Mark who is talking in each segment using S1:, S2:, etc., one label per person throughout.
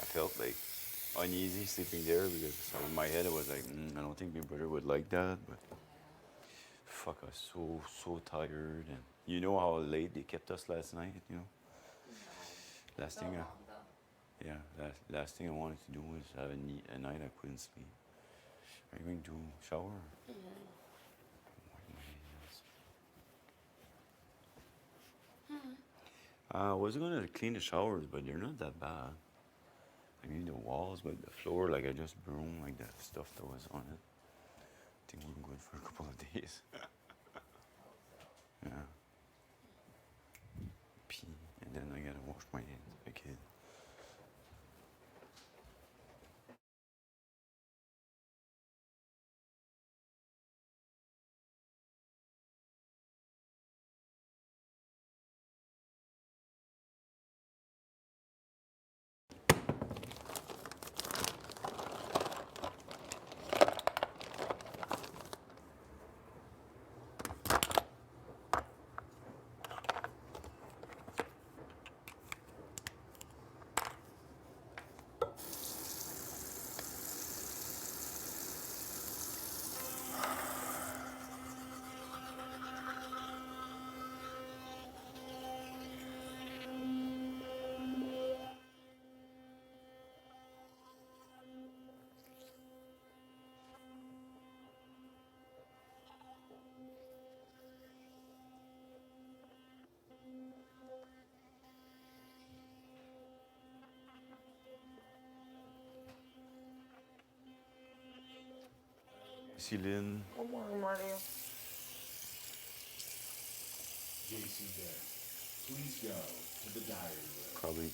S1: I felt like uneasy sleeping there because in my head I was like, I don't think my brother would like that. But fuck, I was so tired, and you know how late they kept us last night. You know, last thing, yeah, last thing I wanted to do was have a night I couldn't sleep. Are you going to shower? I was gonna clean the showers, but they're not that bad. I mean the walls, but the floor, like I just broomed like that stuff that was on it. I think we're good for a couple of days. Yeah. Pee, and then I gotta wash my hands again. Celine.
S2: Good morning, Marty.
S3: JC Dead. Please go to the diary room.
S1: Probably.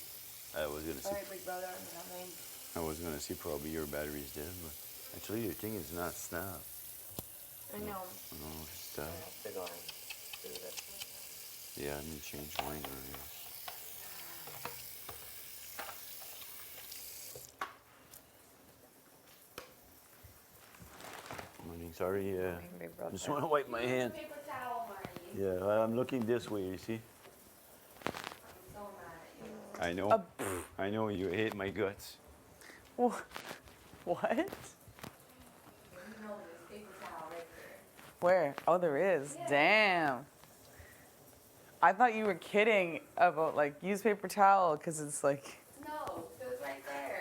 S1: I was gonna
S2: All
S1: see.
S2: right, big brother, I'm coming.
S1: I was gonna see probably your battery's dead, but actually your thing is not snap.
S2: I know.
S1: I don't know if it's dead.
S2: Big one. Do this.
S1: Yeah, I need to change mine earlier. Morning. Sorry.
S2: Big brother.
S1: Just want to wipe my hand.
S4: Paper towel, Marty.
S1: Yeah, I'm looking this way. You see?
S4: I'm so mad at you.
S1: I know. I know you hate my guts.
S2: What?
S4: You know there's paper towel right there.
S2: Where? Oh, there is.
S4: Yeah.
S2: Damn. I thought you were kidding about like use paper towel because it's like
S4: No, it was right there.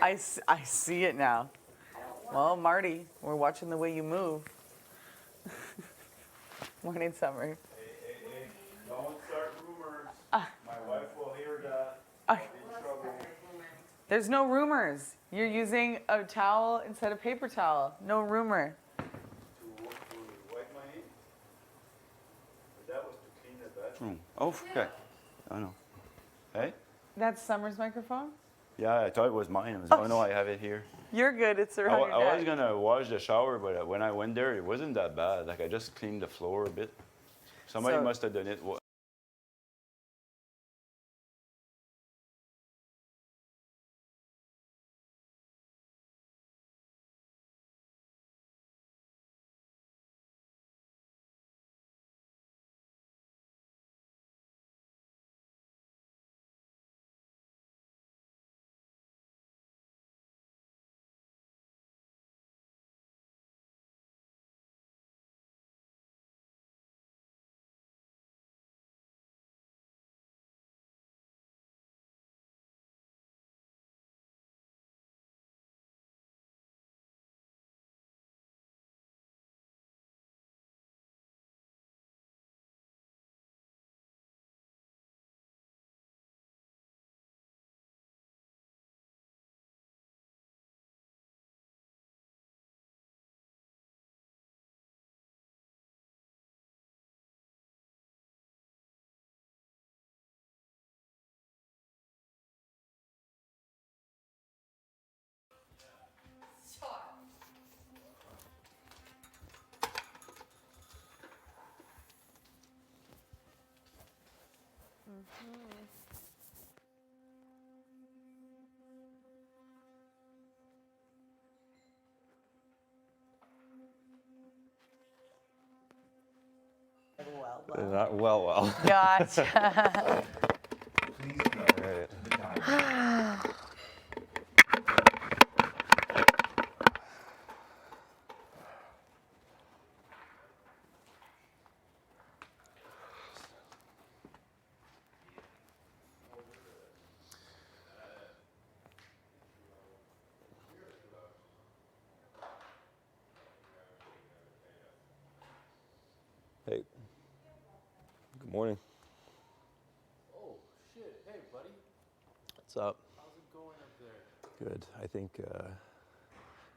S2: I see it now.
S4: I don't want
S2: Well, Marty, we're watching the way you move. Morning, Summer.
S1: Hey, don't start rumors. My wife will hear that.
S2: I- There's no rumors. You're using a towel instead of paper towel. No rumor.
S1: To wipe my hand. But that was to clean the bathroom. Oh, okay. I know. Hey?
S2: That's Summer's microphone?
S1: Yeah, I thought it was mine. I was, oh no, I have it here.
S2: You're good. It's
S1: I,
S2: around your
S1: I
S2: neck.
S1: was gonna wash the shower, but when I went there, it wasn't that bad. Like I just cleaned the floor a bit. Somebody
S2: So-
S1: must have done it. Well.
S2: Gotcha.
S3: Please go to the diary room.
S5: Good morning.
S6: Oh, shit. Hey, buddy.
S5: What's up?
S6: How's it going up there?
S5: Good. I think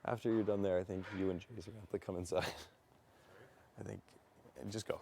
S5: after you're done there, I think you and Jace are going to have to come inside. I think, and just go.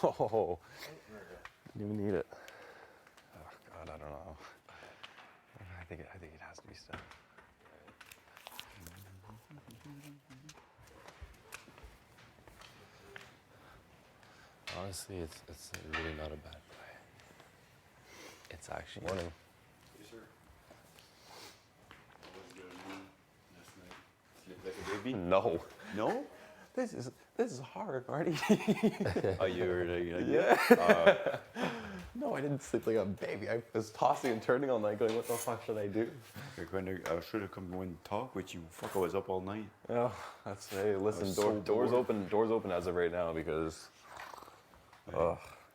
S5: Oh, didn't even need it. Oh God, I don't know. I think it has to be stuff.
S6: Honestly, it's really not a bad play. It's actually...
S5: Morning.
S1: Yes, sir. Was your knee last night? Sleep like a baby?
S5: No.
S1: No?
S5: This is hard, Marty.
S1: Oh, you were like
S5: Yeah. No, I didn't sleep like a baby. I was tossing and turning all night, going, "What the fuck should I do?"
S1: Like when I should have come and talk with you. Fuck, I was up all night.
S5: Oh, that's hey. Listen,
S1: was so
S5: doors
S1: bored.
S5: open. Doors open as of right now because.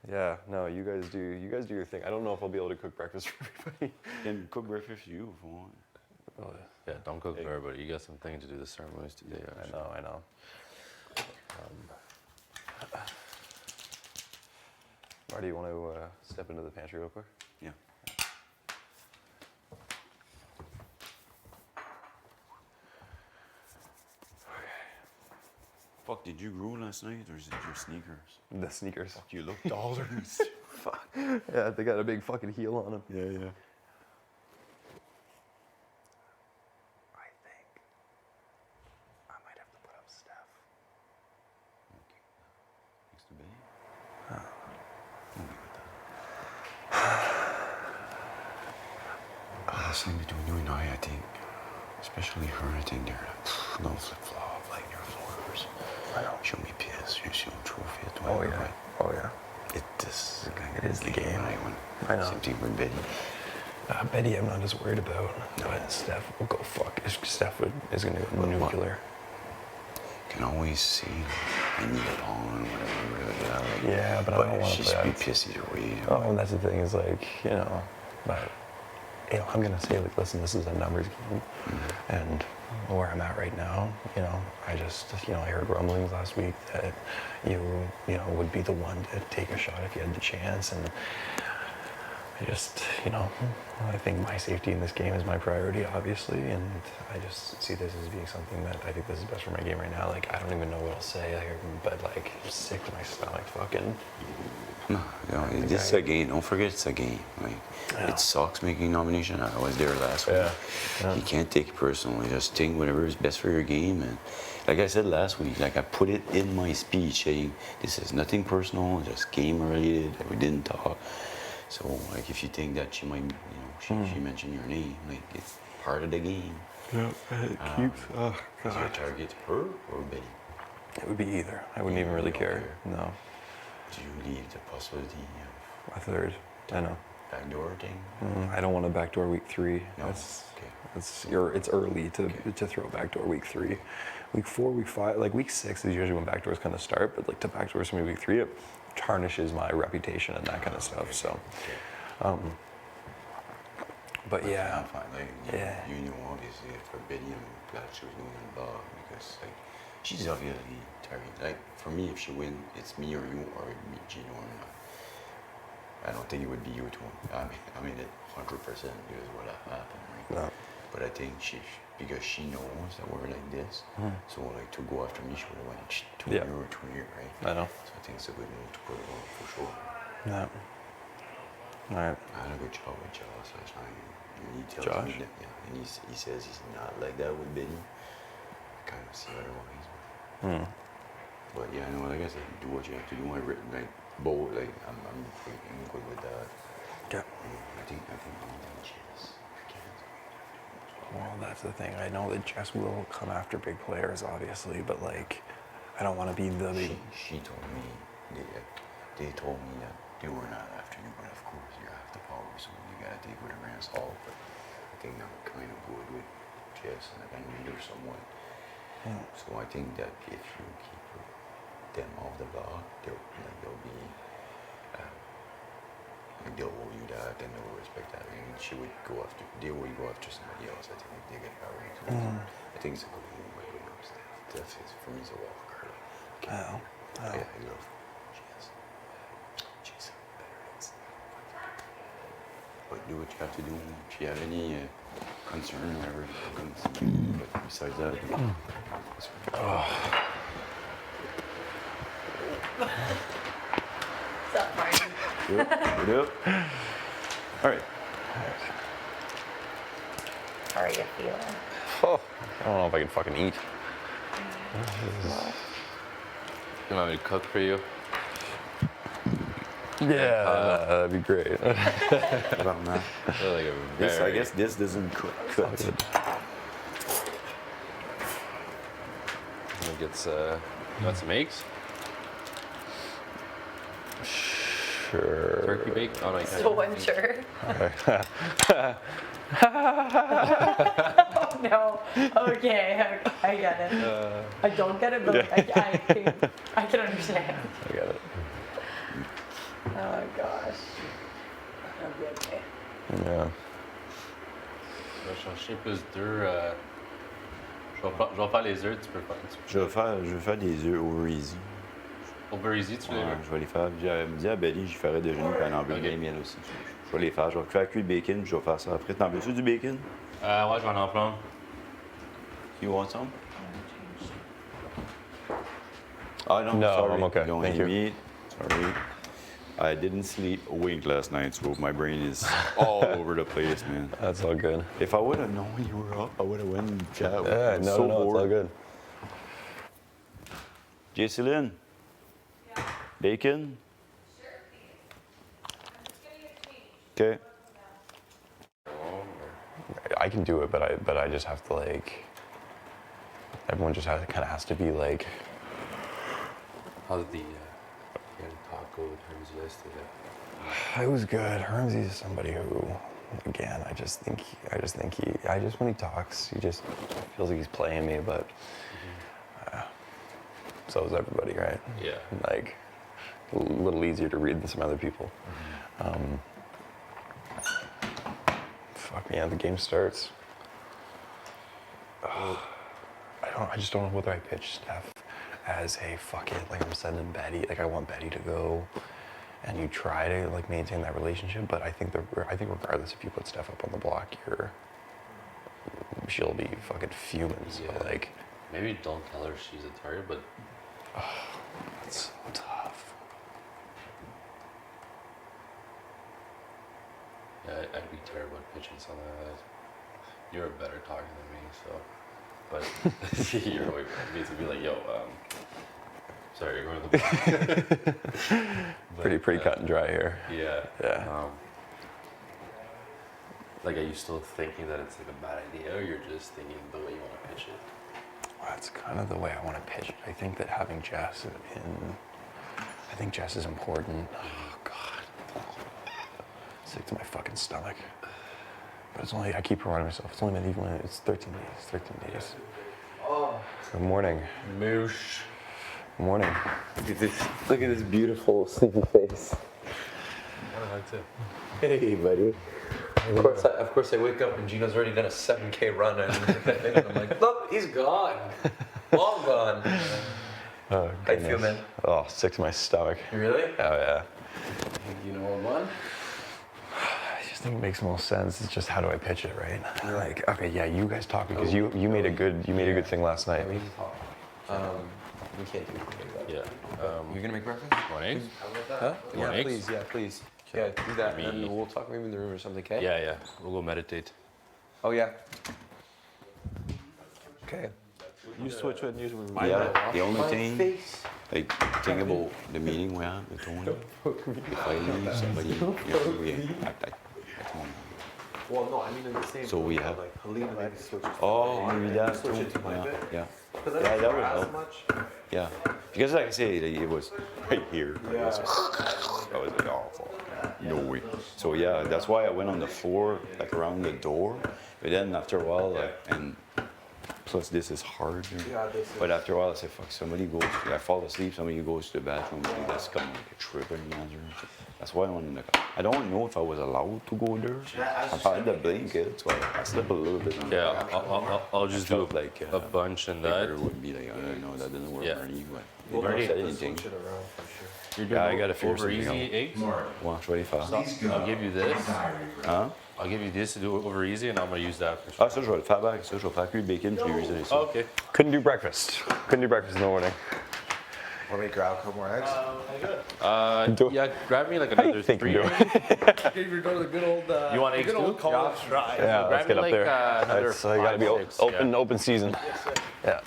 S5: Yeah. No, you guys do your thing. I don't know if I'll be able to cook breakfast for everybody.
S1: Can cook breakfast for you if you want.
S5: Oh,
S6: Yeah, don't cook for everybody. You got some things to do the ceremonies today.
S5: I know. I know. Marty, you want to step into the pantry real quick?
S1: Yeah. Fuck, did you grow last night or is it your sneakers?
S5: The sneakers.
S1: Fuck, you look taller.
S5: Fuck. Yeah, they got a big fucking heel on them.
S1: Yeah, yeah.
S5: I think I might have to put up Steph.
S1: Okay. Next to Benny? I'm good with that. Listening between you and I think, especially her, I think they're like, no flip-flop, like your floors.
S5: I know.
S1: She'll be pissed. She'll trophy it.
S5: Oh
S1: whatever,
S5: yeah.
S1: right?
S5: Oh yeah.
S1: It is the game, right?
S5: I know.
S1: Same thing with Betty.
S5: Betty, I'm not as worried about.
S1: No.
S5: But Steph will go fuck. Steph is gonna go nuclear.
S1: Can always see I need it on, whatever.
S5: Yeah, but I don't want to
S1: she's
S5: play
S1: be
S5: that.
S1: pissed either way.
S5: Oh, and that's the thing is like, but I'm gonna say like, listen, this is a numbers game, and where I'm at right now, I just, I heard rumblings last week that you would be the one to take a shot if you had the chance, and I just, I think my safety in this game is my priority, obviously, and I just see this as being something that I think this is best for my game right now. Like, I don't even know what I'll say, but like, sick to my stomach, fucking.
S1: No, it's a game. Don't forget it's a game. Like, it sucks making nomination. I was there last week.
S5: Yeah.
S1: You can't take it personally. Just think whatever is best for your game. And like I said last week, like I put it in my speech saying this is nothing personal, just game related. We didn't talk. So like if you think that she might, she mentioned your name, like it's part of the game.
S5: Yeah, it keeps. Oh
S1: Is your
S5: God.
S1: target her or Betty?
S5: It would be either. I wouldn't even really
S1: You don't
S5: care.
S1: care.
S5: No,
S1: Do you leave the possibility of
S5: a third. I know.
S1: backdoor thing?
S5: I don't want to backdoor week 3.
S1: No,
S5: That's
S1: okay.
S5: it's early to throw backdoor week 3. Week 4, week 5, like week 6 is usually when backdoors kind of start, but like to backdoor somebody week 3, it tarnishes my reputation and that kind of stuff. So, but yeah,
S1: I'm fine. Like,
S5: Yeah.
S1: you know, obviously, for Betty, I'm glad she was going in love because, like, she's obviously tired. Like, for me, if she win, it's me or you or me, Gino or not. I don't think it would be you two. I mean it 100% because what happened, right?
S5: no.
S1: But I think because she knows that we're like this, so like to go after me, she would have went to
S5: Yeah.
S1: here or to here, right?
S5: I know.
S1: So I think it's a good move to put it on for sure.
S5: Yeah. All right.
S1: I had a good job with Josh last night. And he tells
S5: Josh?
S1: me that, yeah, and he says he's not like that with Benny. I kind of see otherwise. But yeah, I know, like I said, do what you have to do. I written like bold, like I'm good with that.
S5: Yeah.
S1: I think Chess.
S5: Well, that's the thing. I know that Jess will come after big players, obviously, but like, I don't want to be the.
S1: She told me they told me that they were not after you, but of course you're after power, so you gotta take with a grain of salt. But I think I'm kind of good with Jess, and I know they're somewhat. So I think that if you keep them off the block, they'll be. They'll owe you that, and they'll respect that. And she would go after. They would go after somebody else. I think if they get power. I think it's a good move by the Steph. Steph is for me is a wild card.
S5: Oh.
S1: Yeah, I love. She's better than Steph. But do what you have to do. If you have any concern, whatever, you can see me. But besides that, that's
S4: What's up, Marty?
S1: Yep. All right.
S4: How are you feeling?
S5: Oh, I don't know if I can fucking eat.
S6: You want me to cook for you?
S5: Yeah, that'd be great.
S1: About that.
S6: Like a
S1: This, I
S6: very-
S1: guess this doesn't cut.
S6: Like it's you want some eggs?
S5: Sure.
S6: Turkey bake? Oh no, you can't.
S4: So unsure. Oh no. Okay, I get it. I don't get it, but I can understand.
S5: I got it.
S4: Oh gosh. That'll be okay.
S5: Yeah.
S6: Je vais chercher plus d'œufs. Je vais faire les œufs, tu peux faire.
S1: Je vais faire des œufs over easy.
S6: Over easy, tu les
S1: Ouais,
S6: veux?
S1: je vais les faire. Elle me dit à Belly, je ferai déjeuner puis elle en veut
S6: Ok.
S1: bien miel aussi. Je vais les faire. Je vais faire cuire le bacon, je vais faire ça après. T'en veux-tu du bacon?
S6: Ouais, je vais en prendre.
S1: You want some? Oh, no,
S5: No,
S1: sorry.
S5: I'm okay.
S1: Don't
S5: Thank
S1: eat
S5: you.
S1: meat. Sorry. I didn't sleep a wink last night, so my brain is all over the place, man.
S5: That's all good.
S1: If I would have known you were up, I would have went and chat with you.
S5: Yeah,
S1: I'm
S5: no,
S1: so
S5: no, it's all
S1: bored.
S5: good.
S1: Jaycelyn? Bacon? Okay.
S5: I can do it, but I just have to like. Everyone just kind of has to be like.
S6: How did the taco terms yesterday?
S5: It was good. Hermsey is somebody who, again, I just when he talks, he just feels like he's playing me, but so is everybody, right?
S6: Yeah.
S5: Like a little easier to read than some other people. Fuck me, yeah, the game starts. I just don't know whether I pitch Steph as a fuck it, like I'm sending Betty, like I want Betty to go, and you try to like maintain that relationship. But I think regardless if you put Steph up on the block, she'll be fucking fuming. So
S6: Yeah.
S5: like,
S6: Maybe don't tell her she's a target, but
S5: it's so tough.
S6: yeah, I'd be terrible at pitching something like that. You're a better talker than me, so. But you're always me to be like, yo, sorry, you're going to the But,
S5: Pretty cut and dry here.
S6: Yeah.
S5: Yeah.
S6: Like, are you still thinking that it's like a bad idea, or you're just thinking the way you want to pitch it?
S5: That's kind of the way I want to pitch it. I think that having Jess I think Jess is important. Oh God, sick to my fucking stomach. But it's only, I keep reminding myself, it's only been even, it's 13 days, 13 days.
S6: Oh.
S5: Good morning.
S6: Moosh.
S5: Good morning.
S6: Look at this beautiful sleepy face. I want to hug too.
S1: Hey, buddy.
S6: Of course, I wake up and Gino's already done a 7K run, and I'm like, look, he's gone, long gone.
S5: Oh,
S6: How you feel,
S5: goodness.
S6: man?
S5: Oh, sick to my stomach.
S6: Really?
S5: Oh yeah.
S6: You know what, man?
S5: just think it makes most sense. It's just how do I pitch it, right? Like, okay, yeah, you guys talk because you made a good thing last night.
S7: We need to talk. We can't do anything like that.
S6: Yeah.
S7: You're gonna make breakfast?
S6: Want eggs?
S7: Huh?
S6: You want
S7: Yeah,
S6: eggs?
S7: please. Yeah, please. Yeah, do that,
S6: Me-
S7: and then we'll talk maybe in the room or something. Okay?
S6: Yeah, yeah. We'll go meditate.
S7: Oh yeah. Okay.
S5: You switch with news when
S1: Yeah, the only thing, like, think about the meeting we had with Tony. If I leave somebody, you know, I Tony.
S8: Well, no, I mean in the same.
S1: So we have-
S8: like Helena maybe switches.
S1: Oh, maybe that
S8: Switch
S1: too.
S8: it to my
S1: Yeah,
S8: bit.
S1: yeah,
S8: Because I
S1: Yeah,
S8: don't
S1: that
S8: care
S1: would
S8: as
S1: help.
S8: much.
S1: yeah. Because like I say, like, it was right here.
S8: Yeah.
S1: I was like, oh, fuck, no way. So yeah, that's why I went on the floor, like around the door. But then after a while, like, and plus this is hard.
S8: Yeah, this is-
S1: But after a while, I said, fuck, somebody goes, I fall asleep, somebody goes to the bathroom, and that's coming like a tripping hazard. That's why I went in the car. I don't know if I was allowed to go there. I had the blanket, so I slept a little bit. On the
S6: Yeah,
S1: back.
S6: I'll just do
S1: felt like,
S6: a bunch and
S1: Like
S6: that.
S1: there would be like, no, that didn't work
S6: Yeah.
S1: for me, but
S8: We'll
S1: they never
S8: have
S1: said
S8: to
S1: anything.
S8: switch it around for sure.
S6: You're
S1: Yeah, I
S6: doing
S1: gotta figure
S6: over
S1: something
S6: easy
S1: out.
S6: eggs.
S1: Watch 25.
S3: Please go
S6: I'll give you
S3: to the
S6: this.
S3: diary room.
S1: Hein?
S6: I'll give you this to do it over easy, and I'm gonna use that for
S1: Ah,
S6: sure.
S1: ça, je vais le faire avec ça. Je vais faire cuire le bacon puis user ça.
S6: Oh, okay.
S5: Couldn't do breakfast. Couldn't do breakfast in the morning.
S7: Want me to grab a couple more eggs?
S5: Do-
S6: Yeah, grab me like
S5: How do you
S6: another
S5: think
S6: 3.
S5: you're doing?
S8: You're going to the good old.
S6: You want eggs
S8: good old
S6: too?
S8: college try.
S5: Yeah, let's
S6: grab
S5: get
S6: me
S5: up
S6: like,
S5: there.
S6: another
S5: It's gotta
S6: 5,
S5: be
S6: 6,
S5: open season. Yeah.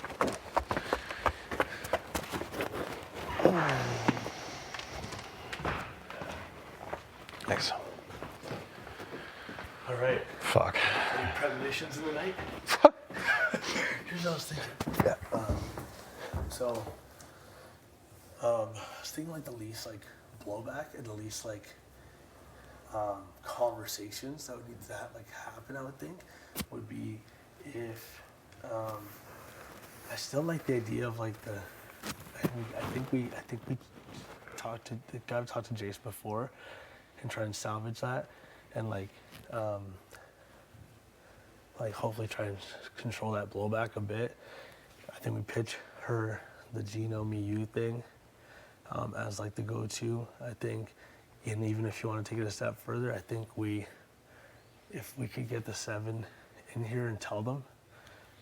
S5: Thanks.
S8: All right.
S5: Fuck.
S8: Any premonitions in the night? Here's what I was thinking.
S5: Yeah.
S8: So, I was thinking like the least like blowback and the least like conversations that would need to happen. I would think would be if I still like the idea of like the. I think we talked to I've talked to Jace before and try and salvage that and like hopefully try and control that blowback a bit. I think we pitch her the Gino Me You thing as like the go-to. I think, and even if you want to take it a step further, I think if we could get the 7 in here and tell them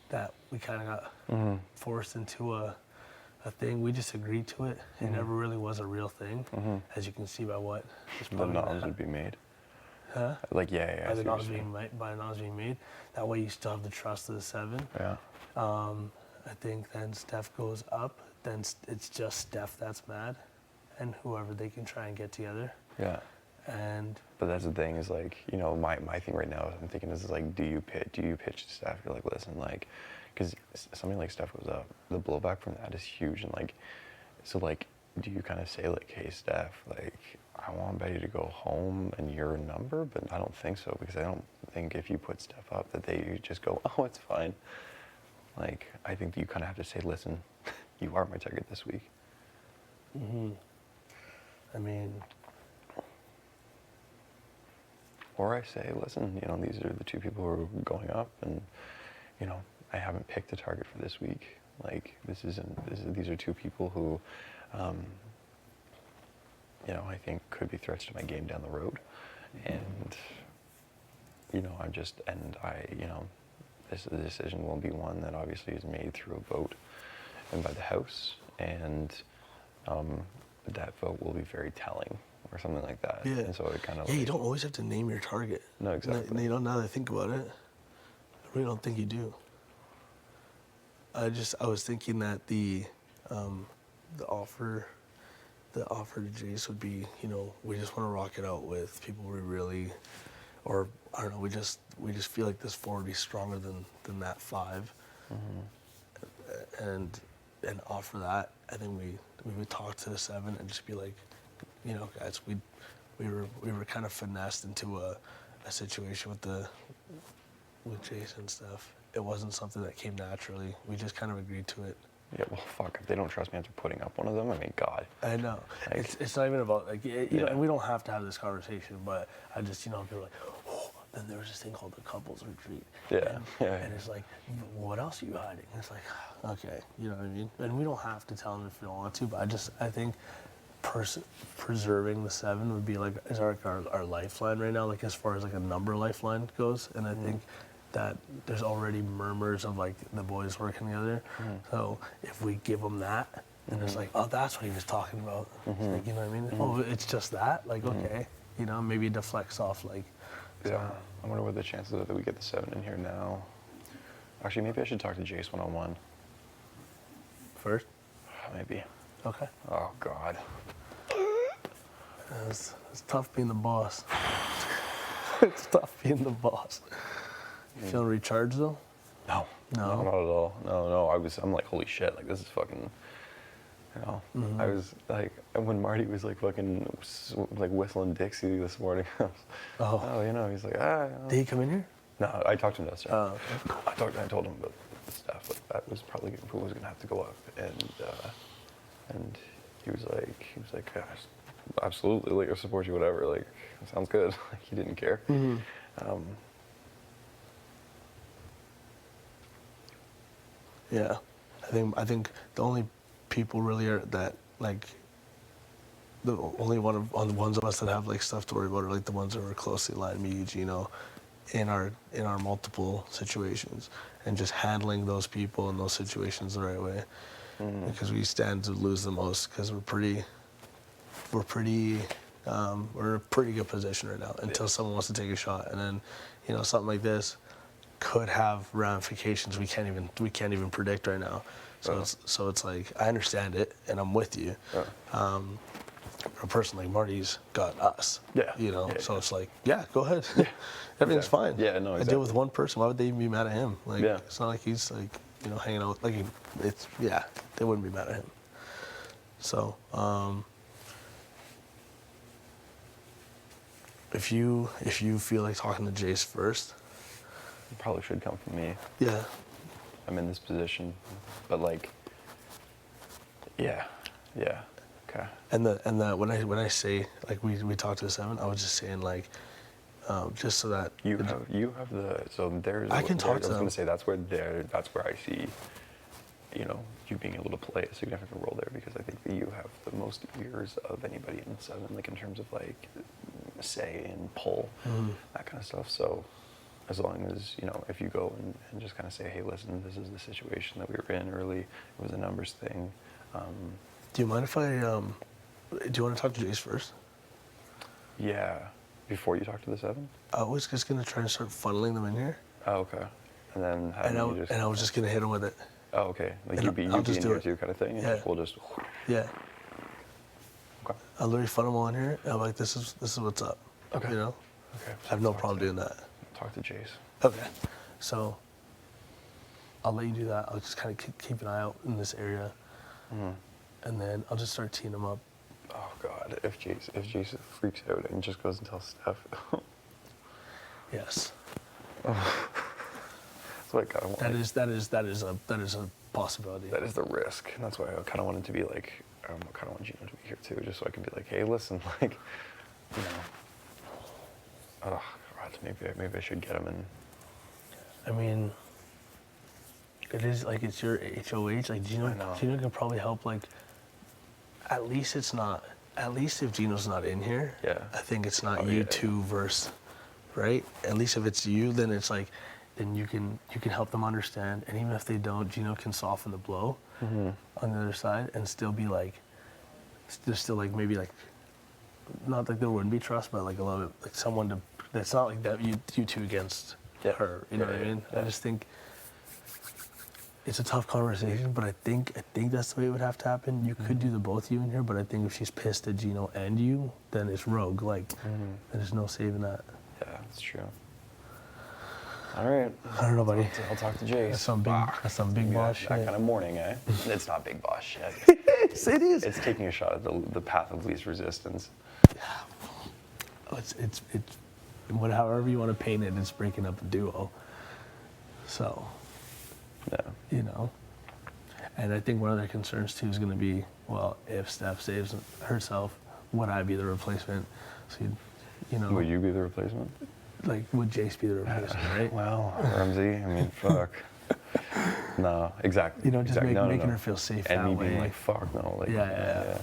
S8: that we kind of got forced into a thing. We just agreed to it. It never really was a real thing, as you can see by what is
S5: The
S8: probably
S5: noms would be made.
S8: Huh?
S5: Like, yeah. I
S8: By the
S5: see what
S8: noms
S5: you're saying.
S8: by noms being made. That way you still have the trust of the 7.
S5: Yeah.
S8: I think then Steph goes up. Then it's just Steph that's mad, and whoever they can try and get together.
S5: Yeah.
S8: And
S5: But that's the thing is like, you know, my thing right now, I'm thinking is like, do you pitch to Steph? You're like, listen, like, because something like Steph goes up, the blowback from that is huge. And like, so like, do you kind of say like, hey, Steph, like, I want Betty to go home and your number, but I don't think so because I don't think if you put Steph up that they just go, oh, it's fine. Like, I think you kind of have to say, listen, you are my target this week.
S8: I mean,
S5: Or I say, listen, you know, these are the 2 people who are going up, and you know, I haven't picked a target for this week. Like, these are 2 people who, you know, I think could be threats to my game down the road, and you know, you know, the decision will be one that obviously is made through a vote and by the House, and that vote will be very telling. Or something like that.
S8: yeah.
S5: And so it kind of
S8: Yeah, you don't always have to name your target.
S5: No, exactly.
S8: Now, you know, now that I think about it, I really don't think you do. I was thinking that the offer to Jace would be, you know, we just want to rock it out with people we really, or I don't know, we just feel like this 4 would be stronger than that 5, and offer that. I think we would talk to the 7 and just be like, you know, guys, we were kind of finessed into a situation with Jason and stuff. It wasn't something that came naturally. We just kind of agreed to it.
S5: Yeah, well, fuck. If they don't trust me after putting up one of them, I mean, God.
S8: I know.
S5: Like,
S8: It's not even about like you know,
S5: Yeah.
S8: and we don't have to have this conversation. But I just, you know, people are like, oh, then there was this thing called the couples retreat.
S5: Yeah,
S8: And,
S5: yeah.
S8: and it's like, what else are you hiding? It's like, okay, you know what I mean. And we don't have to tell them if we don't want to. But I think preserving the 7 would be like is our lifeline right now, like as far as like a number lifeline goes. And I think that there's already murmurs of like the boys working together. So if we give them that, and it's like, oh, that's what he was talking about. It's like, you know what I mean? Oh, it's just that. Like, okay, you know, maybe it deflects off like.
S5: Yeah. I wonder what the chances are that we get the 7 in here now. Actually, maybe I should talk to Jace one-on-one.
S8: First.
S5: Maybe.
S8: Okay.
S5: Oh God.
S8: It's tough being the boss. It's tough being the boss. You feeling recharged though?
S5: No.
S8: No?
S5: Not at all. No. I'm like, holy shit, like this is fucking, you know. I was like, when Marty was like fucking like whistling Dixie this morning, I was, oh, you know, he's like, ah. You know.
S8: Did he come in here?
S5: No, I talked to him downstairs.
S8: Oh, okay.
S5: I told him about the stuff, but that was probably who was gonna have to go up, and he was like, gosh, absolutely, like I support you, whatever, like sounds good. Like he didn't care.
S8: Yeah, I think the only people really are that like the only on the ones of us that have like stuff to worry about are like the ones that are closely aligned, me, Eugene, in our multiple situations, and just handling those people in those situations the right way, because we stand to lose the most because we're in a pretty good position right now until someone wants to take a shot, and then you know something like this could have ramifications we can't even predict right now. So it's like I understand it and I'm with you. Personally, Marty's got us.
S5: Yeah.
S8: You know,
S5: Yeah,
S8: so
S5: yeah.
S8: it's like, yeah, go ahead. Everything's fine.
S5: Yeah, no,
S8: I
S5: exactly.
S8: deal with one person. Why would they even be mad at him? Like,
S5: Yeah.
S8: it's not like he's like, you know, hanging out. Like, they wouldn't be mad at him. So, if you feel like talking to Jace first,
S5: It probably should come from me.
S8: yeah,
S5: I'm in this position, but like, yeah, okay.
S8: and when I say like we talked to the 7, I was just saying like, just so that
S5: You have the so there's.
S8: I can talk to
S5: I was
S8: them.
S5: gonna say that's where I see, you know, you being able to play a significant role there, because I think that you have the most ears of anybody in the 7, like in terms of like say and pull, that kind of stuff. So as long as, you know, if you go and just kind of say, hey, listen, this is the situation that we were in early, it was a numbers thing.
S8: Do you mind if I do you want to talk to Jace first?
S5: Yeah, before you talk to the 7?
S8: I was just gonna try and start funneling them in here,
S5: Oh, okay. And then
S8: and I was just gonna hit them with it.
S5: Oh, okay. Like
S8: and
S5: you'd be
S8: I'll
S5: in
S8: just do
S5: here
S8: it.
S5: too, kind of thing. And
S8: Yeah.
S5: we'll just.
S8: Yeah,
S5: Okay.
S8: I'll literally funnel them all in here, and I'm like, this is what's up.
S5: Okay.
S8: You know,
S5: Okay.
S8: I have no problem doing that.
S5: Talk to Jace.
S8: Okay, so I'll let you do that. I'll just kind of keep an eye out in this area, and then I'll just start teeing them up.
S5: Oh God, if Jace freaks out and just goes and tells Steph.
S8: Yes,
S5: That's what I kind of want.
S8: that is a possibility.
S5: That is the risk. And that's why I kind of wanted to be like, I kind of want Gino to be here too, just so I can be like, hey, listen, like, you know, oh God, maybe I should get him in.
S8: I mean, it is like it's your HOH. Like
S5: I know.
S8: Gino can probably help. Like, at least it's not. At least if Gino's not in here,
S5: Yeah.
S8: I think it's not
S5: Oh,
S8: you
S5: yeah.
S8: two versus, right? At least if it's you, then it's like, then you can help them understand. And even if they don't, Gino can soften the blow on the other side and still be like, there's still like maybe like, not like there wouldn't be trust, but like a little bit like someone to. That's not like that. You two against
S5: Yeah.
S8: her. You know
S5: Yeah,
S8: what I
S5: yeah,
S8: mean?
S5: yeah.
S8: I just think it's a tough conversation, but I think that's the way it would have to happen. You could do the both of you in here, but I think if she's pissed at Gino and you, then it's rogue. Like, there's no saving that.
S5: Yeah, that's true. All right.
S8: I don't know, buddy.
S5: I'll talk to Jace.
S8: That's some big boss shit.
S5: That kind of morning, eh? It's not big boss shit.
S8: Yes, it is.
S5: It's taking a shot at the path of least resistance.
S8: It's however you want to paint it, it's breaking up a duo. So,
S5: Yeah.
S8: you know. And I think one of their concerns too is going to be, well, if Steph saves herself, would I be the replacement? So, you know,
S5: Would you be the replacement?
S8: like, would Jace be the replacement, right?
S5: Well, Ramsey, I mean, fuck. No, exactly.
S8: You know, just
S5: exactly.
S8: making her feel safe
S5: And
S8: that
S5: me
S8: way.
S5: being like, fuck, no. Like,
S8: Yeah.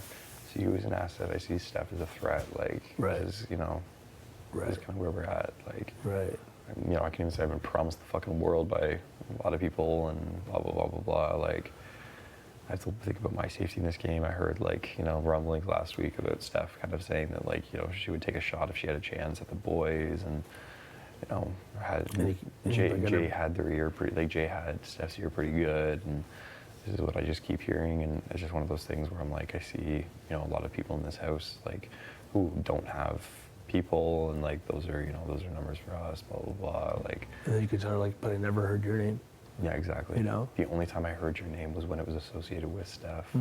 S5: So see you as an asset. I see Steph as a threat. Like,
S8: Right.
S5: as you know,
S8: Right.
S5: is kind of where we're at. Like,
S8: Right.
S5: you know, I can even say I've been promised the fucking world by a lot of people and blah blah blah blah blah. Like, I have to think about my safety in this game. I heard like, you know, rumblings last week about Steph kind of saying that like, you know, she would take a shot if she had a chance at the boys, and you know, Jay had their ear pretty, like Jay had Steph's ear pretty good, and this is what I just keep hearing, and it's just one of those things where I'm like, I see, you know, a lot of people in this house like who don't have people, and like those are, you know, those are numbers for us, blah blah blah. Like,
S8: And then you could start like, but I never heard your name.
S5: yeah, exactly.
S8: You know?
S5: The only time I heard your name was when it was associated with Steph.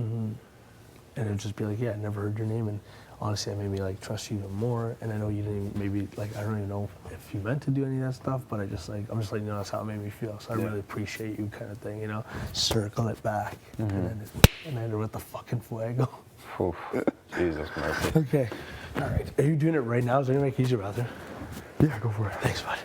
S8: And it'd just be like, yeah, I never heard your name, and honestly, that made me like trust you even more. And I know you didn't even, maybe like, I don't even know if you meant to do any of that stuff, but I'm just like, you know, that's how it made me feel. So I really appreciate you, kind of thing, you know. Circle it back, and then end it with the fucking fuego.
S5: Oof. Jesus mercy.
S8: Okay. All right. Are you doing it right now? Is there any way I can use your bathroom?
S5: Yeah, go for it.
S8: Thanks, bud.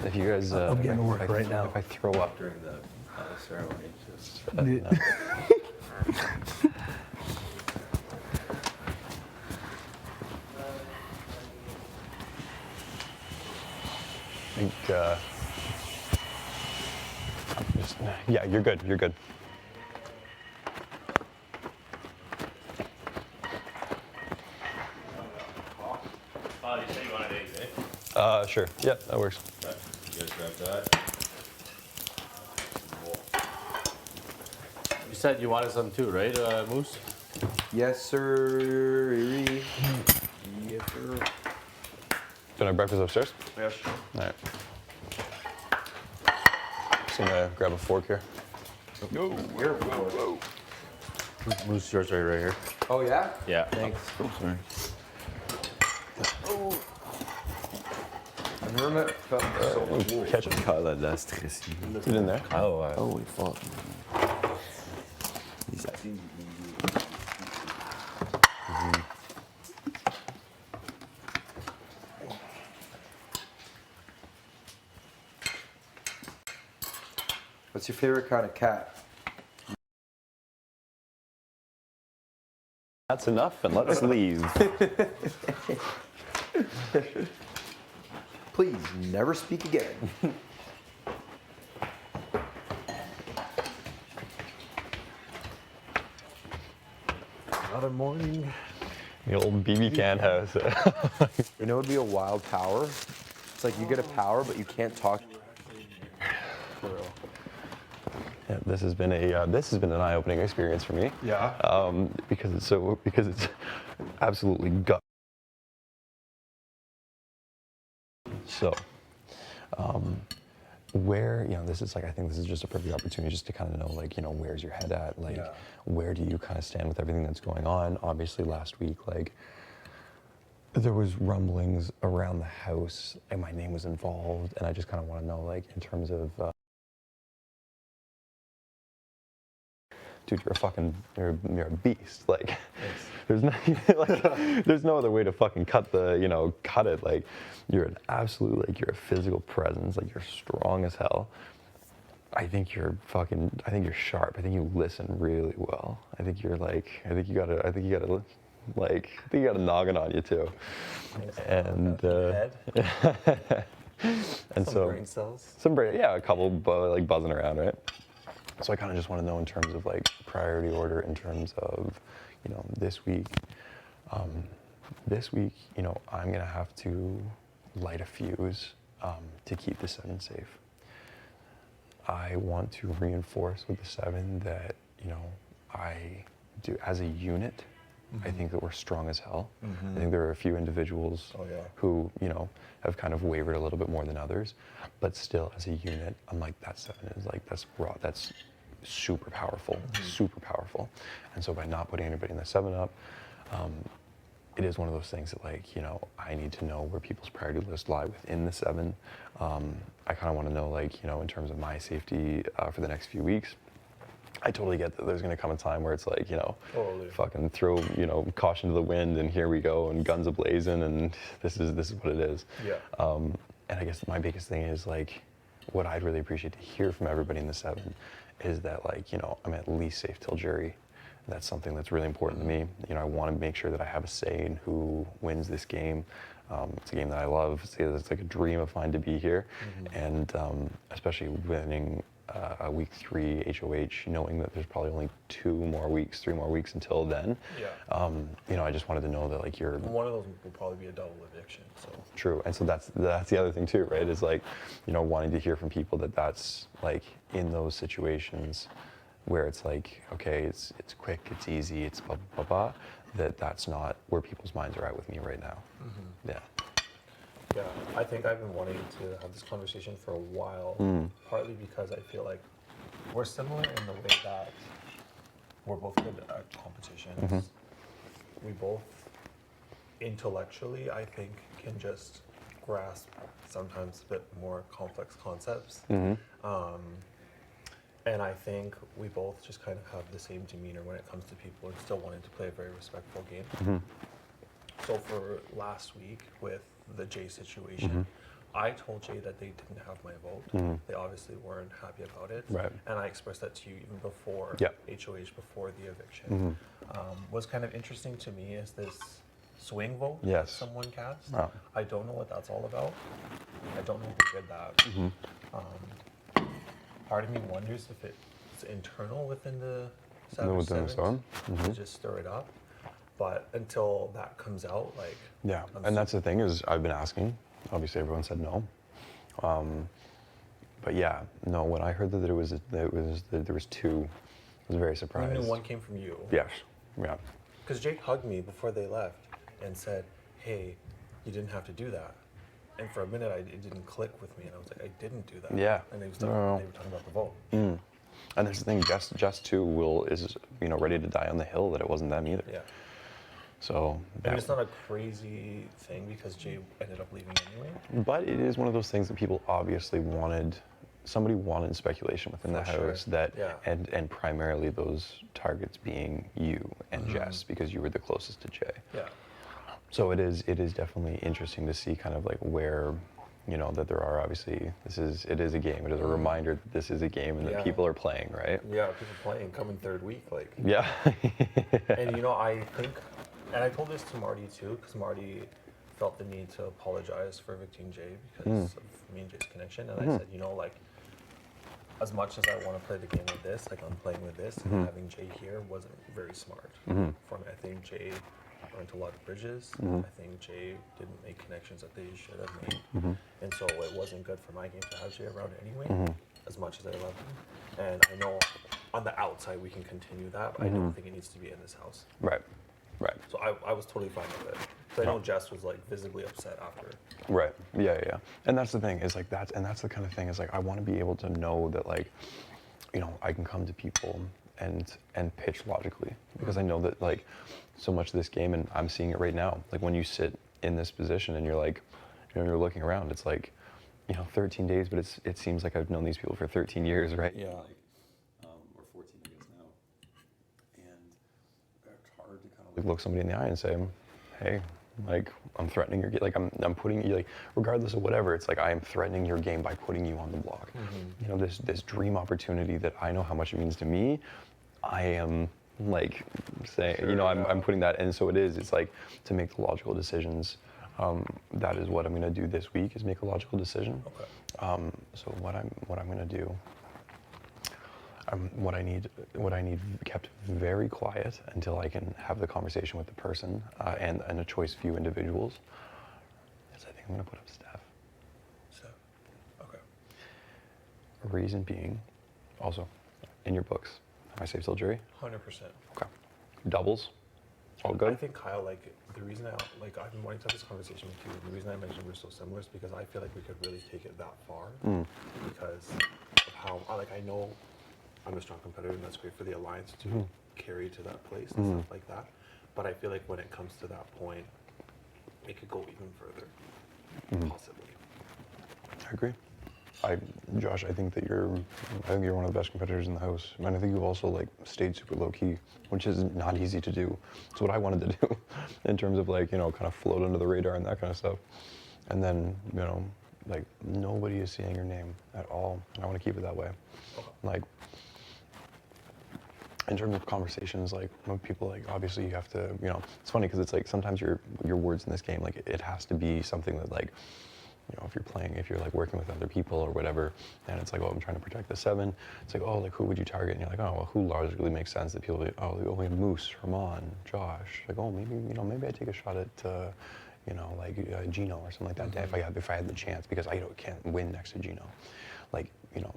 S5: If you guys,
S8: I'm getting to work
S5: if I,
S8: right now.
S5: If I throw up during the ceremony, just I think, yeah, you're good. You're good.
S6: You said you wanted eggs,
S5: Sure. Yeah, that works.
S6: You guys grab that. You said you wanted some too, right, Moose?
S7: Yes, sir. Yes, sir.
S5: Do you want breakfast upstairs?
S7: Yeah, sure.
S5: All right. Just gonna grab a fork here.
S6: Moose, yours right here.
S7: Oh, yeah?
S6: Yeah.
S7: Thanks.
S1: Oh, sorry.
S7: I've never met felt so cool.
S5: Catch it.
S1: Kyle had that stressy.
S5: Is it in there?
S6: Oh,
S1: Holy fuck. He's
S7: What's your favorite kind of cat?
S5: That's enough, and let's leave.
S7: Please never speak again. Another morning.
S5: The old BB can house.
S7: You know, it would be a wild power. It's like you get a power, but you can't talk. For real.
S5: Yeah, this has been an eye-opening experience for me.
S7: Yeah.
S5: Because it's absolutely gut. So, where, you know, this is like, I think this is just a perfect opportunity just to kind of know, like, you know, where's your head at? Like, where do you kind of stand with everything that's going on? Obviously, last week, like, there was rumblings around the house, and my name was involved, and I just kind of want to know, like, in terms of, dude, you're a beast. Like, there's no like, there's no other way to fucking cut it. Like, you're an absolute, like, you're a physical presence. Like, you're strong as hell. I think you're sharp. I think you listen really well. I think you got a noggin on you too. And and
S7: Some brain cells.
S5: a couple like buzzing around, right? So I kind of just want to know in terms of like priority order, in terms of, this week. I'm gonna have to light a fuse to keep the 7 safe. I want to reinforce with the 7 that, I do as a unit. I think that we're strong as hell. I think there are a few individuals who, have kind of wavered a little bit more than others, but still as a unit, I'm like, that 7 is like, that's raw, that's super powerful, super powerful. And so by not putting anybody in the 7 up, it is one of those things that, like, I need to know where people's priority lists lie within the 7. I kind of want to know, like, in terms of my safety for the next few weeks. I totally get that there's going to come a time where it's like,
S7: Totally.
S5: fucking throw, caution to the wind, and here we go, and guns a-blazing, and this is what it is.
S7: Yeah.
S5: And I guess my biggest thing is, like, what I'd really appreciate to hear from everybody in the 7 is that, like, I'm at least safe till jury. That's something that's really important to me. I want to make sure that I have a say in who wins this game. It's a game that I love. It's like a dream of mine to be here. And especially winning a week 3 HOH, knowing that there's probably only 3 more weeks until then.
S7: Yeah.
S5: I just wanted to know that, like, you're...
S7: One of those will probably be a double eviction, so.
S5: True, and so that's the other thing too, right? Is like, wanting to hear from people that's like in those situations where it's like, okay, it's quick, it's easy, it's blah blah blah. That's not where people's minds are at with me right now. Yeah.
S7: Yeah, I think I've been wanting to have this conversation for a while, partly because I feel like we're similar in the way that we're both good at competitions. We both intellectually, I think, can just grasp sometimes a bit more complex concepts. And I think we both just kind of have the same demeanor when it comes to people and still wanting to play a very respectful game. So for last week with the Jay situation, I told Jay that they didn't have my vote. They obviously weren't happy about it.
S5: Right.
S7: And I expressed that to you even before HOH, before the eviction. What's kind of interesting to me is this swing vote that someone cast.
S5: Oh.
S7: I don't know what that's all about. I don't know who did that. Part of me wonders if it's internal within the Sevens to just stir it up. But until that comes out, like...
S5: Yeah, and that's the thing, is I've been asking. Obviously, everyone said no. But yeah, no, when I heard that there was 2, I was very surprised.
S7: I knew one came from you.
S5: Yes, yeah.
S7: Because Jake hugged me before they left and said, hey, you didn't have to do that. And for a minute, it didn't click with me, and I was like, I didn't do that.
S5: Yeah.
S7: And they were talking about the vote.
S5: And there's the thing, Jess too is ready to die on the hill that it wasn't them either.
S7: Yeah.
S5: So.
S7: I mean, it's not a crazy thing because Jay ended up leaving anyway.
S5: But it is one of those things that people obviously wanted. Somebody wanted speculation within the house and primarily those targets being you and Jess, because you were the closest to Jay.
S7: Yeah.
S5: So it is definitely interesting to see kind of like where, that there are obviously, it is a game. It is a reminder that this is a game and that people are playing, right?
S7: Yeah, people playing, coming 3rd week, like.
S5: Yeah.
S7: And I think, and I told this to Marty too, because Marty felt the need to apologize for evicting Jay because of me and Jay's connection. And I said, like, as much as I want to play the game with this, like I'm playing with this, and having Jay here wasn't very smart for me. I think Jay burnt a lot of bridges. I think Jay didn't make connections that they should have made. And so it wasn't good for my game to have Jay around anyway, as much as I love him. And I know on the outside we can continue that, but I don't think it needs to be in this house.
S5: Right.
S7: So I was totally fine with it. So I know Jess was like visibly upset after.
S5: Right. Yeah. And that's the thing, is like that's the kind of thing, is like I want to be able to know that, like, I can come to people and pitch logically, because I know that, like, so much of this game, and I'm seeing it right now, like when you sit in this position and you're like, you're looking around, it's like, 13 days, but it seems like I've known these people for 13 years, right?
S1: Yeah, like, or 14, I guess now. And it's hard to kind of
S5: look somebody in the eye and say, hey, like I'm threatening your game. Like I'm putting you, like, regardless of whatever, it's like I am threatening your game by putting you on the block. You know, this dream opportunity that I know how much it means to me, I am like saying, you know, I'm putting that, and so it's like to make the logical decisions. That is what I'm gonna do this week, is make a logical decision.
S7: Okay.
S5: So what I'm gonna do, what I need kept very quiet until I can have the conversation with the person and a choice few individuals. Is I think I'm gonna put up Steph.
S7: So, okay.
S5: Reason being, also, in your books, am I safe till jury?
S7: 100%.
S5: Okay. Doubles, all good.
S7: I think Kyle, like the reason I've been wanting to have this conversation with you, and the reason I mentioned we're so similar is because I feel like we could really take it that far because of how I know I'm a strong competitor, and that's great for the alliance to carry to that place and stuff like that. But I feel like when it comes to that point, it could go even further, possibly.
S5: I agree. Josh, I think you're one of the best competitors in the house, and I think you've also like stayed super low key, which is not easy to do. It's what I wanted to do, in terms of like, you know, kind of float under the radar and that kind of stuff. And then, you know, like nobody is saying your name at all, and I want to keep it that way. Like, in terms of conversations, like when people, like, obviously you have to, you know, it's funny because it's like sometimes your words in this game, like it has to be something that, like, you know, if you're like working with other people or whatever, and it's like, oh, I'm trying to protect the 7. It's like, oh, like who would you target? And you're like, oh, well, who logically makes sense that people, we have Moose, Herman, Josh. Like, oh, maybe I take a shot at, you know, like Gino or something like that. If I had the chance, because I can't win next to Gino. Like, you know,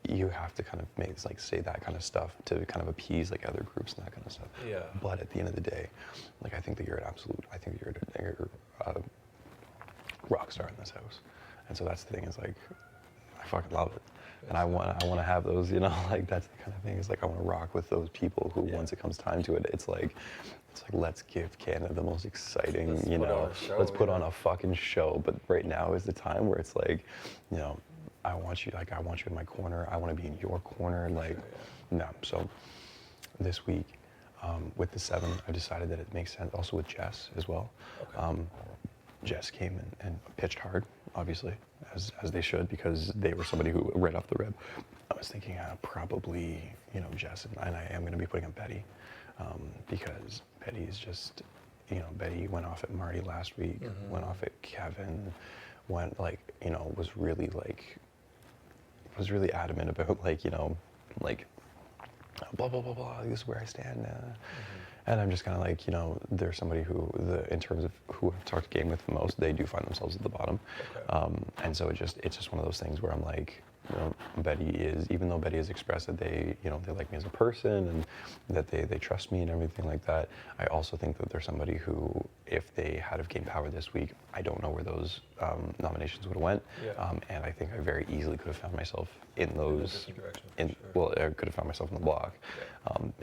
S5: you have to kind of say that kind of stuff to kind of appease like other groups and that kind of stuff.
S7: Yeah.
S5: But at the end of the day, like I think that you're a rock star in this house, and so that's the thing, is like I fucking love it, and I want to have those, you know, like that's the kind of thing, is like I want to rock with those people who once it comes time to it, it's like let's give Canada the most exciting, let's put on a fucking show. But right now is the time where it's like, you know, I want you in my corner, I want to be in your corner, like no. So this week with the 7, I decided that it makes sense, also with Jess as well. Jess came and pitched hard, obviously, as they should, because they were somebody who, right off the rip, I was thinking probably, you know, Jess, and I am going to be putting up Betty, because Betty is just, you know, Betty went off at Marty last week, went off at Kevin, went like, you know, was really adamant about, like, you know, like, blah, blah, blah, blah, this is where I stand. And I'm just kind of like, you know, there's somebody who, in terms of who I've talked game with the most, they do find themselves at the bottom. And so it's just one of those things where I'm like, you know, Betty is, even though Betty has expressed that they, you know, they like me as a person and that they trust me and everything like that, I also think that there's somebody who, if they had have gained power this week, I don't know where those nominations would have went. And I think I very easily could have found myself in those, well, I could have found myself in the block.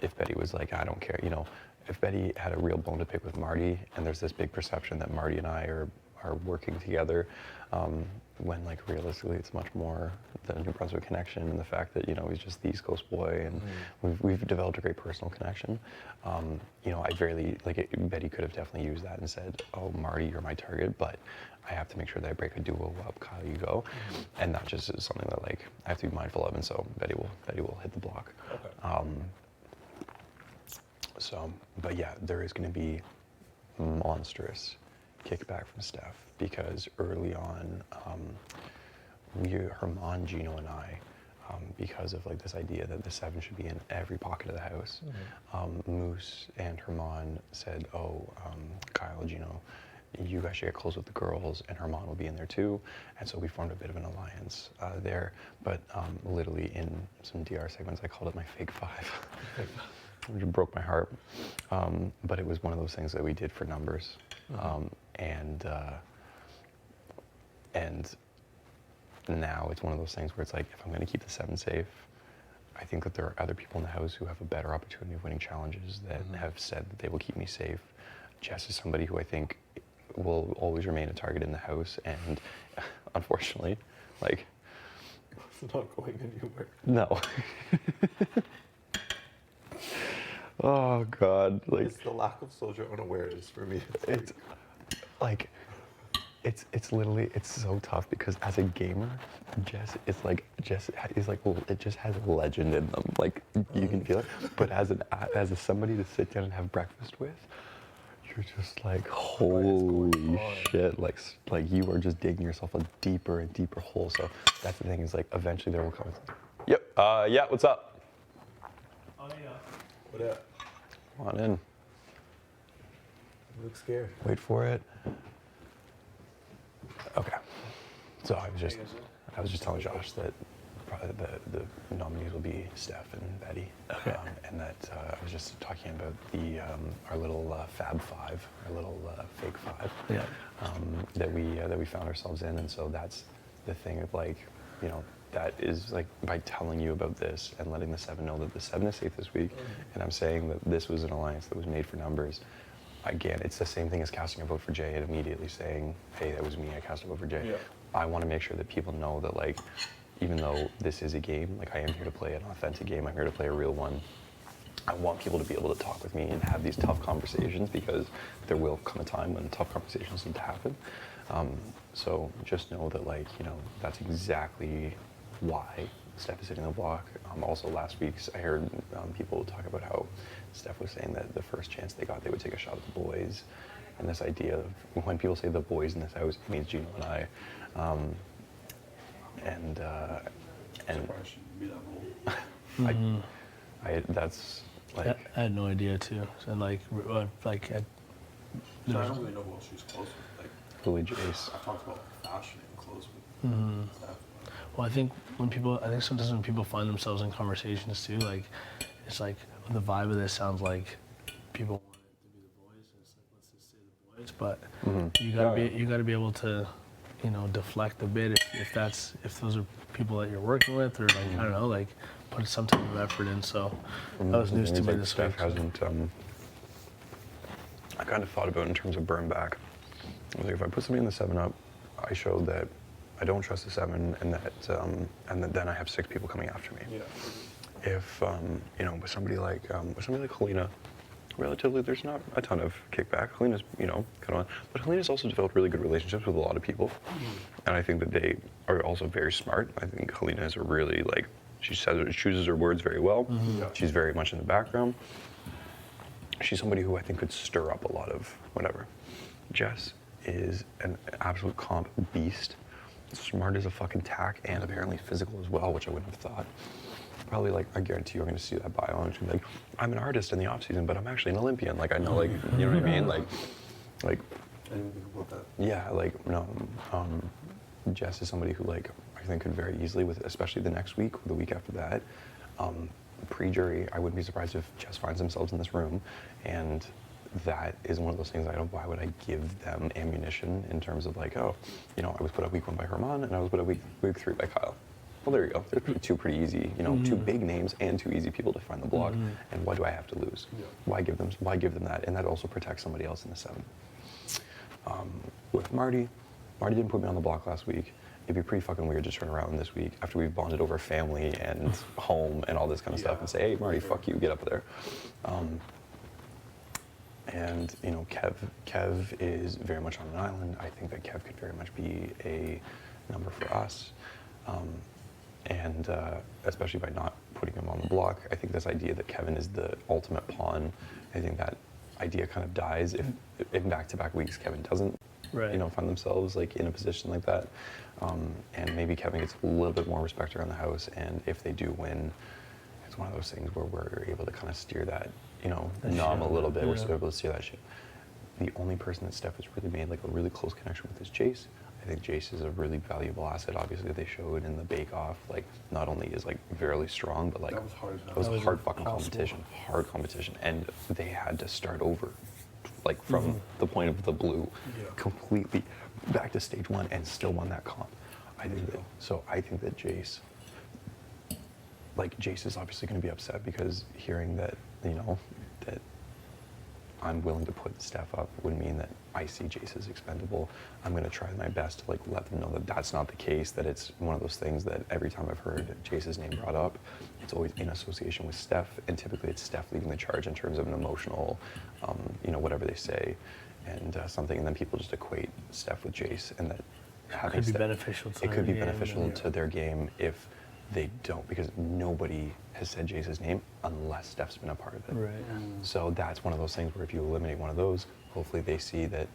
S5: If Betty was like, I don't care, you know, if Betty had a real bone to pick with Marty, and there's this big perception that Marty and I are working together, when like realistically it's much more the New Brunswick connection and the fact that, you know, he's just the East Coast boy, and we've developed a great personal connection. You know, Betty could have definitely used that and said, oh, Marty, you're my target, but I have to make sure that I break a duo up, Kyle, you go. And that just is something that, like, I have to be mindful of, and so Betty will hit the block. So, but yeah, there is going to be monstrous kickback from Steph, because early on, Herman, Gino, and I, because of like this idea that the 7 should be in every pocket of the house, Moose and Herman said, oh, Kyle, Gino, you guys should get close with the girls, and Herman will be in there too. And so we formed a bit of an alliance there. But literally in some DR segments, I called it my fake 5. Which broke my heart, but it was one of those things that we did for numbers, and now it's one of those things where it's like, if I'm going to keep the 7 safe, I think that there are other people in the house who have a better opportunity of winning challenges that have said that they will keep me safe. Jess is somebody who I think will always remain a target in the house, and unfortunately, like,
S7: it's not going anywhere.
S5: No. Oh God, like
S7: It's the lack of social unawareness for me.
S5: it's like it's literally it's so tough because as a gamer, Jess is like it just has legend in them. Like you can feel it. But as somebody to sit down and have breakfast with, you're just like holy shit. Like you are just digging yourself a deeper and deeper hole. So that's the thing is like eventually there will come. Yep. Yeah. What's up?
S8: Oh yeah.
S7: What up?
S5: Come on in.
S7: You look scared.
S5: Wait for it. Okay. So I was just telling Josh that probably the nominees will be Steph and Betty.
S8: Okay.
S5: And that I was just talking about the our little Fab Five, our little fake five.
S8: Yeah.
S5: That we found ourselves in, and so that's the thing of like, you know, that is like by telling you about this and letting the seven know that the seven is safe this week, and I'm saying that this was an alliance that was made for numbers. Again, it's the same thing as casting a vote for Jay and immediately saying, hey, that was me, I cast a vote for Jay.
S7: Yeah.
S5: I want to make sure that people know that, like, even though this is a game, like, I am here to play an authentic game, I'm here to play a real one. I want people to be able to talk with me and have these tough conversations because there will come a time when tough conversations need to happen. So just know that, like, you know, that's exactly why Steph is hitting the block. Also last week, I heard people talk about how Steph was saying that the first chance they got, they would take a shot at the boys. And this idea of when people say the boys in this house, it means Gino and I. And I that's like
S8: I had no idea too. And like
S3: So I don't really know who else she's close with. Like,
S5: Lily Jace.
S3: I talked about fashion and close with stuff.
S8: well, I think sometimes when people find themselves in conversations too, like it's like the vibe of this sounds like people want it to be the boys, and it's like let's just say the boys, but you gotta be able to, you know, deflect a bit if those are people that you're working with, or like I don't know, like put some type of effort in. So that was news to me this
S5: Steph
S8: week.
S5: hasn't. I kind of thought about in terms of burn back. I was like, if I put somebody in the 7-Up, I showed that I don't trust the 7, and that then I have 6 people coming after me.
S3: Yeah.
S5: If you know, with somebody like Helena, relatively there's not a ton of kickback. Helena's, you know, kind of, but Helena's also developed really good relationships with a lot of people, and I think that they are also very smart. I think Helena is a really like she chooses her words very well. She's very much in the background. She's somebody who I think could stir up a lot of whatever. Jess is an absolute comp beast. Smart as a fucking tack and apparently physical as well, which I wouldn't have thought. Probably like, I guarantee you're gonna see that bio and she'll be like, I'm an artist in the off season, but I'm actually an Olympian. Like I know, like, you know what I mean? Like
S7: I didn't think about that.
S5: yeah, like, no, Jess is somebody who like, I think could very easily with, especially the next week, or the week after that, pre-jury, I wouldn't be surprised if Jess finds themselves in this room, and that is one of those things I don't, why would I give them ammunition in terms of like, oh, you know, I was put up week 1 by Herman, and I was put up week 3 by Kyle. Well, there you go. There's 2 pretty easy, you know, 2 big names and 2 easy people to find the block, and what do I have to lose?
S3: Yeah.
S5: Why give them that? And that also protects somebody else in the 7. With Marty didn't put me on the block last week. It'd be pretty fucking weird to turn around this week after we've bonded over family and home and all this kind of stuff and say, hey, Marty, fuck you, get up there. And, you know, Kev is very much on an island. I think that Kev could very much be a number for us. And especially by not putting him on the block, I think this idea that Kevin is the ultimate pawn, I think that idea kind of dies if in back-to-back weeks Kevin doesn't, you know, find themselves like in a position like that. And maybe Kevin gets a little bit more respect around the house, and if they do win, it's one of those things where we're able to kind of steer that, you know, nom a little bit. We're still able to steer that shit. The only person that Steph has really made like a really close connection with is Jace. I think Jace is a really valuable asset. Obviously, they showed in the bake-off, like, not only is like fairly strong, but like
S3: That was hard.
S5: it was hard fucking competition, hard competition, and they had to start over, like from the point of the blue, completely back to stage 1, and still won that comp. I think that. So I think that Jace, like Jace is obviously going to be upset because hearing that, you know, that I'm willing to put Steph up would mean that I see Jace as expendable. I'm going to try my best to like let them know that that's not the case, that it's one of those things that every time I've heard Jace's name brought up, it's always in association with Steph, and typically it's Steph leading the charge in terms of an emotional, whatever they say, and something, and then people just equate Steph with Jace, and that having
S8: Could be
S5: Steph-
S8: beneficial to
S5: it could be
S8: their game,
S5: beneficial
S8: and-
S5: to their game if they don't, because nobody has said Jace's name unless Steph's been a part of it.
S8: Right.
S5: So that's one of those things where if you eliminate one of those, hopefully they see that,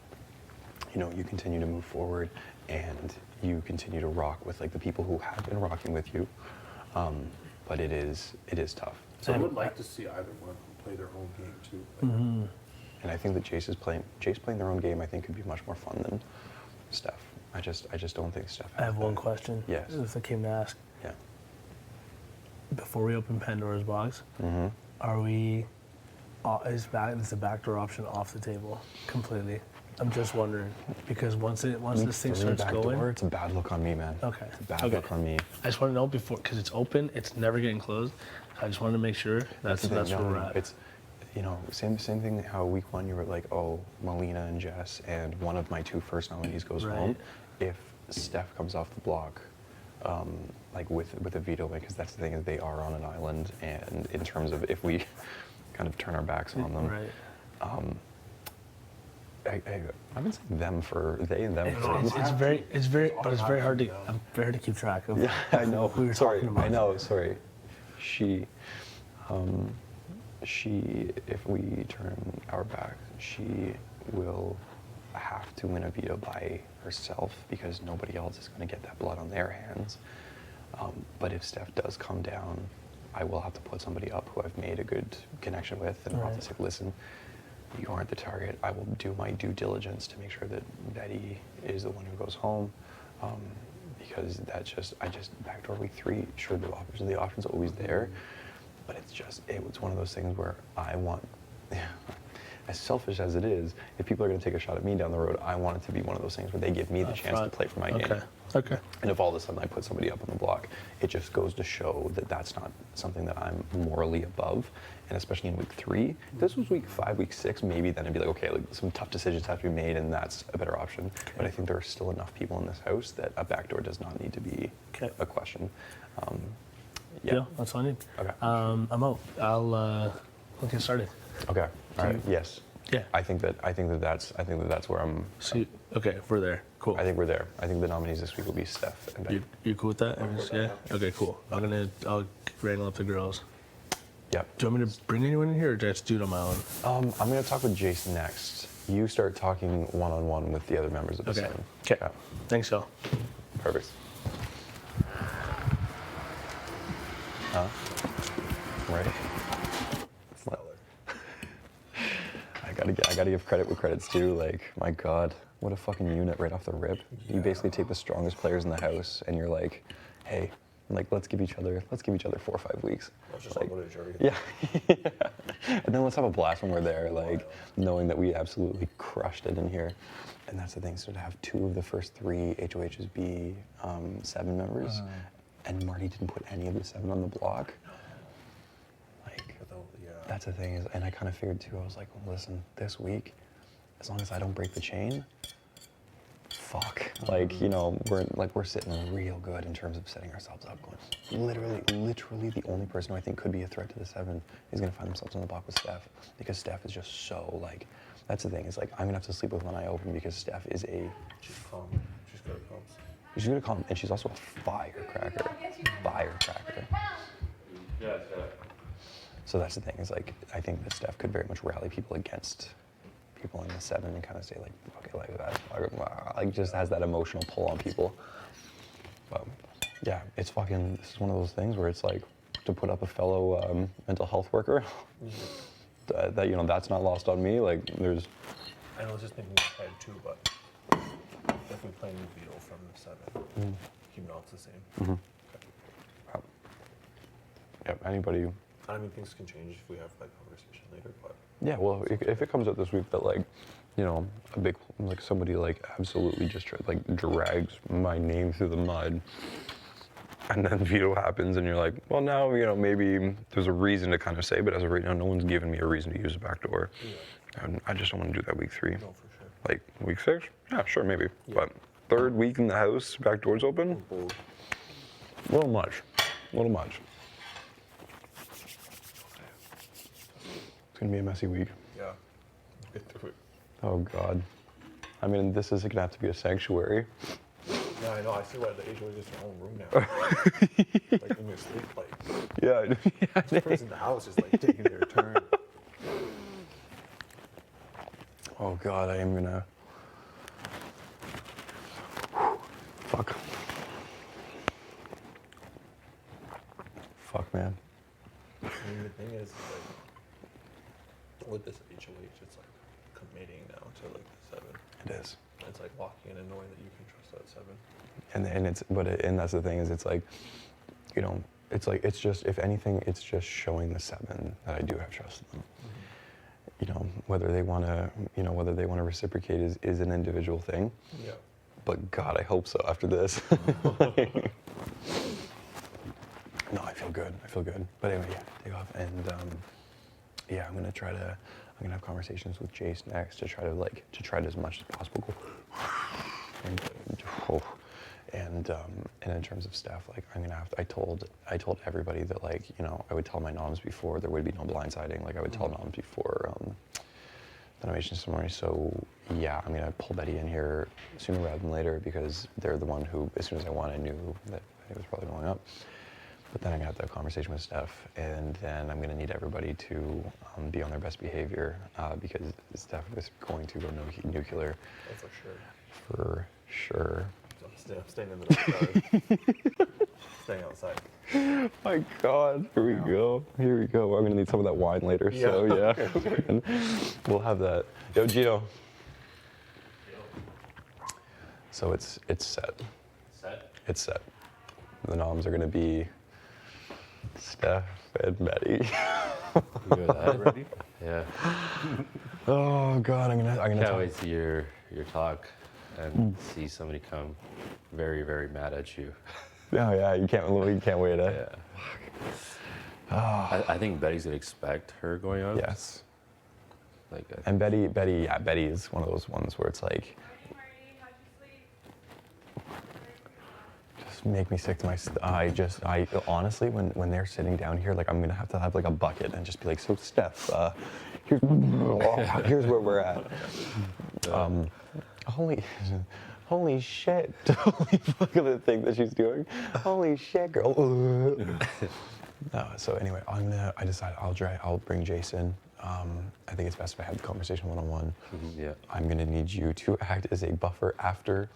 S5: you continue to move forward and you continue to rock with like the people who have been rocking with you. But it is tough.
S9: So I would like to see either one of them play their own game too. Like,
S5: And I think that Jace playing their own game, I think could be much more fun than Steph. I just don't think Steph has
S8: I have one
S5: that.
S8: question.
S5: Yes.
S8: If I came to ask,
S5: Yeah.
S8: before we open Pandora's box, are we? Is the backdoor option off the table completely? I'm just wondering because once this thing
S5: Throwing
S8: starts
S5: back
S8: going,
S5: door, it's a bad look on me, man.
S8: Okay.
S5: It's a bad
S8: Okay.
S5: look on me.
S8: I just want to know before because it's open, it's never getting closed. I just wanted to make sure that's
S5: the thing,
S8: where we're at.
S5: It's, same thing. How week one you were like, oh, Melina and Jess, and one of my two first nominees goes
S8: Right.
S5: home. If Steph comes off the block, like with a veto, because that's the thing is they are on an island, and in terms of if we kind of turn our backs on them,
S8: Right.
S5: I've been saying them for they and them.
S8: It's very hard to keep track of.
S5: Yeah, I know.
S8: We were
S5: Sorry,
S8: talking about.
S5: I know. Sorry. She, if we turn our back, she will have to win a veto by herself because nobody else is going to get that blood on their hands. But if Steph does come down, I will have to put somebody up who I've made a good connection with, and I'll have to say, listen, you aren't the target. I will do my due diligence to make sure that Betty is the one who goes home. Because backdoor week 3, sure, the option's always there, but it's one of those things where I want, as selfish as it is, if people are going to take a shot at me down the road, I want it to be one of those things where they give me the chance to play for my game.
S8: Okay.
S5: And if all of a sudden I put somebody up on the block, it just goes to show that that's not something that I'm morally above. And especially in week 3, if this was week 5, week 6, maybe then it'd be like, okay, like some tough decisions have to be made, and that's a better option. Okay. But I think there are still enough people in this house that a backdoor does not need to be a question.
S8: Yeah, that's all I need.
S5: Okay.
S8: I'm out. I'll get started.
S5: Okay. All right. Yes.
S8: Yeah.
S5: I think that's where I'm.
S8: See, okay, we're there. Cool.
S5: I think we're there. I think the nominees this week will be Steph and Betty.
S8: You cool with that? Yeah. Okay, cool. I'll wrangle up the girls.
S5: Yeah.
S8: Do you want me to bring anyone in here, or just do it on my own?
S5: I'm going to talk with Jason next. You start talking one-on-one with the other members of the
S8: Okay.
S5: team.
S8: Okay.
S5: Yeah.
S8: Thanks, y'all.
S5: Perfect. Huh? Right. I gotta give credit where credit's due. Like, my God, what a fucking unit right off the rip. You basically take the strongest players in the house, and you're like, hey, like let's give each other 4 or 5 weeks.
S7: Let's just
S5: like,
S7: all go to jury.
S5: yeah. And then let's have a blast when we're there, like knowing that we absolutely crushed it in here. And that's the thing. So to have 2 of the first 3 HOHs be 7 members, and Marty didn't put any of the 7 on the block. That's the thing is, and I kind of figured too. I was like, well, listen, this week, as long as I don't break the chain, fuck. Like, we're sitting real good in terms of setting ourselves up. Going, literally, the only person who I think could be a threat to the 7 is gonna find themselves on the block with Steph, because Steph is just so like. That's the thing. Is like I'm gonna have to sleep with one eye open because Steph is a.
S7: She's calm. She's good at calm.
S5: She's gonna calm, and she's also a firecracker. Firecracker.
S6: Yeah.
S5: So that's the thing, is like, I think that Steph could very much rally people against people in the 7 and kind of say like, okay, like that, like just has that emotional pull on people. But yeah, this is one of those things where it's like, to put up a fellow mental health worker, that that's not lost on me. Like, there's.
S7: I know it's just thinking ahead too, but if we play new veto from the 7, keep it all the same.
S5: Yeah, anybody.
S7: I mean, things can change if we have that conversation later, but.
S5: Yeah, well, if it comes out this week that like, a big, like somebody like absolutely just like drags my name through the mud, and then veto happens, and you're like, well, now maybe there's a reason to kind of say, but as of right now, no one's given me a reason to use the back door, and I just don't want to do that week 3.
S7: No, for sure.
S5: Like week 6, yeah, sure, maybe, but 3rd week in the house, back doors open, a little much. It's gonna be a messy week.
S7: Yeah. Get through it.
S5: Oh God. I mean, this is gonna have to be a sanctuary.
S7: Yeah, I know. I see why the HOA is their own room now. Like in your sleep, like
S5: Yeah.
S7: each person in the house is like taking their turn.
S5: Oh God, I am gonna. Fuck. Fuck, man.
S7: I mean, the thing is, like, with this HOH, it's like committing now to like the 7.
S5: It is.
S7: It's like walking in and knowing that you can trust that 7.
S5: And that's the thing is, it's like, it's just, if anything, it's just showing the 7 that I do have trust in them. Whether they want to reciprocate is an individual thing.
S7: Yeah.
S5: But God, I hope so after this. No, I feel good. But anyway, yeah, take off. And yeah, I'm gonna have conversations with Jace next to try to as much as possible go. And in terms of stuff, like I'm gonna have to, I told everybody that I would tell my noms before there would be no blindsiding. Like I would tell noms before the nomination ceremony. So yeah, I'm gonna pull Betty in here sooner rather than later because they're the one who, as soon as I knew that it was probably going up. But then I'm gonna have to have a conversation with Steph, and then I'm gonna need everybody to be on their best behavior because Steph is going to go nuclear.
S7: Oh, for sure.
S5: For sure.
S7: I'm staying in the dark. Staying outside.
S5: My God, here we go. I'm gonna need some of that wine later, so yeah. We'll have that. Yo, Gino. So it's set. It's set. The noms are gonna be Steph and Betty.
S6: You got that ready? Yeah.
S5: Oh God, I'm gonna
S6: Can't wait to see your talk and see somebody come very, very mad at you.
S5: Oh yeah, you can't wait, eh?
S6: Yeah. I think Betty's gonna expect her going on.
S5: Yes.
S6: And
S5: Betty is one of those ones where it's like, just make me sick to my. I honestly, when they're sitting down here, like I'm gonna have to have like a bucket and just be like, so Steph, here's where we're at. Holy shit! Holy fuck of the thing that she's doing. Holy shit, girl. So anyway, I decided I'll bring Jason. I think it's best if I have the conversation one-on-one.
S6: Yeah.
S5: I'm gonna need you to act as a buffer after.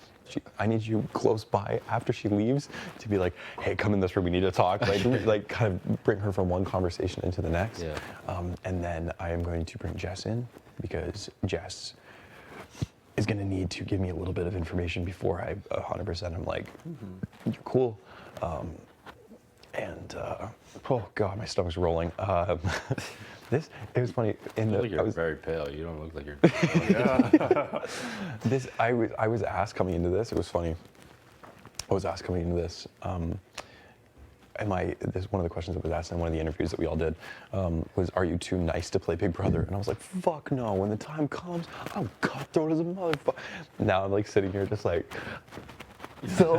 S5: I need you close by after she leaves to be like, hey, come in this room. We need to talk. Like kind of bring her from one conversation into the next.
S6: Yeah.
S5: And then I am going to bring Jess in because Jess is going to need to give me a little bit of information before I 100% I'm like, you're cool. Oh God, my stomach's rolling. It was funny.
S6: You're very pale. You don't look like you're.
S5: I was asked coming into this. It was funny. I was asked coming into this. This one of the questions that was asked in one of the interviews that we all did was, "Are you too nice to play Big Brother?" And I was like, "Fuck no! When the time comes, I'm cutthroat as a motherfucker." Now I'm like sitting here just like. So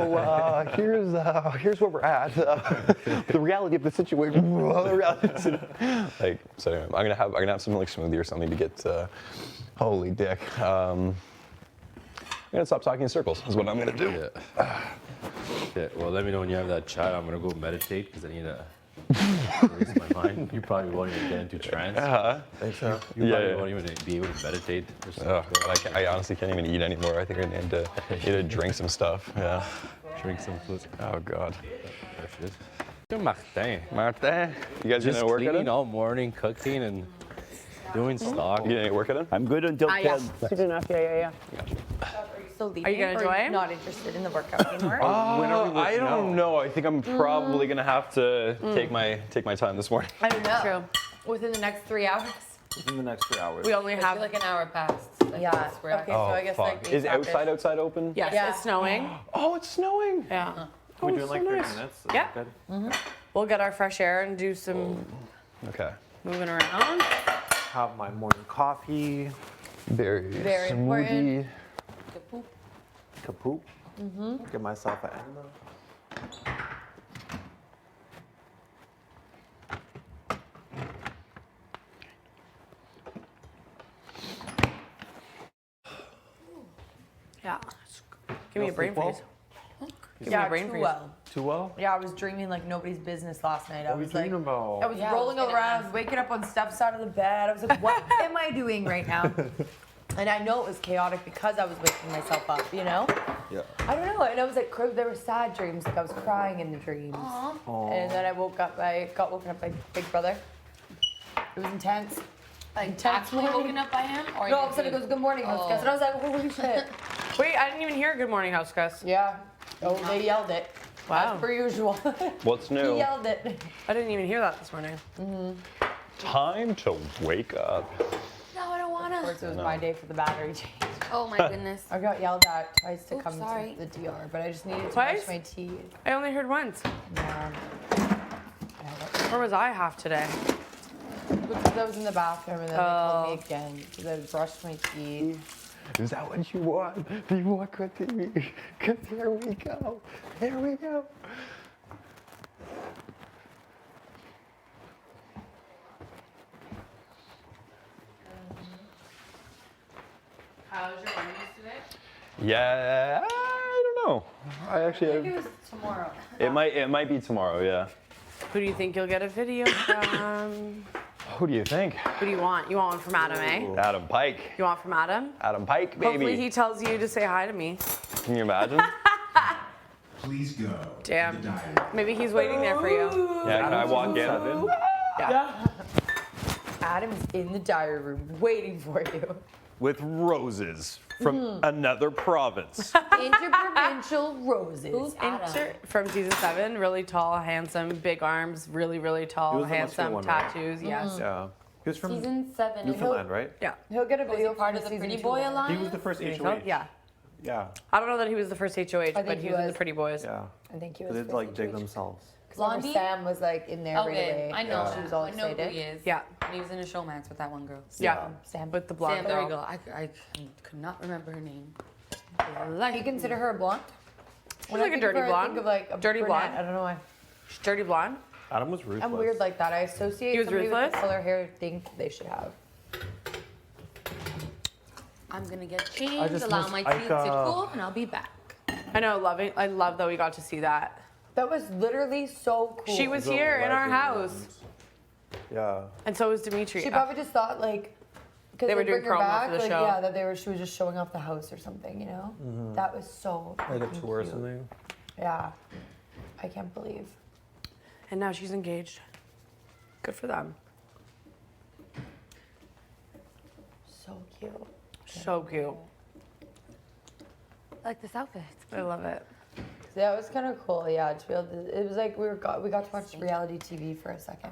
S5: here's where we're at. The reality of the situation. Like so anyway, I'm gonna have some like smoothie or something to get. Holy dick. I'm gonna stop talking in circles. Is what I'm gonna do.
S6: Yeah. Well, let me know when you have that chat. I'm gonna go meditate because I need to release my mind. You probably won't even get into trance.
S7: Think so?
S6: You probably won't even be able to meditate. Or something.
S5: I honestly can't even eat anymore. I think I need to drink some stuff. Yeah.
S6: Drink some food.
S5: Oh God.
S6: Martin.
S5: You guys
S6: Just
S5: gonna work
S6: cleaning
S5: at it?
S6: all morning, cooking and doing stock.
S5: You gonna work at it?
S1: I'm good until 10.
S4: Soon enough, yeah.
S10: Still leaving?
S2: Are you gonna
S10: or
S2: join?
S10: Not interested in the workout anymore?
S5: I don't know. I think I'm probably gonna have to take my time this morning.
S10: I don't know.
S2: True.
S10: Within the next 3 hours?
S1: Within the next 3 hours.
S2: We only
S10: I
S2: have.
S10: feel like an hour passed.
S4: Yeah.
S10: Okay, so I guess like
S5: Is outside open?
S2: Yes,
S10: Yeah.
S2: it's snowing.
S5: Oh, it's snowing.
S2: Yeah.
S7: Can we do it
S2: Oh,
S7: in like
S2: so
S7: 30
S2: nice.
S7: minutes? Is
S2: Yeah.
S7: that good?
S2: We'll get our fresh air and do some
S5: Okay.
S2: moving around.
S7: Have my morning coffee.
S5: Very
S10: important.
S5: smoothie.
S7: Kapoop. Get myself an enema.
S2: Yeah. Give me a brain
S7: sleep well?
S2: freeze. Give me a brain
S4: too
S2: freeze.
S4: well.
S7: Too well?
S4: Yeah, I was dreaming like nobody's business last night. I
S7: What were you
S4: was like,
S7: dreaming about?
S4: I was
S10: Yeah, I
S4: rolling
S10: was gonna
S4: around,
S10: ask.
S4: waking up on Steph's side of the bed. I was like, what am I doing right now? And I know it was chaotic because I was waking myself up, you know?
S7: Yeah.
S4: I don't know. And I was like, there were sad dreams. Like I was crying in the dreams. And then I woke up, I got woken up by Big Brother. It was intense. Intense
S10: Actually
S4: morning.
S10: woken up by him? Or
S4: No, all
S10: your
S4: of a sudden it
S10: dream?
S4: goes, good morning, house guest. And I was like, holy shit.
S2: Wait, I didn't even hear Good Morning House Guest.
S4: Yeah. Oh, they yelled it.
S2: Wow.
S4: As per usual.
S5: What's
S4: He
S5: new?
S4: yelled it.
S2: I didn't even hear that this morning.
S5: Time to wake up.
S10: No, I don't
S4: Of
S10: wanna.
S4: course, it was my day for the battery change.
S10: Oh my goodness.
S4: I got yelled at twice to
S10: Oops,
S4: come
S10: sorry.
S4: to the DR, but I just needed to
S2: Twice?
S4: brush my teeth.
S2: I only heard once.
S4: Yeah.
S2: Where was I half today?
S4: Because I was in the bathroom and then they called me again because I brushed my teeth.
S5: Is that what you want? Do you want good TV? Because here we go. Here we go.
S2: How was your Wendy's today?
S5: Yeah, I don't know. I actually,
S4: It was tomorrow.
S5: it might be tomorrow. Yeah.
S2: Who do you think you'll get a video from?
S5: Who do you think?
S2: Who do you want? You want one from Adam, eh?
S5: Adam Pike.
S2: You want from Adam?
S5: Adam Pike, baby.
S2: Hopefully he tells you to say hi to me.
S5: Can you imagine?
S3: Please go
S2: Damn.
S3: to the diary.
S2: Maybe he's waiting there for you.
S5: Yeah, can I walk in?
S2: Yeah.
S4: Adam's in the diary room waiting for you.
S5: With roses from another province.
S4: Interprovincial roses.
S10: Who's Adam?
S2: From season 7, really tall, handsome, big arms, really, really
S7: He
S2: tall,
S7: was the muscular
S2: handsome,
S7: one, right?
S2: tattoos, yes.
S7: Yeah. He was from
S10: Season 7.
S7: Newfoundland, right?
S2: Yeah.
S4: He'll get a
S10: Was he
S4: video
S10: part
S4: for
S10: of the
S4: season
S10: Pretty
S4: 2
S10: Boy
S4: later.
S10: Alliance?
S7: He was the first
S2: You think
S7: HOH.
S2: so? Yeah.
S7: Yeah.
S2: I don't know that he was the first HOH, but
S4: think
S2: he
S4: he
S2: was in the
S4: was.
S2: Pretty Boys.
S7: Yeah.
S4: I think he
S7: They
S4: was.
S7: did like dig themselves.
S10: Blondie?
S4: Sam was like in there right
S10: Okay,
S4: away.
S10: I know.
S4: She was all
S10: I know who
S4: excited.
S10: he is.
S2: Yeah.
S10: And he was in a showmance with that one girl.
S2: Yeah.
S4: Sam.
S2: With the blonde
S10: Sam, there we
S2: girl.
S10: go. I could not remember her name.
S4: Do you consider her a blonde?
S2: She's like a dirty
S4: I
S2: blonde.
S4: think of like a
S2: Dirty
S4: brunette.
S2: blonde.
S4: I don't know why.
S2: She's dirty blonde.
S7: Adam was ruthless.
S4: I'm weird like that. I associate
S2: He was
S4: somebody with the
S2: ruthless?
S4: color hair think they should have.
S10: I'm gonna get changed,
S7: just
S10: allow
S7: miss
S10: my teeth to
S7: Ika.
S10: cool, and I'll be back.
S2: I know, I love that we got to see that.
S4: That was literally so cool.
S2: She was
S7: The
S2: here in our
S7: legend.
S2: house.
S7: Yeah.
S2: And so was Dimitri.
S4: She probably just thought like because
S2: They were doing
S4: bring her
S2: promo
S4: back,
S2: for the
S4: like,
S2: show.
S4: Yeah, that she was just showing off the house or something, you know. That was so.
S7: Like a
S4: freaking
S7: tour or
S4: cute.
S7: something.
S4: Yeah, I can't believe.
S2: And now she's engaged. Good for them.
S4: So cute.
S2: So cute.
S10: I like this outfit.
S2: I love it.
S4: So that was kind of cool. Yeah, to be able to. It was like we got to watch reality TV for a second.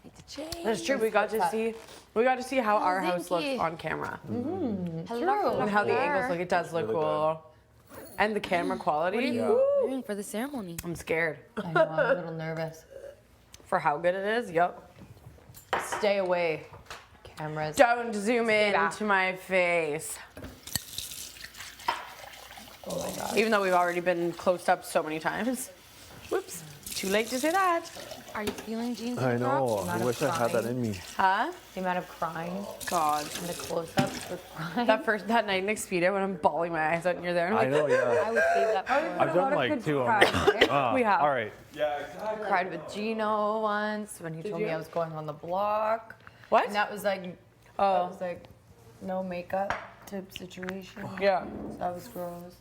S10: Need to change.
S2: That's true. We got to see how our house looks
S10: Zinky.
S2: on camera
S10: Hello.
S2: and how the angles look. It does look
S7: really
S2: cool. And the camera quality.
S10: What are you wearing for the ceremony?
S2: I'm scared
S4: I know. I'm a little nervous.
S2: for how good it is. Yep.
S4: Stay away, cameras.
S2: Don't zoom in
S4: back.
S2: to my face.
S4: Oh my god.
S2: Even though we've already been closed up so many times. Whoops. Too late to say that.
S10: Are you feeling jeans?
S7: I
S10: and
S7: know.
S10: crops?
S7: I wish I had that in me.
S2: Huh?
S4: The amount of crying
S2: God.
S4: and the close-ups with crying.
S2: That night in Expedia when I'm bawling my eyes out and you're there. I'm
S7: I
S2: like,
S7: know, yeah.
S10: I would save that for
S7: I've done like two. I'm like,
S2: we have.
S7: all right.
S4: I cried with Gino once when he told me I was going on the block.
S2: What?
S4: And that was like, that
S2: Oh.
S4: was like no makeup type situation.
S2: Yeah.
S4: That was gross.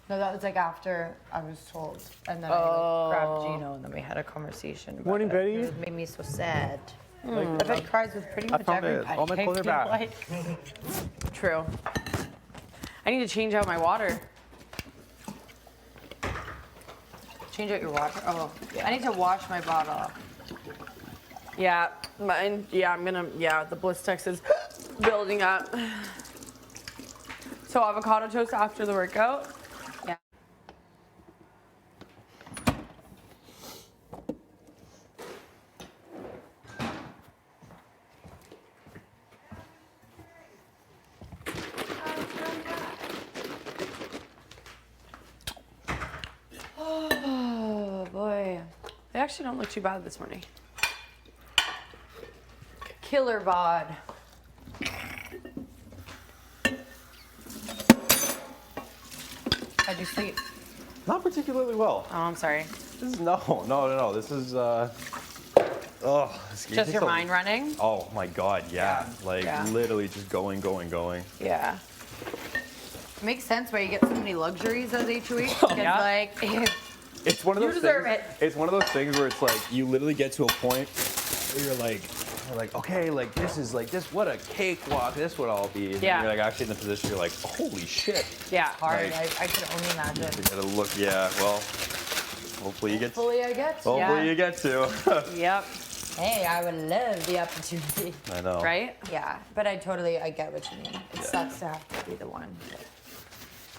S4: No, that was like after I was told, and then I like grabbed Gino, and then we had a conversation. About
S7: Morning,
S4: it.
S7: Betty.
S4: It made me so sad. I've had cries with pretty much
S7: found it.
S4: everybody.
S7: All my clothes are
S4: I feel
S7: back.
S4: like.
S2: True. I need to change out my water.
S4: Change out your water. Oh, I need to wash my bottle.
S2: Yeah. The Blistex is building up. So avocado toast after the workout.
S10: Yeah.
S4: They actually don't look too bad this morning. Killer bod. How'd you sleep?
S5: Not particularly well.
S4: Oh, I'm sorry.
S5: This is no. This is this game
S4: Just
S5: takes
S4: your
S5: a-
S4: mind running?
S5: Oh my god, yeah. Like
S4: Yeah.
S5: literally just going.
S4: Yeah. Makes sense why you get so many luxuries as HOH. Because
S2: Yeah.
S4: like,
S5: It's one of
S4: You
S5: those
S4: deserve
S5: things.
S4: it.
S5: It's one of those things where it's like you literally get to a point where you're like, okay, like this is like this. What a cakewalk! This would all be. And
S4: Yeah.
S5: You're like actually in the position. You're like, holy shit.
S4: yeah, hard.
S5: Like-
S4: I could only imagine.
S5: You gotta look. Yeah. Well, hopefully you get.
S4: Hopefully I get to.
S5: Hopefully you get to.
S4: Yep. Hey, I would love the opportunity.
S5: I know.
S4: Right? Yeah, but I get what you mean. It sucks to have to be the one that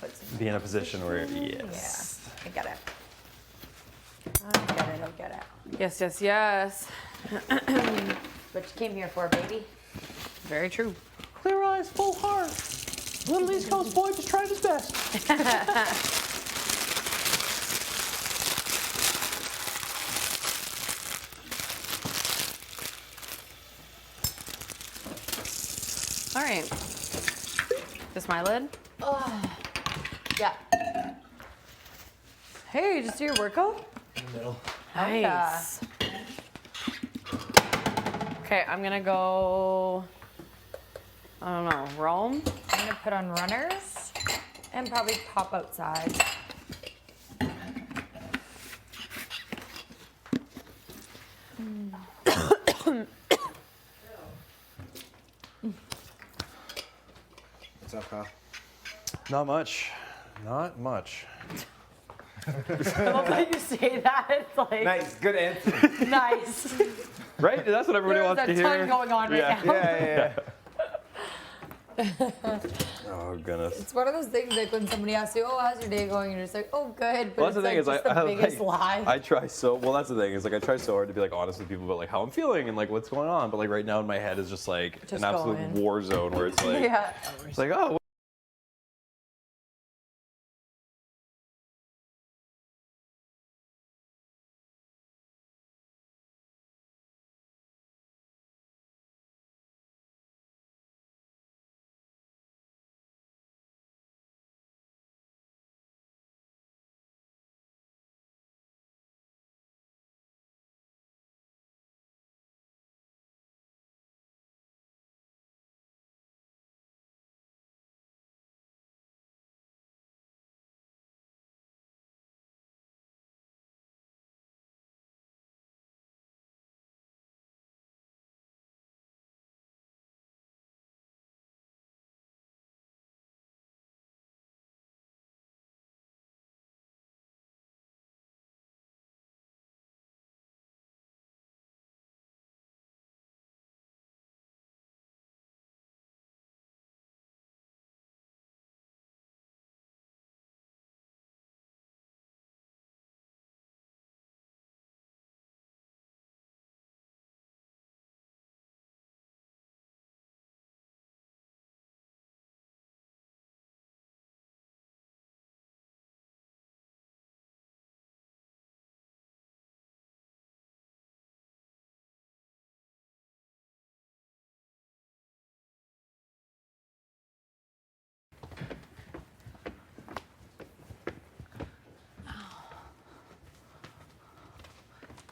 S4: puts in.
S5: Be in a position where yes.
S4: Yeah, I get it. I get it. Yes. What you came here for, baby? Very true.
S5: Clear eyes, full heart. Little East Coast boy just tried his best.
S4: All right. This my lid? Yeah. Hey, just do your workout?
S7: In the middle.
S4: Nice. Okay, I'm gonna go, I don't know, roam. I'm gonna put on runners and probably pop outside.
S9: What's up, Kyle?
S5: Not much. Not much.
S4: I love that you say that. It's like,
S9: Nice, good answer.
S4: nice.
S5: Right? That's what everybody
S4: There's
S5: wants to
S4: a
S5: hear.
S4: ton going on right
S5: Yeah.
S4: now.
S9: Yeah.
S5: Oh goodness.
S4: It's one of those things like when somebody asks you, oh, how's your day going? And you're just like, oh, good. But
S5: Well, that's
S4: it's
S5: the thing
S4: like
S5: is,
S4: just the biggest
S5: like,
S4: lie.
S5: I try so well. That's the thing is, like, I try so hard to be like honest with people about like how I'm feeling and like what's going on. But like right now in my head is just like
S4: Just
S5: an absolute
S4: going.
S5: war zone where it's like,
S4: Yeah.
S5: it's like oh.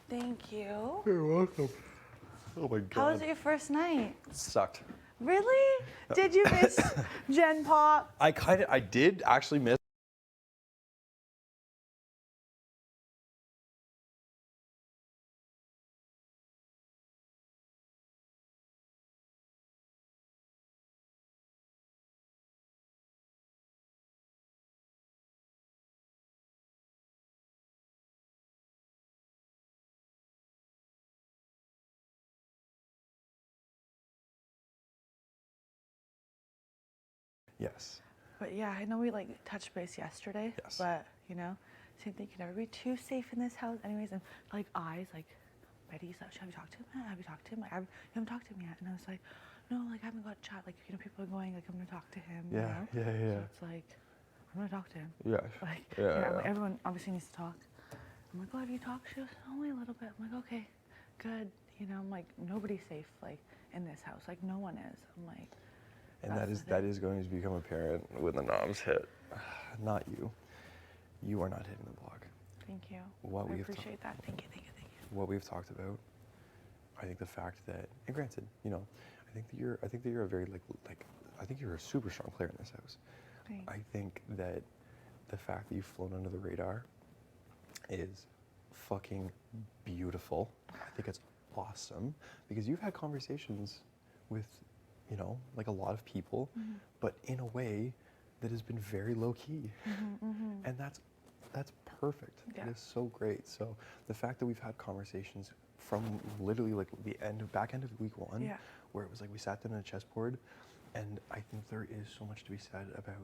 S2: Thank you.
S5: You're welcome. Oh my
S2: How was
S5: god.
S2: your first night?
S5: Sucked.
S2: Really? Did you miss Gen Pop?
S5: I did actually miss. Yes.
S2: But yeah, I know we like touched base yesterday.
S5: Yes.
S2: But you know, same thing. You can never be too safe in this house. Anyways, and like eyes, like Betty's like, have you talked to him yet? Have you talked to him? Like, you haven't talked to him yet. And I was like, no, like I haven't got a chat. Like you know, people are going like I'm gonna talk to him. You know?
S5: Yeah.
S2: So it's like I'm gonna talk to him.
S5: Yeah.
S2: Like
S5: Yeah,
S2: you know,
S5: yeah.
S2: everyone obviously needs to talk. I'm like, oh, have you talked? She goes, only a little bit. I'm like, okay, good. You know, I'm like, nobody's safe, like, in this house. Like, no one is. I'm like,
S5: And
S2: that's the
S5: that
S2: thing.
S5: is going to become apparent when the noms hit. Not you. You are not hitting the block.
S2: Thank you.
S5: What
S2: I
S5: we've
S2: appreciate that. Thank you, thank you, thank you.
S5: What we've talked about, I think the fact that, and granted, you know, I think that you're a very I think you're a super strong player in this house.
S2: Thanks.
S5: I think that the fact that you've flown under the radar is fucking beautiful. I think it's awesome because you've had conversations with, you know, like a lot of people, but in a way that has been very low key, and that's perfect.
S2: Yeah.
S5: It is so great. So the fact that we've had conversations from literally like the back end of week 1,
S2: Yeah.
S5: where it was like we sat down at a chessboard, and I think there is so much to be said about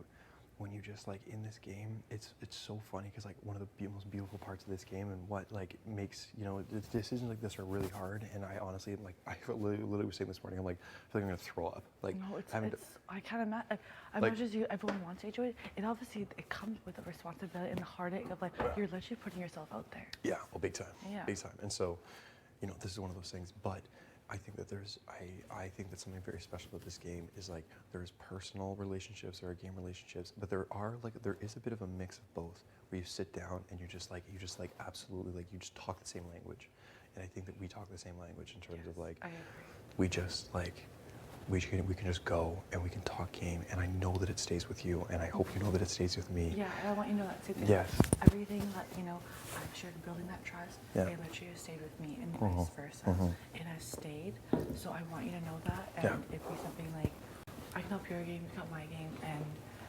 S5: when you just like in this game, it's so funny because like one of the most beautiful parts of this game and what like makes, you know, decisions like this are really hard. And I honestly, like, I literally was saying this morning, I'm like, I feel like I'm gonna throw up. Like,
S2: No, it's
S5: having
S2: I can't imagine. Like, as
S5: like-
S2: much as everyone wants to enjoy it, it obviously it comes with the responsibility and the heartache of like you're literally putting yourself out there.
S5: Yeah, well, big time.
S2: Yeah.
S5: Big time. And so, you know, this is one of those things. But I think that I think that something very special about this game is like there's personal relationships, there are game relationships, but there is a bit of a mix of both, where you sit down and you just like absolutely like you just talk the same language. And I think that we talk the same language in terms of like
S2: I agree.
S5: we just like we can just go and we can talk game, and I know that it stays with you, and I hope you know that it stays with me.
S2: Yeah, I want you to know that too. 'Cause
S5: Yes.
S2: Everything that, you know, I've shared building that trust,
S5: Yeah.
S2: it literally has stayed with me and
S5: Mhm.
S2: vice versa.
S5: Mhm.
S2: It has stayed. So I want you to know that. And
S5: Yeah.
S2: it'd be something like, I can help your game, you can help my game, and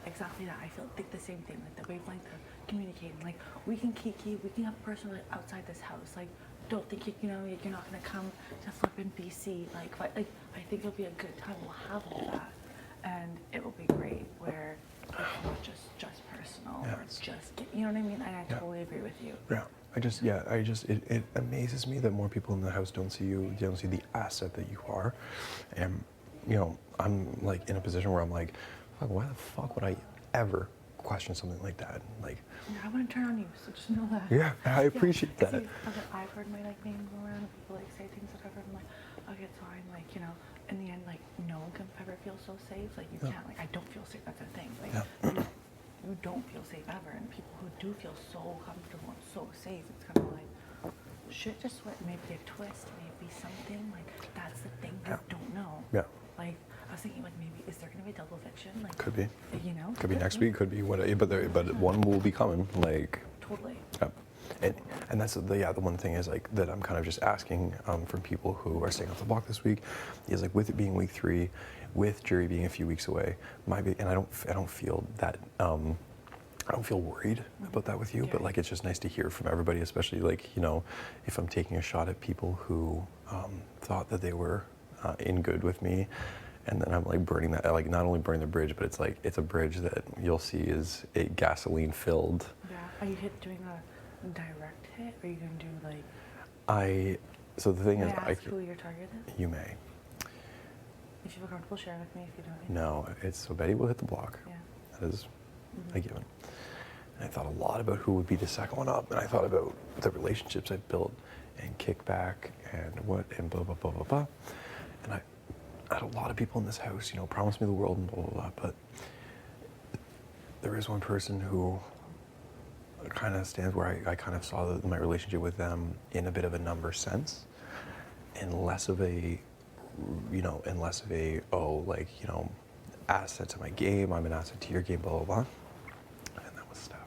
S2: exactly that. I think the same thing, like the wavelength of communicating. Like we can kiki, we can have personal like, outside this house. Like don't think you're not gonna come to flippin' BC. Like I think it'll be a good time. We'll have all that, and it will be great. Where it's not just personal
S5: Yeah.
S2: or it's just you know what I mean. And I
S5: Yeah.
S2: totally agree with you.
S5: Yeah. It amazes me that more people in the house don't see you, don't see the asset that you are. And, you know, I'm like in a position where I'm like, fuck, why the fuck would I ever question something like that? Like,
S2: Yeah, I want to turn on you, so just know that.
S5: yeah, I appreciate that.
S2: See, I've heard my like name go around and people like say things that I've heard. I'm like, okay, it's fine. Like, you know, in the end, like no one can ever feel so safe. Like you can't. Like I don't feel safe. That's a thing. Like you don't feel safe ever. And people who do feel so comfortable and so safe, it's kind of like shit. Just what maybe a twist, maybe something like that's the thing you don't know.
S5: Yeah.
S2: Like I was thinking, like maybe is there gonna be double fiction? Like
S5: Could be.
S2: you know,
S5: Could be next week, could be what, but one will be coming, like.
S2: Totally.
S5: Yeah. And that's the one thing is like that I'm kind of just asking from people who are staying off the block this week is like with it being week 3, with jury being a few weeks away, and I don't feel that I don't feel worried about that with you, but like it's just nice to hear from everybody, especially like, you know, if I'm taking a shot at people who thought that they were in good with me, and then I'm like burning that, like not only burning the bridge, but it's like it's a bridge that you'll see is a gasoline filled.
S2: Yeah. Are you doing a direct hit, or are you gonna do like?
S5: So the thing
S2: May
S5: is,
S2: I ask who your target is?
S5: You may.
S2: If you feel comfortable sharing with me, if you don't.
S5: No, so Betty will hit the block.
S2: Yeah.
S5: That is a given. And I thought a lot about who would be the second one up, and I thought about the relationships I've built, and kickback, and blah blah blah blah blah. And I had a lot of people in this house, you know, promised me the world and blah blah blah. But there is one person who kind of stands where I kind of saw my relationship with them in a bit of a number sense, and less of a, you know, like, you know, asset to my game, I'm an asset to your game, blah blah blah. And that was Steph.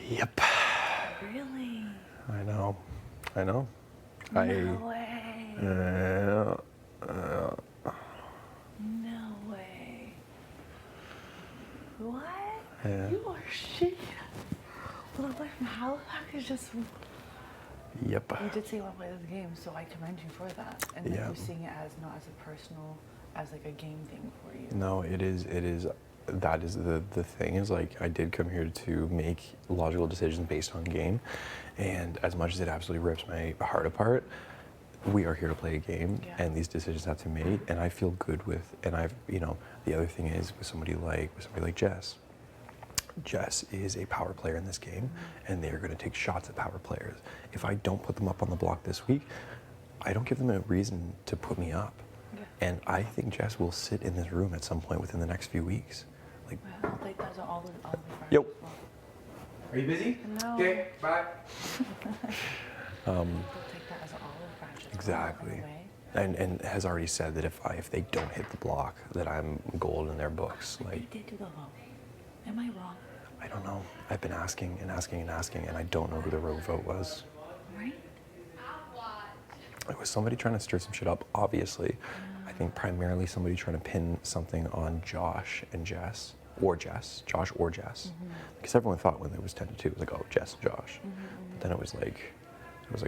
S5: Yep.
S2: Really?
S5: I know.
S2: No way. No way. What?
S5: Yeah.
S2: You are shit. Well, the boy from Halifax is just.
S5: Yep.
S2: You did say you want to play this game, so I commend you for that. And like
S5: Yeah.
S2: you seeing it as not as a personal, as like a game thing for you.
S5: No, it is. That is the thing is like I did come here to make logical decisions based on game, and as much as it absolutely rips my heart apart, we are here to play a game, and these decisions have to be made, and I feel good with. And I've, you know, the other thing is with somebody like Jess, Jess is a power player in this game, and they are going to take shots at power players. If I don't put them up on the block this week, I don't give them a reason to put me up. And I think Jess will sit in this room at some point within the next few weeks. Like,
S2: I don't think those are all the friends.
S5: Yo.
S11: Are you busy?
S2: No.
S11: Okay, bye.
S2: They'll take that as an olive branch.
S5: Exactly. And has already said that if they don't hit the block, that I'm gold in their books.
S2: They
S5: Like,
S2: did do the vote. Am I wrong?
S5: I don't know. I've been asking and asking and asking, and I don't know who the rogue vote was.
S2: Right?
S5: It was somebody trying to stir some shit up, obviously. I think primarily somebody trying to pin something on Josh and Jess, or Jess, Josh or Jess. Because everyone thought when it was 10-2, it was like, oh, Jess and Josh. But then it was like,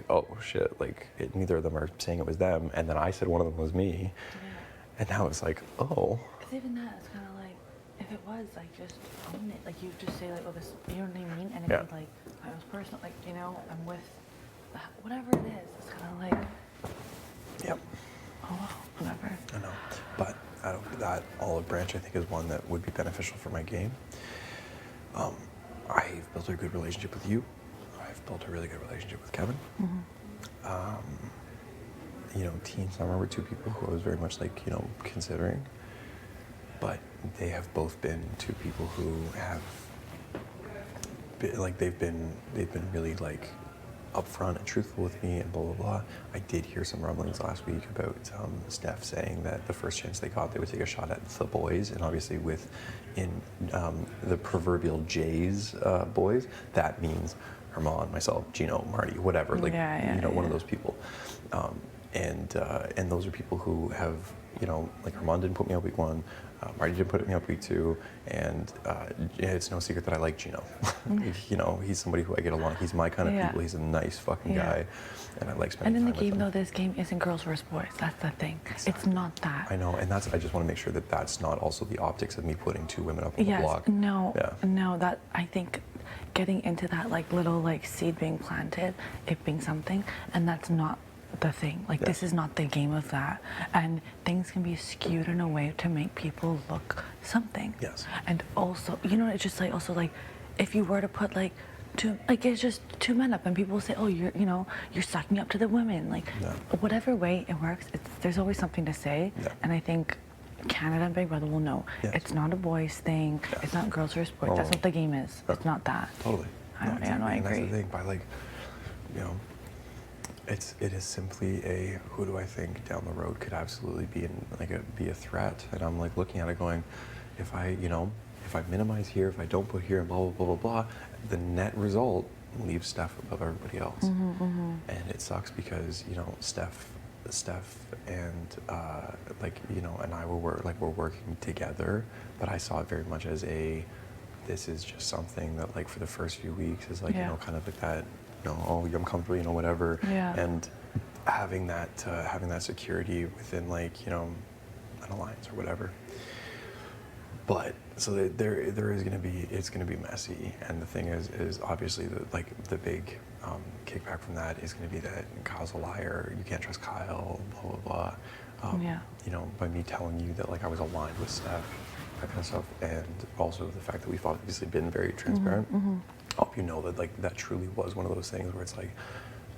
S5: oh shit, like neither of them are saying it was them, and then I said one of them was me, and now it's like, oh.
S2: Because even that, it's kind of like, if it was, like, just own it. Like, you just say, like, oh, this, you know what I mean? And if it's like, I was personal, like, you know, I'm with, whatever it is, it's kind of like,
S5: Yep.
S2: oh, well, whatever.
S5: I know. But that olive branch, I think, is one that would be beneficial for my game. I've built a good relationship with you. I've built a really good relationship with Kevin. You know, teens, I remember two people who I was very much like, you know, considering. But they have both been two people who have been, like, they've been really like upfront and truthful with me and blah blah blah. I did hear some rumblings last week about Steph saying that the first chance they got, they would take a shot at the boys, and obviously the proverbial J's boys, that means Herman, myself, Gino, Marty, whatever, like one of those people. And those are people who have, you know, like Herman didn't put me up week 1, Marty didn't put me up week 2, and it's no secret that I like Gino. You know, he's somebody who I get along. He's my kind of people. He's a nice fucking guy, and I like spending time with him.
S2: And in the game, though, this game isn't girls versus boys. That's the thing. Exactly. It's not that.
S5: I know, and I just want to make sure that that's not also the optics of me putting two women up on the block.
S2: No, that, I think getting into that, like, little, like, seed being planted, it being something, and that's not the thing. Like, this is not the game of that, and things can be skewed in a way to make people look something.
S5: Yes.
S2: And also, you know, it's just like, also, like, if you were to put, like, it's just two men up, and people say, oh, you're sucking up to the women, like, whatever way it works, there's always something to say. And I think Canada and Big Brother will know. It's not a boys thing. It's not girls versus boys. That's what the game is. It's not that.
S5: Totally.
S2: I agree.
S5: And that's the thing. By, like, you know, it is simply a, who do I think down the road could absolutely be a threat? And I'm like looking at it going, if I minimize here, if I don't put here, and blah blah blah blah blah, the net result leaves Steph above everybody else. And it sucks because, you know, Steph and and I we're working together, but I saw it very much as this is just something that, like, for the first few weeks is like, you know, kind of like that, you know, oh, I'm comfortable, you know, whatever. And having that security within, like, you know, an alliance or whatever. But so there is going to be, it's going to be messy, and the thing is obviously the big kickback from that is going to be that Kyle's a liar. You can't trust Kyle. Blah blah blah. You know, by me telling you that, like, I was aligned with Steph, that kind of stuff, and also the fact that we've obviously been very transparent. I hope you know that, like, that truly was one of those things where it's like,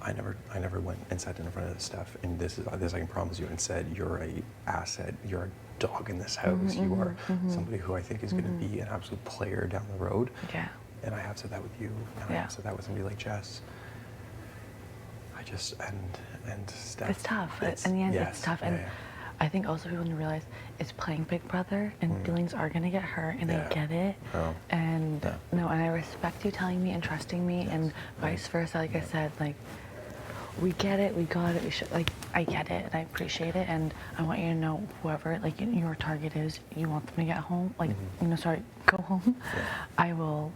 S5: I never went and sat in front of Steph, and this I can promise you, and said, you're a asset, you're a dog in this house, you are somebody who I think is going to be an absolute player down the road. And I have said that with you, and I have said that with somebody like Jess. I just, and Steph.
S2: It's tough. In the end, it's tough. And I think also people need to realize it's playing Big Brother, and feelings are going to get hurt, and I get it. And and I respect you telling me and trusting me, and vice versa. Like I said, like, we get it, we got it, we should, like, I get it, and I appreciate it, and I want you to know, whoever, like, your target is, you want them to get home, like, go home. I will,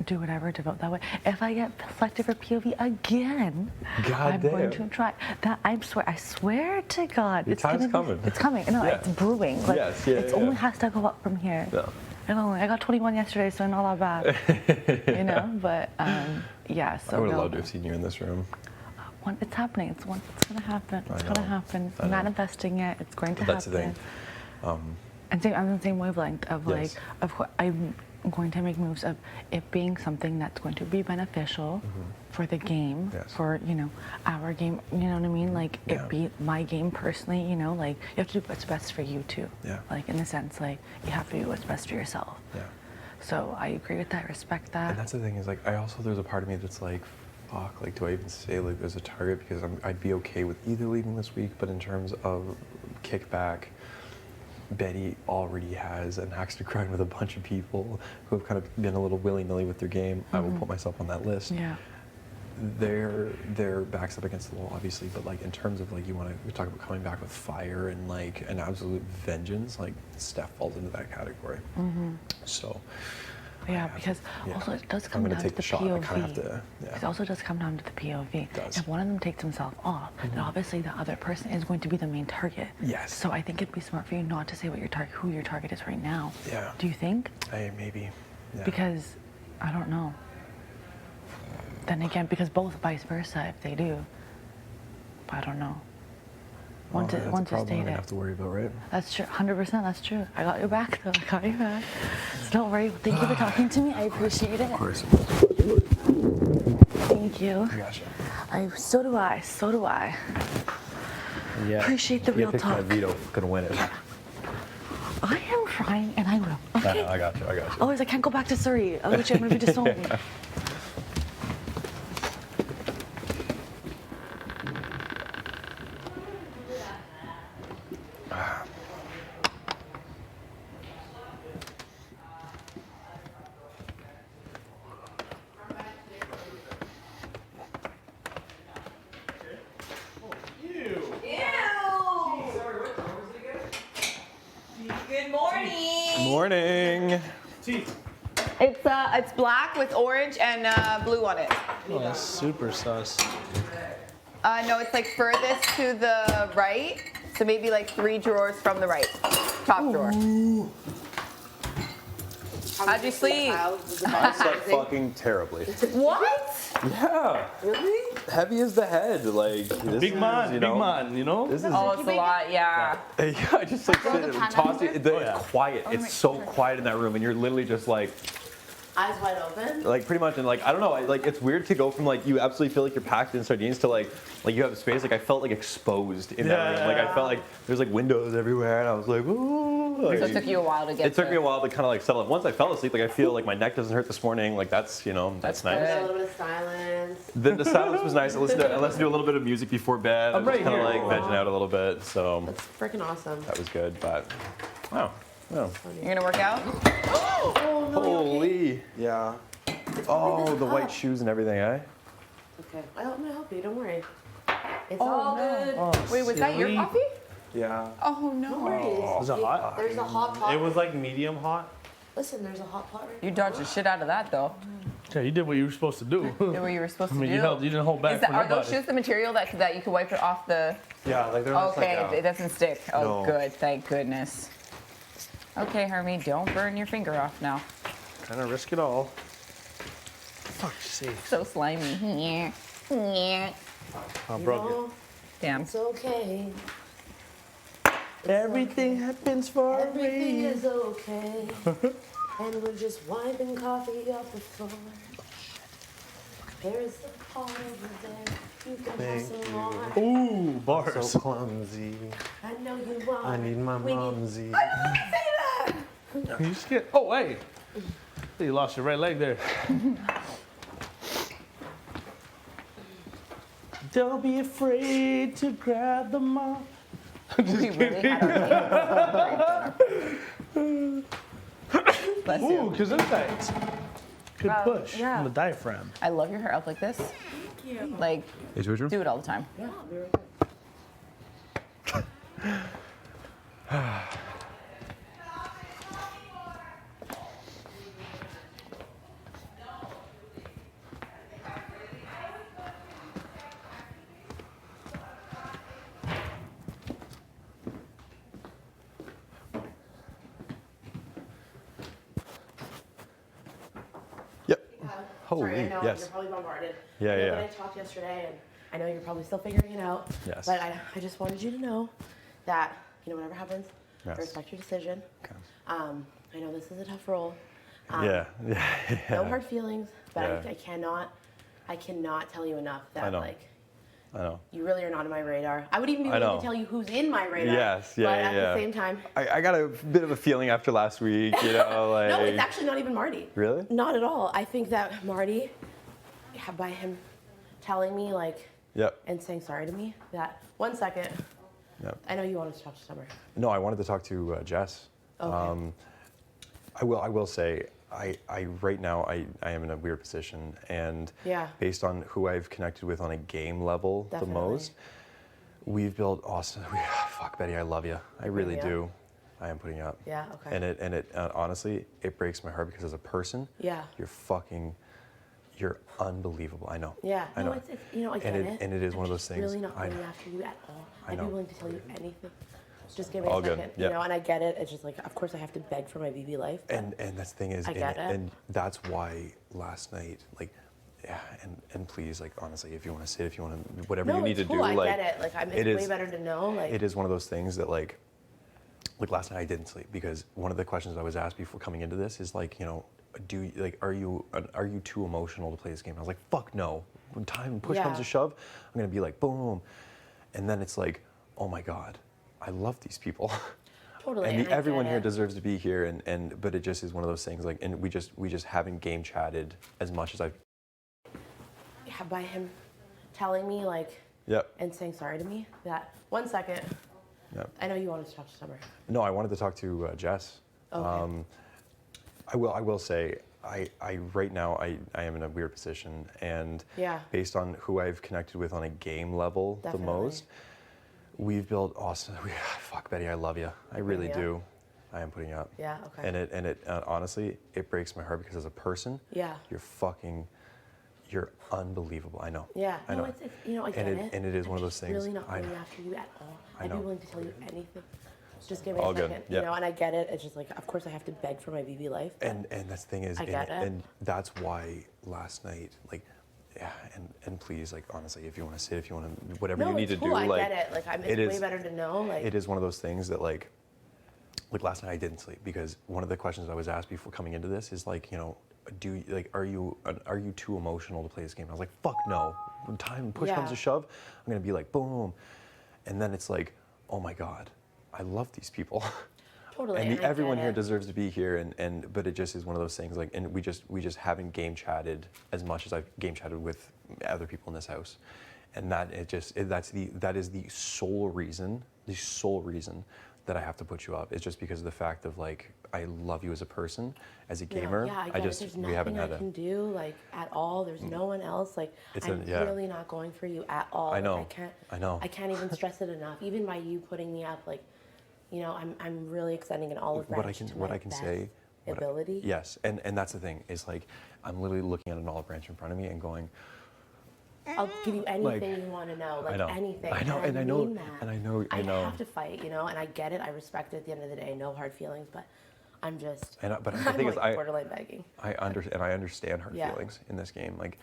S2: do whatever to vote that way. If I get selected for POV again, I'm going to try. That I swear to God,
S5: it's coming.
S2: It's coming. No, it's brewing. Like, it only has to go up from here. I got 21 yesterday, so not that bad. But so
S5: I would have loved to have seen you in this room.
S2: It's happening. It's gonna happen. It's gonna happen. I'm manifesting it. It's going to happen.
S5: That's the thing.
S2: And same, I'm on the same wavelength of like,
S5: Yes.
S2: of course, I'm going to make moves of it being something that's going to be beneficial for the game,
S5: Yes.
S2: for, you know, our game, you know what I mean? Like,
S5: Yeah.
S2: it be my game personally, you know, like, you have to do what's best for you too.
S5: Yeah.
S2: Like, in a sense, like, you have to do what's best for yourself.
S5: Yeah.
S2: So I agree with that, respect that.
S5: And that's the thing is like, I also, there's a part of me that's like, fuck, like, do I even say like there's a target? Because I'd be okay with either leaving this week, but in terms of kickback, Betty already has an axe to grind with a bunch of people who have kind of been a little willy-nilly with their game. I will put myself on that list.
S2: Yeah.
S5: Their backs up against the wall, obviously, but like in terms of like we talk about coming back with fire and like an absolute vengeance, like Steph falls into that category. So
S2: Yeah, because
S5: yeah.
S2: also it does
S5: I'm
S2: come
S5: gonna
S2: down
S5: take
S2: to
S5: the
S2: the
S5: shot. I
S2: POV.
S5: kind of have to. Yeah.
S2: It also does come down to the POV.
S5: It does.
S2: If one of them takes himself off, then obviously the other person is going to be the main target.
S5: Yes.
S2: So I think it'd be smart for you not to say what who your target is right now.
S5: Yeah.
S2: Do you think?
S5: Maybe. Yeah.
S2: Because I don't know. Then again, because both vice versa, if they do. But I don't know.
S5: Well, that's a
S2: Once
S5: problem
S2: you
S5: I'm
S2: state
S5: gonna
S2: it.
S5: have to worry about, right?
S2: That's true. 100%. That's true. I got your back, though. I got your back. So don't worry. Thank you for talking to me. I appreciate it.
S5: Of course.
S2: Thank you.
S5: I gotcha.
S2: So do I. So do I.
S5: Yeah.
S2: Appreciate the real talk.
S5: Veto gonna win it.
S2: I am trying, and I will. Okay.
S5: I got you.
S2: Otherwise, I can't go back to Surrey. Otherwise, I'm gonna be disowned.
S4: Good morning.
S5: Morning.
S4: It's black with orange and blue on it.
S8: Oh, that's super sus.
S4: No, it's like furthest to the right. So maybe like 3 drawers from the right. Top drawer. How'd you sleep?
S5: I slept fucking terribly.
S4: What?
S5: Yeah.
S4: Really?
S5: Heavy as the head. Like this
S8: Big
S5: is,
S8: man,
S5: you
S8: big
S5: know,
S8: man, you know?
S5: This is.
S4: Oh, it's a lot, yeah.
S5: Yeah, I just like sit and toss it. It's quiet. It's so quiet in that room, and you're literally just like.
S12: Eyes wide open.
S5: Like pretty much, and like I don't know, like it's weird to go from like you absolutely feel like you're packed in sardines to like you have space. Like I felt like exposed in that room. Like I felt like there's like windows everywhere, and I was like, ooh. Like,
S4: So it took you a while to get.
S5: it took me a while to kind of like settle. Once I fell asleep, like I feel like my neck doesn't hurt this morning. Like that's that's nice.
S12: A little bit of silence.
S5: The silence was nice. I listened to a little bit of music before bed.
S8: I'm
S5: I was
S8: right
S5: kind of
S8: here.
S5: like vegging out a little bit, so
S12: That's freaking awesome.
S5: that was good. But wow, wow.
S4: You're gonna work out?
S12: Oh no.
S5: Holy, yeah. Oh, the white shoes and everything, eh?
S12: Okay. I'm gonna help you. Don't worry. It's all good.
S4: Wait, was that your
S8: silly.
S4: coffee?
S5: Yeah.
S4: Oh no.
S12: No worries.
S8: Is it hot?
S12: There's a hot pot.
S8: It was like medium hot.
S12: Listen, there's a hot pot right
S4: You dodged the shit out of that though.
S8: Yeah, you did what you were supposed to do.
S4: Did what you were supposed
S8: I
S4: to
S8: mean,
S4: do.
S8: you didn't hold back
S4: Is that,
S8: from
S4: are those
S8: nobody.
S4: shoes the material that you can wipe it off the?
S5: Yeah, like they're just
S4: Okay,
S5: like
S4: it doesn't stick. Oh,
S5: No.
S4: good. Thank goodness. Okay, Hermie, don't burn your finger off now.
S8: Kind of risk it all. Fuck's sake.
S4: So slimy.
S8: I broke it.
S4: Damn.
S12: It's okay.
S8: Everything happens for a
S12: Everything
S8: reason.
S12: is okay. And we're just wiping coffee off the floor. There is a pot over there. You can have some more.
S8: Ooh, bars.
S9: So clumsy.
S12: I know you want.
S9: I need my
S12: We need-
S9: momsy.
S8: You just get. Oh, hey. You lost your right leg there. Don't be afraid to grab the mom.
S4: We really had our Bless
S8: Ooh,
S4: you.
S8: because it's tight. Good push
S4: yeah.
S8: on the diaphragm.
S4: I love your hair up like this. Like,
S5: Hey, Georgia.
S4: do it all the time.
S12: Yeah, we were
S5: Yep.
S12: Sorry,
S5: Holy,
S12: I know
S5: yes.
S12: you're probably bombarded.
S5: Yeah,
S12: I know
S5: yeah.
S12: that I talked yesterday, and I know you're probably still figuring it out.
S5: Yes.
S12: But I just wanted you to know that, whatever happens,
S5: Yes.
S12: I respect your decision.
S5: Okay.
S12: I know this is a tough role.
S5: Yeah.
S12: No hard feelings, but
S5: Yeah.
S12: I cannot tell you enough
S5: I
S12: that
S5: know.
S12: like
S5: I know.
S12: you really are not on my radar. I would even be
S5: I
S12: willing
S5: know.
S12: to tell you who's in my radar.
S5: Yes, yeah,
S12: But
S5: yeah,
S12: at
S5: yeah.
S12: the same time,
S5: I got a bit of a feeling after last week, you know, like.
S12: no, it's actually not even Marty.
S5: Really?
S12: Not at all. I think that Marty, by him telling me like
S5: Yep.
S12: and saying sorry to me, that 1 second.
S5: Yep.
S12: I know you wanted to talk to Summer.
S5: No, I wanted to talk to Jess.
S12: Okay.
S5: I will say, I right now I am in a weird position, and
S12: Yeah.
S5: based on who I've connected with on a game level
S12: Definitely.
S5: the most, we've built awesome. Fuck Betty, I love you. I really
S12: Putting you
S5: do. I am putting you up.
S12: Yeah, okay.
S5: And it honestly, it breaks my heart because as a person,
S12: Yeah.
S5: you're unbelievable. I know.
S12: Yeah.
S5: I
S12: No,
S5: know.
S12: it's you know, I get it.
S5: And it is
S12: I'm
S5: one of those
S12: just
S5: things.
S12: really not
S5: I
S12: going
S5: know.
S12: after you at all.
S5: I
S12: I'd
S5: know.
S12: be willing to tell you anything. Just give me
S5: All
S12: a
S5: good,
S12: second.
S5: yeah.
S12: You know, and I get it. It's just like, of course, I have to beg for my BB life. But
S5: And that's the thing is,
S12: I get it.
S5: and that's why last night, like, yeah, and please, like, honestly, if you want to sit, if you want to, whatever
S12: no,
S5: you need
S12: it's
S5: to
S12: cool.
S5: do,
S12: I
S5: like,
S12: get it. Like, it's way better to know. Like,
S5: it is one of those things that, like last night I didn't sleep because one of the questions I was asked before coming into this is like, you know, are you too emotional to play this game? And I was like, fuck no. When push comes
S12: Yeah.
S5: to shove, I'm gonna be like, boom, and then it's like, oh my god, I love these people.
S12: totally.
S5: And
S12: I get
S5: everyone here
S12: it.
S5: deserves to be here, and but it just is one of those things. Like, and we just haven't game chatted as much as I've.
S12: Yeah, by him telling me like
S5: Yep.
S12: and saying sorry to me, that 1 second.
S5: Yep.
S12: I know you wanted to talk to Summer.
S5: No, I wanted to talk to Jess.
S12: Okay.
S5: I will say, I right now I am in a weird position, and
S12: Yeah.
S5: based on who I've connected with on a game level
S12: Definitely.
S5: the most, we've built awesome. Fuck Betty, I love you. I really
S12: Putting you
S5: do. I am putting you up.
S12: Yeah, okay.
S5: And it honestly, it breaks my heart because as a person,
S12: Yeah.
S5: you're unbelievable. I know.
S12: Yeah.
S5: I
S12: No,
S5: know.
S12: it's you know, I get it.
S5: And it is
S12: I'm
S5: one of those
S12: just
S5: things.
S12: really not
S5: I
S12: going
S5: know.
S12: after you at all.
S5: I
S12: I'd be
S5: know.
S12: willing to tell you anything. Just give me
S5: All
S12: a
S5: good,
S12: second.
S5: yeah.
S12: You know, and I get it. It's just like, of course, I have to beg for my BB life. but
S5: And that's the thing is,
S12: I get it.
S5: and that's why last night, like, yeah, and please, like, honestly, if you want to sit, if you want to, whatever
S12: no,
S5: you need
S12: it's
S5: to
S12: cool.
S5: do,
S12: I
S5: like,
S12: get it. Like,
S5: it
S12: it's way
S5: is-
S12: better to know. Like,
S5: it is one of those things that, like last night I didn't sleep because one of the questions I was asked before coming into this is like, you know, are you too emotional to play this game? And I was like, fuck no. When push comes
S12: Yeah.
S5: to shove, I'm gonna be like, boom, and then it's like, oh my god, I love these people.
S12: totally.
S5: And
S12: and I get
S5: everyone here
S12: it.
S5: deserves to be here, and but it just is one of those things. Like, and we just haven't game chatted as much as I've game chatted with other people in this house, and that that is the sole reason that I have to put you up. It's just because of the fact of like I love you as a person, as a gamer.
S12: Yeah, I get it. There's
S5: we haven't
S12: nothing
S5: had
S12: I can do like at all. There's no one else. Like
S5: It's
S12: I'm
S5: yeah.
S12: really not going for you at all.
S5: I
S12: Like,
S5: know. I know.
S12: I can't even stress it enough. Even by you putting me up, like, you know, I'm really extending an olive branch to
S5: what
S12: my
S5: I can
S12: best
S5: say.
S12: ability.
S5: Yes, and that's the thing is like I'm literally looking at an olive branch in front of me and going,
S12: I'll give you anything you want to know, like
S5: know.
S12: anything.
S5: I know,
S12: and
S5: and
S12: I
S5: I know-
S12: mean that.
S5: and I know- I
S12: I
S5: know.
S12: have to fight, you know, and I get it. I respect it. At the end of the day, no hard feelings, but I'm just.
S5: but the
S12: I'm
S5: thing
S12: like
S5: is,
S12: borderline begging.
S5: I understand hard
S12: Yeah.
S5: feelings in this game. Like,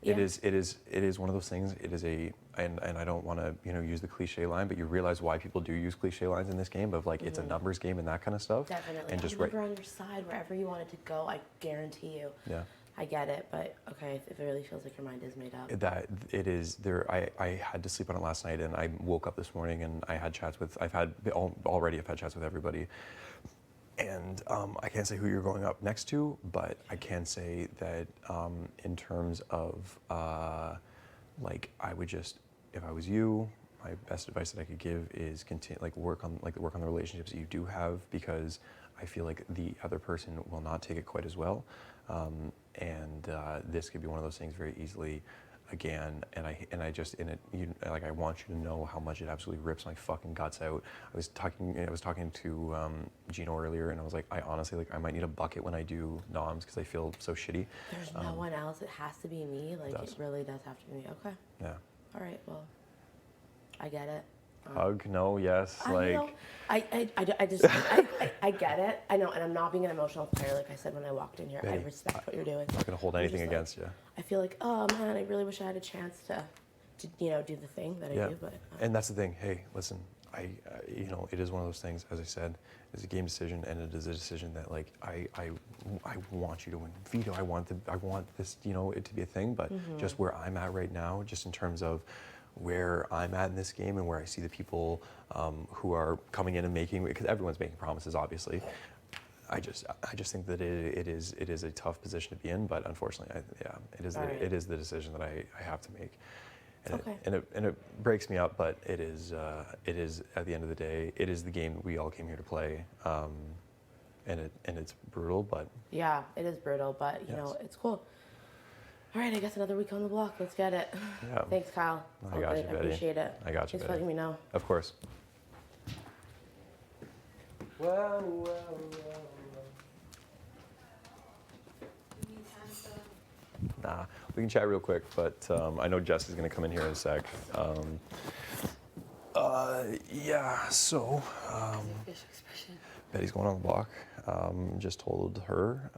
S12: Yeah.
S5: it is one of those things. It is and I don't want to use the cliche line, but you realize why people do use cliche lines in this game of like it's a numbers game and that kind of stuff.
S12: Definitely.
S5: And just
S12: I'm never on your side wherever you want it to go. I guarantee you.
S5: Yeah.
S12: I get it, but okay, if it really feels like your mind is made up.
S5: That it is there. I had to sleep on it last night, and I woke up this morning, and I had chats with. I've had chats with everybody, and I can't say who you're going up next to, but I can say that in terms of like I would just, if I was you, my best advice that I could give is continue work on the relationships that you do have, because I feel like the other person will not take it quite as well. And this could be one of those things very easily again, and I just in it, I want you to know how much it absolutely rips my fucking guts out. I was talking to Gino earlier, and I was like, I honestly I might need a bucket when I do noms because I feel so shitty.
S12: There's no one else. It has to be me. Like it really does have to be me. Okay.
S5: Yeah.
S12: All right. Well, I get it.
S5: Hug? No. Yes.
S12: I know. I just I get it. I know, and I'm not being an emotional player. Like I said when I walked in here, I
S5: Betty,
S12: respect what you're doing.
S5: I'm not gonna hold
S12: I'm
S5: anything
S12: just,
S5: against you.
S12: I feel like, oh man, I really wish I had a chance to do the thing that I do. But
S5: And that's the thing. Hey, listen, you know, it is one of those things, as I said, it's a game decision, and it is a decision that like I want you to win. Vito, I want this, you know, it to be a thing, but just where I'm at right now, just in terms of where I'm at in this game and where I see the people who are coming in and making, because everyone's making promises, obviously. I just think that it is a tough position to be in, but unfortunately, it is the decision that I have to make. And, it breaks me up, but it is at the end of the day, it is the game that we all came here to play, and it's brutal, but
S12: Yeah, it is brutal, but you know, it's cool. All right, I guess another week on the block. Let's get it.
S5: Yeah.
S12: Thanks, Kyle.
S5: I got you, Betty.
S12: I appreciate it.
S5: I got you,
S12: Thanks for
S5: Betty.
S12: letting me know.
S5: Of course. Nah, we can chat real quick, but I know Jess is going to come in here in a sec. Yeah, so Betty's going on the block. Just told her.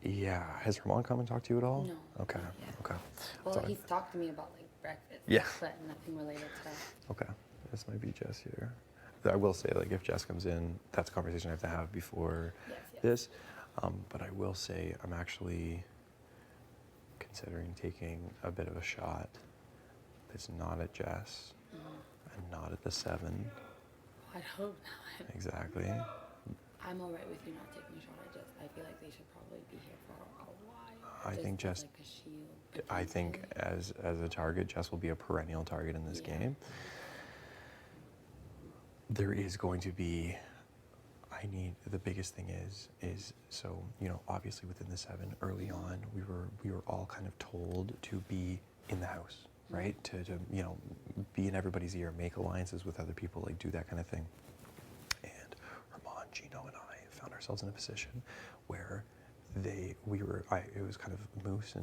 S5: Yeah, has Ramon come and talked to you at all?
S10: No.
S5: Okay. Okay.
S10: Well,
S5: Sorry.
S10: he's talked to me about like breakfast.
S5: Yeah.
S10: But nothing related to that.
S5: Okay, this might be Jess here. I will say, like, if Jess comes in, that's a conversation I have to have before this. But I will say, I'm actually considering taking a bit of a shot that's not at Jess and not at the 7.
S10: I hope not.
S5: Exactly.
S10: I'm all right with you not taking a shot at Jess. I feel like they should probably be here for a while.
S5: I think Jess.
S10: Like a shield.
S5: I think as a target, Jess will be a perennial target in this game. There is going to be. The biggest thing is so, you know, obviously within the 7 early on, we were all kind of told to be in the house, right? To you know, be in everybody's ear, make alliances with other people, like do that kind of thing. And Herman, Gino, and I found ourselves in a position where it was kind of Moose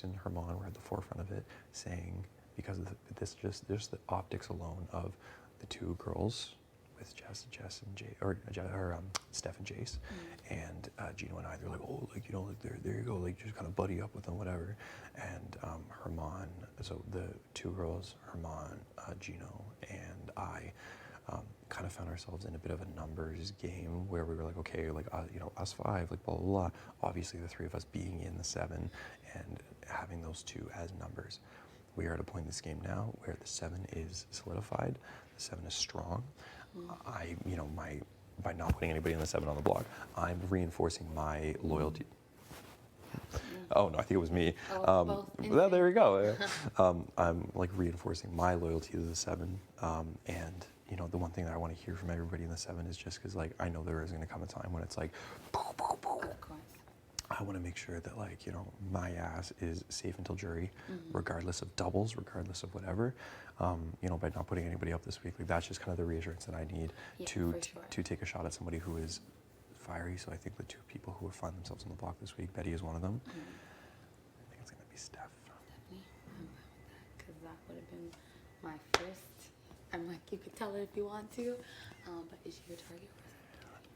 S5: and Herman were at the forefront of it, saying, because of just the optics alone of the 2 girls with Jess and Jay, or Steph and Jace, and Gino and I, they're like, oh, like, you know, like there you go, like just kind of buddy up with them, whatever. And Herman, so the 2 girls, Herman, Gino, and I, kind of found ourselves in a bit of a numbers game where we were like, okay, like you know, us 5, like blah blah blah. Obviously, the 3 of us being in the 7 and having those 2 as numbers. We are at a point in this game now where the 7 is solidified, the 7 is strong. By not putting anybody in the 7 on the block, I'm reinforcing my loyalty. Oh no, I think it was me. Well, there we go. I'm like reinforcing my loyalty to the 7, and you know, the one thing that I want to hear from everybody in the 7 is just because, like, I know there is going to come a time when it's like, I want to make sure that, like, you know, my ass is safe until jury, regardless of doubles, regardless of whatever. You know, by not putting anybody up this week, like, that's just kind of the reassurance that I need to take a shot at somebody who is fiery. So I think the 2 people who have found themselves on the block this week, Betty is one of them. I think it's going to be Steph.
S10: Definitely. I'm fine with that, because that would have been my first. I'm like, you could tell her if you want to, but is she your target,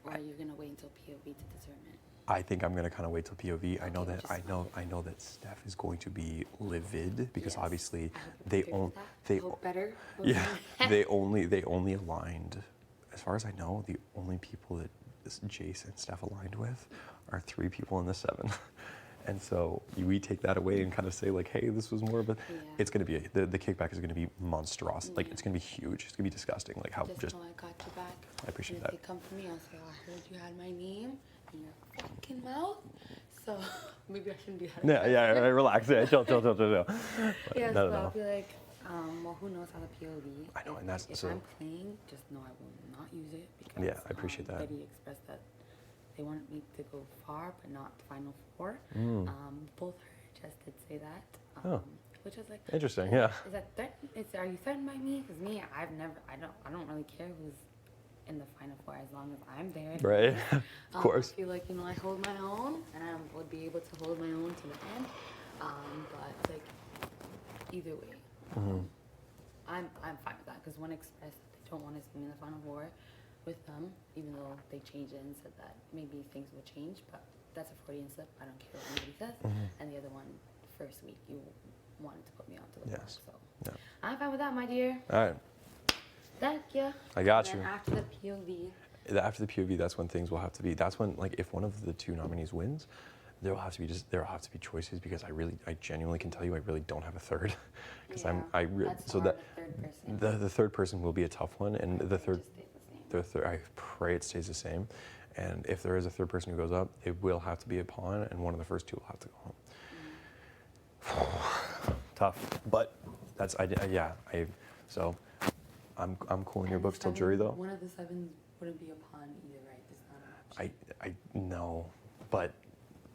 S10: or are you going to wait until POV to determine?
S5: I think I'm gonna kind of wait till POV. I know that Steph is going to be livid because obviously they only aligned. As far as I know, the only people that Jace and Steph aligned with are 3 people in the 7. And so we take that away and kind of say, like, hey, this was more of a. It's going to be the kickback is going to be monstrous. Like, it's going to be huge. It's going to be disgusting. Like how just.
S10: Know I got you back.
S5: I appreciate
S10: and
S5: that.
S10: If they come for me, I'll say, oh, I heard you had my name in your fucking mouth. So maybe I shouldn't do that.
S5: Yeah, relax. Yeah, chill.
S10: Yes,
S5: No.
S10: I'll be like, well, who knows how the POV.
S5: I know, and that's
S10: if
S5: so.
S10: I'm playing, just know I will not use it because
S5: I appreciate that.
S10: Betty expressed that they wanted me to go far, but not the final 4. Both her Jess did say that, which was like
S5: interesting. Yeah.
S10: Is that are you threatened by me? Because me, I don't really care who's in the final 4 as long as I'm there.
S5: Right. Of course.
S10: I feel like, you know, I hold my own, and I would be able to hold my own to the end. But like either way, I'm fine with that because one expressed that they don't want to see me in the final 4 with them, even though they changed it and said that maybe things will change, but that's a Freudian slip. I don't care what anybody says. And the other one first week you wanted to put me onto the
S5: Yes.
S10: block.
S5: Yeah.
S10: So I'm fine with that, my dear.
S5: All right.
S10: Thank you.
S5: I got
S10: And
S5: you.
S10: then after the POV.
S5: After the POV, that's when things will have to be. That's when, like, if one of the two nominees wins, there will have to be choices, because I genuinely can tell you I really don't have a third, because
S10: That's
S5: so
S10: hard,
S5: that
S10: the third person.
S5: the third person will be a tough one, and the third
S10: Just stays the same.
S5: I pray it stays the same, and if there is a third person who goes up, it will have to be a pawn, and one of the first two will have to go home. Tough, but that's so I'm cool in your
S10: And
S5: books till
S10: seven-
S5: jury though.
S10: One of the sevens wouldn't be a pawn either, right? It's not an option.
S5: I know, but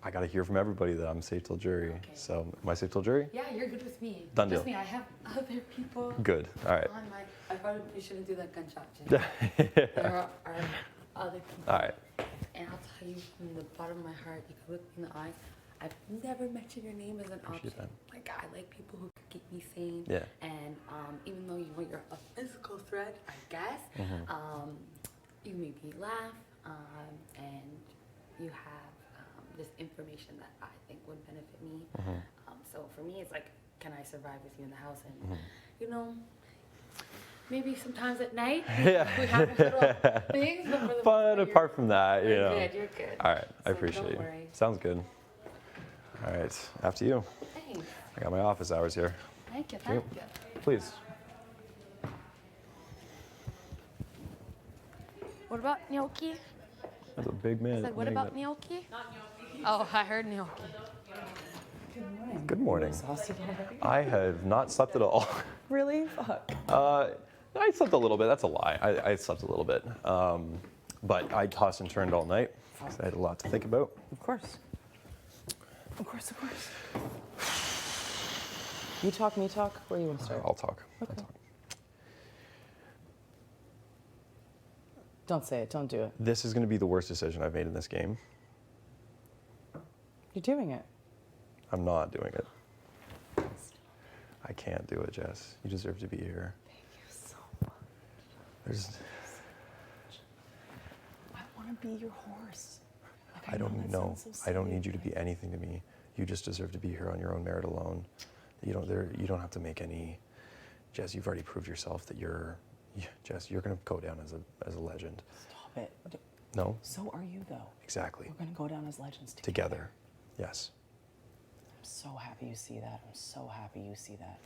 S5: I gotta hear from everybody that I'm safe till jury.
S10: Okay.
S5: So am I safe till jury?
S10: Yeah, you're good with me.
S5: Done
S10: Trust
S5: deal.
S10: me, I have other people
S5: Good. All right.
S10: on my. I probably shouldn't do that gunshot. There are other people.
S5: All right.
S10: And I'll tell you from the bottom of my heart, you can look me in the eyes. I've never mentioned your name as an
S5: Appreciate
S10: option.
S5: that.
S10: Like, I like people who can keep me sane.
S5: Yeah.
S10: And even though you're a physical threat, I guess, you make me laugh, and you have this information that I think would benefit me. So for me, it's like, can I survive with you in the house? And you know, maybe sometimes at night
S5: Yeah.
S10: we have little things. But, for the most
S5: But
S10: part,
S5: apart from that, you
S10: you're
S5: know.
S10: good. You're good.
S5: All right. I
S10: So
S5: appreciate
S10: don't
S5: you.
S10: worry.
S5: Sounds good. All right. After you.
S10: Thanks.
S5: I got my office hours here.
S10: Thank you. Thank you.
S5: Please.
S10: What about gnocchi?
S5: That's a big man.
S10: I said, what
S5: man
S10: about
S5: that-
S10: gnocchi? Oh, I heard gnocchi.
S5: Good morning. I have not slept at all.
S2: Really? Fuck.
S5: I slept a little bit. That's a lie. I slept a little bit. But I tossed and turned all night. I had a lot to think about.
S2: Of course. Of course, of course. You talk, me talk. Where do you want to start?
S5: I'll talk.
S2: Okay.
S5: I'll talk.
S2: Don't say it. Don't do it.
S5: This is going to be the worst decision I've made in this game.
S2: You're doing it.
S5: I'm not doing it. I can't do it, Jess. You deserve to be here.
S2: Thank you so much.
S5: There's.
S2: I want to be your horse. Like,
S5: I don't
S2: know.
S5: know.
S2: That sounds so
S5: I don't
S2: silly,
S5: need you to
S2: but
S5: be anything to me. You just deserve to be here on your own merit alone. You don't have to make any. Jess, you've already proved yourself that Jess, you're going to go down as a legend.
S2: Stop it.
S5: No?
S2: So are you, though.
S5: Exactly.
S2: We're going to go down as legends
S5: Together. Yes.
S2: I'm so happy you see that. I'm so happy you see that.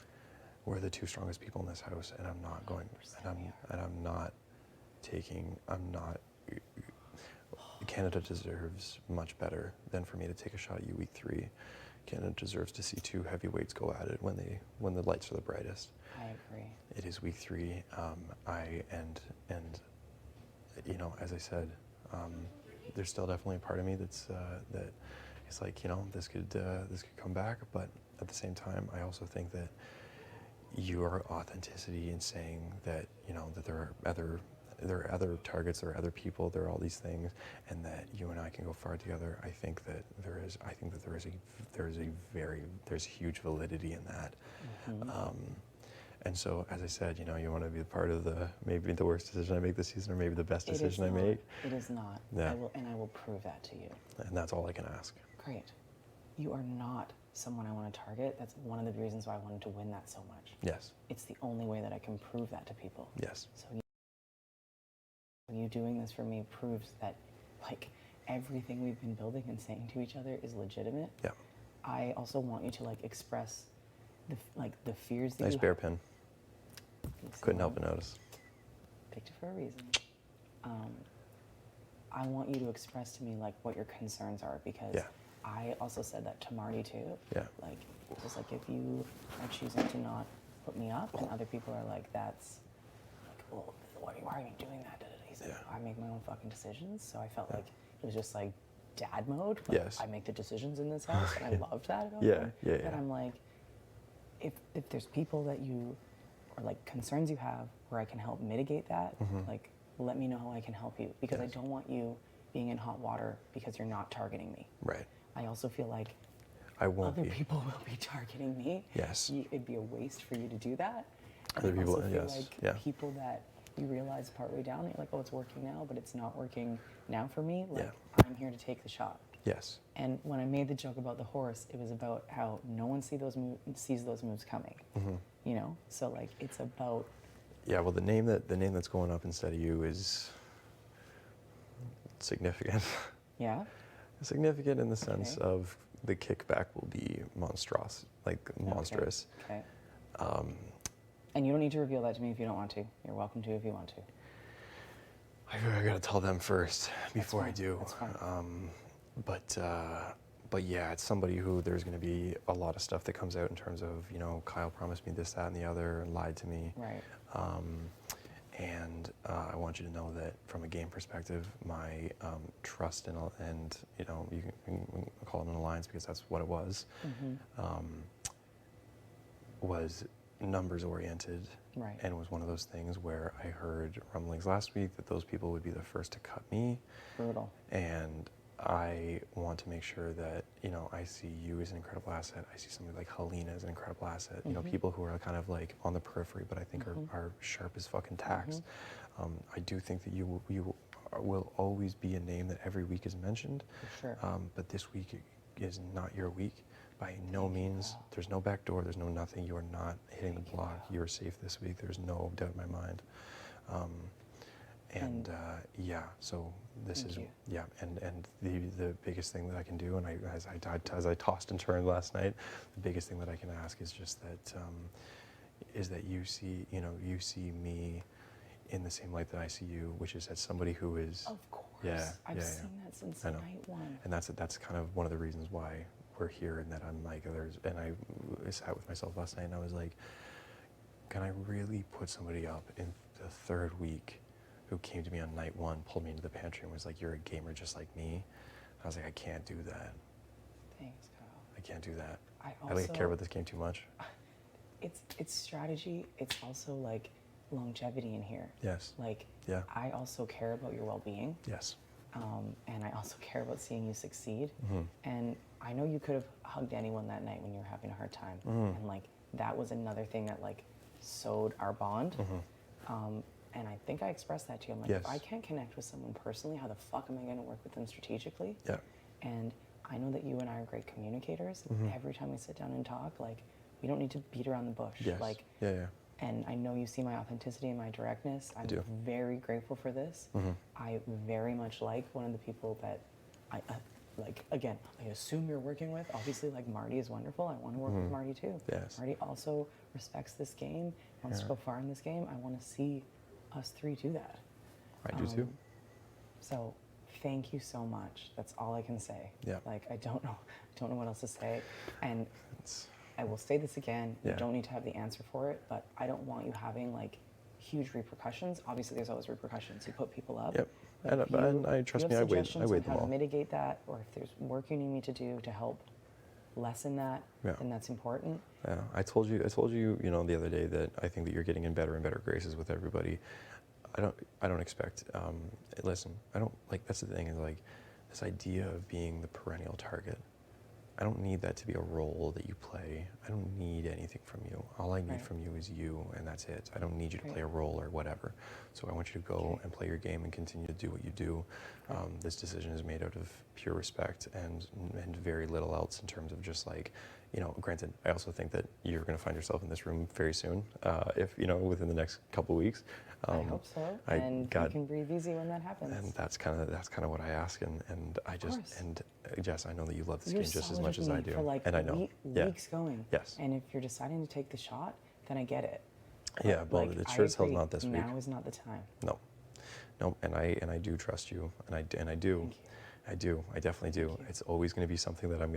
S5: We're the two strongest people in this house, and I'm not going. And I'm not taking. I'm not. Canada deserves much better than for me to take a shot at you week 3. Canada deserves to see two heavyweights go at it when the lights are the brightest.
S2: I agree.
S5: It is week 3. As I said, there's still definitely a part of me that is like, this could come back. But at the same time, I also think that your authenticity in saying that that there are other targets, there are other people, there are all these things, and that you and I can go far together. I think that there's huge validity in that. And so, as I said, you want to be a part of maybe the worst decision I make this season, or maybe the best decision I make.
S2: It is not.
S5: Yeah.
S2: I will prove that to you.
S5: And that's all I can ask.
S2: Great. You are not someone I want to target. That's one of the reasons why I wanted to win that so much.
S5: Yes.
S2: It's the only way that I can prove that to people.
S5: Yes.
S2: So you doing this for me proves that, like, everything we've been building and saying to each other is legitimate.
S5: Yeah.
S2: I also want you to, like, express the fears that
S5: Nice
S2: you
S5: bear
S2: have.
S5: pin. Couldn't help but notice.
S2: Picked it for a reason. I want you to express to me, like, what your concerns are, because
S5: Yeah.
S2: I also said that to Marty too.
S5: Yeah.
S2: Like, just like, if you are choosing to not put me up, and other people are like, that's like, well, why are you doing that? He's like, I make my own fucking decisions. So I felt like it was just like dad mode. Like,
S5: Yes.
S2: I make the decisions in this house, and I loved that about
S5: Yeah,
S2: him.
S5: yeah,
S2: But
S5: yeah.
S2: I'm like, if there's people that you, or like concerns you have where I can help mitigate that, like, let me know how I can help you, because I don't want you being in hot water because you're not targeting me.
S5: Right.
S2: I also feel like
S5: I won't
S2: other
S5: be.
S2: people will be targeting me.
S5: Yes.
S2: It'd be a waste for you to do that. And
S5: Other
S2: I
S5: people,
S2: also feel
S5: yes,
S2: like
S5: yeah.
S2: people that you realize partway down, you're like, oh, it's working now, but it's not working now for me. Like, I'm here to take the shot.
S5: Yes.
S4: And when I made the joke about the horse, it was about how no one sees those moves coming. You know, so like it's about.
S5: Yeah. Well, the name that's going up instead of you is significant.
S4: Yeah.
S5: Significant in the sense of the kickback will be monstrous, monstrous.
S4: Okay. And you don't need to reveal that to me if you don't want to. You're welcome to if you want to.
S5: I gotta tell them first before I do.
S4: That's fine.
S5: But yeah, it's somebody who there's going to be a lot of stuff that comes out in terms of, you know, Kyle promised me this, that, and the other, and lied to me.
S4: Right.
S5: And I want you to know that from a game perspective, my trust and you know, you can call it an alliance because that's what it was, was numbers oriented.
S4: Right.
S5: And it was one of those things where I heard rumblings last week that those people would be the first to cut me.
S4: Brutal.
S5: And I want to make sure that, you know, I see you as an incredible asset. I see somebody like Helena as an incredible asset. You know, people who are kind of like on the periphery, but I think are sharp as fucking tacks. I do think that you will always be a name that every week is mentioned.
S4: For sure.
S5: But this week is not your week. By no means. There's no back door. There's no nothing. You are not hitting the block. You are safe this week. There's no doubt in my mind. Yeah, so this is and the biggest thing that I can do, and as I tossed and turned last night, the biggest thing that I can ask is just that you see me in the same light that I see you, which is as somebody who is.
S4: Of course. I've seen that since night one.
S5: And that's kind of one of the reasons why we're here, and that I'm like and I sat with myself last night and I was like, can I really put somebody up in the third week who came to me on night one, pulled me into the pantry and was like, you're a gamer just like me? I was like, I can't do that.
S4: Thanks, Kyle.
S5: I can't do that.
S4: I
S5: don't care about this game too much.
S4: It's strategy. It's also like longevity in here.
S5: Yes.
S4: Like,
S5: yeah.
S4: I also care about your well-being.
S5: Yes.
S4: And I also care about seeing you succeed. And I know you could have hugged anyone that night when you were having a hard time. And like, that was another thing that like sewed our bond. And I think I expressed that to you. I'm like, if I can't connect with someone personally, how the fuck am I going to work with them strategically?
S5: Yeah.
S4: And I know that you and I are great communicators. Every time we sit down and talk, like, we don't need to beat around the bush.
S5: Yes.
S4: Like, and I know you see my authenticity and my directness. I'm very grateful for this. I very much like one of the people that I like, again, I assume you're working with. Obviously, like, Marty is wonderful. I want to work with Marty too.
S5: Yes.
S4: Marty also respects this game, wants to go far in this game. I want to see us three do that.
S5: I do too.
S4: So thank you so much. That's all I can say.
S5: Yeah.
S4: Like, I don't know what else to say. And I will say this again, you don't need to have the answer for it, but I don't want you having like huge repercussions. Obviously there's always repercussions. You put people up.
S5: Yep. And I trust me, I weighed them
S4: how
S5: all.
S4: to mitigate that, or if there's work you need me to do to help lessen that, then that's important.
S5: Yeah, I told you, you know, the other day that I think that you're getting in better and better graces with everybody. I don't expect. Listen, I don't like. That's the thing, is like this idea of being the perennial target. I don't need that to be a role that you play. I don't need anything from you. All I need from you is you, and that's it. I don't need you to play a role or whatever. So I want you to go and play your game and continue to do what you do. This decision is made out of pure respect and very little else in terms of just like, you know, granted, I also think that you're going to find yourself in this room very soon, if, you know, within the next couple of weeks.
S4: I hope so, and you can breathe easy when that happens.
S5: And that's kind of what I ask, and I just, and Jess, I know that you love this game just as much as I do,
S4: for like
S5: and I know,
S4: weeks going.
S5: Yes.
S4: And if you're deciding to take the shot, then I get it.
S5: Yeah, well,
S4: like,
S5: it sure as hell's not this week.
S4: Now is not the time.
S5: No, and I do trust you, and I do.
S4: Thank you.
S5: I do. I definitely do. It's always going to be something that I'm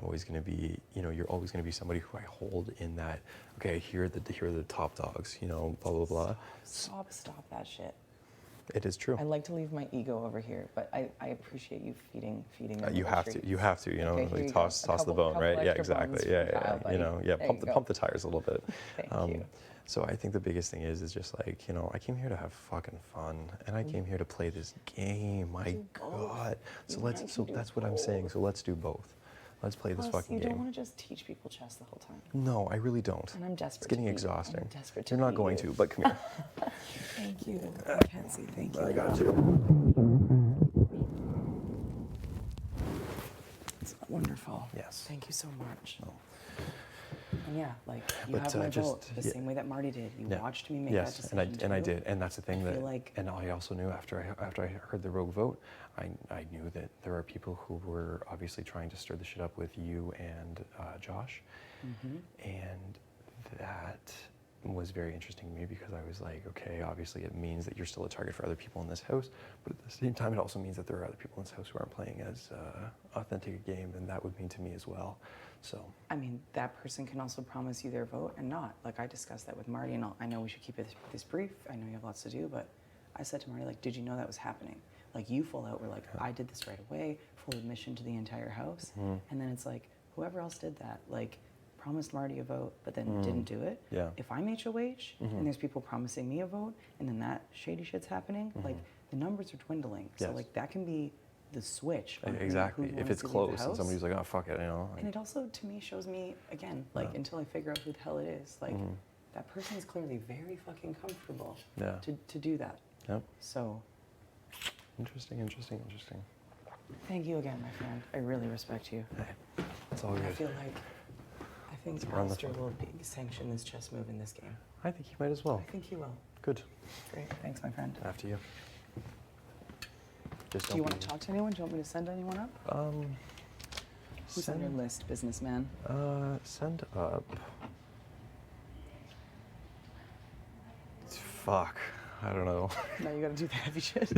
S5: always going to be, you know, you're always going to be somebody who I hold in that, okay, here are the top dogs, you know, blah, blah, blah.
S4: Stop that shit.
S5: It is true.
S4: I like to leave my ego over here, but I appreciate you feeding me.
S5: You have to, you know,
S4: Okay,
S5: like toss the bone, right? Yeah, exactly. Yeah, you know, pump the tires a little bit.
S4: Thank you.
S5: So I think the biggest thing is just like, you know, I came here to have fucking fun, and I came here to play this game. My God. So that's what I'm saying. So let's do both. Let's play this fucking game.
S4: You don't want to just teach people chess the whole time.
S5: No, I really don't.
S4: And I'm desperate.
S5: It's getting
S4: to
S5: exhausting.
S4: I'm desperate to
S5: You're not going to, but come here.
S4: Thank you. I can't say thank you.
S5: I got you.
S4: Wonderful.
S5: Yes.
S4: Thank you so much.
S5: No.
S4: And yeah, like you
S5: But,
S4: have my
S5: just-
S4: vote the
S5: yeah.
S4: same way that Marty did. You
S5: Yeah.
S4: watched me make
S5: Yes,
S4: that decision.
S5: and I
S4: too.
S5: did, and that's the thing
S4: I
S5: that,
S4: feel like-
S5: and I also knew after I heard the rogue vote, I knew that there are people who were obviously trying to stir the shit up with you and Josh, and that was very interesting to me because I was like, okay, obviously it means that you're still a target for other people in this house, but at the same time, it also means that there are other people in this house who aren't playing as authentic a game, and that would mean to me as well. So.
S4: I mean, that person can also promise you their vote and not. Like I discussed that with Marty, and I know we should keep this brief. I know you have lots to do, but I said to Marty, like, did you know that was happening? Like you full out were like, I did this right away, full admission to the entire house, and then it's like whoever else did that, like promised Marty a vote, but then didn't do it.
S5: Yeah.
S4: If I'm HOH and there's people promising me a vote, and then that shady shit's happening, like the numbers are dwindling. So
S5: Yes.
S4: like that can be the switch. on
S5: Exactly.
S4: who
S5: If
S4: wants
S5: it's
S4: to leave the
S5: close and
S4: house.
S5: somebody's like, oh fuck it, you know.
S4: And it also, to me, shows me, again, like, until I figure out who the hell it is, like, that person is clearly very fucking comfortable
S5: Yeah.
S4: to do that.
S5: Yep.
S4: So,
S5: Interesting.
S4: thank you again, my friend. I really respect you.
S5: Hey, it's all
S4: And I
S5: good.
S4: feel like, I think
S5: around the
S4: Alistair
S5: fun.
S4: will sanction this chess move in this game.
S5: I think you might as well.
S4: I think he will.
S5: Good.
S4: Great. Thanks, my friend.
S5: After you. Just
S4: Do you
S5: don't
S4: want to talk to anyone? Do you want me to send anyone up? Who's on your
S5: send,
S4: list, businessman?
S5: send up. Fuck. I don't know.
S4: Now you gotta do the heavy shit.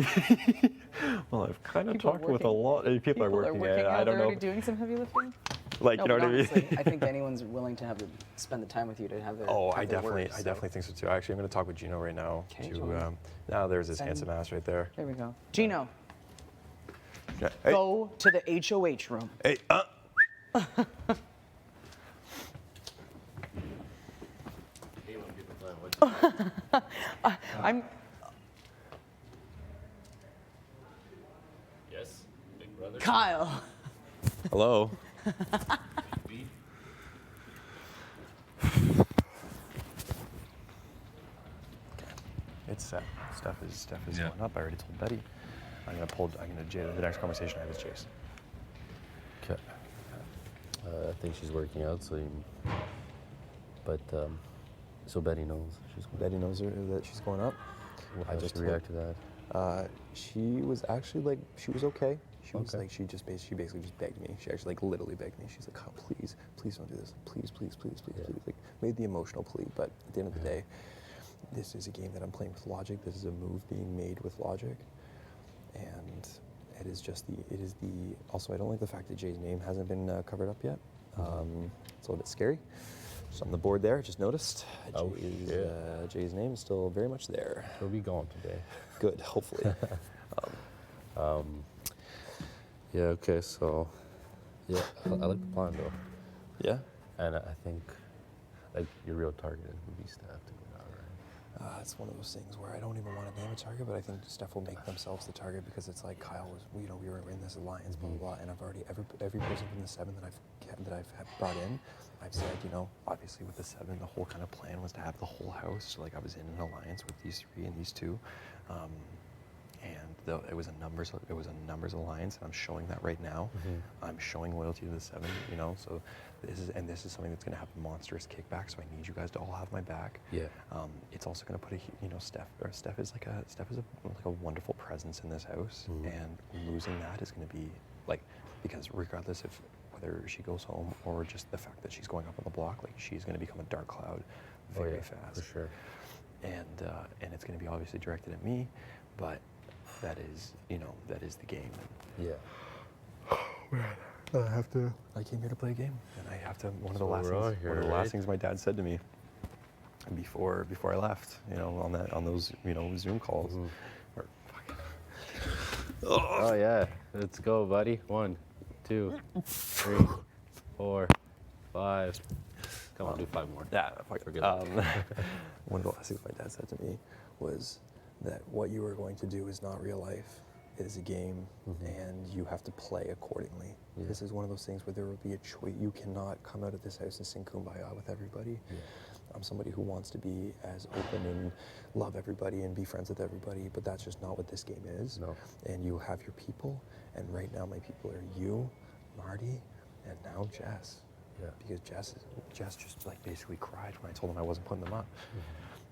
S5: Well, I've kind of
S4: People are
S5: talked with a
S4: working-
S5: lot of people are working.
S4: out.
S5: I
S4: They're
S5: don't know.
S4: already doing some heavy lifting?
S5: Like,
S4: No,
S5: you know
S4: but
S5: what I mean?
S4: honestly, I think anyone's willing to spend the time with you to have their.
S5: Oh,
S4: have
S5: I
S4: their
S5: definitely,
S4: work,
S5: I
S4: so.
S5: definitely think so too. Actually, I'm going to talk with Gino right now.
S4: Okay,
S5: to,
S4: Joey.
S5: now there's his
S4: Send-
S5: handsome ass right there.
S4: There we go. Gino,
S5: Okay. Hey,
S4: go to the HOH room.
S5: hey,
S4: I'm.
S6: Yes, big brother.
S4: Kyle.
S5: hello. It's set. Steph is
S6: Yeah.
S5: going up. I already told Betty. The next conversation I have is Jace.
S6: Okay. I think she's working out, so. But so Betty knows she's.
S5: Betty knows that she's going up.
S6: How does she react to that?
S5: She was actually like, she was okay. She was
S6: Okay.
S5: like, she basically just begged me. She actually like literally begged me. She's like, oh, please don't do this. Please, please. Like made the emotional plea. But at the end of the day, this is a game that I'm playing with logic. This is a move being made with logic. And it is also I don't like the fact that Jay's name hasn't been covered up yet. It's a little bit scary. Just on the board there, just noticed.
S6: Oh,
S5: Jay's name is still very much there.
S6: She'll be gone today.
S5: Good, hopefully.
S6: Yeah. Okay. So. Yeah, I like the plan though,
S5: Yeah?
S6: and I think, like, your real target would be Steph to go down, right?
S5: It's one of those things where I don't even want to name a target, but I think Steph will make themselves the target because it's like Kyle was, we were in this alliance, blah, blah, blah, and I've already, every person from the 7 that I've brought in, I've said, obviously with the 7, the whole kind of plan was to have the whole house. So like I was in an alliance with these 3 and these 2. And it was a numbers alliance, and I'm showing that right now. I'm showing loyalty to the 7, So this is something that's going to have monstrous kickback. So I need you guys to all have my back.
S6: Yeah.
S5: It's also going to put Steph is like a wonderful presence in this house, and losing that is going to be like, because regardless of whether she goes home or just the fact that she's going up on the block, like she's going to become a dark cloud very fast.
S6: For sure.
S5: And it's going to be obviously directed at me, but that is the game.
S6: Yeah.
S5: I came here to play a game, and I have to. One of the
S6: So
S5: last
S6: we're all
S5: things,
S6: here,
S5: one of the
S6: right?
S5: last things my dad said to me before I left, on those Zoom calls. Or, fuck.
S6: Oh yeah. Let's go, buddy. 1, 2, 3, 4, 5. Come on, do 5 more.
S5: Yeah, fuck.
S6: Forget
S5: One of the last things my dad said to me was that what you are going to do is not real life. It is a game, and you have to play accordingly.
S6: Yeah.
S5: This is one of those things where there will be a choice. You cannot come out of this house and sing Kumbaya with everybody.
S6: Yeah.
S5: I'm somebody who wants to be as open and love everybody and be friends with everybody, but that's just not what this game is.
S6: No.
S5: And you have your people, and right now my people are you, Marty, And now Jess.
S6: Yeah.
S5: Because Jess just like basically cried when I told them I wasn't putting them up.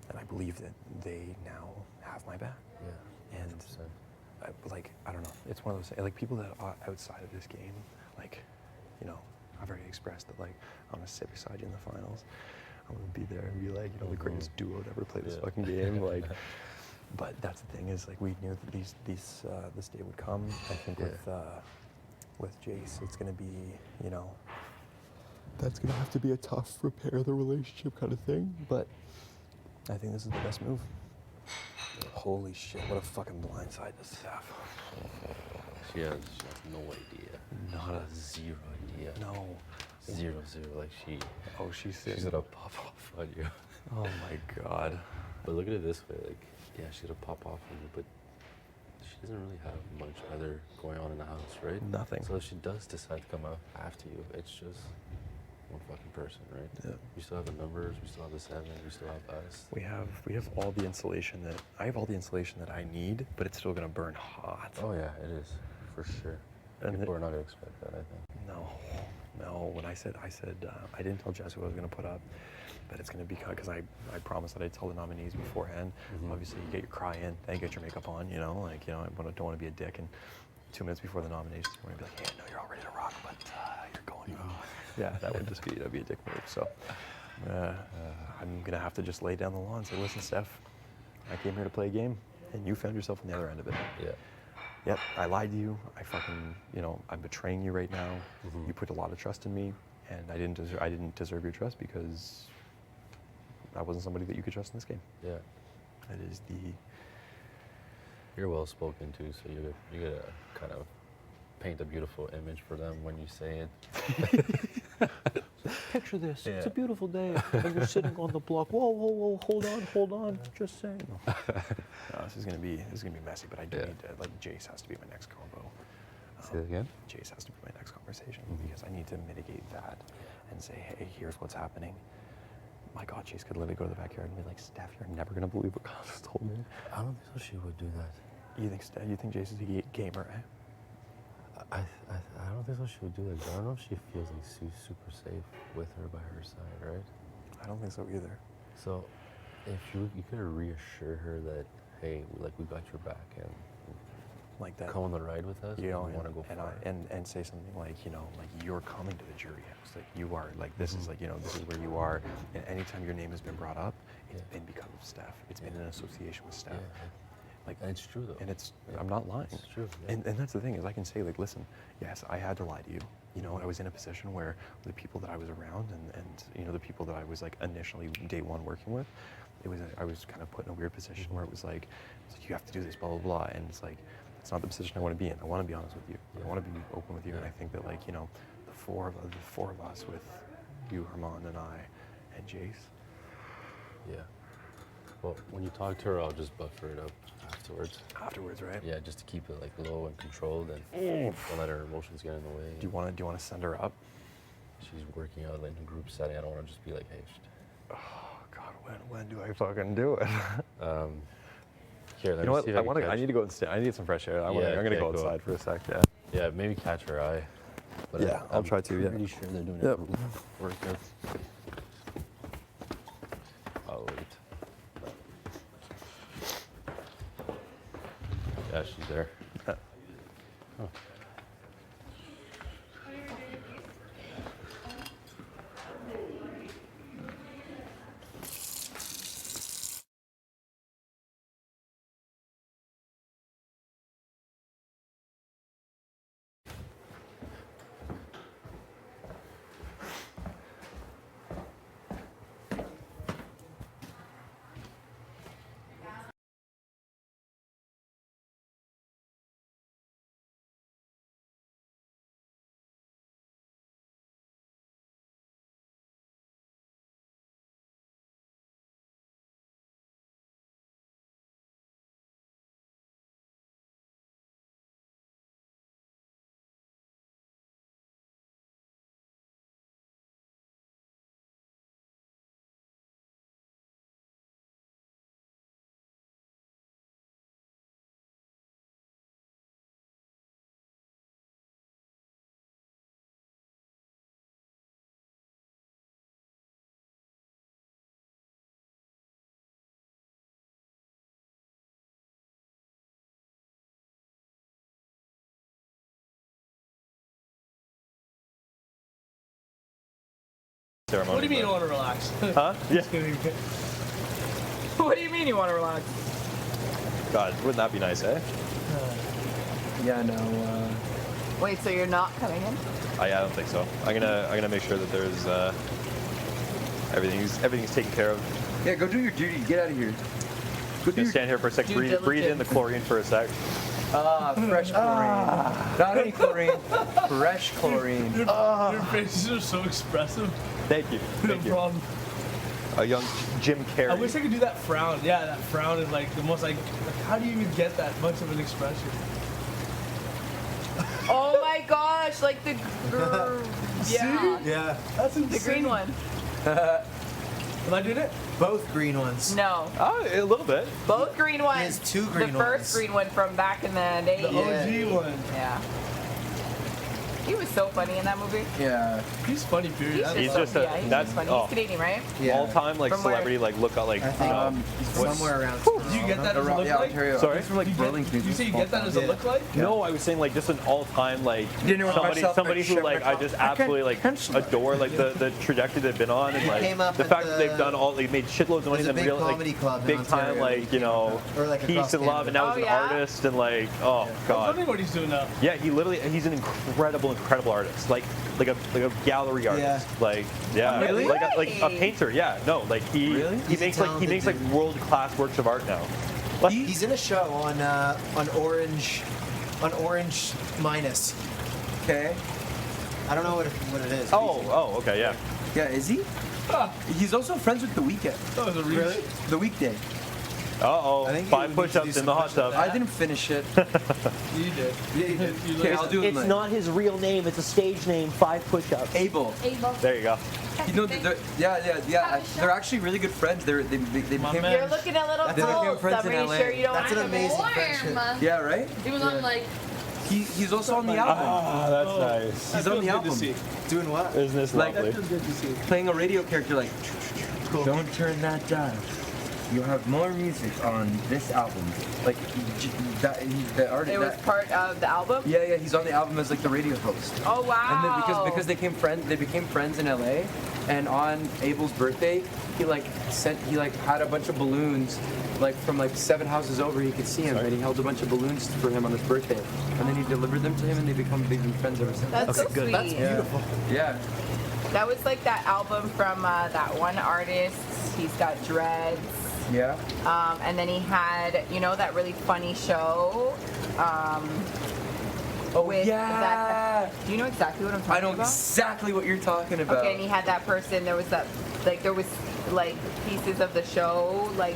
S5: And I believe that they now have my back.
S6: Yeah.
S5: And
S6: 100%.
S5: I don't know. It's one of those things, like people that are outside of this game, like, you know, I've already expressed that like I'm gonna sit beside you in the finals. I'm gonna be there and be like, you know, the greatest duo to ever play this fucking game. Like, but that's the thing is like we knew that this day would come. I think with Jace, it's gonna be, you know, that's gonna have to be a tough repair the relationship kind of thing. But I think this is the best move. Holy shit! What a fucking blindside to Steph.
S6: She has no idea.
S5: Not a
S6: zero idea.
S5: No.
S6: Zero. Like she.
S5: Oh, she's
S6: gonna pop off on you.
S5: Oh my god.
S6: But look at it this way, like, yeah, she's gonna pop off on you, but she doesn't really have much other going on in the house, right?
S5: Nothing.
S6: So if she does decide to come out after you, it's just one fucking person, right?
S5: Yeah.
S6: We still have the numbers, we still have the 7, we still have us.
S5: We have all the insulation that I have all the insulation that I need, but it's still gonna burn hot.
S6: Oh yeah, it is, for sure.
S5: And
S6: People are not gonna expect that, I think.
S5: No. When I said I didn't tell Jess who I was gonna put up, but it's gonna be because I promised that I'd tell the nominees beforehand. Obviously, you get your cry in, then you get your makeup on. You know, like, you know, I don't want to be a dick and 2 minutes before the nominations, you're gonna be like, hey, no, you're all ready to rock, but you're going. Yeah, that'd be a dick move. So I'm gonna have to just lay down the law and say, listen, Steph, I came here to play a game, and you found yourself on the other end of it.
S6: Yeah.
S5: Yep, I lied to you. I fucking, you know, I'm betraying you right now. You put a lot of trust in me, and I didn't deserve your trust because I wasn't somebody that you could trust in this game.
S6: Yeah.
S5: That is the.
S6: You're well spoken too, so you gotta kind of paint a beautiful image for them when you say it.
S5: Picture this.
S7: Yeah.
S5: It's a beautiful day, and you're sitting on the block. Whoa, hold on. Just saying. No, this is gonna be messy, but I do need to, like, Jace has to be my next combo.
S6: Say it again?
S5: Jace has to be my next conversation because I need to mitigate that and say, hey, here's what's happening. My God, Jace could literally go to the backyard and be like, Steph, you're never gonna believe what Connor just told me.
S6: I don't think so she would do that.
S5: You think Jace is a gamer, eh?
S6: I don't think so she would do that. I don't know if she feels like she's super safe with her by her side, right?
S5: I don't think so either.
S6: So if you could reassure her that, hey, we got your back and
S5: like that,
S6: come on the ride with us.
S5: You know,
S6: want to go far.
S5: and say something like, you know, like you're coming to the jury house. Like you are, like this is like, you know, this is where you are. And anytime your name has been brought up, it's been because of Steph. It's been in association with Steph.
S6: Yeah.
S5: Like,
S6: And it's true though.
S5: and it's, I'm not lying.
S6: It's true. Yeah.
S5: And that's the thing is I can say like, listen, yes, I had to lie to you. You know, I was in a position where the people that I was around and you know, the people that I was like initially day one working with, I was kind of put in a weird position where it was like you have to do this, blah, blah, blah. And it's like, it's not the position I want to be in. I want to be honest with you. I want to be open with you. And I think that, like, you know, the four of us with you, Herman, and I, and Jace.
S6: Yeah. Well, when you talk to her, I'll just buffer it up afterwards.
S5: Afterwards, right?
S6: Yeah, just to keep it like low and controlled and don't let her emotions get in the way.
S5: Do you want to send her up?
S6: She's working out like in a group setting. I don't want to just be like, hey.
S5: Oh God, when do I fucking do it?
S6: Here, let
S5: you know
S6: me
S5: what?
S6: see if
S5: I need to go and I need some fresh air. I'm gonna go outside for a sec. Yeah.
S6: Yeah, maybe catch her eye. But
S5: Yeah, I'll try to. Yeah.
S6: I'm pretty sure they're doing
S5: Yep.
S6: it. Workout. I'll wait. Yeah, she's there. Huh.
S13: ceremony.
S8: What do you mean you
S13: but-
S8: want to relax?
S13: Huh? Yeah.
S8: Just kidding.
S4: What do you mean you want to relax?
S13: God, wouldn't that be nice, eh?
S14: Yeah, no.
S4: Wait, so you're not coming in?
S13: I don't think so. I'm gonna make sure that there's everything's taken care of.
S14: Yeah, go do your duty. Get out of here. Go do
S13: Just
S14: your
S13: stand here for a sec.
S4: Due
S13: Breathe in the
S4: diligence.
S13: chlorine for a sec.
S14: fresh chlorine. Not any chlorine. Fresh chlorine.
S8: Your faces are so expressive.
S13: Thank you.
S8: No
S13: Thank you.
S8: problem.
S13: A young Jim Carrey.
S8: I wish I could do that frown. Yeah, that frown is like the most like how do you even get that much of an expression?
S4: Oh my gosh, like the yeah,
S11: Yeah.
S8: That's
S4: the
S8: insane.
S4: green one.
S8: Am I doing it?
S11: Both green ones.
S4: No,
S13: Oh, a little bit.
S4: both green ones.
S11: has two green
S4: The first
S11: ones.
S4: green one from back in the day.
S8: The OG one.
S4: Yeah. He was so funny in that movie.
S14: Yeah.
S8: He's funny, period.
S13: He's
S4: so,
S13: just a-
S4: yeah, he's
S13: that's-
S4: just funny.
S13: oh.
S4: He's Canadian, right?
S11: Yeah.
S13: All time like
S4: From where?
S13: celebrity like look out like
S11: I think somewhere around.
S8: Did you get that as a look
S14: Yeah,
S8: like?
S14: Ontario.
S13: Sorry?
S14: He's from like
S8: You
S14: Burlington.
S8: Did you say you get that as a
S11: Yeah.
S8: look like?
S13: No, I was saying like just an all-time like
S14: Didn't know myself,
S13: somebody
S14: like,
S13: who
S14: shove
S13: like
S14: my
S13: I just
S14: I can't
S13: absolutely like
S14: cancel that.
S13: adore like the trajectory they've been on and
S11: He
S13: like
S11: came up
S13: the
S11: at
S13: fact that
S11: the-
S13: they've done all they made shitloads of money
S11: There's a
S13: and
S11: big
S13: real
S11: comedy
S13: like
S11: club in
S13: big time
S11: Ontario.
S13: like you know
S11: Or, like,
S13: peace
S11: across
S13: and love and now
S4: Canada.
S13: he's
S4: Oh,
S13: an
S4: yeah?
S13: artist and like oh
S8: I was
S13: god
S8: wondering what he's doing now.
S13: yeah he's an incredible artist like a gallery artist like yeah
S4: Really?
S13: like a painter yeah no like he
S11: Really?
S13: he
S11: He's a
S13: makes like
S11: talented dude.
S13: world class works of art now. Like,
S11: He's in a show on Orange Minus.
S14: Okay.
S11: I don't know what it is.
S13: oh okay yeah.
S14: Yeah, is he? He's also friends with The Weeknd.
S8: That was a reach.
S11: Really?
S14: The Weekday.
S13: Uh-oh,
S11: I think
S13: 5
S11: you would need to do
S13: push-ups in
S11: some
S13: the hot
S11: push-ups.
S13: tub.
S14: I didn't finish it.
S8: You did.
S14: Yeah, you did.
S8: You
S14: Okay,
S8: learned
S14: I'll do it.
S15: It's not his real name. It's a stage name. 5 push-ups.
S14: Abel.
S13: There you go.
S14: You know, yeah. They're actually really good friends. They became.
S8: man.
S4: You're looking a little
S11: That's a-
S4: cold.
S14: friends in
S4: Somebody
S14: LA.
S4: sure you don't
S11: That's an
S4: want to
S11: amazing
S10: Warm.
S11: friendship.
S14: Yeah, right.
S10: He was on like
S14: He's also on the album.
S13: Ah, that's nice.
S14: He's on the
S8: Good to
S14: album.
S8: see.
S11: Doing what?
S13: Isn't this
S14: Like-
S13: lovely?
S8: That feels good to see.
S14: Playing a radio character like. Don't turn that down. You'll have more music on this album. Like the artist.
S4: It was part of the album.
S14: Yeah, he's on the album as like the radio host.
S4: Oh wow.
S14: And then because they became friends in LA, and on Abel's birthday, he had a bunch of balloons, like from like 7 houses over. He could see him, and he held a bunch of balloons for him on his birthday, and then he delivered them to him, and they've been friends ever since.
S4: That's so sweet.
S11: That's beautiful.
S14: Yeah.
S4: That was like that album from that one artist. He's got dreads.
S14: Yeah.
S4: And then he had, you know, that really funny show. With
S14: yeah.
S4: do you know exactly what I'm talking
S14: I know
S4: about?
S14: exactly what you're talking about.
S4: Okay, and he had that person. There was pieces of the show like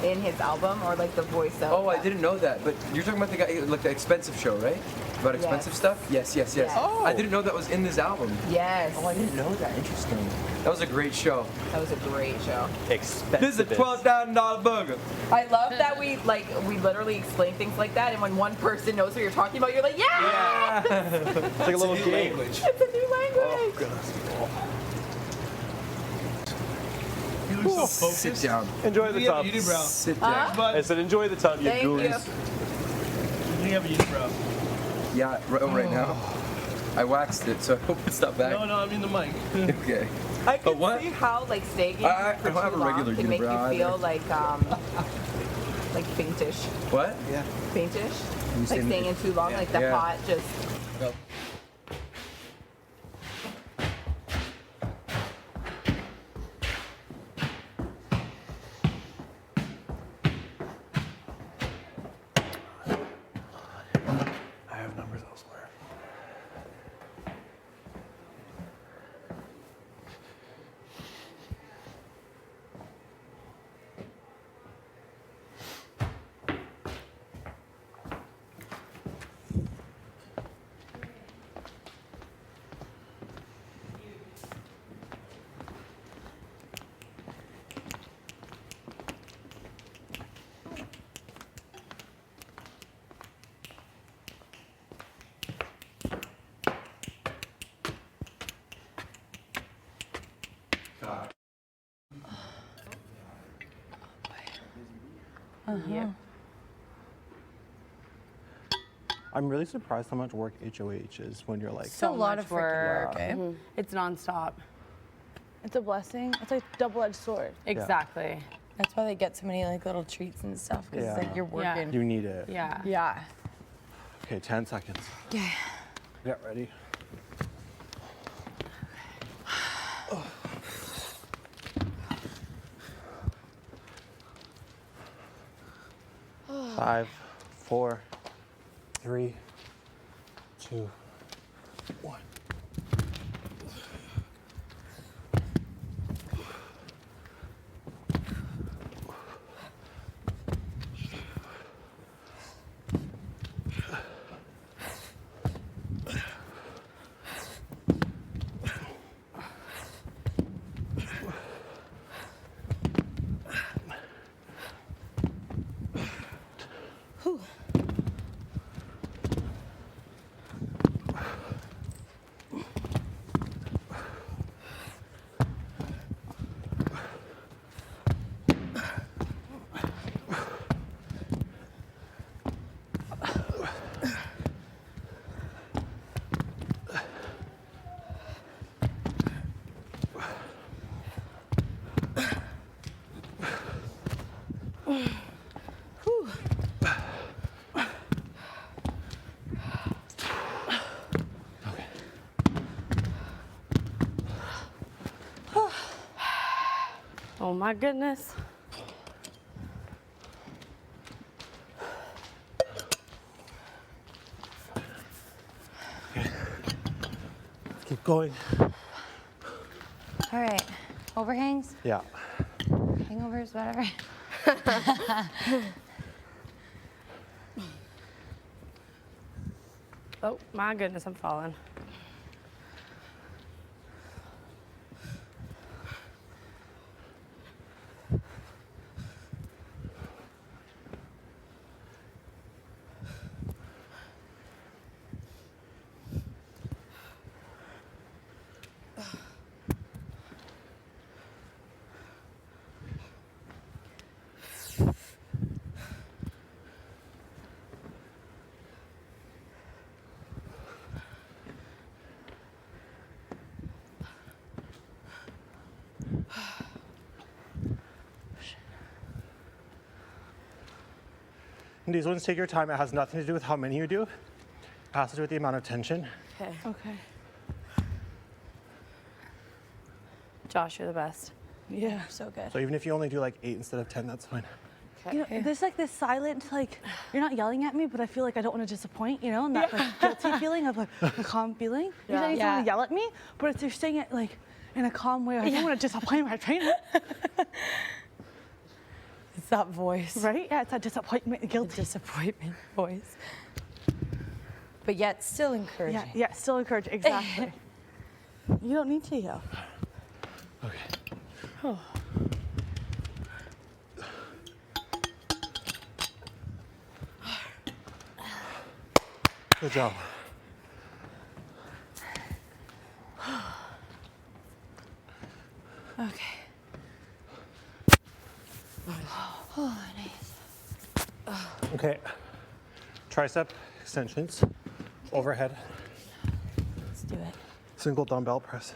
S4: in his album or like the voice of.
S14: Oh, I didn't know that. But you're talking about the guy, like the expensive show, right? About expensive
S4: Yes.
S14: stuff? Yes.
S4: Yes.
S14: Oh. I didn't know that was in this album.
S4: Yes.
S14: Oh, I didn't know that. Interesting. That was a great show.
S4: That was a great show.
S13: Expensive.
S14: This is a $12,000 burger.
S4: I love that we literally explain things like that, and when one person knows what you're talking about, you're like, yeah.
S13: It's like a little
S11: new
S13: game.
S11: language.
S4: It's a new language.
S8: You look so focused.
S14: Sit down.
S13: Enjoy the
S8: You have
S13: tub.
S8: a unibrow.
S14: Sit down.
S8: But
S13: I said enjoy the tub, you
S4: Thank
S13: goons.
S4: you.
S8: you have a unibrow.
S14: Yeah, right now. I waxed it, so I hope it's not back.
S8: No, I mean the mic.
S14: Okay.
S4: I can
S14: what?
S4: see how like staying in
S14: I
S4: for
S14: don't have
S4: too
S14: a
S4: long
S14: regular
S4: can make you
S14: unibrow
S4: feel
S14: either.
S4: like faintish.
S14: What?
S11: Yeah.
S4: Faintish?
S14: You
S4: Like
S14: say
S4: staying
S14: me-
S4: in too long, like the
S14: Yeah.
S4: hot just.
S5: I have numbers elsewhere.
S16: I'm really surprised how much work HOH is when you're like.
S10: It's a lot of
S16: much work.
S10: freaking work. It's nonstop.
S2: It's a blessing. It's like a double-edged sword.
S4: Exactly. That's why they get so many like little treats and stuff because it's like you're working.
S16: You need it.
S4: Yeah.
S2: Yeah.
S16: Okay, 10 seconds.
S2: Okay.
S16: Get ready. Five, 4, 3, 2, 1.
S12: Oh my goodness.
S16: Keep going.
S17: All right. Overhangs,
S16: Yeah.
S17: hangovers, whatever.
S12: Oh my goodness, I'm falling.
S16: And these ones, take your time. It has nothing to do with how many you do. It has to do with the amount of tension.
S12: Okay.
S2: Okay.
S12: Josh, you're the best.
S2: Yeah.
S17: So good.
S16: So even if you only do like 8 instead of 10, that's fine.
S2: You know, there's like this silent, like, you're not yelling at me, but I feel like I don't want to disappoint, you know, and that like guilty feeling of like a calm feeling. Usually I need someone to yell at me, but if they're saying it like in a calm way, I don't want to disappoint my trainer.
S4: It's that voice.
S2: Right? Yeah, it's that disappointment, guilty.
S4: Disappointment voice. But yet still encouraging.
S2: Yeah, still encouraging, exactly. You don't need to yell.
S16: Okay.
S2: Oh.
S16: Good job.
S17: Okay. Oh, nice.
S16: Okay. Tricep extensions. Overhead.
S17: Let's do it.
S16: Single dumbbell press.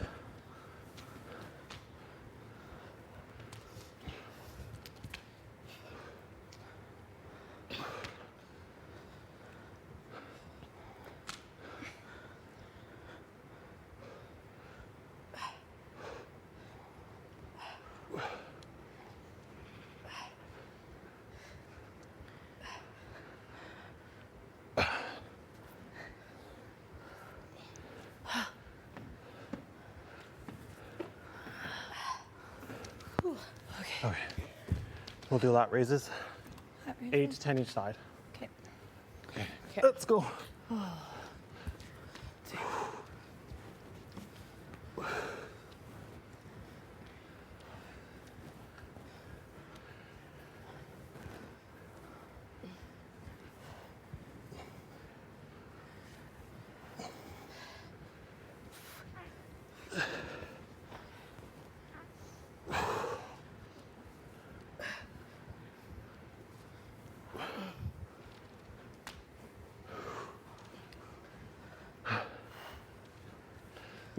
S16: Okay. We'll do lat raises.
S17: Lat
S16: 8 to 10 each side.
S17: Okay.
S16: Okay. Let's go.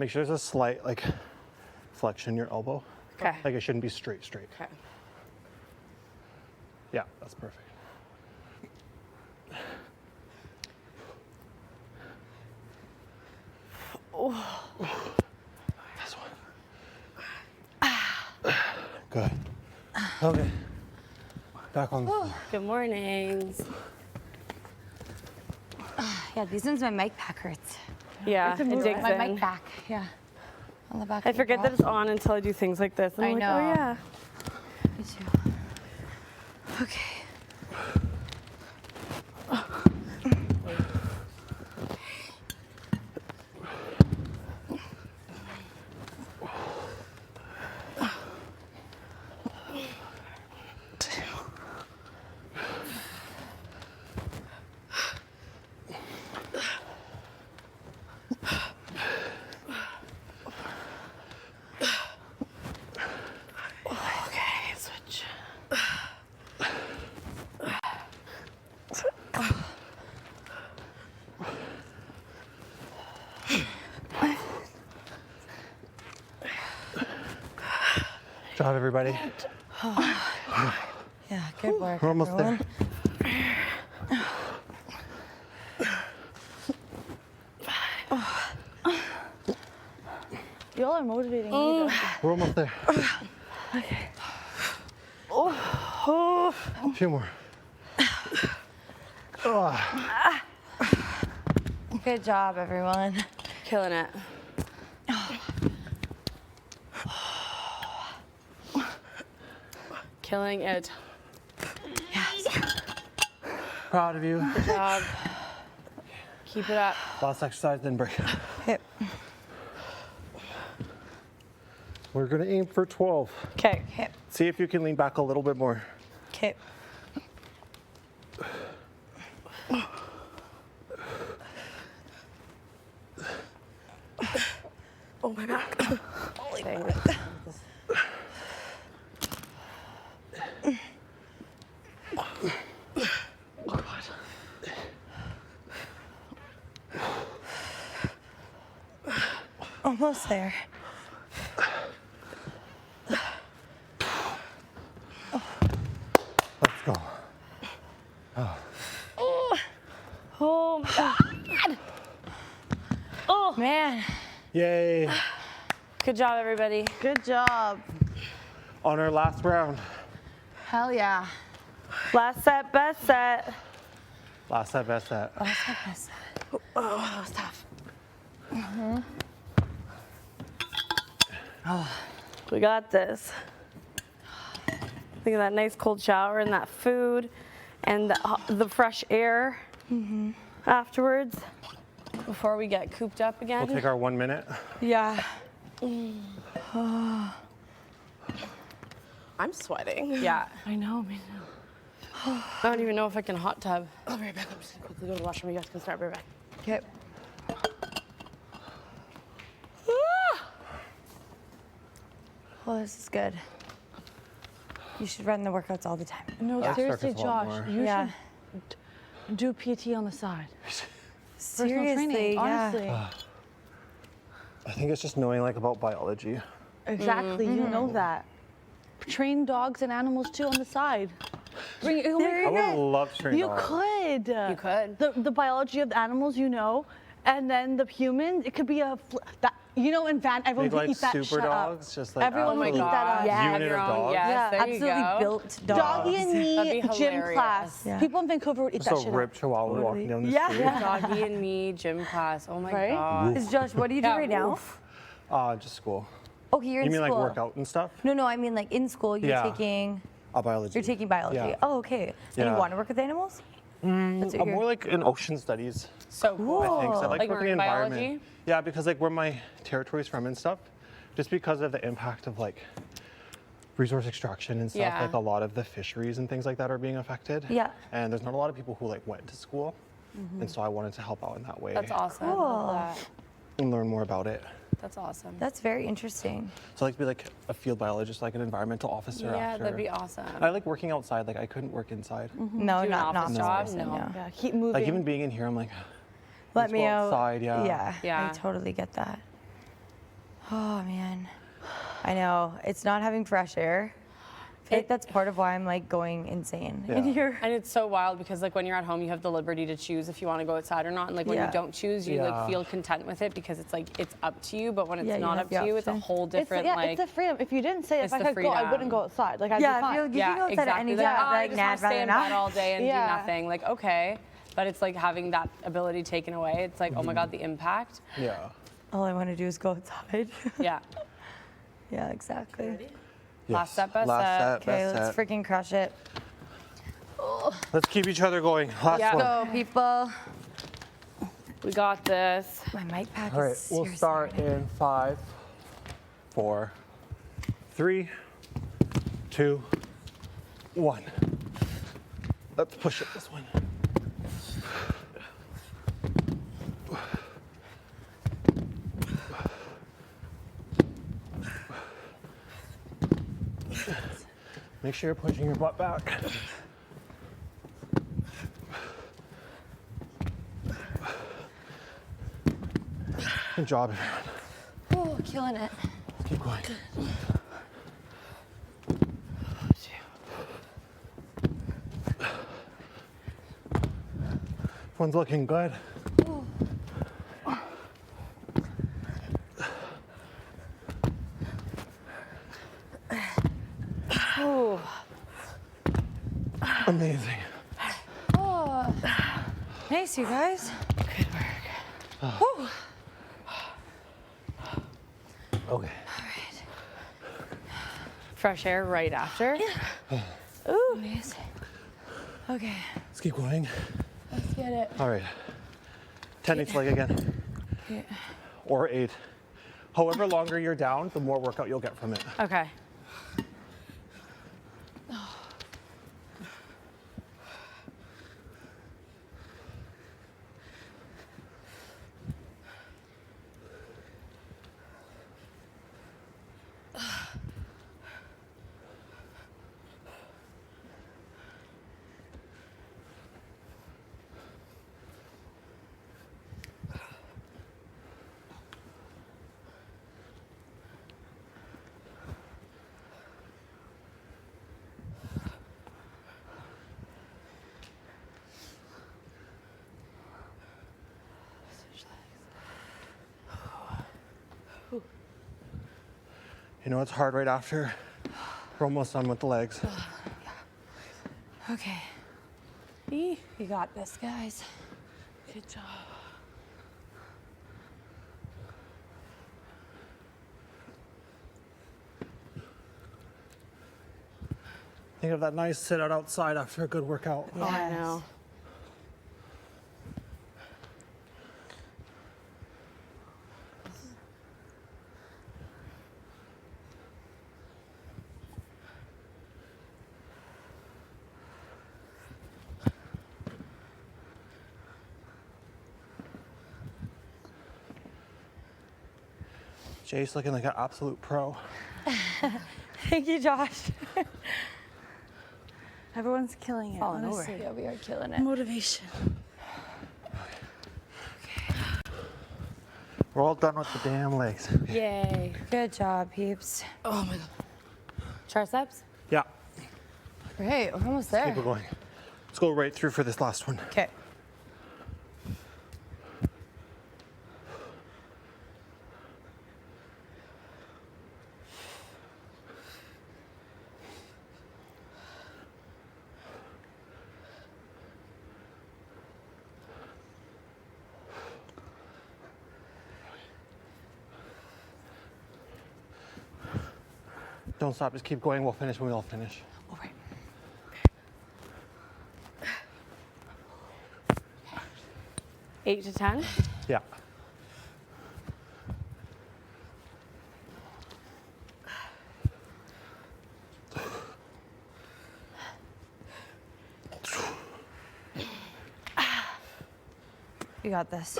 S16: Make sure there's a slight like flexion your elbow.
S12: Okay.
S16: Like it shouldn't be straight.
S12: Okay.
S16: Yeah, that's perfect.
S12: Oh.
S16: This one. Good. Okay. Back on the floor.
S12: Good mornings.
S17: Yeah, these ones my mic pack hurts.
S12: Yeah,
S17: It's a
S12: it
S17: move.
S12: digs
S17: My
S12: in.
S17: mic back. Yeah. On the back.
S12: I
S17: of your
S12: forget that
S17: bra.
S12: it's on until I do things like this. And
S17: I
S12: I'm like,
S17: know.
S12: oh yeah.
S17: Me too. Okay.
S12: Okay, switch.
S16: Good job, everybody.
S17: Yeah, good work.
S16: We're almost
S17: everyone.
S2: Y'all are motivating me though.
S16: We're almost there.
S2: Okay.
S16: A few more.
S17: Good job, everyone.
S12: Killing it. Killing it.
S16: Proud of you.
S12: Good job. Keep it up.
S16: Last exercise, then break.
S17: Hip.
S16: We're gonna aim for 12.
S12: Okay.
S17: Hip.
S16: See if you can lean back a little bit more.
S17: Hip.
S12: Oh my back.
S17: Holy
S12: Dang
S17: crap.
S12: it.
S17: Almost there.
S16: Let's go.
S12: Oh my God. Oh
S17: man.
S16: Yay.
S12: Good job, everybody.
S2: Good job.
S16: On our last round.
S17: Hell yeah.
S12: Last set, best set.
S16: Last set, best set.
S17: Last set, best set.
S12: Oh, that was tough.
S17: Mm-hmm.
S12: Oh, we got this. Think of that nice cold shower and that food and the fresh air afterwards before we get cooped up again.
S16: We'll take our 1 minute.
S12: Yeah. I'm sweating. Yeah.
S2: I know, me too.
S12: I don't even know if I can hot tub. I'll be right back. I'm just gonna quickly go to the washroom. You guys can start right back.
S17: Okay. Well, this is good. You should run the workouts all the time.
S2: No,
S17: Yeah.
S2: seriously, Josh, you
S17: Yeah.
S2: should do PT on the side. Personal
S17: Seriously,
S2: training,
S17: yeah.
S2: honestly.
S16: I think it's just knowing like about biology.
S2: Exactly, you know that. Train dogs and animals too on the side. Bring it. Oh
S16: I
S2: my
S16: would
S2: God.
S16: love to train
S2: You
S16: dogs.
S2: could.
S12: You could.
S2: The biology of the animals, you know, and then the humans. It could be that you know in van everyone
S16: Make
S2: can
S16: like
S2: eat that.
S16: super
S2: shut
S16: dogs,
S2: up.
S16: just like
S2: Everyone would eat
S16: absolute
S2: that up.
S12: Yeah,
S16: unit
S12: your
S16: of
S12: own.
S16: dogs.
S12: Yes,
S2: Yeah,
S12: there you
S17: absolutely
S12: go.
S17: built dogs.
S2: Doggy and
S12: That'd be
S2: me gym
S12: hilarious.
S2: class.
S17: Yeah.
S2: People in Vancouver would eat
S16: Just
S2: that
S16: a
S2: shit
S16: ripped
S2: up.
S16: chihuahua walking down the
S2: Yeah.
S16: street.
S2: Yeah.
S12: Doggy and me gym class. Oh my
S2: Right?
S12: God.
S17: Is Josh, what do you do right now?
S16: Just school.
S17: Okay, you're
S16: You
S17: in
S16: mean like
S17: school.
S16: workout and stuff?
S17: No, I mean like in school you're
S16: Yeah.
S17: taking
S16: Biology.
S17: you're taking biology.
S16: Yeah.
S17: Oh, okay. And
S16: Yeah.
S17: you want to work with animals? That's what
S16: I'm
S17: you're-
S16: more like in ocean studies.
S12: So cool.
S16: I think so. I like
S12: Like
S16: working
S12: marine
S16: in environment.
S12: biology?
S16: Yeah, because like where my territory's from and stuff, just because of the impact of like resource extraction and stuff,
S12: Yeah.
S16: like a lot of the fisheries and things like that are being affected.
S17: Yeah.
S16: And there's not a lot of people who like went to school, and so I wanted to help out in that way.
S12: That's awesome. I love that.
S16: And learn more about it.
S12: That's awesome.
S17: That's very interesting.
S16: So I like to be like a field biologist, like an environmental officer.
S12: Yeah,
S16: after.
S12: that'd be awesome.
S16: I like working outside. Like I couldn't work inside.
S17: No,
S12: Do an
S17: not
S12: office
S17: this
S12: job?
S17: person,
S12: No.
S2: Yeah, keep moving.
S16: Like even being in here, I'm like,
S17: Let
S16: let's
S17: me
S16: go
S17: out.
S16: outside. Yeah.
S17: Yeah.
S12: Yeah.
S17: I totally get that. Oh man. I know. It's not having fresh air. I feel like that's part of why I'm like going insane in here.
S12: And it's so wild because like when you're at home, you have the liberty to choose if you want to go outside or not. And like when you don't choose, you like feel content with it because it's like it's up to you. But when it's not up to you, it's a whole different
S2: it's the freedom. If you didn't say if I could go, I wouldn't go outside. Like I'd be fine.
S17: You can go outside at any time.
S12: I
S17: Like,
S12: just want to stay in bed all day and do
S2: Yeah.
S12: nothing. Like okay, but it's like having that ability taken away. It's like oh my god, the impact.
S16: Yeah.
S17: All I want to do is go outside.
S12: Yeah.
S17: Yeah, exactly.
S12: Last set, best
S16: Last
S12: set.
S16: set,
S17: Okay,
S16: best
S17: let's
S16: set.
S17: freaking crush it.
S16: Let's keep each other going. Last one.
S17: Go, people.
S12: We got this.
S17: My mic pack
S16: All right,
S17: is
S16: we'll start in 5, 4, 3, 2, 1. Let's push it this one. Make sure you're pushing your butt back. Good job, everyone.
S17: Oh, killing it.
S16: Let's keep going. One's looking good.
S17: Oh.
S16: Amazing.
S17: Oh. Nice, you guys. Good work. Whew.
S16: Okay.
S12: Fresh air right after.
S17: Ooh. Amazing. Okay.
S16: Let's keep going.
S17: Let's get it.
S16: All right. 10 each leg again.
S17: Yeah.
S16: Or 8. However longer you're down, the more workout you'll get from it.
S12: Okay.
S16: You know it's hard right after? We're almost done with the legs.
S17: Okay. You got this, guys.
S12: Good job.
S16: Think of that nice sit out outside after a good workout.
S12: Yeah, I know.
S16: Jace looking like an absolute pro.
S17: Thank you, Josh.
S2: Everyone's killing it.
S17: Falling over.
S2: Honestly.
S17: Yeah, we are killing it.
S2: Motivation.
S16: We're all done with the damn legs.
S17: Yay. Good job, peeps.
S12: Oh my god. Triceps?
S16: Yeah.
S17: Great, we're almost there.
S16: Keep it going. Let's go right through for this last one.
S17: Okay.
S16: Don't stop, just keep going. We'll finish when we all finish.
S2: All right.
S12: 8 to 10?
S16: Yeah.
S17: You got this.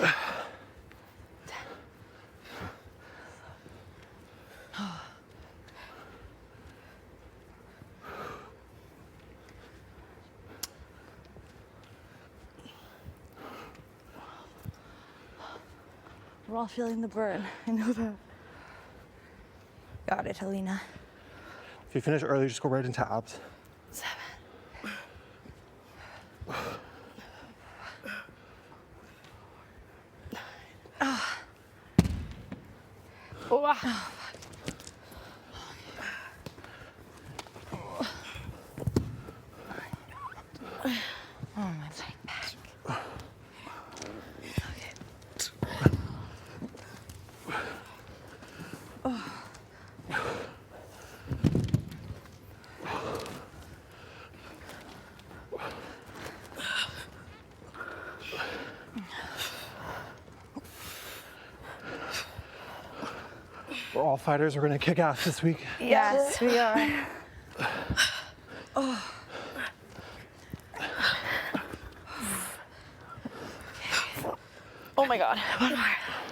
S2: We're all feeling the burn. I know that.
S17: Got it, Helena.
S16: If you finish early, just go right into abs.
S17: 7.
S12: Oh, wow.
S17: Oh, my leg back.
S16: We're all fighters. We're gonna kick ass this week.
S17: Yes, we are.
S12: Oh my God. One more.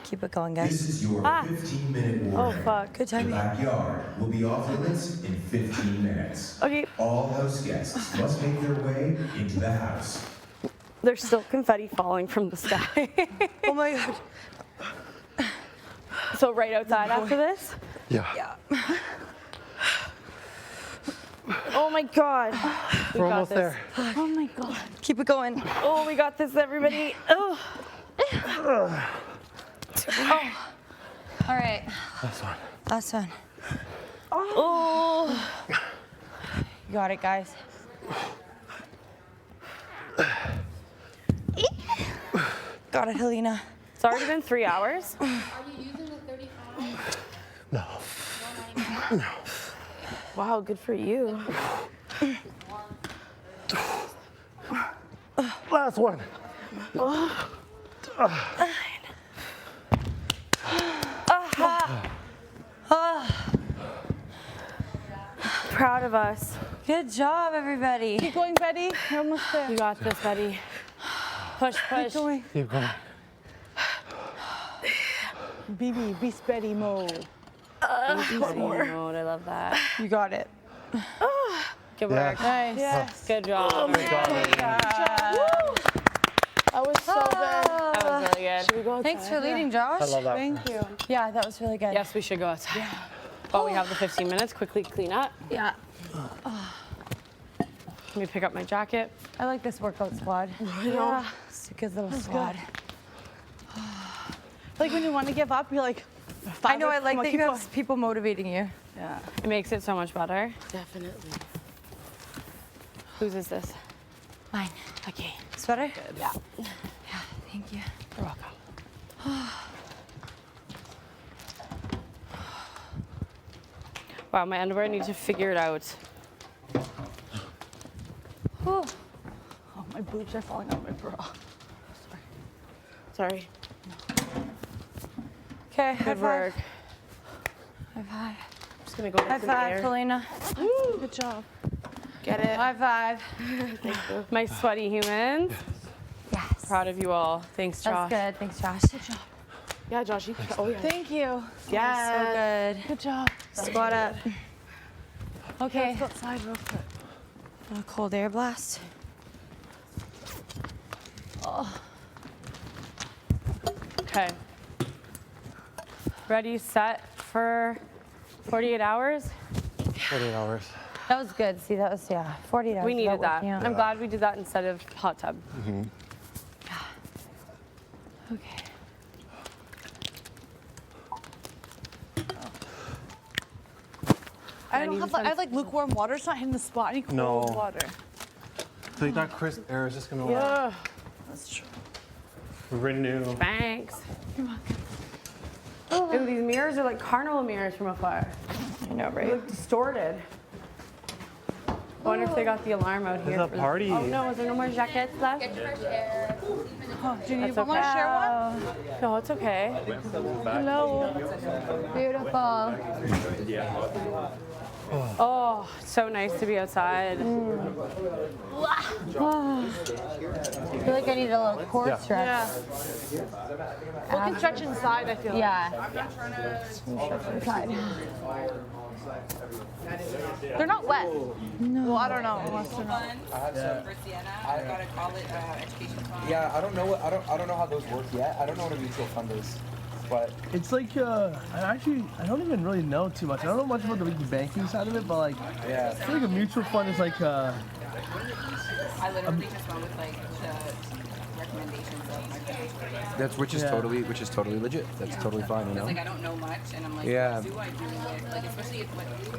S17: Keep it going, guys.
S3: This is your 15-minute warning.
S12: Oh, fuck.
S17: Good
S3: The
S17: timing.
S3: backyard will be off limits in 15 minutes.
S12: Okay.
S3: All house guests must make their way into the house.
S12: There's still confetti falling from the sky.
S17: Oh my God.
S12: So right outside after this?
S16: Yeah.
S12: Oh my God. We
S16: We're
S12: got
S16: almost
S12: this.
S16: there.
S12: Oh my God.
S17: Keep it going.
S12: Oh, we got this, everybody. Oh.
S17: All right.
S16: Last one.
S17: Last one.
S12: Oh.
S17: You got it, guys. Got it, Helena.
S12: It's already been 3 hours.
S10: Are you using the 35?
S16: No. No.
S12: Wow, good for you.
S16: Last one.
S12: Proud of us.
S17: Good job, everybody.
S2: Keep going, Betty. You're almost there.
S12: You got this, Betty. Push, push.
S2: Keep going.
S16: Keep going.
S2: BB, Beast Betty mode.
S12: One more. Mode, I love that.
S17: You got it.
S12: Good work.
S2: Nice.
S12: Yes. Good job.
S16: Good job, everybody.
S2: That was so good.
S12: That was really good.
S2: Should we go outside?
S17: Thanks for leading, Josh.
S16: I love that.
S2: Thank you.
S17: Yeah, that was really good.
S12: Yes, we should go outside. While we have the 15 minutes, quickly clean up.
S17: Yeah.
S12: Let me pick up my jacket.
S17: I like this workout squad.
S2: Yeah.
S17: It's a good little
S2: That's
S17: squad.
S2: good. Like when you want to give up, you're like,
S17: I know, I like
S2: come on,
S17: that you
S2: keep
S17: have people motivating you.
S12: Yeah. It makes it so much better.
S2: Definitely.
S12: Whose is this?
S17: Mine.
S12: Okay.
S17: Sweater?
S12: Good. Yeah.
S17: Yeah, thank you.
S12: You're welcome. Wow, my underwear, I need to figure it out.
S2: Oh, my boobs are falling out my bra.
S12: Sorry.
S17: Okay, high
S12: Good work.
S17: five. High five.
S12: I'm just gonna go
S17: High
S12: up in the
S17: five,
S12: air.
S17: Helena.
S2: Good job.
S12: Get it?
S17: High five.
S12: My sweaty humans.
S17: Yes.
S12: Proud of you all. Thanks, Josh.
S17: That's good. Thanks, Josh. Good job.
S12: Yeah, Josh. Oh, yeah.
S2: Thank you.
S12: Yeah.
S17: So good.
S2: Good job.
S17: Squat up. Okay.
S2: Let's go outside real quick.
S17: A cold air blast.
S2: Oh.
S12: Okay. Ready, set for 48 hours?
S16: 48 hours.
S17: That was good. See, that was, 40 hours.
S12: We needed that.
S17: working out.
S12: I'm glad we did that instead of hot tub.
S16: Mm-hmm.
S17: Okay.
S2: I don't have, I like lukewarm water. It's not hitting the spot. I need cold
S16: No.
S2: water.
S16: So that crisp air is just gonna
S12: Yeah.
S2: That's true.
S16: renew.
S12: Thanks. Ooh, these mirrors are like carnival mirrors from afar.
S17: I know,
S12: They
S17: right?
S12: look distorted. I wonder if they got the alarm out here.
S16: There's a
S12: for the-
S16: party.
S12: Oh no, is there no more jackets left?
S10: Get fresh air.
S2: Oh, do you
S12: That's
S2: want to
S12: okay.
S2: share one?
S12: No, it's okay.
S2: Hello.
S17: Beautiful.
S12: Oh, it's so nice to be outside.
S17: I feel like I need a little core
S16: Yeah.
S17: stretch.
S2: Yeah. We can stretch inside, I feel like.
S17: Yeah.
S2: They're not wet. No. Well, I don't know. Unless they're not.
S14: Yeah, I don't know how those work yet. I don't know what a mutual fund is. but
S8: It's like I don't even really know too much. I don't know much about the banking side of it, but like
S14: Yeah.
S8: I feel like a mutual fund is like
S18: I literally just went with like the recommendations of my friends.
S14: that's which is
S8: Yeah.
S14: totally legit. That's totally fine, you
S18: Because
S14: know.
S18: like I don't know much, and I'm like,
S14: Yeah.
S18: what do I do with like, especially if,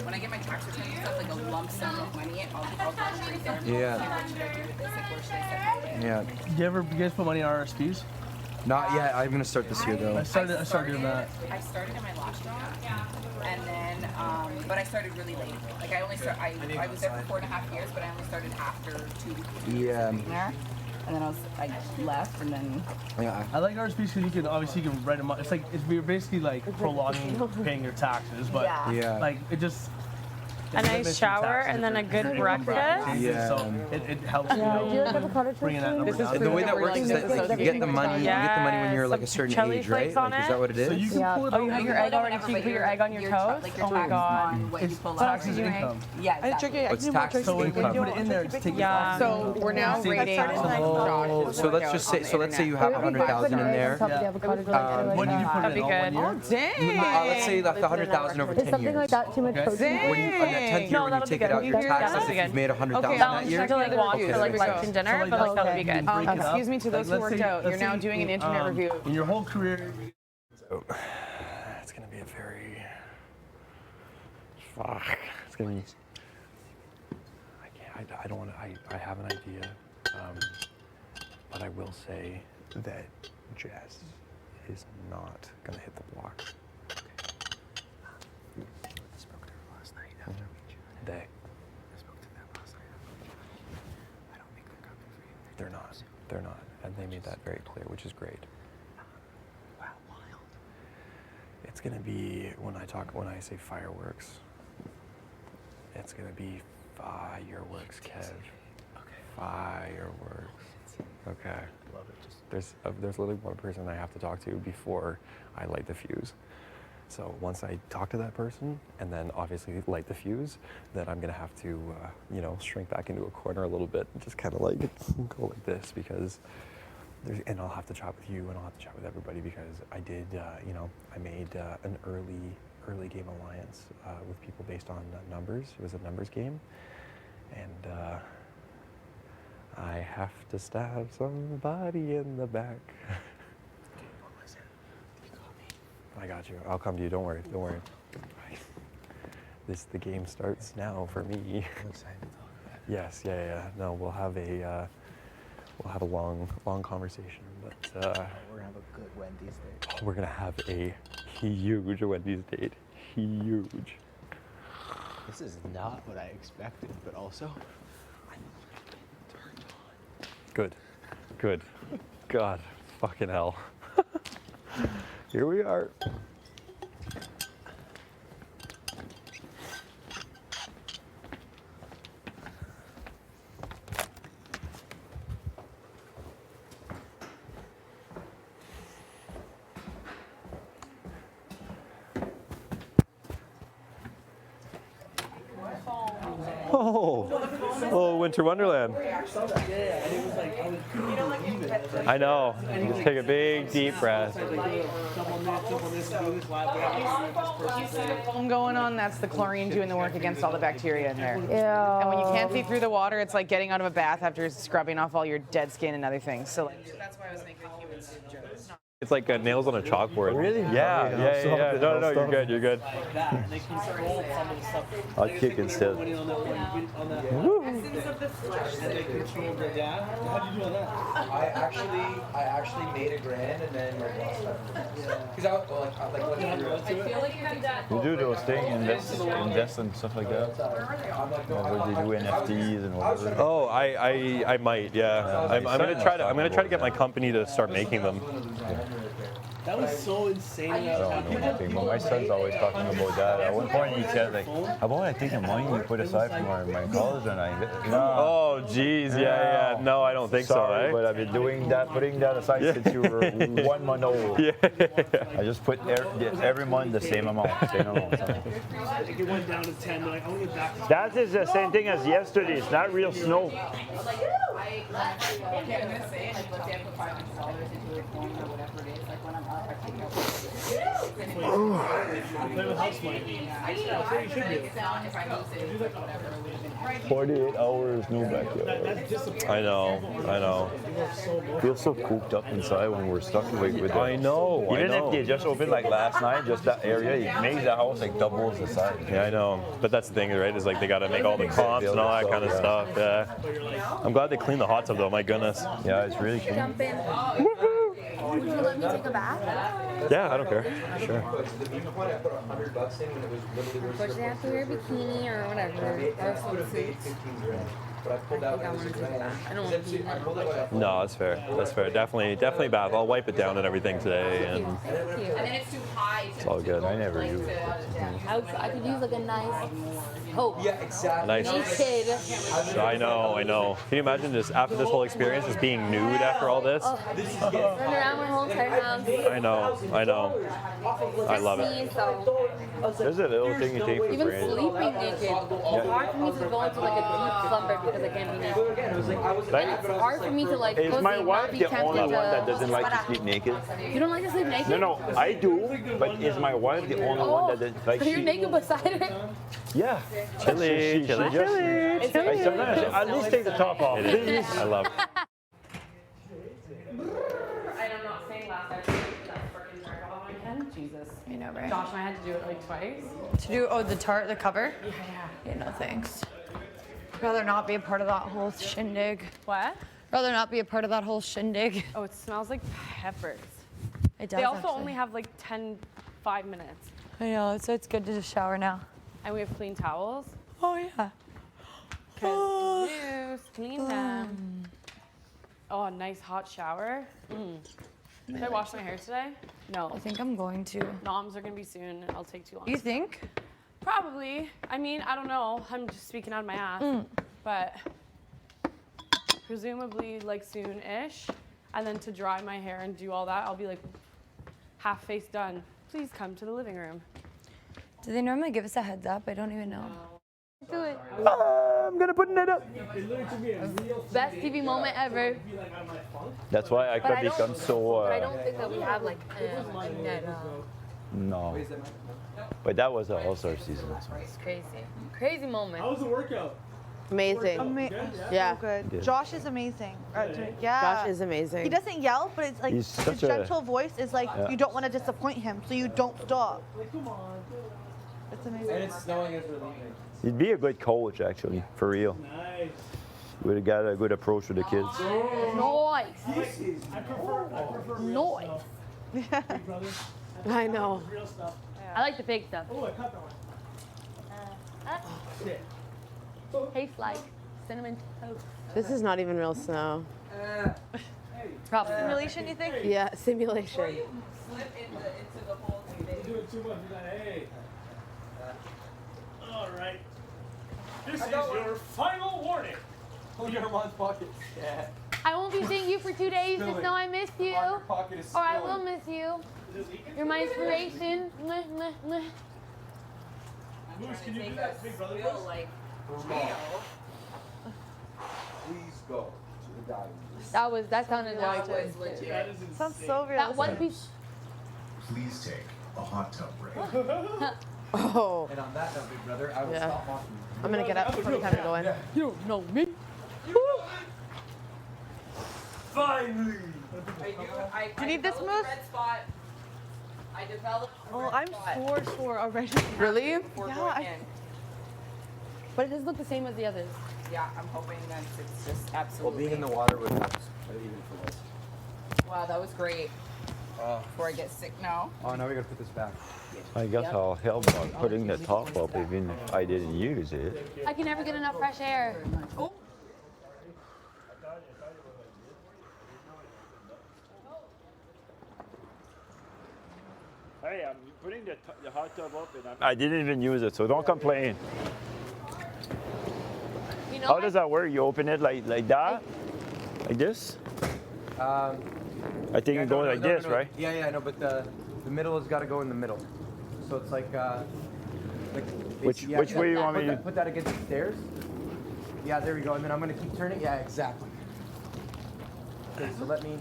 S18: when I get my tax return and stuff, like a lump sum of money, I'll go straight there. And
S14: Yeah.
S18: Like, what should I do with this? Like, where should I separate it?
S14: Yeah.
S8: you guys put money on RSPs?
S14: Not yet. I'm gonna start this year though.
S8: I started doing that.
S18: I started in my last job, and then, but I started really late. Like I only start, I was there for 4.5 years, but I only started after 2 years
S14: Yeah.
S18: of being there. And then I left, and then
S14: Yeah.
S8: I like RSPs because you can write them up. It's like you're basically like prolonging paying your taxes, but
S14: Yeah.
S8: like it just.
S12: A nice shower and then a good breakfast.
S14: Yeah.
S8: So it helps
S17: Yeah, do you like avocado toast?
S8: bringing that number down.
S14: And the way that works is that like, you get the money. You get the money when you're like a certain
S12: chili
S14: age, right?
S12: flakes on
S14: Like, is
S12: it.
S14: that what it is?
S8: So you can pull it
S12: Oh,
S8: out.
S12: you have your egg already. So you put your egg on your toast.
S18: like your
S12: Oh my
S18: tax
S12: god.
S18: on what you
S8: It's
S18: pull out.
S8: taxes income.
S18: Yeah, exactly.
S14: It's taxes
S8: So when you
S14: income.
S8: put it in there, it's taken
S12: Yeah.
S8: off.
S10: So we're now
S8: See,
S10: rating
S14: Oh,
S10: Josh's
S14: so let's just say you have 100,000 in there.
S8: When did you put
S12: That'd
S8: it
S12: be
S8: in? All
S12: good.
S8: 1 year?
S10: Dang.
S14: Let's say like 100,000 over 10
S17: Is something
S14: years.
S17: like that too much protein?
S14: When you, on that 10th year,
S12: No,
S14: when you
S12: that'll be
S14: take it
S12: good.
S14: out, your
S12: Yeah,
S14: tax
S12: that'll
S14: as
S12: be
S14: if you've
S12: good.
S14: made 100,000
S10: Okay,
S14: that year.
S12: To like watch
S14: Okay,
S12: for like
S14: there we
S12: lunch
S14: go.
S12: and dinner,
S8: So, like,
S12: but like
S8: that
S12: that'll be
S8: you
S12: good.
S8: break it
S10: Excuse
S8: up.
S10: me, to those who
S8: let's
S10: worked
S8: say-
S10: out,
S8: let's
S10: you're now
S8: say
S10: doing an
S8: you,
S10: internet review.
S8: In your whole career,
S5: So it's gonna be a very fuck. It's gonna be. I don't want to. I have an idea, but I will say that Jess is not gonna hit the block.
S11: I spoke to her last night after we chatted.
S5: They.
S11: I spoke to them last night after we chatted. I don't think they're coming for you.
S5: They're not. They're not, and they made that very clear, which is great.
S11: Wow, wild.
S5: It's gonna be when I say fireworks. It's gonna be fireworks, Kev.
S11: Okay.
S5: Fireworks. Okay.
S11: Love it. Just
S5: There's literally one person I have to talk to before I light the fuse. So once I talk to that person and then obviously light the fuse, then I'm gonna have to, shrink back into a corner a little bit and just kind of like go like this because and I'll have to chat with you and I'll have to chat with everybody because I did, I made an early game alliance with people based on numbers. It was a numbers game, and I have to stab somebody in the back. I got you. I'll come to you. Don't worry. Don't worry. The game starts now for me.
S11: I'm excited to talk about it.
S5: Yes. Yeah. No, we'll have a long conversation. But
S11: We're gonna have a good Wendy's date.
S5: we're gonna have a huge Wendy's date. Huge.
S11: This is not what I expected, but also I'm turned on.
S5: Good. Good. God, fucking hell. Here we are. Oh, Winter Wonderland. I know. Just take a big deep breath.
S10: Foam going on, that's the chlorine doing the work against all the bacteria in there.
S17: Yeah.
S10: And when you can't see through the water, it's like getting out of a bath after scrubbing off all your dead skin and other things. So that's why I was making a human soup joke.
S5: It's like nails on a chalkboard.
S1: Really?
S5: Yeah. No, you're good. You're good.
S1: I'll kick instead.
S14: I actually made a grand and then lost that. Because
S1: You do those things, invest and stuff like that. Where they do NFTs and whatever.
S5: Oh, I might. Yeah. I'm gonna try to get my company to start making them.
S8: That was so insane.
S1: I don't know nothing, but my son's always talking about that. At one point he said, like, how about I take the money you put aside for my college and I... No.
S5: Oh, geez. Yeah. No, I don't think
S1: Sorry,
S5: so, eh?
S1: but I've been doing that, putting that aside since you were 1 month old.
S5: Yeah.
S1: I just put every month the same amount.
S8: It went down to 10. Like, I want to get back to
S19: That is the same thing as yesterday. It's not real snow.
S18: I'm gonna say, like, let's say I put $500 into a coin or whatever it is, like when I'm
S8: Play with house money. That's what you should do.
S1: 48 hours, no backyard.
S13: I know.
S1: Feel so cooped up inside when we're stuck with it.
S13: I know.
S1: Even if they just opened like last night, just that area, it makes the house like doubles the size.
S13: Yeah, I know. But that's the thing, right? Is like they got to make all the comps and all that kind of stuff. Yeah. I'm glad they cleaned the hot tub though. My goodness.
S1: Yeah, it's really clean.
S10: Jump in. Would you let me take a bath?
S13: Yeah, I don't care. Sure.
S10: Unfortunately, I have to wear a bikini or whatever, or swimsuit. I think I want to take a bath. I don't want to be in there.
S13: No, that's fair. That's fair. Definitely bath. I'll wipe it down and everything today, and
S10: Thank you. And then it's too high.
S13: it's all good. I never use it.
S10: I could use like a nice hope.
S14: Yeah, exactly.
S13: Nice.
S10: Naked.
S13: I know. Can you imagine just after this whole experience, just being nude after all this?
S10: Run around my whole entire house.
S13: I know. I love it.
S10: Me, so.
S1: There's a little thing you take for
S10: Even
S1: granted.
S10: sleeping naked. It's hard for me to go into like a deep slumber because I can't be naked. And it's hard for me to like
S1: Is
S10: cozy
S1: my
S10: and
S1: wife
S10: not be
S1: the only
S10: tempted
S1: one that
S10: to.
S1: doesn't like to sleep naked?
S10: You don't like to sleep naked?
S1: No, I do, but is my wife the only one that doesn't like
S10: So you're
S1: she?
S10: naked beside her?
S1: Yeah.
S13: Chilly.
S1: Like sometimes at least take the top off,
S13: It is.
S1: please.
S13: I love it.
S12: And I'm not saying last episode because that's freaking hard on my hand. Jesus.
S17: I know, right?
S12: Josh and I had to do it like twice.
S17: To do the cover? Yeah, no thanks. Rather not be a part of that whole shindig.
S12: What?
S17: Rather not be a part of that whole shindig.
S12: Oh, it smells like peppers.
S17: It does.
S12: They also
S17: actually.
S12: only have like 5 minutes.
S17: I know, so it's good to just shower now.
S12: And we have clean towels.
S17: Oh yeah.
S12: Because loose, clean them. Oh, a nice hot shower. Did I wash my hair today? No.
S17: I think I'm going to.
S12: Noms are gonna be soon. I'll take too long.
S17: You think?
S12: Probably. I mean, I don't know. I'm just speaking out of my ass. But presumably like soon-ish. And then to dry my hair and do all that, I'll be like half face done. Please come to the living room.
S17: Do they normally give us a heads up? I don't even know.
S10: Do it.
S1: I'm gonna put it up.
S10: Best TV moment ever.
S1: That's why I
S10: But
S1: could
S10: I don't-
S1: become so.
S10: But I don't think that we have like that.
S1: No. But that was the All-Star season. That's why.
S10: It's crazy. Crazy moment.
S8: How was the workout?
S20: Amazing. Yeah.
S2: So good.
S1: Yeah.
S2: Josh is amazing. Yeah.
S20: Josh is amazing.
S2: He doesn't yell, but it's like
S1: He's
S2: his
S1: such a-
S2: gentle voice is like
S1: Yeah.
S2: you don't want to disappoint him, so you don't stop. It's amazing.
S14: And it's snowing as we're leaving.
S1: He'd be a good coach, actually, for real.
S8: Nice.
S1: Would have got a good approach with the kids.
S10: Noise. Noise.
S20: I know.
S8: Real stuff.
S10: I like the fake stuff.
S8: Oh, I caught that one. Shit.
S10: Tastes like cinnamon toast.
S20: This is not even real snow.
S10: Probably.
S2: Simulation, you think?
S20: Yeah, simulation.
S18: Slip into the hole.
S8: You're doing too much. You got hey. All right. This is your final warning.
S14: Pull your mom's pocket. Yeah.
S10: I won't be seeing you for 2 days. Just know I miss you.
S14: Your pocket is
S10: Or I
S14: spilling.
S10: will miss you. You're my inspiration. Mwah, mwah, mwah.
S8: Moose, can you do that, big brother?
S18: Feel like
S3: Please go to the diving board.
S10: That sounded
S18: that
S10: like
S18: was legit.
S8: That is
S2: Sounds
S8: insane.
S2: so real.
S10: that one piece.
S3: Please take a hot tub break.
S20: Oh,
S14: And on that note, big brother, I will
S20: Yeah.
S14: stop mocking you.
S20: I'm gonna get up. Probably time to go in.
S10: You don't know me.
S8: Finally.
S18: I
S2: need this
S18: developed a
S2: move?
S18: red spot. I developed a
S2: Oh,
S18: red
S2: I'm
S18: spot.
S2: sore already.
S20: Really?
S18: Before
S2: Yeah,
S18: going in.
S10: But it does look the same as the others.
S18: Yeah, I'm hoping that it's just
S14: Well,
S18: absolutely.
S14: being in the water would help even for this.
S18: Wow, that was great.
S14: Oh,
S18: Before I get sick now.
S14: now we gotta put this back.
S1: I guess I'll help on putting the top up even if I didn't use it.
S10: I can never get enough fresh air.
S18: Oh.
S1: Hey, I'm putting the hot tub up and I didn't even use it, so don't complain.
S10: You know,
S1: How does that work? You open it like that? Like this? I think
S14: Yeah,
S1: it goes like this,
S14: no.
S1: right?
S14: Yeah, no, but the middle has got to go in the middle. So it's like
S1: Which
S14: yeah,
S1: way you want me
S14: put
S1: to?
S14: that, put that against the stairs. Yeah, there we go. And then I'm gonna keep turning. Yeah, exactly. Okay, so let me.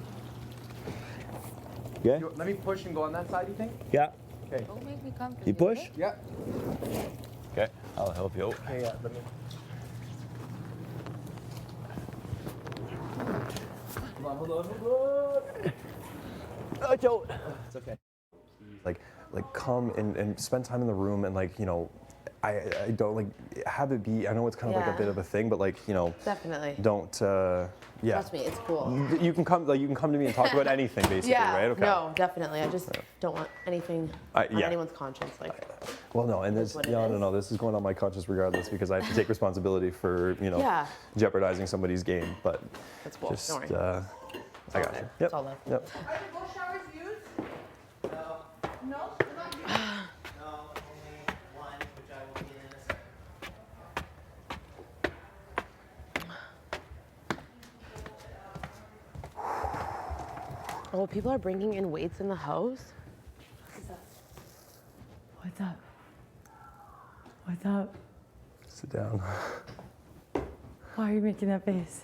S5: Yeah?
S14: Let me push and go on that side, you think?
S5: Yeah.
S14: Okay.
S10: Don't make me comfortable.
S5: You push?
S14: Yeah.
S5: Okay, I'll help you out.
S14: Okay, yeah, let me. Hold on. It's okay.
S5: Like come and spend time in the room and like, you know, I don't like have it be, I know it's kind of like a
S20: Yeah.
S5: bit of a thing, but like, you know,
S20: Definitely.
S5: don't, yeah.
S20: Trust me, it's cool.
S5: You can come to me and talk about anything basically,
S20: Yeah,
S5: right? Okay.
S20: no, definitely. I just don't want anything on
S5: yeah.
S20: anyone's conscience. Like,
S5: Well, no, and
S20: That's
S5: this,
S20: what it
S5: no, this is going on my conscience regardless because I have to take responsibility for, you know,
S20: Yeah.
S5: jeopardizing somebody's game, but
S20: That's cool.
S5: just,
S20: Don't worry.
S5: I got you. Yep.
S20: It's all love.
S5: Yep.
S2: Are the both showers used? No. No? They're not used?
S15: No, only one, which I will be in a second.
S20: Oh, people are bringing in weights in the house?
S2: What's up? What's up?
S5: Sit down.
S2: Why are you making that face?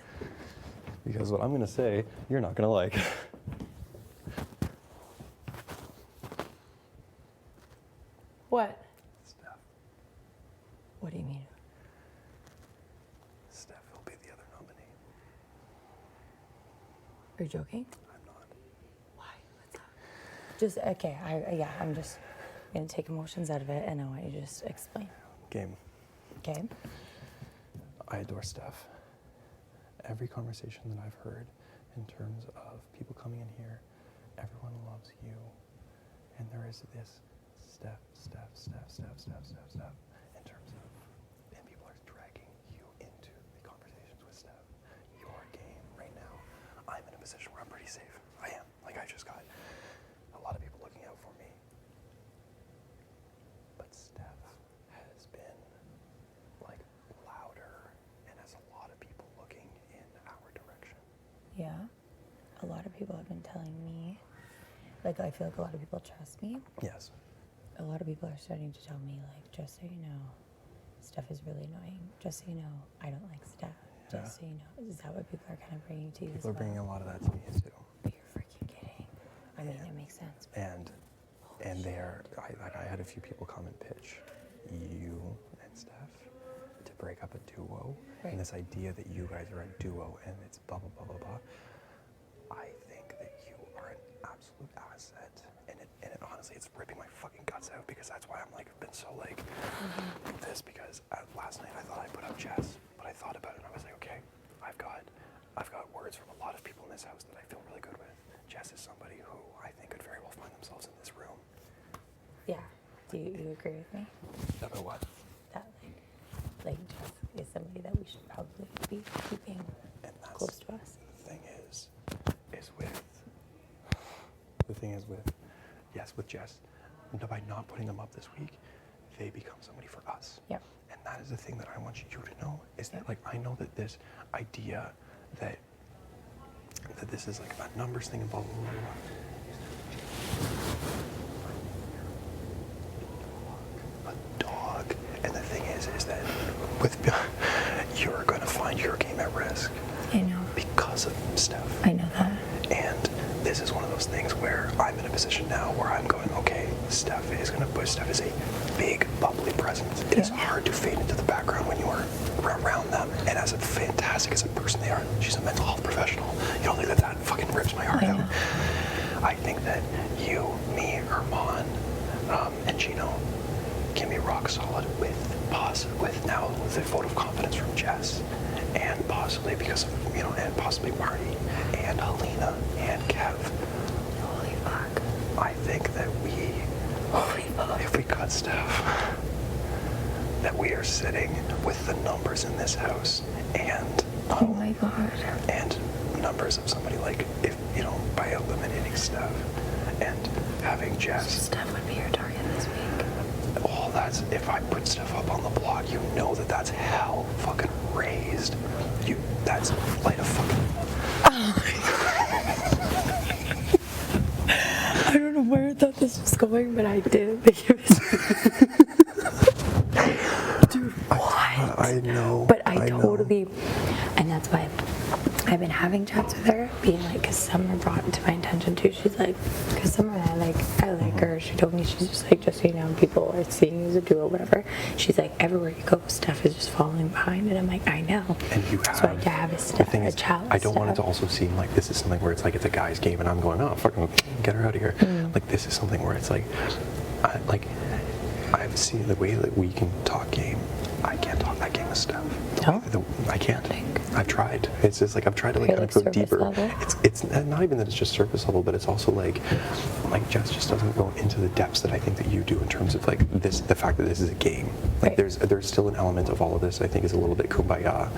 S5: Because what I'm going to say, you're not going to like.
S20: What?
S5: Steph.
S20: What do you mean?
S5: Steph will be the other nominee.
S20: Are you joking?
S5: I'm not.
S20: Why? What's up? Just, okay, I'm just gonna take emotions out of it and I want you to just explain.
S5: Game.
S20: Okay?
S5: I adore Steph. Every conversation that I've heard in terms of people coming in here, everyone loves you. And there is this Steph, in terms of, and people are dragging you into the conversations with Steph. Your game right now, I'm in a position where I'm pretty safe. I am. Like, I just got a lot of people looking out for me. But Steph has been, like, louder and has a lot of people looking in our direction.
S20: Yeah. A lot of people have been telling me, like, I feel like a lot of people trust me.
S5: Yes.
S20: A lot of people are starting to tell me, like, just so you know, Steph is really annoying. Just so you know, I don't like Steph. Just so you know. Is that what people are kind of bringing to you
S5: People are
S20: as well?
S5: bringing a lot of that to me too.
S20: You're freaking kidding. I mean, it makes sense.
S5: And I had a few people come and pitch you and Steph to break up a duo.
S20: Right.
S5: And this idea that you guys are a duo and it's blah, blah, blah, blah, blah. I think that you are an absolute asset. And it honestly, it's ripping my fucking guts out because that's why I'm like, been so like this because last night I thought I put up Jess, but I thought about it and I was like, okay, I've got words from a lot of people in this house that I feel really good with. Jess is somebody who I think could very well find themselves in this room.
S20: Yeah. Do you agree with me?
S5: About what?
S20: That, like Jess is somebody that we should probably be keeping close to us.
S5: The thing is with Jess, by not putting them up this week, they become somebody for us.
S20: Yep.
S5: And that is the thing that I want you to know, is that like, I know that this idea that this is like a numbers thing and blah, blah, blah, blah. A dog. And the thing is that you're gonna find your game at risk.
S20: I know.
S5: Because of Steph.
S20: I know that.
S5: And this is one of those things where I'm in a position now where I'm going, okay, Steph is a big, bubbly presence. It is hard to fade into the background when you are around them. And as fantastic as a person they are, she's a mental health professional. You don't think that fucking rips my heart out. I think that you, me, Herman, and Gino can be rock solid with now the vote of confidence from Jess. And possibly because of, and possibly Marty and Helena and Kev.
S20: Holy fuck.
S5: I think that if we cut Steph, that we are sitting with the numbers in this house and
S20: oh my god.
S5: And numbers of somebody like, if by eliminating Steph and having Jess.
S20: Steph would be your target this week.
S5: Well, if I put Steph up on the block, that's hell fucking raised. That's light of fucking.
S20: I don't know where I thought this was going, but I did think it was. Dude, what?
S5: I know.
S20: But I totally, and that's why I I've been having chats with her, being like, because Summer brought it to my attention too. She's like, because Summer and I like her. She told me, she's just like, just so you know, people are seeing you as a duo, whatever. She's like, everywhere you go, Steph is just falling behind. And I'm like, I know.
S5: And you have.
S20: So I have a
S5: The thing is,
S20: child.
S5: I don't want it to also seem like this is something where it's like it's a guy's game and I'm going, oh, fucking get her out of here. Like, this is something where it's like, I've seen the way that we can talk game. I can't talk that game with Steph. I can't. I've tried. It's just like I've tried to like kind of go deeper.
S20: Level?
S5: It's not even that it's just surface level, but it's also like Jess just doesn't go into the depths that I think that you do in terms of like this, the fact that this is a game. Like there's still an element of all of this I think is a little bit kumbaya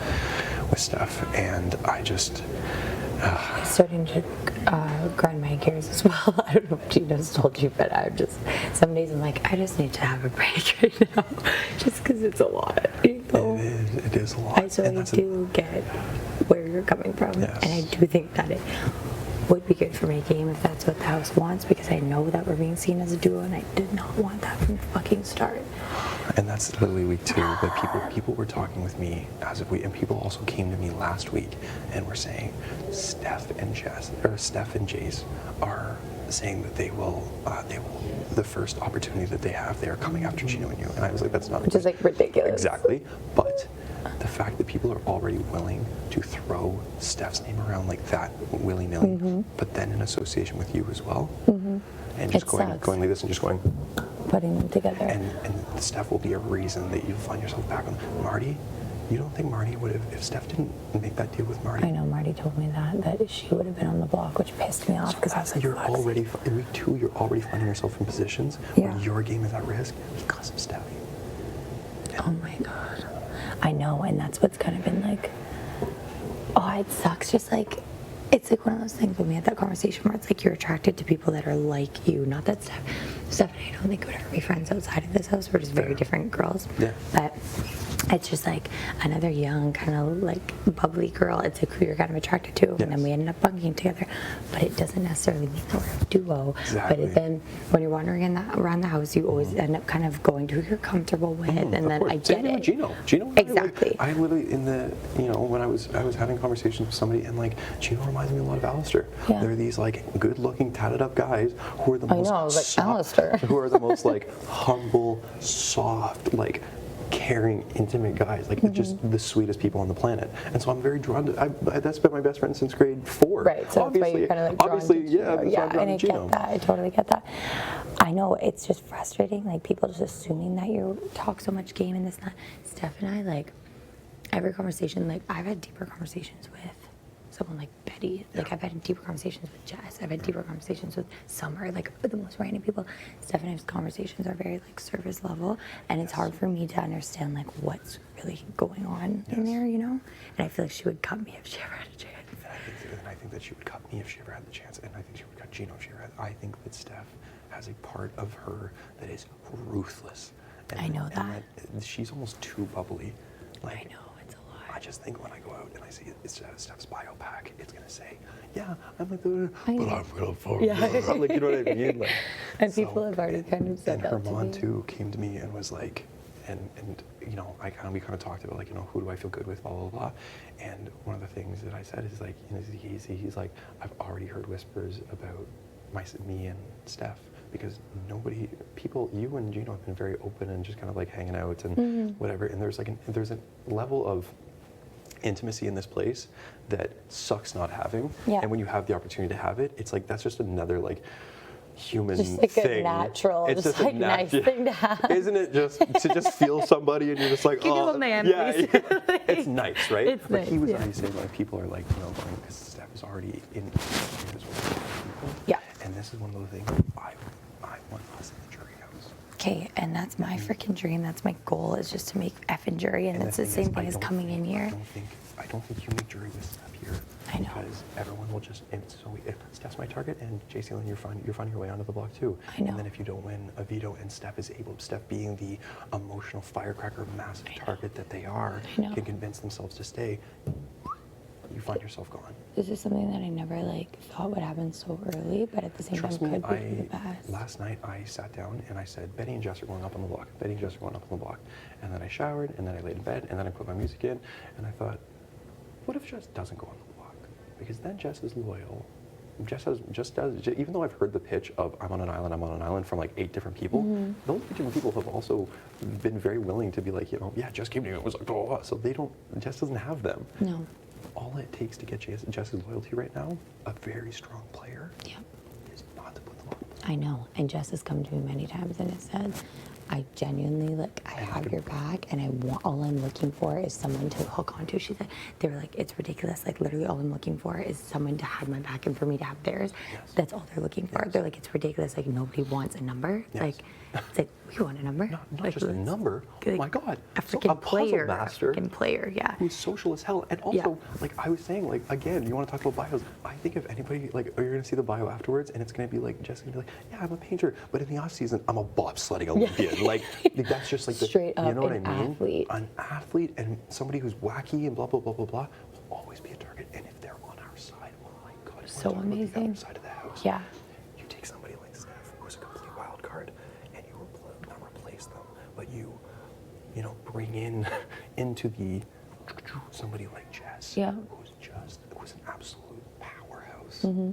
S5: with Steph, and I just.
S20: It's starting to grind my gears as well. I don't know if Gina's told you, but I'm just, some days I'm like, I just need to have a break right now, just because it's a lot. You know?
S5: It is a lot.
S20: I do get where you're coming from, and I do think that it would be good for my game if that's what the house wants, because I know that we're being seen as a duo, and I did not want that from the fucking start.
S5: And that's literally week 2. But people were talking with me as if and people also came to me last week and were saying Steph and Jace are saying that they will the first opportunity that they have, they are coming after Gino and you. And I was like, that's not.
S20: Which is like ridiculous.
S5: Exactly. But the fact that people are already willing to throw Steph's name around like that willy-nilly, but then in association with you as well, and just going like this and just going.
S20: Putting them together.
S5: And Steph will be a reason that you find yourself back on. Marty, you don't think Marty would have, if Steph didn't make that deal with Marty?
S20: I know, Marty told me that she would have been on the block, which pissed me off because I was like,
S5: you're already, in week 2, you're already finding yourself in positions where your game is at risk because of Steph.
S20: Oh my God. I know, and that's what's kind of been like, oh, it sucks. Just like, it's like one of those things when we had that conversation where it's like you're attracted to people that are like you. Not that Steph and I don't think would ever be friends outside of this house. We're just very different girls. Yeah. But it's just like another young, kind of like bubbly girl. It's like who you're kind of attracted to. And then we ended up bunking together. But it doesn't necessarily mean that we're a duo.
S5: Exactly.
S20: But then when you're wandering around the house, you always end up kind of going to who you're comfortable with. And then I get it.
S5: Gino
S20: Exactly.
S5: I literally in the when I was having conversations with somebody, and like Gino reminds me a lot of Alistair.
S20: Yeah.
S5: They're these like good-looking, tatted up guys who are the most
S20: like Alistair.
S5: who are the most like humble, soft, like caring, intimate guys, like just the sweetest people on the planet. And so I'm very drawn to. That's been my best friend since grade 4.
S20: Right. So that's why you're kind of like drawn to Gino. Yeah, and I get that. I totally get that. I know it's just frustrating, like people just assuming that you talk so much game and this and that. Steph and I, like every conversation, like I've had deeper conversations with someone like Betty. Like I've had deeper conversations with Jess. I've had deeper conversations with Summer, like the most random people. Steph and I's conversations are very like surface level, and it's hard for me to understand like what's really going on in there, you know? And I feel like she would cut me if she ever had a chance.
S5: And I think that she would cut me if she ever had the chance, and I think she would cut Gino if she ever had. I think that Steph has a part of her that is ruthless. And
S20: I know that.
S5: She's almost too bubbly. Like,
S20: I know, it's a lot.
S5: I just think when I go out and I see Steph's bio pack, it's gonna say, yeah, I'm like the, but I'm real for like, you know what I mean? Like,
S20: and people have already kind of said that to me.
S5: And Herman too came to me and was like, and you know, we kind of talked about like, you know, who do I feel good with, blah blah blah. And one of the things that I said is like, you know, he's like, I've already heard whispers about me and Steph, because you and Gino have been very open and just kind of like hanging out and whatever. And there's a level of intimacy in this place that sucks not having. Yeah. And when you have the opportunity to have it, it's like that's just another like human
S20: just like
S5: thing.
S20: A natural,
S5: it's
S20: just like nice thing to have.
S5: Isn't it just to just feel somebody and you're just like,
S20: oh, a man,
S5: yeah, it's nice, right?
S20: It's
S5: but
S20: nice,
S5: he was already saying like people are like, you know, going, because Steph is already in this with people.
S20: Yeah.
S5: And this is one of those things I want us in the jury house.
S20: Okay, and that's my freaking dream. That's my goal, is just to make effing jury, and that's the same thing as coming in here.
S5: I don't think you make jury with Steph here.
S20: I know.
S5: Because everyone will just, Steph's my target, and JC Lynn, you're finding your way onto the block too.
S20: I know.
S5: And then if you don't win a veto, and Steph being the emotional firecracker, massive target that they are, can convince themselves to stay, you find yourself gone.
S20: This is something that I never like thought would happen so early, but at the same time could be for the best.
S5: Last night I sat down and I said, Betty and Jess are going up on the block. Betty and Jess are going up on the block. And then I showered, and then I laid in bed, and then I put my music in, and I thought, what if Jess doesn't go on the block? because then Jess is loyal. Even though I've heard the pitch of I'm on an island from like 8 different people, those 8 different people have also been very willing to be like, you know, yeah, Jess came to me and was like, oh, so Jess doesn't have them.
S20: No.
S5: All it takes to get Jess's loyalty right now, a very strong player, is not to put them on.
S20: I know, and Jess has come to me many times and has said, I genuinely, like, I have your back, and I want, all I'm looking for is someone to hook onto. She said, they were like, it's ridiculous. Like, literally all I'm looking for is someone to have my back and for me to have theirs. Yes. That's all they're looking for. Yes. They're like, it's ridiculous. Like, nobody wants a number. Yes. Like, it's like, we want a number.
S5: Not
S20: like,
S5: just a number. Like, oh my God.
S20: A freaking player.
S5: Master.
S20: A freaking player, yeah.
S5: Who's social as hell. And also, like I was saying, like, again, you want to talk about bios. I think if anybody, like, you're going to see the bio afterwards, and it's going to be like, Jessica going to be like, yeah, I'm a painter, but in the off season, I'm a bobsledding Olympian. Like, that's just like
S20: straight up,
S5: you know what I mean?
S20: Athlete.
S5: An athlete and somebody who's wacky and blah, blah, blah, blah, blah, will always be a target. And if they're on our side, oh my God.
S20: So amazing.
S5: The other side of the house.
S20: Yeah.
S5: You take somebody like Steph, who's a complete wild card, and you not replace them, but you know, bring into the somebody like Jess, who's an absolute powerhouse.
S20: Mm-hmm.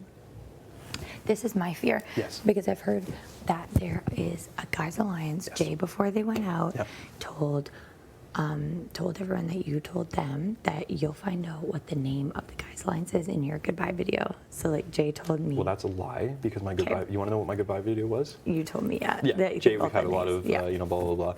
S20: This is my fear.
S5: Yes.
S20: Because I've heard that there is a guys alliance.
S5: Yes.
S20: Jay, before they went out, told everyone that you told them that you'll find out what the name of the guys alliance is in your goodbye video. So like Jay told me.
S5: Well, that's a lie because my goodbye. You want to know what my goodbye video was?
S20: You told me, yeah.
S5: Yeah. Jay, we've had a lot of you know, blah blah blah.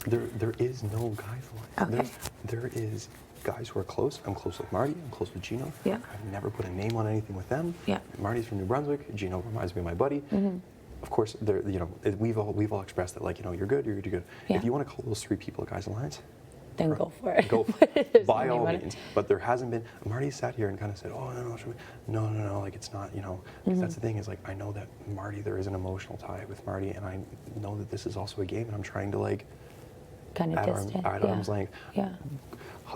S5: There is no guys alliance.
S20: Okay.
S5: There is guys who are close. I'm close with Marty. I'm close with Gino.
S20: Yeah.
S5: I've never put a name on anything with them.
S20: Yeah.
S5: Marty's from New Brunswick. Gino reminds me of my buddy. Mm-hmm. Of course, you know, we've all expressed that, like, you know, you're good, you're good.
S20: Yeah.
S5: If you want to call those 3 people a guys alliance,
S20: then go for it.
S5: Go for it. By all means. But there hasn't been. Marty sat here and kind of said, "Oh no, like it's not, you know." Because that's the thing is, like, I know that Marty, there is an emotional tie with Marty, and I know that this is also a game, and I'm trying to like
S20: kind of distant.
S5: At arm's length.
S20: Yeah.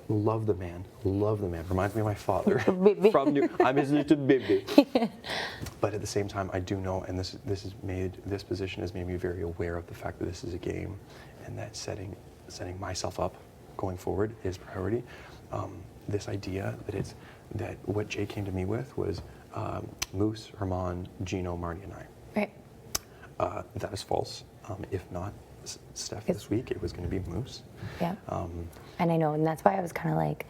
S5: Love the man. Reminds me of my father. I'm his little baby. But at the same time, I do know, and this position has made me very aware of the fact that this is a game, and that setting myself up going forward is priority. This idea that what Jay came to me with was Moose, Herman, Gino, Marty, and I.
S20: Right.
S5: That is false. If not Steph this week, it was going to be Moose.
S20: Yeah. And I know, and that's why I was kind of like,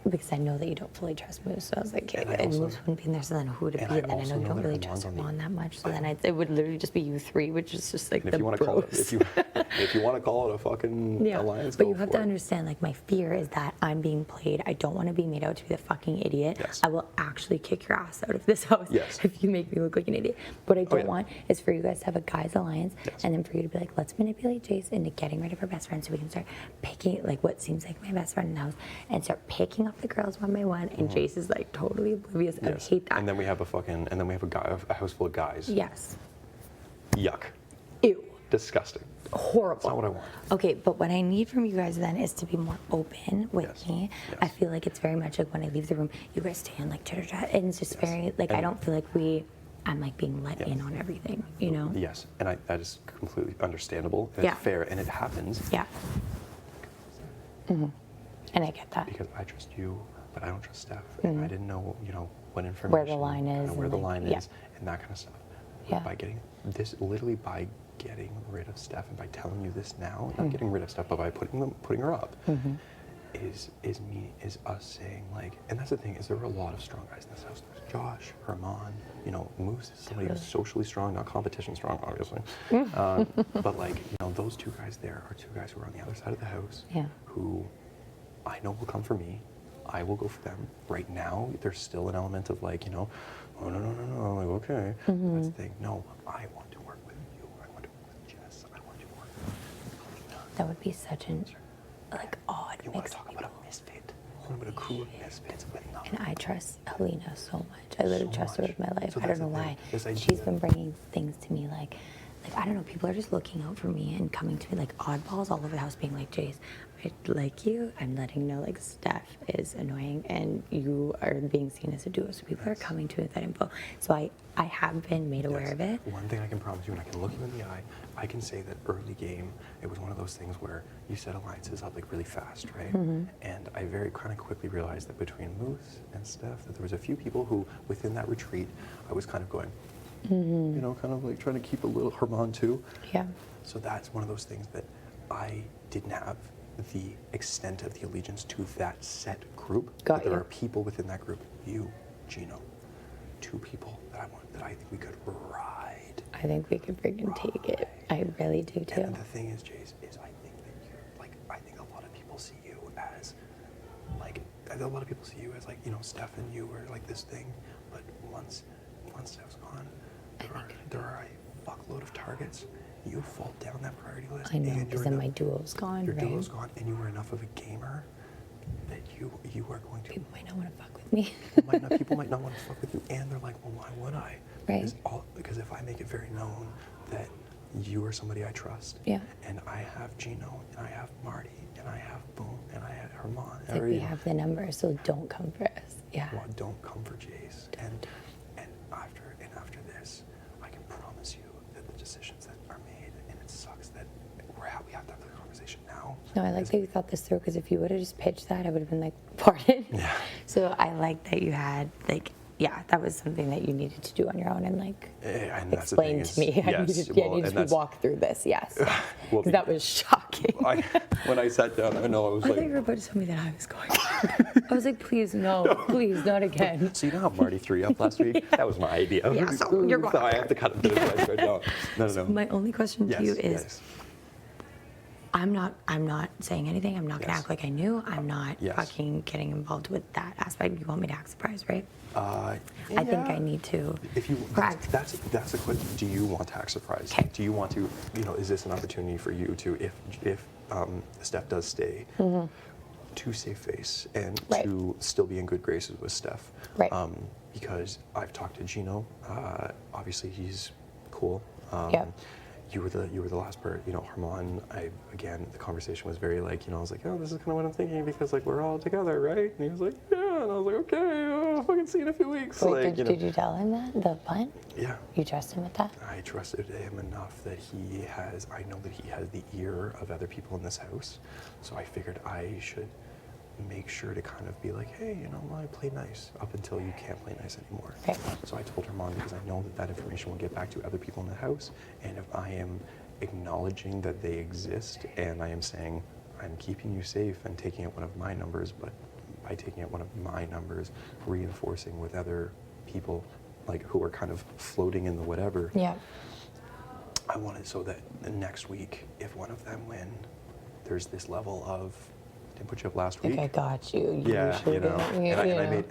S20: because I know that you don't fully trust Moose, so I was like, okay, and Moose wouldn't be in there, so then who would it be? And then I know you don't really trust Herman that much, so then it would literally just be you 3, which is just like the
S5: if you want to call it, if you want to call it a fucking alliance,
S20: but you have to understand, like, my fear is that I'm being played. I don't want to be made out to be the fucking idiot.
S5: Yes.
S20: I will actually kick your ass out of this house if you make me look like an idiot. What I don't want is for you guys to have a guys alliance, and then for you to be like, let's manipulate Jace into getting rid of her best friend so we can start picking, like, what seems like my best friend in the house, and start picking up the girls one by one, and Jace is like totally oblivious. I hate that.
S5: And then we have a house full of guys.
S20: Yes.
S5: Yuck.
S20: Ew.
S5: Disgusting.
S20: Horrible.
S5: That's not what I want.
S20: Okay, but what I need from you guys then is to be more open with me. Yes. I feel like it's very much like when I leave the room, you guys stay and like chat, and it's just very like I don't feel like I'm like being let in on everything, you know?
S5: Yes, and that is completely understandable. And it's fair, and it happens.
S20: Yeah. Mm-hmm. And I get that.
S5: Because I trust you, but I don't trust Steph. And I didn't know, you know, what information.
S20: Where the line is.
S5: Where the line is, and that kind of stuff.
S20: Yeah.
S5: By getting this, literally by getting rid of Steph, and by telling you this now, not getting rid of Steph, but by putting her up, is us saying, like, and that's the thing, is there were a lot of strong guys in this house. There's Josh, Herman, you know, Moose is somebody who's socially strong, not competition strong, obviously. But like, you know, those 2 guys there are 2 guys who are on the other side of the house, who I know will come for me. I will go for them. Right now, there's still an element of like, you know, oh no, I'm like, okay. That's the thing. No, I want to work with you. I want to work with Jess. I want to work with Alina.
S20: That would be such an like odd
S5: you
S20: mix.
S5: Want to talk about a misfit? About a crew of misfits with nothing.
S20: And I trust Alina so much. I literally trust her with my life.
S5: So
S20: I don't know why. She's been bringing things to me like like, I don't know, people are just looking out for me and coming to me like oddballs all over the house being like, Jace, I like you. I'm letting you know like Steph is annoying and you are being seen as a duo. So people are coming to me with that info. So I have been made aware of it.
S5: One thing I can promise you, and I can look you in the eye, I can say that early game, it was one of those things where you set alliances up like really fast, right? And I very kind of quickly realized that between Moose and Steph, that there was a few people who, within that retreat, I was kind of going, you know, kind of like trying to keep a little Herman too.
S20: Yeah.
S5: So that's one of those things that I didn't have the extent of the allegiance to that set group. But there are people within that group, you, Gino, 2 people that I think we could ride.
S20: I think we could freaking take it. I really do too.
S5: And the thing is, Jace, is I think that you're like, I think a lot of people see you as like, you know, Steph and you are like this thing. But once Steph's gone, there are a fuckload of targets. You fall down that priority list.
S20: I know, because then my duo's gone,
S5: Your
S20: right?
S5: duo's gone, and you were enough of a gamer that you are going to.
S20: People might not want to fuck with me.
S5: People might not want to fuck with you, and they're like, well, why would I?
S20: Right.
S5: Because if I make it very known that you are somebody I trust,
S20: yeah,
S5: and I have Gino, and I have Marty, and I have Boom, and I have Herman.
S20: It's like we have the number, so don't come for us. Yeah.
S5: Well, don't come for Jace. And after this, I can promise you that the decisions that are made, and it sucks that we have to have the conversation now.
S20: No, I like that you thought this through, because if you would have just pitched that, I would have been like, pardon?
S5: Yeah.
S20: So I like that you had, like, yeah, that was something that you needed to do on your own and, like, explain to me. I needed to be walked through this, yes. Because that was shocking.
S5: When I sat down, I know I was
S20: I
S5: like...
S20: thought you were about to tell me that I was going. I was like, please, no, please, not again.
S5: So you know how Marty threw you up last week? Yeah. That was my idea.
S20: Yeah, so you're going.
S5: So I have to cut it to the right. No.
S20: So my only question to you is, I'm not saying anything. I'm not going to act like I knew. I'm not fucking getting involved with that aspect. You want me to act surprised, right? I think I need to.
S5: If you, that's a question. Do you want to act surprised? Do you want to? You know, is this an opportunity for you to, if Steph does stay, to save face and to still be in good graces with Steph?
S20: Right.
S5: Because I've talked to Gino. Obviously, he's cool. You were the last part, you know, Herman. Again, the conversation was very like, you know, I was like, oh, this is kind of what I'm thinking because like we're all together, right? And he was like, yeah, and I was like, okay, I'll fucking see you in a few weeks.
S20: Wait,
S5: like,
S20: did you tell him that, the plan?
S5: Yeah.
S20: You trust him with that?
S5: I trusted him enough that I know that he has the ear of other people in this house, so I figured I should make sure to kind of be like, hey, you know, I play nice up until you can't play nice anymore. Okay. So I told her mom because I know that information will get back to other people in the house, and if I am acknowledging that they exist and I am saying I'm keeping you safe and taking out one of my numbers, but by taking out one of my numbers, reinforcing with other people like who are kind of floating in the whatever.
S20: Yeah.
S5: I want it so that next week, if one of them win, there's this level of didn't put you up last week.
S20: Like I got you.
S5: Yeah, you know.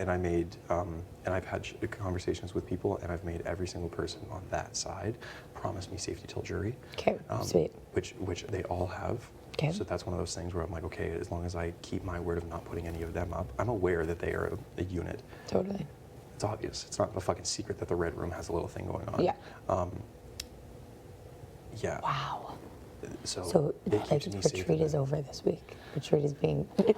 S20: And
S5: I've had conversations with people, and I've made every single person on that side promise me safety till jury.
S20: Okay, sweet.
S5: Which they all have.
S20: Okay.
S5: So that's one of those things where I'm like, okay, as long as I keep my word of not putting any of them up, I'm aware that they are a unit.
S20: Totally.
S5: It's obvious. It's not a fucking secret that the Red Room has a little thing going on.
S20: Yeah.
S5: Yeah.
S20: Wow.
S5: So
S20: like retreat is over this week. Retreat is being
S5: the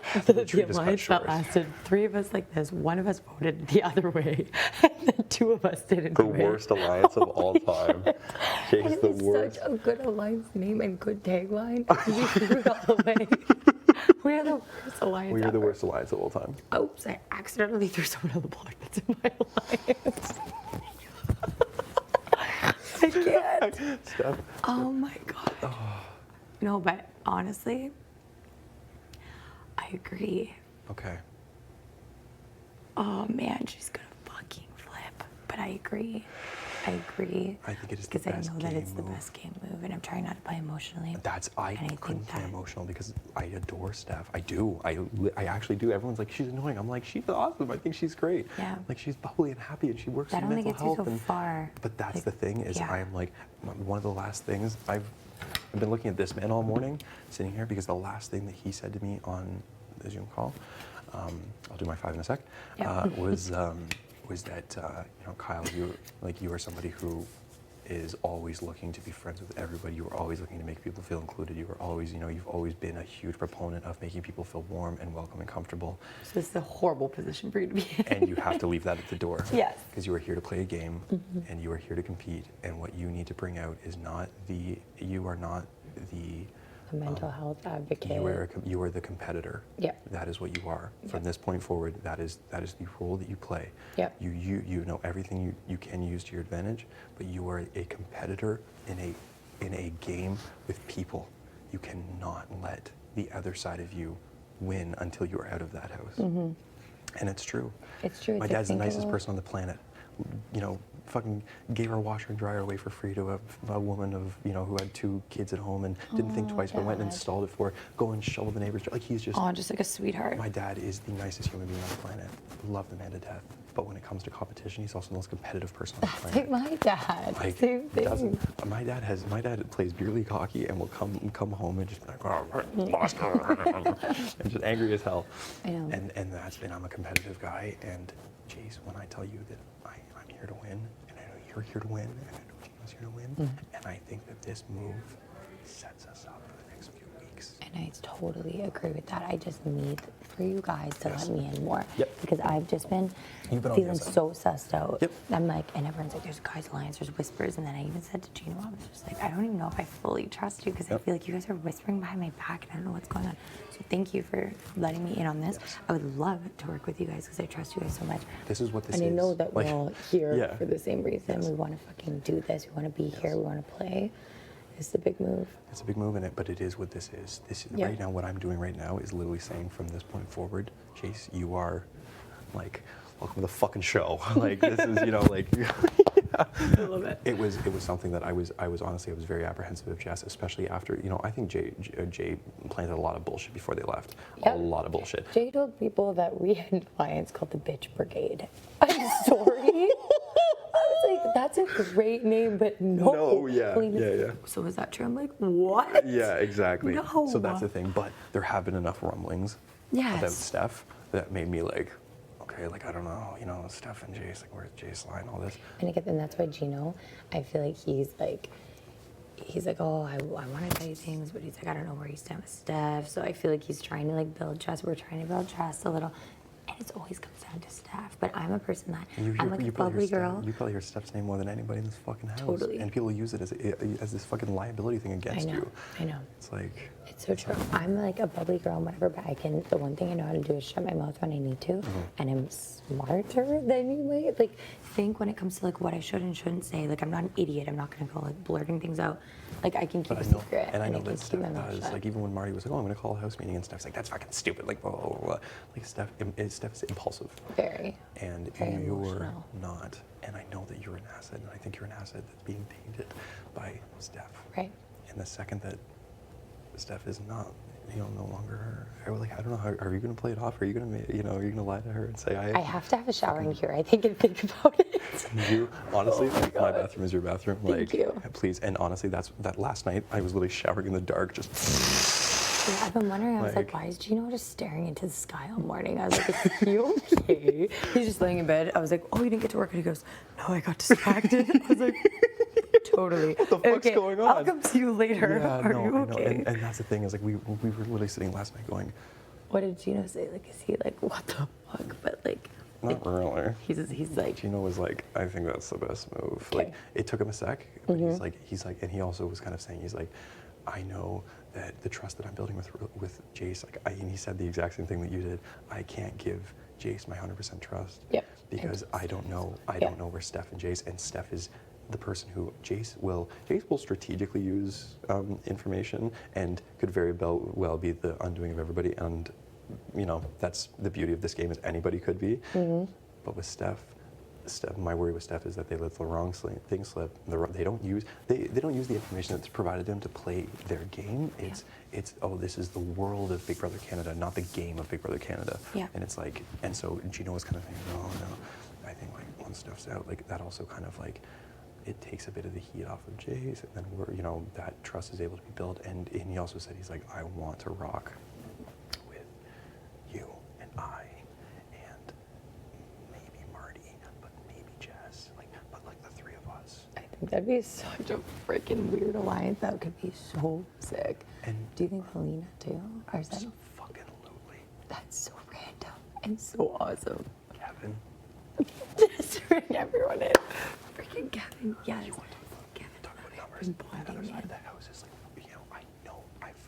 S20: alliance that lasted 3 of us like this. 1 of us voted the other way, and then 2 of us didn't.
S5: The worst alliance of all time.
S20: And it was such a good alliance name and good tagline. We threw it all away. We are the worst alliance.
S5: We are the worst alliance of all time.
S20: Oops! I accidentally threw someone on the block that's in my alliance. I can't.
S5: Steph.
S20: Oh my god. No, but honestly, I agree.
S5: Okay.
S20: Oh man, she's gonna fucking flip. But I agree. I
S5: think it is the best
S20: because I know that it's the
S5: game
S20: best game move, and I'm trying not to play emotionally.
S5: I couldn't play emotional because I adore Steph. I do. I actually do. Everyone's like, she's annoying. I'm like, she's awesome. I think she's great.
S20: Yeah.
S5: Like she's bubbly and happy, and she works
S20: That
S5: in
S20: only
S5: mental
S20: gets you
S5: health.
S20: so far.
S5: But that's
S20: Like,
S5: the thing is,
S20: yeah.
S5: I am like, one of the last things I've been looking at this man all morning, sitting here because the last thing that he said to me on the Zoom call, I'll do my 5 in a sec, was that you know, Kyle, you are somebody who is always looking to be friends with everybody. You were always looking to make people feel included. You were always, you know, you've always been a huge proponent of making people feel warm and welcome and comfortable.
S20: So this is a horrible position for you to be in.
S5: And you have to leave that at the door.
S20: Yes.
S5: Because you are here to play a game,
S20: Mhm.
S5: and you are here to compete. And what you need to bring out is not the, you are not the
S20: A mental health advocate.
S5: you are the competitor.
S20: Yep.
S5: That is what you are. From this point forward, that is the role that you play.
S20: Yep.
S5: You know everything you can use to your advantage, but you are a competitor in a game with people. You cannot let the other side of you win until you are out of that house.
S20: Mhm.
S5: And it's true.
S20: It's true.
S5: My
S20: It's a
S5: dad's the nicest
S20: thinkable-
S5: person on the planet. You know, fucking gave our washer and dryer away for free to a woman of, you know, who had 2 kids at home and didn't think
S20: Oh,
S5: twice, but went and
S20: Dad.
S5: installed it for her. Go and shovel the neighbor's. Like, he's just.
S20: Oh, just like a sweetheart.
S5: My dad is the nicest human being on the planet. Love the man to death. But when it comes to competition, he's also the most competitive person on the
S20: That's
S5: planet.
S20: like my dad.
S5: Like,
S20: Same thing.
S5: my dad plays beer league hockey and will come home and just be like, oh, lost, and just angry as hell.
S20: I know.
S5: And I'm a competitive guy. And Jace, when I tell you that I'm here to win, and I know you're here to win, and I know Gino's here to win, and I think that this move sets us up for the next few weeks.
S20: And I totally agree with that. I just need for you guys to
S5: Yes.
S20: let me in more.
S5: Yep.
S20: Because I've just been
S5: You've been on the
S20: feeling
S5: outside.
S20: so sussed out.
S5: Yep.
S20: I'm like, and everyone's like, there's guys alliance, there's whispers. And then I even said to Gino, I was just like, I don't even know if I fully trust you because I feel like you guys are whispering behind my back and I don't know what's going on. So thank you for letting me in on this. I would love to work with you guys because I trust you guys so much.
S5: This is what this
S20: and
S5: is.
S20: I know that
S5: Like,
S20: we're all here
S5: yeah.
S20: for the same reason. We want to fucking do this. We want to be here. We want to play. It's a big move.
S5: It's a big move in it, but it is what this is. This is
S20: Yeah.
S5: right now. What I'm doing right now is literally saying, from this point forward, Chase, you are like, welcome to the fucking show. Like, this is, you know, like.
S20: I love it.
S5: It was something that I was honestly very apprehensive of Jess, especially after, you know, I think Jay planted a lot of bullshit before they left.
S20: Yep.
S5: A lot of bullshit.
S20: Jay told people that we had clients called the Bitch Brigade. I'm sorry. I was like, that's a great name, but no.
S5: No, yeah, yeah.
S20: So is that true? I'm like, what?
S5: Yeah, exactly.
S20: No.
S5: So that's the thing. But there have been enough rumblings
S20: Yes.
S5: about Steph that made me like, okay, like, I don't know, you know, Steph and Jace, like, where's Jace line, all this.
S20: And that's why Gino, I feel like he's like, oh, I want to tell you things, but he's like, I don't know where you stand with Steph. So I feel like he's trying to like build trust. We're trying to build trust a little. And it always comes down to Steph. But I'm a person that, I'm like a bubbly girl.
S5: You probably hear Steph's name more than anybody in this fucking house.
S20: Totally.
S5: And people use it as this fucking liability thing against you.
S20: I know.
S5: It's like.
S20: It's so true. I'm like a bubbly girl and whatever, but the one thing I know how to do is shut my mouth when I need to. And I'm smarter than you might like think when it comes to like what I should and shouldn't say. Like, I'm not an idiot. I'm not gonna go like blurting things out. Like, I can keep
S5: But
S20: a
S5: I know,
S20: secret
S5: and I know
S20: can
S5: that
S20: keep
S5: Steph
S20: my mouth
S5: does.
S20: shut.
S5: Like, even when Marty was like, "Oh, I'm gonna call a house meeting," and Steph's like, "That's fucking stupid." Like, blah, blah, blah, blah. Like, Steph is impulsive.
S20: Very.
S5: And
S20: Very
S5: you're
S20: emotional.
S5: not. And I know that you're an asset, and I think you're an asset that's being tainted by Steph.
S20: Right.
S5: And the second that Steph is not, you know, no longer her, I don't know. How are you gonna play it off? Are you gonna, you know, are you gonna lie to her and say
S20: I have to have a shower in here, I think, and think about it.
S5: You honestly, like, my bathroom is your bathroom.
S20: Thank
S5: Like,
S20: you.
S5: please. And honestly, that last night I was literally showering in the dark, just.
S20: Yeah, I've been wondering, I was like, why is Gino just staring into the sky all morning? I was like, is he okay? He's just laying in bed. I was like, oh, you didn't get to work? And he goes, no, I got distracted. I was like, totally.
S5: What the fuck's going on?
S20: I'll come see you later.
S5: Yeah,
S20: Are
S5: no,
S20: you
S5: I know.
S20: okay?
S5: And that's the thing is, like, we were literally sitting last night going,
S20: What did Gino say? Like, is he like, what the fuck? But like,
S5: not really.
S20: He's like.
S5: Gino was like, I think that's the best move. Like, it took him a sec, but he's like, and he also was kind of saying, he's like, I know that the trust that I'm building with Jace, like, and he said the exact same thing that you did. I can't give Jace my 100% trust.
S20: Yep.
S5: Because I don't know where Steph and Jace, and Steph is the person who Jace will strategically use information and could very well be the undoing of everybody. And, you know, that's the beauty of this game, is anybody could be. But with Steph, my worry with Steph is that they let the wrong thing slip. They don't use the information that's provided them to play their game. It's this is the world of Big Brother Canada, not the game of Big Brother Canada.
S20: Yeah.
S5: And it's like, and so Gino was kind of thinking, no. I think like once Steph's out, like that also kind of like, it takes a bit of the heat off of Jace, and then that trust is able to be built. And he also said, he's like, I want to rock with you and I.
S20: That'd be such a freaking weird alliance. That could be so sick.
S5: And
S20: do you think Helena too? Or is that
S5: fucking Luli?
S20: That's so random and so awesome.
S5: Kevin.
S20: Just bring everyone in. Freaking Kevin, yes. Kevin,
S5: numbers. That other side of the house is like, you know,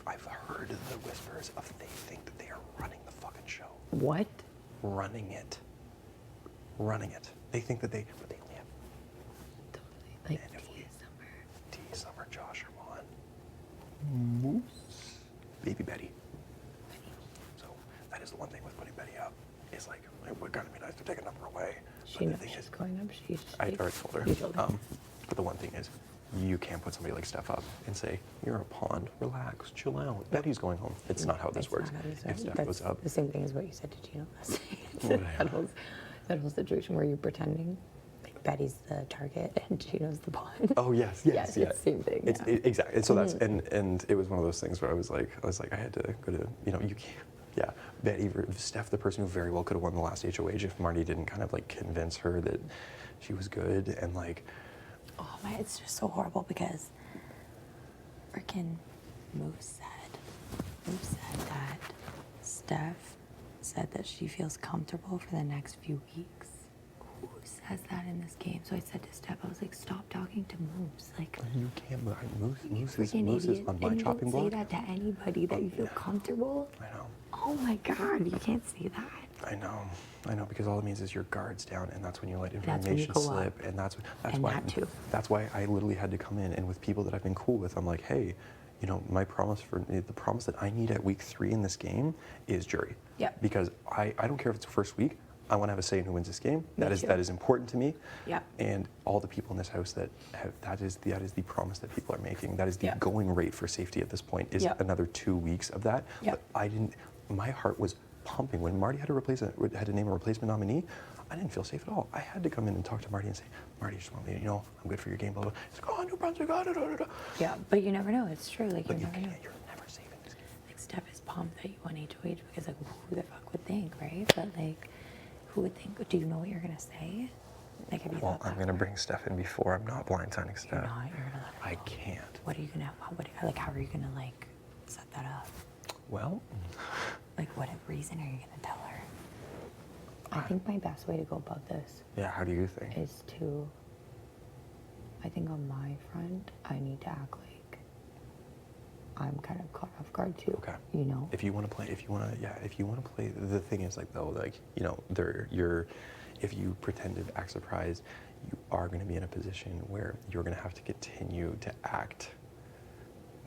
S5: I've heard the whispers of they think that they are running the fucking show.
S20: What?
S5: Running it. They think that they only have.
S20: Like
S5: and if T, Summer, Josh, Armand, Moose, Baby Betty. So that is the one thing with putting Betty up. Is like, it would kind of be nice to take a number away.
S20: She knows she's going up.
S5: I already told her.
S20: You told her.
S5: But the one thing is, you can't put somebody like Steph up and say, you're a pawn, relax, chill out. Betty's going home. It's not how this works. If Steph
S20: That's
S5: goes up.
S20: the same thing as what you said to Gino last
S5: What
S20: night. that whole situation where you're pretending like Betty's the target and Gino's the pawn.
S5: Oh yes,
S20: It's the same thing.
S5: It's exactly. And so that's and it was one of those things where I was like I had to go to, you know, you can't. Yeah, Betty, Steph, the person who very well could have won the last HOH if Marty didn't kind of like convince her that she was good and like.
S20: Oh my, it's just so horrible because freaking Moose said that Steph said that she feels comfortable for the next few weeks. Who says that in this game? So I said to Steph, I was like, stop talking to Moose. Like,
S5: you can't. Moose is
S20: idiot.
S5: on my
S20: and
S5: chopping
S20: you
S5: block.
S20: don't say that to anybody that you feel comfortable.
S5: I know.
S20: Oh my God, you can't say that.
S5: I know, because all it means is your guard's down, and that's when you let
S20: That's when you
S5: information
S20: go
S5: slip,
S20: up.
S5: and that's
S20: And
S5: why
S20: that too.
S5: That's why I literally had to come in, and with people that I've been cool with, I'm like, hey, you know, the promise that I need at week 3 in this game is jury.
S20: Yeah.
S5: Because I don't care if it's the first week. I want to have a say in who wins this game. That is important to me.
S20: Yeah.
S5: And all the people in this house that have that is the promise that people are making. That is the going rate for safety at this point is another 2 weeks of that.
S20: Yeah.
S5: But my heart was pumping when Marty had to name a replacement nominee. I didn't feel safe at all. I had to come in and talk to Marty and say, Marty, just want me to, you know, I'm good for your game, blah, blah. He's like, oh, New Brunswick, da, da, da, da.
S20: Yeah, but you never know. It's true. Like,
S5: But
S20: you never know.
S5: you're never safe in this game.
S20: Like, Steph is pumped that you won HOH because, like, who the fuck would think, right? But, like, who would think? Do you know what you're going to say? Like, have you
S5: Well,
S20: thought that?
S5: I'm going to bring Steph in before. I'm not blindsiding Steph.
S20: You're not. You're going to let her
S5: I
S20: know.
S5: can't.
S20: What are you going to, how are you going to, like, set that up?
S5: Well,
S20: Like, what reason are you going to tell her? I think my best way to go about this
S5: yeah, how do you think?
S20: is to, I think on my front, I need to act like I'm kind of caught off guard too.
S5: Okay.
S20: You know?
S5: If you want to play, the thing is like, though, like, you know, if you pretend to act surprised, you are going to be in a position where you're going to have to continue to act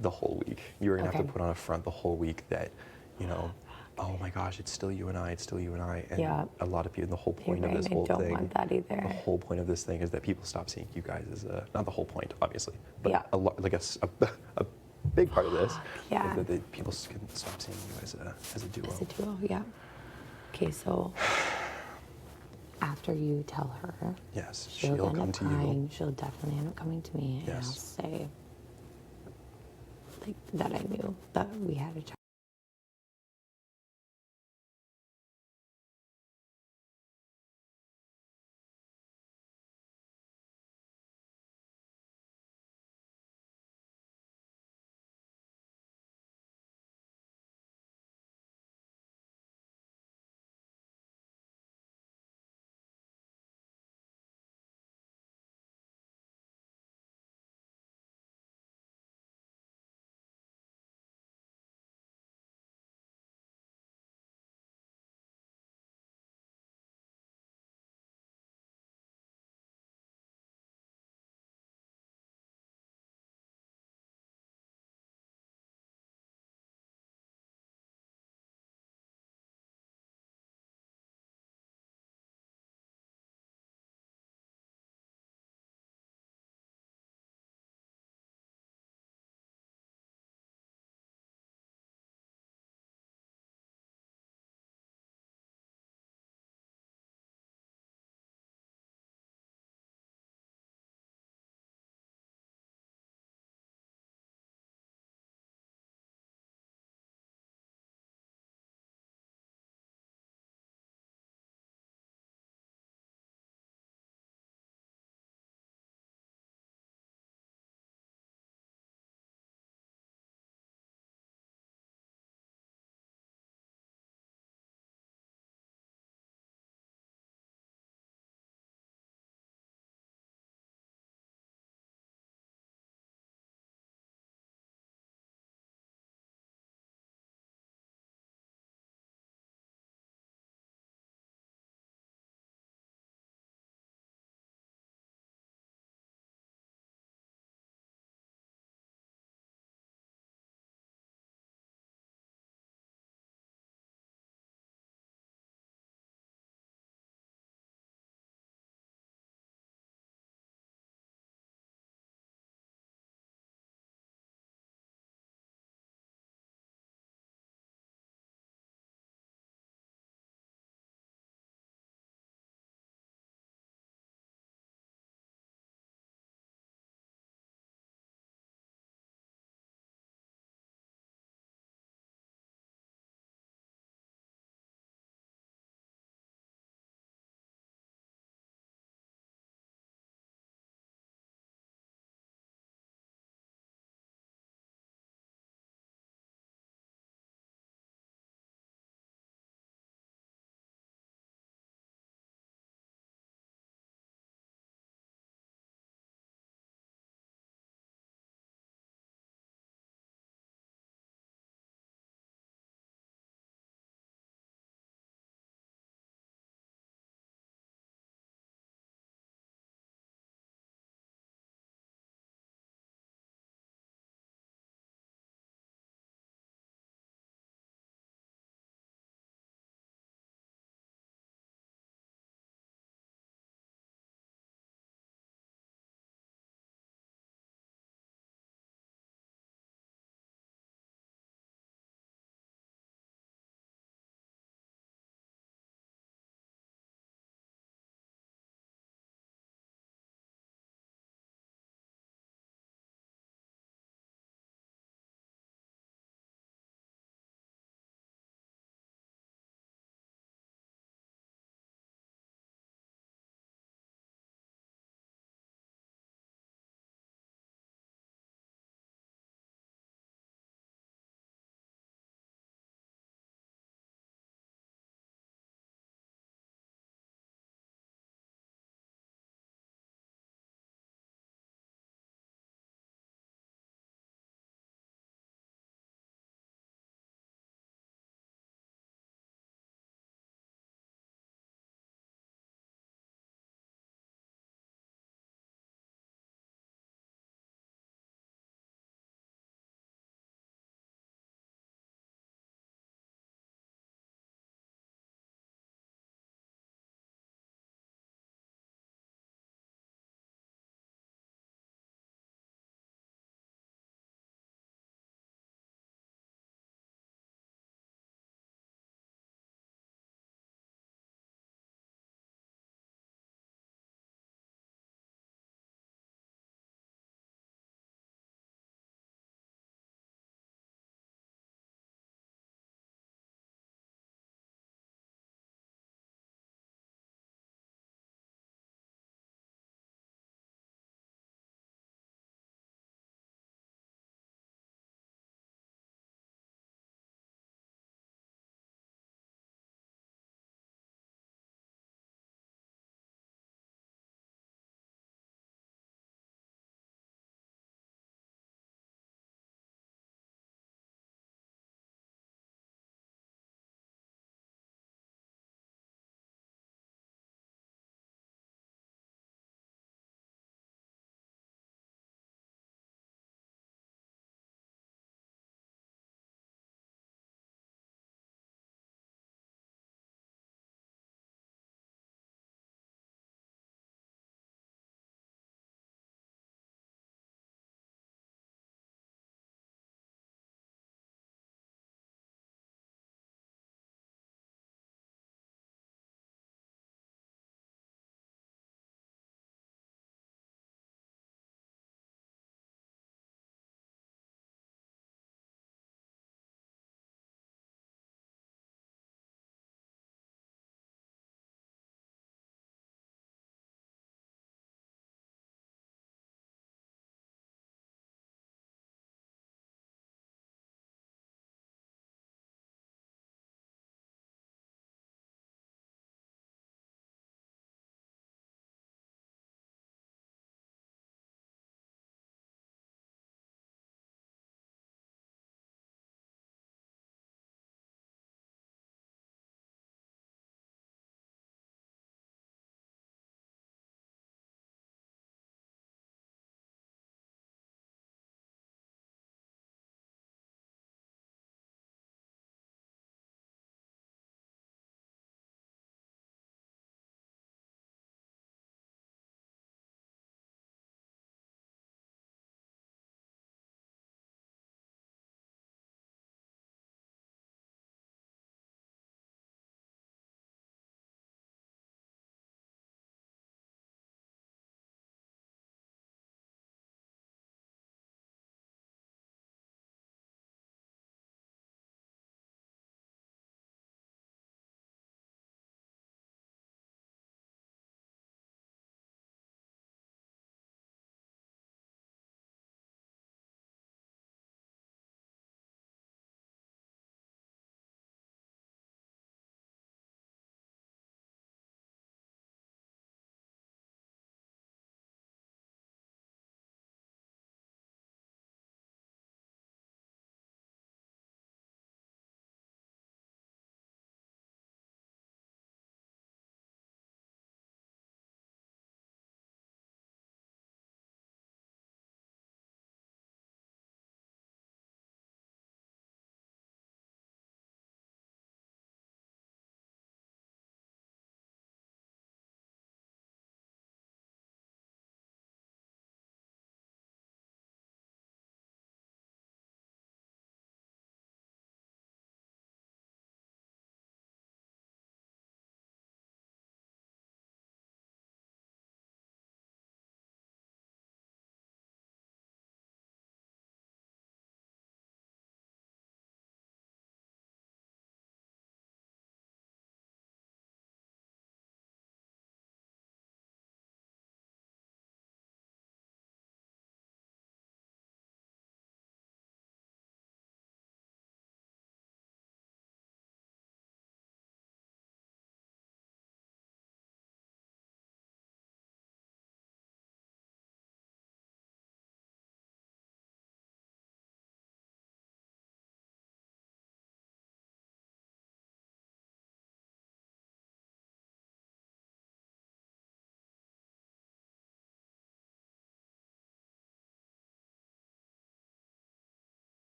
S5: the whole week. You're going to have to put on a front the whole week that, you know, oh my gosh, it's still you and I, and a lot of people, the whole point of this whole
S20: I don't
S5: thing,
S20: want that either.
S5: the whole point of this thing is that people stop seeing you guys as not the whole point, obviously, but a lot, like a big part of this is that people can stop seeing you as a duo.
S20: As a duo, yeah. Okay, so after you tell her,
S5: yes,
S20: she'll
S5: she'll
S20: end
S5: come
S20: up
S5: to you.
S20: crying. She'll definitely end up coming to me, and I'll
S5: Yes.
S20: say like that I knew that we had a child.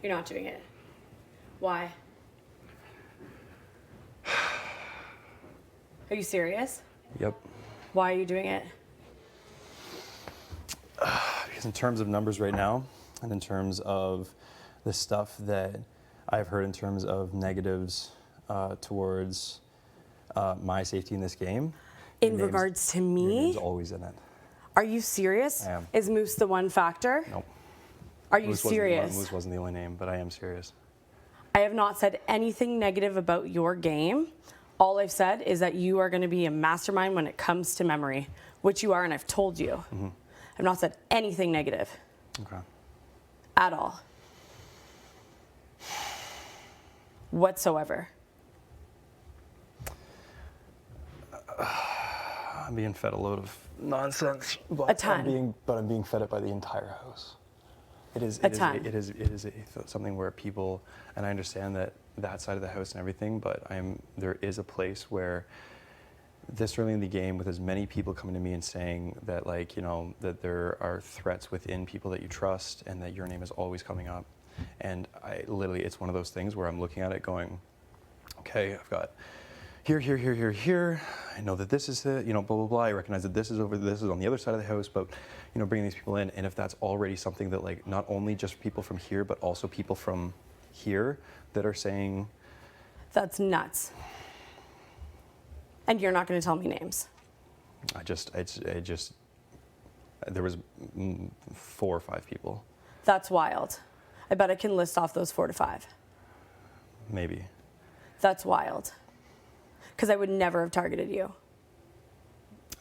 S12: You're not doing it. Why? Are you serious?
S5: Yep.
S12: Why are you doing it?
S5: Because in terms of numbers right now, and in terms of the stuff that I've heard in terms of negatives towards my safety in this game.
S12: In regards to me?
S5: Your name's always in it.
S12: Are you serious?
S5: I am.
S12: Is Moose the one factor?
S5: Nope.
S12: Are you
S5: Moose
S12: serious?
S5: Moose wasn't the only name, but I am serious.
S12: I have not said anything negative about your game. All I've said is that you are going to be a mastermind when it comes to memory, which you are, and I've told you.
S5: Mm-hmm.
S12: I've not said anything negative.
S5: Okay.
S12: At all. Whatsoever.
S5: I'm being fed a load of nonsense. But
S12: A ton.
S5: I'm being fed it by the entire house. It is something where people, and I understand that side of the house and everything, but there is a place where this early in the game, with as many people coming to me and saying that, like, you know, that there are threats within people that you trust and that your name is always coming up. And it's one of those things where I'm looking at it going, okay, I've got here. I know that this is it, you know, blah, blah, blah. I recognize that this is on the other side of the house, but, you know, bringing these people in. And if that's already something that, like, not only just people from here, but also people from here that are saying.
S12: That's nuts. And you're not going to tell me names.
S5: There was 4 or 5 people.
S12: That's wild. I bet I can list off those 4 to 5.
S5: Maybe.
S12: That's wild. Because I would never have targeted you.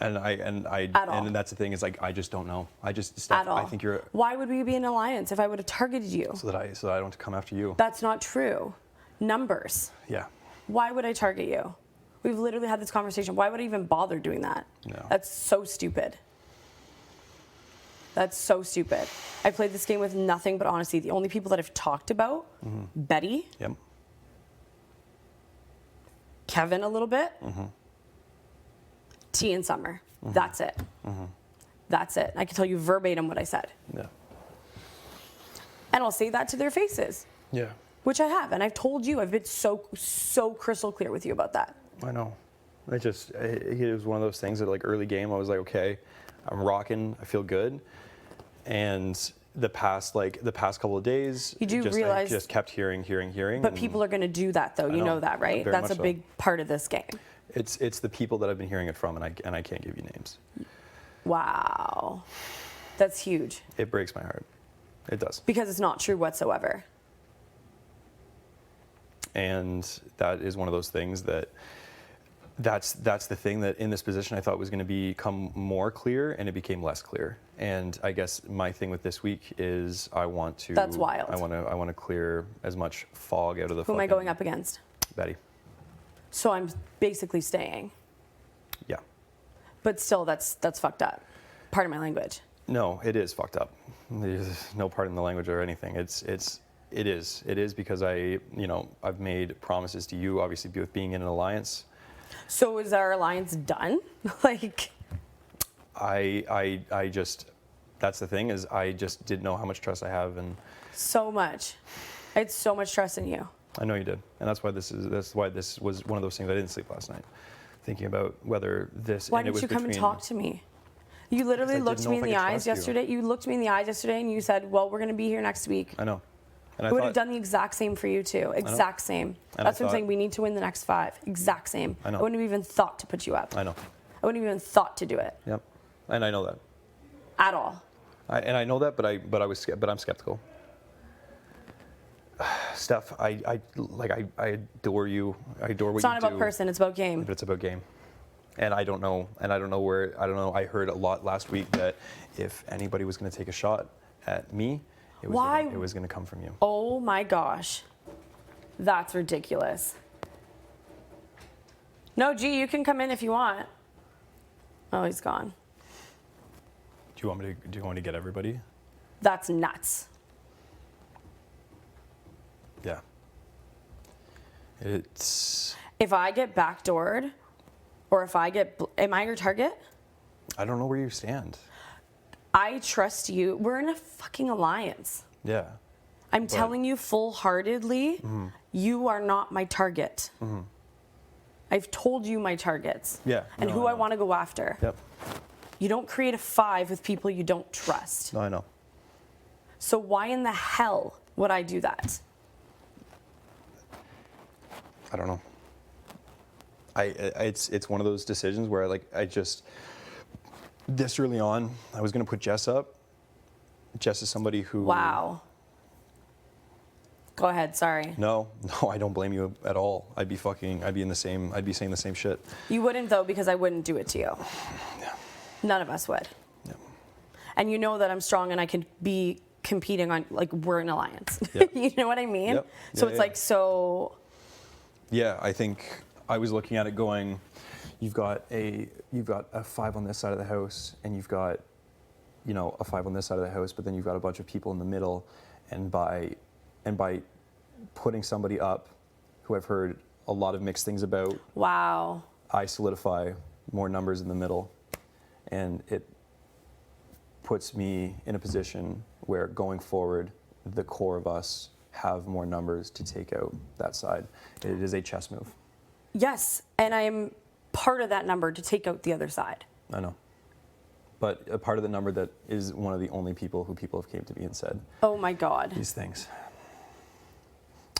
S5: And that's the thing is, like, I just don't know.
S12: At all.
S5: I think you're.
S12: Why would we be in alliance if I would have targeted you?
S5: So that I don't come after you.
S12: That's not true. Numbers.
S5: Yeah.
S12: Why would I target you? We've literally had this conversation. Why would I even bother doing that?
S5: No.
S12: That's so stupid. That's so stupid. I played this game with nothing but honesty. The only people that I've talked about, Betty.
S5: Yep.
S12: Kevin a little bit. T and Summer. That's it. That's it. I can tell you verbatim what I said.
S5: Yeah.
S12: And I'll say that to their faces.
S5: Yeah.
S12: Which I have. And I've told you, I've been so crystal clear with you about that.
S5: I know. It was one of those things that, like, early game, I was like, okay, I'm rocking. I feel good. And the past couple of days,
S12: You do realize-
S5: I just kept hearing.
S12: But people are going to do that, though. You know that, right?
S5: Very
S12: That's
S5: much
S12: a
S5: so.
S12: big part of this game.
S5: It's the people that I've been hearing it from, and I can't give you names.
S12: Wow. That's huge.
S5: It breaks my heart. It does.
S12: Because it's not true whatsoever.
S5: And that is one of those things that's the thing that in this position I thought was going to become more clear, and it became less clear. And I guess my thing with this week is I want to.
S12: That's wild.
S5: I want to clear as much fog out of the.
S12: Who am I going up against?
S5: Betty.
S12: So I'm basically staying.
S5: Yeah.
S12: But still, that's fucked up. Pardon my language.
S5: No, it is fucked up. There's no part in the language or anything. It is because I've made promises to you, obviously, with being in an alliance.
S12: So is our alliance done? Like.
S5: I just, that's the thing, is I just didn't know how much trust I have, and.
S12: So much. I had so much trust in you.
S5: I know you did, and that's why this was one of those things. I didn't sleep last night, thinking about whether this.
S12: Why didn't you come and talk to me? You literally looked me in the eyes yesterday. You looked me in the eyes yesterday, and you said, "Well, we're going to be here next week."
S5: I know. And
S12: I would have done the exact same for you too. Exact same. That's what I'm saying. We need to win the next 5. Exact same.
S5: I know.
S12: I wouldn't have even thought to put you up.
S5: I know.
S12: I wouldn't have even thought to do it.
S5: Yep, and I know that.
S12: At all.
S5: I know that, but I'm skeptical. Steph, I adore you. I adore what you do.
S12: It's not about person. It's about game.
S5: But it's about game. And I don't know where. I heard a lot last week that if anybody was going to take a shot at me, it was going to come from you.
S12: Oh my gosh. That's ridiculous. No, G, you can come in if you want. Oh, he's gone.
S5: Do you want me to get everybody?
S12: That's nuts.
S5: Yeah. It's.
S12: If I get backdoored, or if I get, am I your target?
S5: I don't know where you stand.
S12: I trust you. We're in a fucking alliance.
S5: Yeah.
S12: I'm telling you full-heartedly, you are not my target. I've told you my targets.
S5: Yeah.
S12: And
S5: no,
S12: who I
S5: know.
S12: want to go after.
S5: Yep.
S12: You don't create a 5 with people you don't trust.
S5: No, I know.
S12: So why in the hell would I do that?
S5: I don't know. It's one of those decisions where I just this early on I was gonna put Jess up. Jess is somebody who.
S12: Wow. Go ahead. Sorry.
S5: No, I don't blame you at all. I'd be saying the same shit.
S12: You wouldn't though, because I wouldn't do it to you.
S5: Yeah.
S12: None of us would.
S5: Yeah.
S12: And you know that I'm strong and I can be competing on, like, we're an alliance.
S5: Yep.
S12: You know what I mean?
S5: Yep.
S12: So
S5: Yeah,
S12: it's
S5: yeah.
S12: like, so.
S5: Yeah, I think I was looking at it going, you've got a 5 on this side of the house, and you've got, a 5 on this side of the house, but then you've got a bunch of people in the middle, and by putting somebody up who I've heard a lot of mixed things about,
S12: Wow.
S5: I solidify more numbers in the middle, and it puts me in a position where going forward, the core of us have more numbers to take out that side. It is a chess move.
S12: Yes, and I am part of that number to take out the other side.
S5: I know. But a part of the number that is one of the only people have came to me and said
S12: Oh my God.
S5: these things.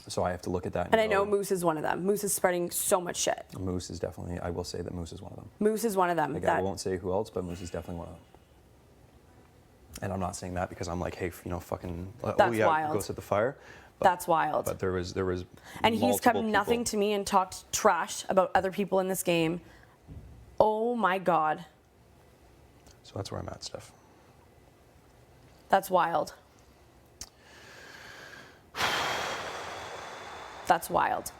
S5: So I have to look at that.
S12: And I know Moose is one of them. Moose is spreading so much shit.
S5: Moose is definitely, I will say that Moose is one of them.
S12: Moose is one of them.
S5: Like, I won't say who else, but Moose is definitely one of them. And I'm not saying that because I'm like, hey, fucking,
S12: That's wild.
S5: go set the fire. But,
S12: That's wild.
S5: But there was
S12: And he's
S5: multiple
S12: come nothing
S5: people.
S12: to me and talked trash about other people in this game. Oh my God.
S5: So that's where I'm at, Steph.
S12: That's wild. That's wild.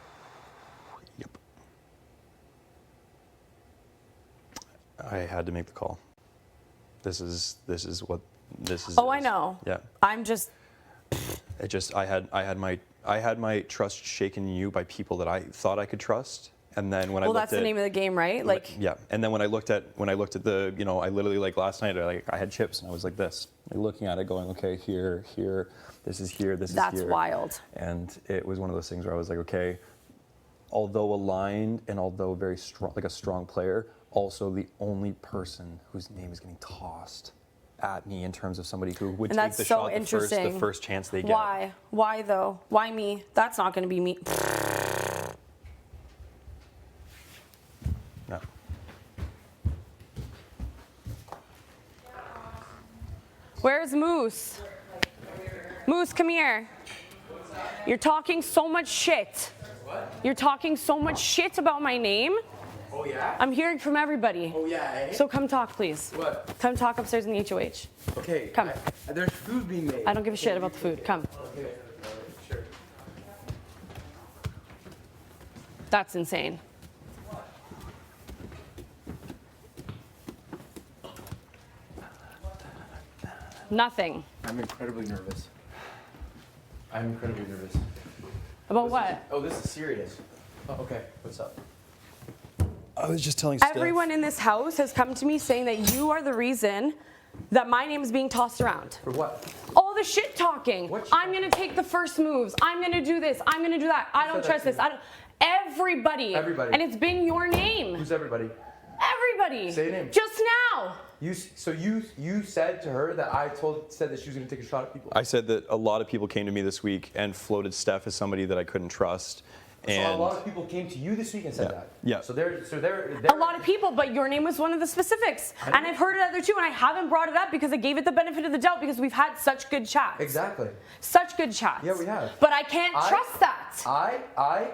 S5: Yep. I had to make the call. This is what this is.
S12: Oh, I know.
S5: Yeah.
S12: I'm just.
S5: It just I had my trust shaken in you by people that I thought I could trust, and then when I
S12: Well,
S5: looked
S12: that's
S5: at
S12: the name of the game, right? Like.
S5: yeah, and then when I looked at the I literally like last night I had chips and I was like this, like looking at it going, okay, here, this is here, this is here.
S12: That's wild.
S5: And it was one of those things where I was like, okay, although aligned and although very strong, like a strong player, also the only person whose name is getting tossed at me in terms of somebody who would
S12: And
S5: take
S12: that's
S5: the
S12: so
S5: shot
S12: interesting.
S5: the first chance they get.
S12: Why? Why though? Why me? That's not going to be me.
S5: No.
S12: Where's Moose? Moose, come here. You're talking so much shit. You're talking so much shit about my name.
S14: Oh yeah?
S12: I'm hearing from everybody.
S14: Oh yeah, eh?
S12: So come talk, please.
S14: What?
S12: Come talk upstairs in the HOH.
S14: Okay.
S12: Come.
S14: There's food being made.
S12: I don't give a shit about the food. Come.
S14: Okay. Sure.
S12: That's insane. Nothing.
S14: I'm incredibly nervous. I'm incredibly nervous.
S12: About what?
S14: Oh, this is serious. Oh, okay. What's up?
S5: I was just telling Steph.
S12: Everyone in this house has come to me saying that you are the reason that my name is being tossed around.
S14: For what?
S12: All the shit talking. I'm gonna take the first moves. I'm gonna do this. I'm gonna do that. I don't trust this. I don't. Everybody.
S14: Everybody.
S12: And it's been your name.
S14: Who's everybody?
S12: Everybody.
S14: Say a name.
S12: Just now.
S14: You said to her that said that she was gonna take a shot at people.
S5: I said that a lot of people came to me this week and floated Steph as somebody that I couldn't trust. And
S14: So a lot of people came to you this week and said that.
S5: Yeah.
S14: So they're
S12: A lot of people, but your name was one of the specifics. And I've heard it other too, and I haven't brought it up because I gave it the benefit of the doubt because we've had such good chats.
S14: Exactly.
S12: Such good chats.
S14: Yeah, we have.
S12: But I can't trust that.
S14: I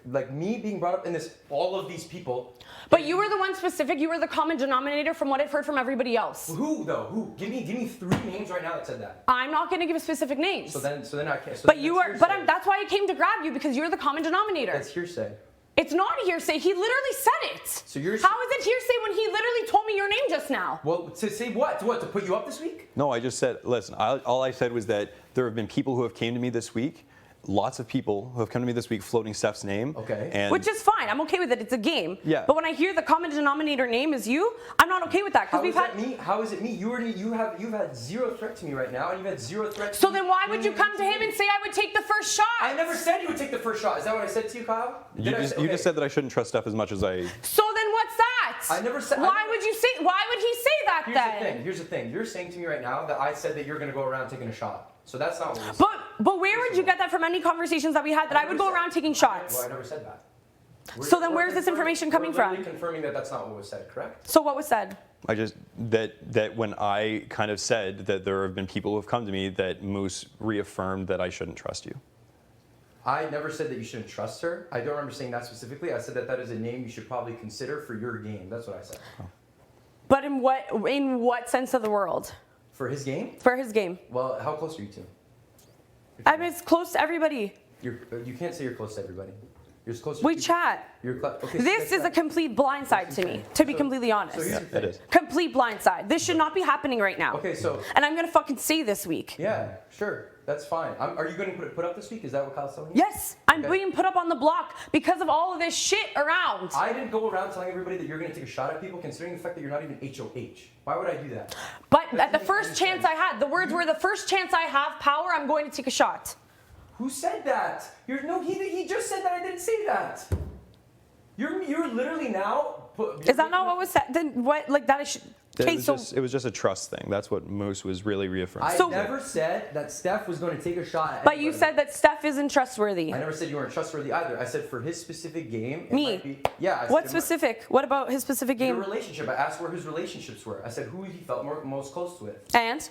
S14: like me being brought up in this, all of these people.
S12: But you were the one specific. You were the common denominator from what I've heard from everybody else.
S14: Who though? Who? Give me 3 names right now that said that.
S12: I'm not going to give specific names.
S14: So then I can't. So
S12: But
S14: then
S12: you
S14: that's
S12: are.
S14: hearsay.
S12: But that's why I came to grab you because you're the common denominator.
S14: That's hearsay.
S12: It's not hearsay. He literally said it.
S14: So you're.
S12: How is it hearsay when he literally told me your name just now?
S14: Well, to say what? To put you up this week?
S5: No, I just said, listen, all I said was that there have been people who have came to me this week lots of people who have come to me this week floating Steph's name.
S14: Okay.
S5: And
S12: Which is fine. I'm okay with it. It's a game.
S5: Yeah.
S12: But when I hear the common denominator name is you, I'm not okay with that because
S14: How
S12: we've
S14: is
S12: had.
S14: that me? How is it me? You've had zero threat to me right now, and you've had zero threat to
S12: So
S14: me.
S12: then why would you come to him and say I would take the first shot?
S14: I never said you would take the first shot. Is that what I said to you, Kyle?
S5: you just said that I shouldn't trust Steph as much as I.
S12: So then what's that?
S14: I never said.
S12: Why would you say? Why would he say that then?
S14: Here's the thing. You're saying to me right now that I said that you're going to go around taking a shot. So that's not what we said.
S12: But where would you get that from any conversations that we had that I would go around taking shots?
S14: Well, I never said that.
S12: So then where's this information coming
S14: We're literally
S12: from?
S14: confirming that that's not what was said, correct?
S12: So what was said?
S5: I just that when I kind of said that there have been people who have come to me that Moose reaffirmed that I shouldn't trust you.
S14: I never said that you shouldn't trust her. I don't remember saying that specifically. I said that that is a name you should probably consider for your game. That's what I said.
S12: But in what sense of the world?
S14: For his game?
S12: For his game.
S14: Well, how close are you to him?
S12: I'm as close to everybody.
S14: You can't say you're close to everybody. You're as close.
S12: We chat.
S14: Okay,
S12: This is a complete blindside to me, to be completely honest.
S14: So here's the thing.
S5: It is.
S12: Complete blindside. This should not be happening right now.
S14: Okay, so.
S12: And I'm gonna fucking say this week.
S14: Yeah, sure. That's fine. Are you going to put up this week? Is that what Kyle's telling you?
S12: Yes, I'm
S14: Okay.
S12: being put up on the block because of all of this shit around.
S14: I didn't go around telling everybody that you're going to take a shot at people, considering the fact that you're not even HOH. Why would I do that?
S12: But at the first chance I had, the words were the first chance I have power, I'm going to take a shot.
S14: Who said that? He just said that. I didn't say that. You're literally now.
S12: Is that not what was said? Then what? Like that is. Okay,
S5: It was just a trust thing. That's what Moose was really reaffirming.
S14: I never said that Steph was going to take a shot at
S12: But you
S14: anybody.
S12: said that Steph isn't trustworthy.
S14: I never said you weren't trustworthy either. I said for his specific game. It
S12: Me?
S14: might be, yeah. I said
S12: What
S14: it
S12: specific? What about his specific
S14: might,
S12: game?
S14: your relationship. I asked where his relationships were. I said who he felt most close with.
S12: And?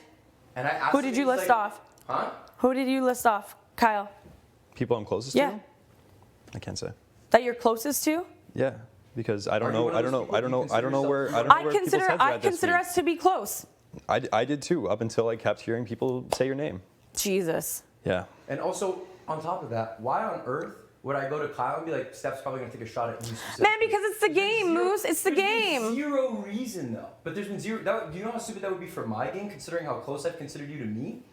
S14: And I asked
S12: Who
S14: him,
S12: did you
S14: he's
S12: list
S14: like,
S12: off?
S14: Huh?
S12: Who did you list off, Kyle?
S5: People I'm closest
S12: Yeah.
S5: to? I can't say.
S12: That you're closest to?
S5: Yeah, because I don't know.
S14: one of
S5: I don't
S14: those
S5: know.
S14: people
S5: I don't
S14: you
S5: know.
S14: consider
S5: I don't know where.
S14: yourself-
S5: I don't know
S12: I
S5: where
S12: consider
S5: people's heads are at this week.
S12: us to be close.
S5: I did too, up until I kept hearing people say your name.
S12: Jesus.
S5: Yeah.
S14: And also, on top of that, why on earth would I go to Kyle and be like, Steph's probably going to take a shot at you specifically?
S12: Man, because it's the game, Moose. It's the
S14: There's been
S12: game.
S14: zero reason, though. But there's been zero. Do you know how stupid that would be for my game, considering how close I've considered you to me?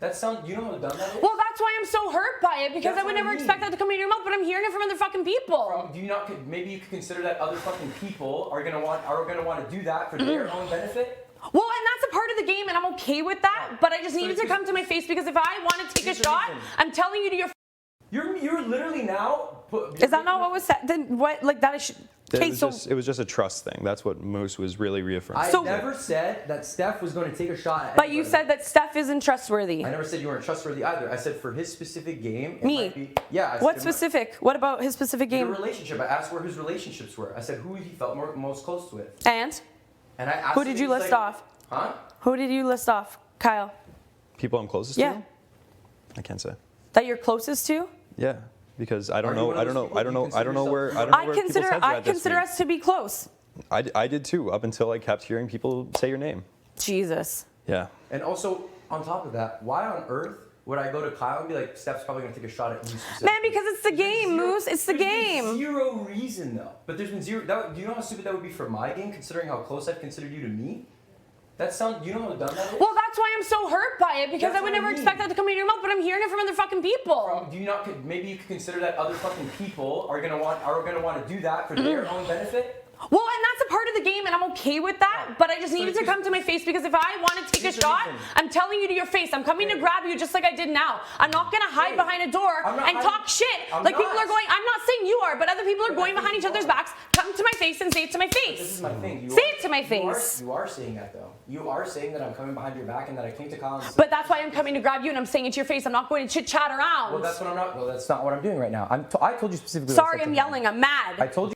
S14: Do you know how dumb that is?
S12: Well, that's why I'm so hurt by it, because
S14: That's
S12: I would
S14: what I
S12: never
S14: mean.
S12: expect that to come out of your mouth, but I'm hearing it from other fucking people.
S14: Do you not? Maybe you could consider that other fucking people are gonna want to do that for their own benefit.
S12: Well, and that's a part of the game, and I'm okay with that, but I just needed to come to my face because if I want to take a
S14: Here's the
S12: shot,
S14: reason.
S12: I'm telling you to your.
S14: You're literally now.
S12: Is that not what was said? Then what? Like that is. Okay, so
S5: It was just a trust thing. That's what Moose was really reaffirming.
S14: I never said that Steph was going to take a shot at
S12: but you
S14: anybody.
S12: said that Steph isn't trustworthy.
S14: I never said you weren't trustworthy either. I said for his specific game. It
S12: Me?
S14: Might be, yeah. I said
S12: What
S14: it might-
S12: specific? What about his specific
S14: Your
S12: game?
S14: relationship. I asked where his relationships were. I said who he felt most close with.
S12: And?
S14: And I asked
S12: Who
S14: him,
S12: did you
S14: he's
S12: list
S14: like,
S12: off?
S14: Huh?
S12: Who did you list off, Kyle?
S5: People I'm closest
S12: Yeah.
S5: to? I can't say.
S12: That you're closest to?
S5: Yeah, because I don't
S14: Are you
S5: know.
S14: one of
S5: I don't
S14: those
S5: know.
S14: people
S5: I don't
S14: you
S5: know. I don't know
S14: consider
S5: where. I
S14: yourself-
S5: don't know
S12: I
S5: where people's
S12: consider
S5: heads are at this
S12: consider
S5: week.
S12: us to be close.
S5: I did too, up until I kept hearing people say your name.
S12: Jesus.
S5: Yeah.
S14: And also, on top of that, why on earth would I go to Kyle and be like, Steph's probably going to take a shot at you specifically?
S12: Man, because it's the game, Moose. It's the
S14: There's been
S12: game.
S14: zero reason, though. But there's been zero. Do you know how stupid that would be for my game, considering how close I've considered you to me? Do you know how dumb that is?
S12: Well, that's why I'm so hurt by it, because
S14: That's
S12: I would
S14: what I
S12: never
S14: mean.
S12: expect that to come out of your mouth, but I'm hearing it from other fucking people.
S14: Do you not? Maybe you could consider that other fucking people are gonna want to do that for their own benefit.
S12: Well, and that's a part of the game, and I'm okay with that, but I just needed to come to my face because if I want to take a
S14: Here's the
S12: shot,
S14: reason.
S12: I'm telling you to your face. I'm coming to grab you just like I did now. I'm not going to hide behind a door
S14: I'm not
S12: and
S14: hiding-
S12: talk shit.
S14: I'm
S12: Like people
S14: not.
S12: are going, I'm not saying you are, but other people are going behind each other's backs. Come to my face and say it to my
S14: This
S12: face.
S14: is my thing.
S12: Say it to my face.
S14: You are saying that though. You are saying that I'm coming behind your back and that I came to Kyle and said,
S12: But that's why I'm coming to grab you and I'm saying it to your face. I'm not going to chit chat around.
S14: well, that's what I'm not. Well, that's not what I'm doing right now. I told you specifically. what I
S12: Sorry,
S14: said to
S12: I'm
S14: him.
S12: yelling. I'm mad.
S14: I told you.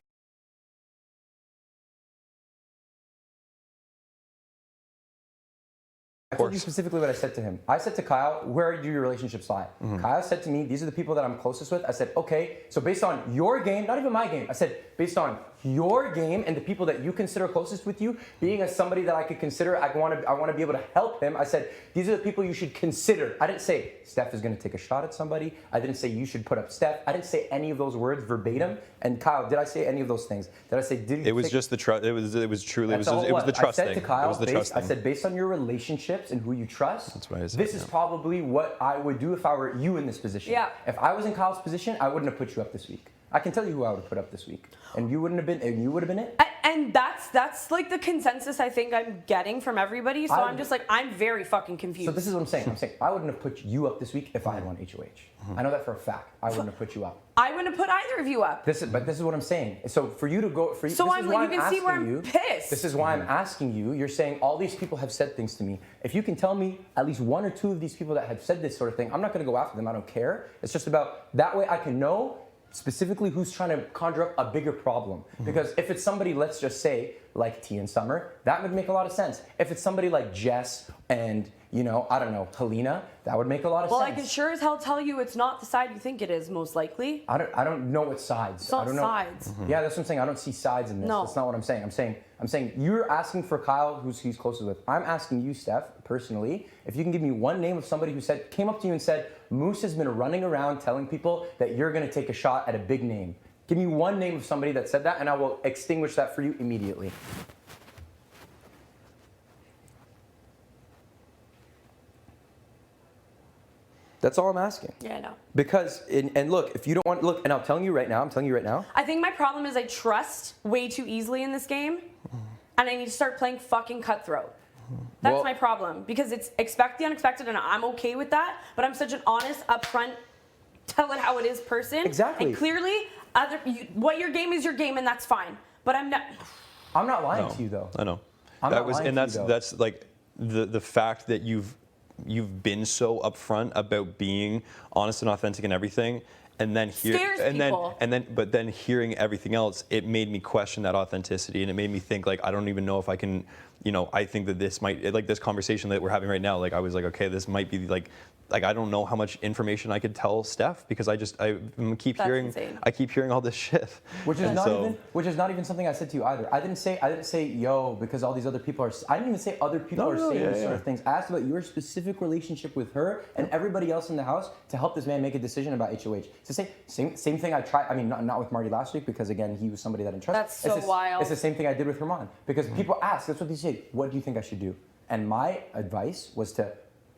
S14: I told you specifically what I said to him. I said to Kyle, where do your relationships lie? Kyle said to me, these are the people that I'm closest with. I said, okay, so based on your game, not even my game, I said, based on your game and the people that you consider closest with you, being as somebody that I could consider, I want to be able to help him. I said, these are the people you should consider. I didn't say Steph is going to take a shot at somebody. I didn't say you should put up Steph. I didn't say any of those words verbatim. And Kyle, did I say any of those things? Did I say,
S13: It was just the trust. It was truly, it was the trust
S14: I said
S13: thing.
S14: to Kyle,
S13: It was the trust
S14: I
S13: thing.
S14: said, based on your relationships and who you trust,
S13: That's what I said,
S14: this is probably what I would do if I were you in this position.
S12: Yeah.
S14: If I was in Kyle's position, I wouldn't have put you up this week. I can tell you who I would have put up this week. And you wouldn't have been, and you would have been it.
S12: And that's like the consensus I think I'm getting from everybody. So I'm just like, I'm very fucking confused.
S14: So this is what I'm saying. I'm saying I wouldn't have put you up this week if I had won HOH. I know that for a fact. I wouldn't have put you up.
S12: I wouldn't have put either of you up.
S14: This is what I'm saying. So for you to go,
S12: So
S14: this
S12: I'm
S14: is
S12: like,
S14: why
S12: you can see where
S14: asking
S12: I'm pissed.
S14: This is why I'm asking you. You're saying all these people have said things to me. If you can tell me at least one or two of these people that have said this sort of thing, I'm not going to go after them. I don't care. It's just about that way I can know specifically who's trying to conjure up a bigger problem. Because if it's somebody, let's just say, like T and Summer, that would make a lot of sense. If it's somebody like Jess and, I don't know, Helena, that would make a lot of
S12: Well,
S14: sense.
S12: I can sure as hell tell you it's not the side you think it is, most likely.
S14: I don't know what sides.
S12: It's not
S14: I don't know.
S12: sides.
S14: Yeah, that's what I'm saying. I don't see sides in this.
S12: No.
S14: That's not what I'm saying. I'm saying you're asking for Kyle, who's he's closest with. I'm asking you, Steph, personally, if you can give me one name of somebody who came up to you and said, Moose has been running around telling people that you're going to take a shot at a big name. Give me one name of somebody that said that, and I will extinguish that for you immediately. That's all I'm asking.
S12: Yeah, I know.
S14: Because, and look, if you don't want, look, and I'm telling you right now,
S12: I think my problem is I trust way too easily in this game, and I need to start playing fucking cutthroat. That's my problem, because it's expect the unexpected, and I'm okay with that, but I'm such an honest, upfront, tell it how it is person.
S14: Exactly.
S12: And clearly, what your game is your game, and that's fine. But I'm not
S14: lying to you, though.
S13: I know.
S14: I'm not lying to you, though.
S13: That's like the fact that you've been so upfront about being honest and authentic and everything, and then but then hearing everything else, it made me question that authenticity, and it made me think like I don't even know if I can, I think that this might, like this conversation that we're having right now, like I was like, okay, this might be like I don't know how much information I could tell Steph, because I keep hearing all this shit.
S14: Which is not even something I said to you either. I didn't say yo because all these other people are. I didn't even say other people are saying these sort of things. I asked about your specific relationship with her and everybody else in the house to help this man make a decision about HOH. It's the same thing I tried. I mean, not with Marty last week, because again he was somebody that I didn't trust.
S12: That's so wild.
S14: It's the same thing I did with Herman, because people ask. That's what they say. What do you think I should do? And my advice was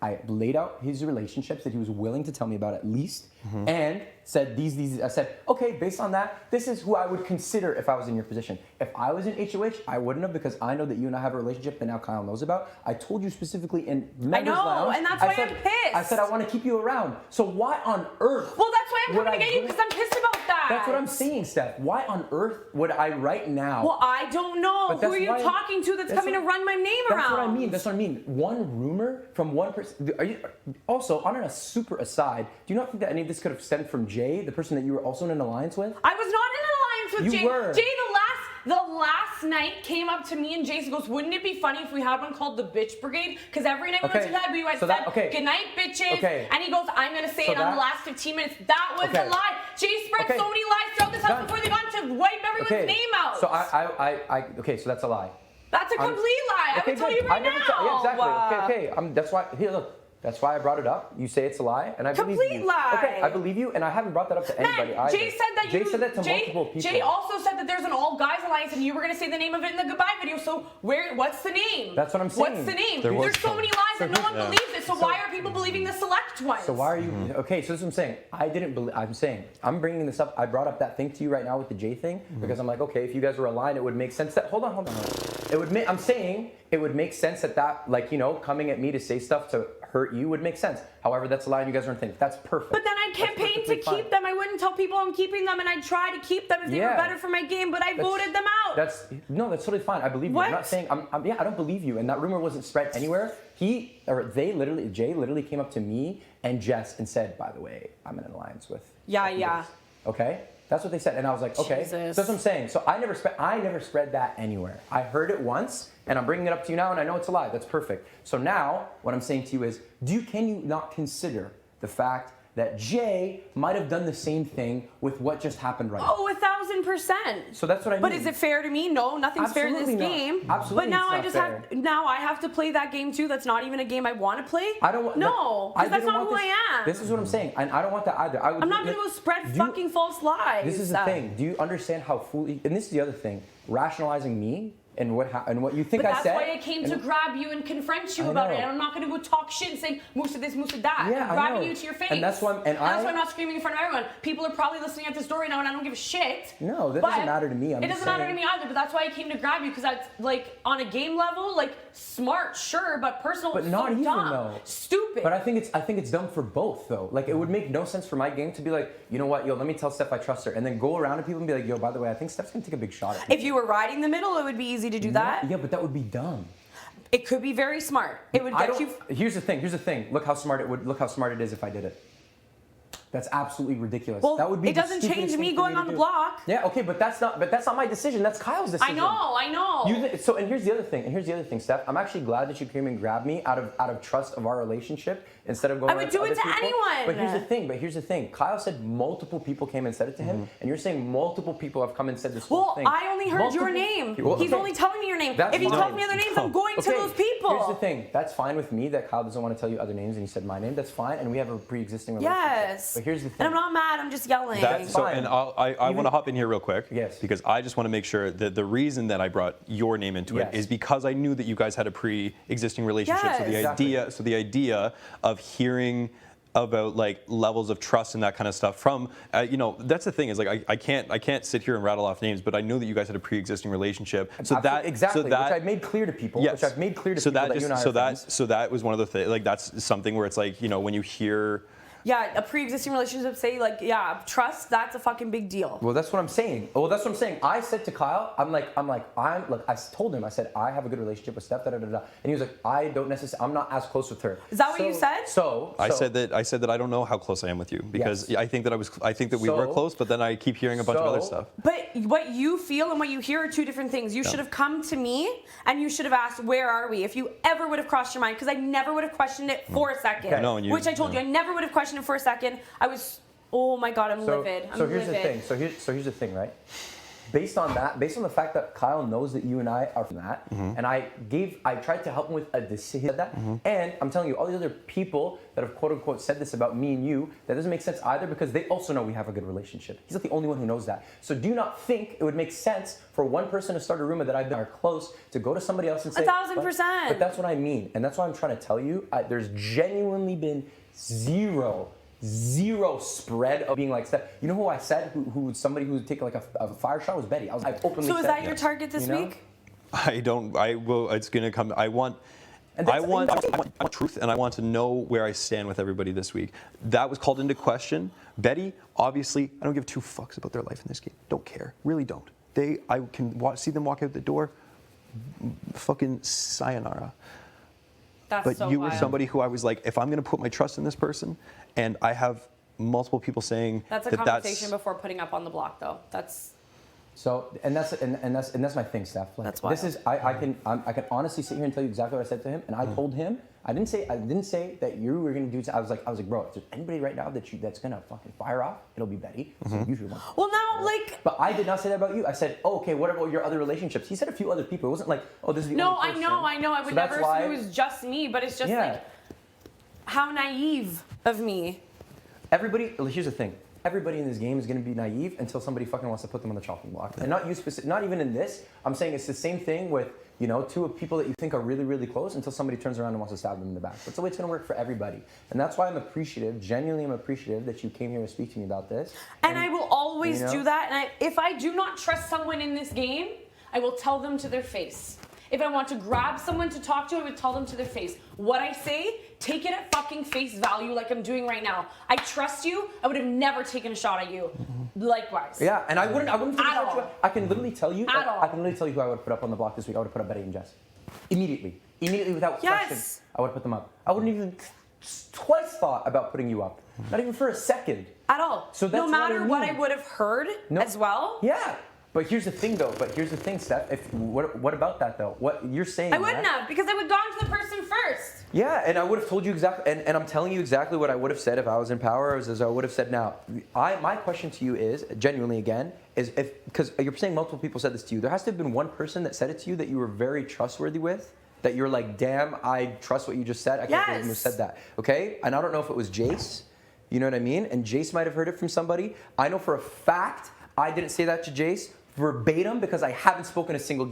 S14: I laid out his relationships that he was willing to tell me about at least, and said these. I said, okay, based on that, this is who I would consider if I was in your position. If I was in HOH, I wouldn't have, because I know that you and I have a relationship that now Kyle knows about. I told you specifically in members lounge.
S12: And that's why I'm pissed.
S14: I said I want to keep you around. So why on earth?
S12: Well, that's why I'm coming to get you, because I'm pissed about that.
S14: That's what I'm saying, Steph. Why on earth would I right now?
S12: Well, I don't know. Who are you talking to that's coming to run my name around?
S14: That's what I mean. One rumor from one person. Also, on a super aside, do you not think that any of this could have stemmed from Jay, the person that you were also in an alliance with?
S12: I was not in an alliance with Jay.
S14: You were.
S12: Jay, the last night came up to me and Jason goes, wouldn't it be funny if we had one called the Bitch Brigade? Because every night we went to bed, we went good night, bitches.
S14: Okay.
S12: And he goes, I'm going to say it on the last 15 minutes. That was a lie. Jay spread so many lies throughout this house before they got to wipe everyone's name out.
S14: So okay, so that's a lie.
S12: That's a complete lie. I would tell you right now.
S14: Yeah, exactly. Okay. That's why. Here, look. That's why I brought it up. You say it's a lie, and I believe you.
S12: Complete lie.
S14: Okay, I believe you, and I haven't brought that up to anybody either.
S12: Jay said that
S14: to multiple people.
S12: Jay also said that there's an all guys alliance, and you were going to say the name of it in the goodbye video. So what's the name?
S14: That's what I'm saying.
S12: What's the name? There's so many lies and no one believes it. So why are people believing the select ones?
S14: So why are you? Okay, so this is what I'm saying. I didn't believe. I'm saying I'm bringing this up. I brought up that thing to you right now with the Jay thing because I'm like, okay, if you guys were aligned, it would make sense that. Hold on. It would make. I'm saying it would make sense that like coming at me to say stuff to hurt you would make sense. However, that's a lie and you guys don't think. That's perfect.
S12: But then I campaigned to keep them. I wouldn't tell people I'm keeping them, and I'd try to keep them if they were better for my game, but I voted them out.
S14: That's totally fine. I believe you. I'm not saying, I don't believe you. And that rumor wasn't spread anywhere. Jay literally came up to me and Jess and said, by the way, I'm in an alliance with.
S12: Yeah.
S14: Okay? That's what they said. And I was like, okay.
S12: Jesus.
S14: So that's what I'm saying. So I never spread that anywhere. I heard it once, and I'm bringing it up to you now, and I know it's a lie. That's perfect. So now, what I'm saying to you is, can you not consider the fact that Jay might have done the same thing with what just happened right now?
S12: Oh,
S4: 1,000%.
S14: So that's what I mean.
S4: But is it fair to me? No, nothing's fair in this
S14: Absolutely not.
S4: game.
S14: Absolutely
S4: But now
S14: it's
S4: I
S14: not
S4: just
S14: fair.
S4: have to play that game too. That's not even a game I want to play.
S14: I don't want.
S4: No,
S14: I
S4: because that's
S14: didn't
S4: not
S14: want
S4: who
S14: this,
S4: I am.
S14: This is what I'm saying, and I don't want that either. I would.
S4: I'm not going to go spread fucking false lies.
S14: This is the thing. Do you understand how foolish? And this is the other thing. Rationalizing me and what you think
S4: But
S14: I
S4: that's
S14: said.
S4: why I came to
S14: and-
S4: grab you and confront you
S14: I
S4: about
S14: know.
S4: it. And I'm not going to go talk shit and say Musa this, Musa that.
S14: Yeah,
S4: I'm
S14: I
S4: grabbing
S14: know.
S4: you to your face.
S14: And that's why
S4: that's why I'm not screaming in front of everyone. People are probably listening at this door right now, and I don't give a shit.
S14: No, that
S4: But
S14: doesn't matter to me.
S4: it doesn't matter to me either. But that's why I came to grab you, because that's like on a game level, like smart, sure, but personal.
S14: But not
S4: so
S14: even
S4: dumb.
S14: though.
S4: Stupid.
S14: But I think it's dumb for both though. Like it would make no sense for my game to be like, you know what, yo, let me tell Steph I trust her, and then go around to people and be like, yo, by the way, I think Steph's gonna take a big shot at me.
S4: If you were riding the middle, it would be easy to do that.
S14: Yeah, but that would be dumb.
S4: It could be very smart. It would get you.
S14: Here's the thing. Look how smart it is if I did it. That's absolutely ridiculous.
S4: Well,
S14: that would be
S4: it
S14: the
S4: doesn't
S14: stupidest
S4: change
S14: thing
S4: me
S14: for
S4: going
S14: to
S4: on the
S14: do.
S4: block.
S14: Yeah, okay, but that's not my decision. That's Kyle's decision.
S4: I know.
S14: And here's the other thing, Steph. I'm actually glad that you came and grabbed me out of trust of our relationship instead of going.
S4: I would
S14: around
S4: do it
S14: other
S4: to
S14: people.
S4: anyone.
S14: But here's the thing. Kyle said multiple people came and said it to him, and you're saying multiple people have come and said this whole
S4: Well,
S14: thing.
S4: I only heard your name.
S14: Well,
S4: He's
S14: okay.
S4: only telling me your name.
S14: That's
S4: If he
S14: fine.
S4: told me other names, I'm going to
S14: Okay,
S4: those people.
S14: Here's the thing. That's fine with me that Kyle doesn't want to tell you other names and he said my name. That's fine, and we have a pre-existing relationship.
S4: Yes.
S14: But here's the thing.
S4: And I'm not mad. I'm just yelling.
S13: And I want to hop in here real quick. Yes. Because I just want to make sure that the reason that I brought your name into it
S14: Yes.
S13: is because I knew that you guys had a pre-existing relationship. So the
S14: Yes.
S13: idea of hearing about like levels of trust and that kind of stuff from that's the thing is like I can't sit here and rattle off names, but I know that you guys had a pre-existing relationship. So
S14: which I've made clear to people.
S13: Yes.
S14: Which I've made clear to people that you and I are friends.
S13: So that was one of the things. Like that's something where it's like when you hear.
S4: Yeah, a pre-existing relationship, say like, yeah, trust, that's a fucking big deal.
S14: Well, that's what I'm saying. I said to Kyle, I told him, I said, I have a good relationship with Steph, and he was like, I'm not as close with her.
S4: Is that what you said?
S14: I
S13: said that I don't know how close I am with you because I think that we were close, but then I keep hearing a bunch of other stuff.
S4: But what you feel and what you hear are two different things. You should have come to me and you should have asked, where are we? If you ever would have crossed your mind, because I never would have questioned it for a second.
S14: Okay. No, and
S4: which I told you, I never would have questioned it for a second. I was, oh my God, I'm livid. I'm
S14: here's
S4: livid.
S14: the thing. So here's the thing, right? Based on the fact that Kyle knows that you and I are from that, and I tried to help him with a decision that, and I'm telling you, all the other people that have quote unquote said this about me and you, that doesn't make sense either because they also know we have a good relationship. He's not the only one who knows that. So do not think it would make sense for one person to start a rumor that I've been close to go to somebody else and say
S4: 1,000%.
S14: But that's what I mean, and that's why I'm trying to tell you. There's genuinely been zero spread of being like Steph. You know who I said who somebody who would take like a fire shot was Betty. I openly
S4: So is
S14: said
S4: that your target this week?
S13: I will. It's gonna come. I want truth, and I want to know where I stand with everybody this week. That was called into question. Betty, obviously, I don't give two fucks about their life in this game. Don't care. Really don't. I can see them walk out the door. Fucking sayonara. But you were somebody who I was like, if I'm going to put my trust in this person, and I have multiple people saying
S4: That's a conversation before putting up on the block, though. That's.
S14: So that's my thing, Steph. Like,
S4: That's why.
S14: This is I can honestly sit here and tell you exactly what I said to him, and I told him I didn't say that you were gonna do it. I was like, bro, if there's anybody right now that's gonna fucking fire off, it'll be Betty. So you should want.
S4: Well, now like.
S14: But I did not say that about you. I said, oh, okay, what about your other relationships? He said a few other people. It wasn't like, oh, this is the
S4: No,
S14: only person.
S4: I know. I would
S14: So
S4: never
S14: that's why-
S4: assume it was just me, but it's just like, how naive of me.
S14: Here's the thing. Everybody in this game is going to be naive until somebody fucking wants to put them on the chopping block. And not you specific, not even in this. I'm saying it's the same thing with, two people that you think are really, really close until somebody turns around and wants to stab them in the back. That's the way it's going to work for everybody. And that's why I'm appreciative, genuinely I'm appreciative that you came here to speak to me about this.
S4: And I will always
S14: you know?
S4: do that. And if I do not trust someone in this game, I will tell them to their face. If I want to grab someone to talk to, I would tell them to their face. What I say, take it at fucking face value like I'm doing right now. I trust you. I would have never taken a shot at you. Likewise.
S14: Yeah, and I wouldn't take
S4: At
S14: a shot.
S4: all.
S14: I can literally tell you.
S4: At all.
S14: I can literally tell you who I would put up on the block this week. I would have put up Betty and Jess. Immediately without question. I would have put them up. I wouldn't even twice thought about putting you up. Not even for a second.
S4: At all.
S14: So that's
S4: no matter what I
S14: mean.
S4: would have heard as well.
S14: Yeah. But here's the thing, Steph. What about that, though? What you're saying?
S4: I wouldn't have, because I would have gone to the person first.
S14: Yeah, and I would have told you exactly, and I'm telling you exactly what I would have said if I was in power, as I would have said now. My question to you is, genuinely again, is if, because you're saying multiple people said this to you, there has to have been one person that said it to you that you were very trustworthy with, that you're like, damn, I trust what you just said. I can't believe you said that, okay? And I don't know if it was Jace, you know what I mean? And Jace might have heard it from somebody. I know for a fact I didn't say that to Jace verbatim because I haven't spoken a single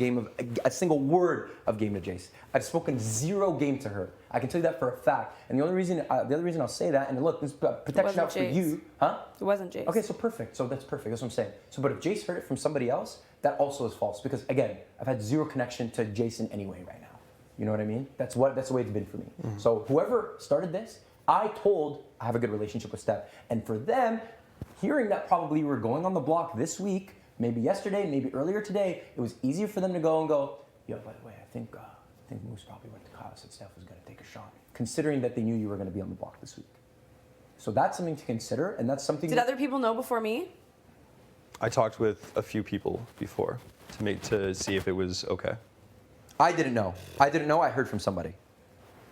S14: word of game to Jace. I've spoken 0 game to her. I can tell you that for a fact. And the other reason I'll say that, and look, this protection out for you, huh?
S12: It wasn't Jace.
S14: Okay, so perfect. So that's perfect. That's what I'm saying. So, but if Jace heard it from somebody else, that also is false because again, I've had 0 connection to Jason anyway right now. You know what I mean? That's the way it's been for me.
S5: Mm-hmm.
S14: So whoever started this, I have a good relationship with Steph, and for them, hearing that probably you were going on the block this week. Maybe yesterday, maybe earlier today, it was easier for them to go, yo, by the way, I think Moose probably went to Kyle, said Steph was going to take a shot, considering that they knew you were going to be on the block this week. So that's something to consider, and that's something.
S12: Did other people know before me?
S13: I talked with a few people before to see if it was okay.
S14: I didn't know. I heard from somebody.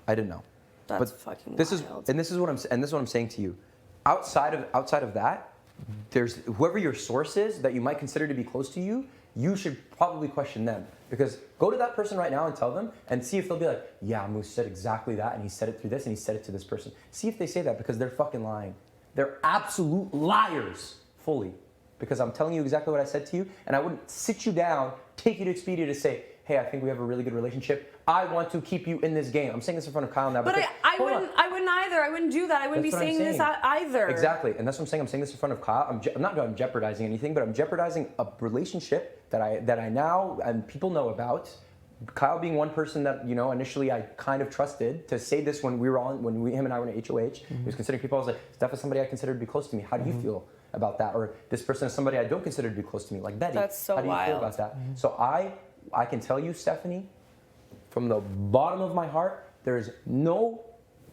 S14: I didn't know.
S12: That's fucking wild.
S14: This is what I'm saying to you. Outside of that, there's whoever your source is that you might consider to be close to you, you should probably question them. Because go to that person right now and tell them and see if they'll be like, yeah, Moose said exactly that and he said it through this and he said it to this person. See if they say that because they're fucking lying. They're absolute liars, fully. Because I'm telling you exactly what I said to you and I wouldn't sit you down, take you to Expedia to say, hey, I think we have a really good relationship. I want to keep you in this game. I'm saying this in front of Kyle now.
S12: But I wouldn't either. I wouldn't do that. I wouldn't be saying this either.
S14: Exactly, and that's what I'm saying. I'm saying this in front of Kyle. I'm not jeopardizing anything, but I'm jeopardizing a relationship that I now, and people know about. Kyle being one person that, you know, initially I kind of trusted to say this when him and I were in HOH.
S5: Mm-hmm.
S14: He was considering people. I was like, Steph is somebody I consider to be close to me. How do you feel about that? Or this person is somebody I don't consider to be close to me, like Betty.
S12: That's so
S14: How do you feel about that? So I can tell you, Stephanie, from the bottom of my heart, there is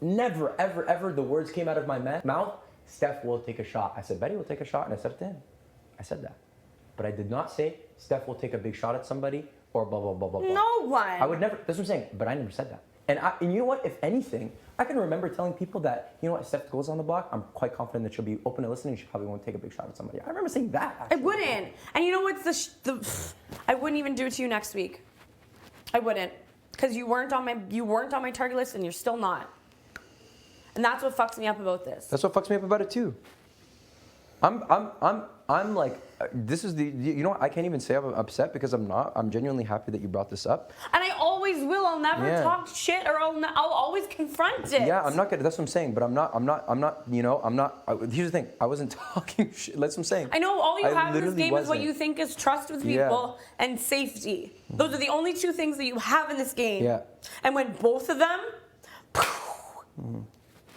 S14: never, ever the words came out of my mouth, Steph will take a shot. I said, Betty will take a shot, and I said it to him. I said that. But I did not say, Steph will take a big shot at somebody, or blah, blah, blah, blah, blah.
S12: No one.
S14: I would never, that's what I'm saying, but I never said that. And you know what, if anything, I can remember telling people that, you know what, if Steph goes on the block, I'm quite confident that she'll be open to listening, she probably won't take a big shot at somebody. I remember saying that, actually.
S12: I wouldn't. And you know what's I wouldn't even do it to you next week. I wouldn't. Because you weren't on my target list and you're still not. And that's what fucks me up about this.
S14: That's what fucks me up about it too. I'm like, this is you know what, I can't even say I'm upset because I'm not. I'm genuinely happy that you brought this up.
S12: And I always will. I'll never talk shit or I'll always confront it.
S14: Yeah, I'm not gonna, that's what I'm saying, but I'm not, you know, here's the thing, I wasn't talking shit, that's what I'm saying.
S12: I know all you have in this game is what
S14: wasn't.
S12: you think is trust with people and safety. Those are the only 2 things that you have in this game.
S14: Yeah.
S12: And when both of them,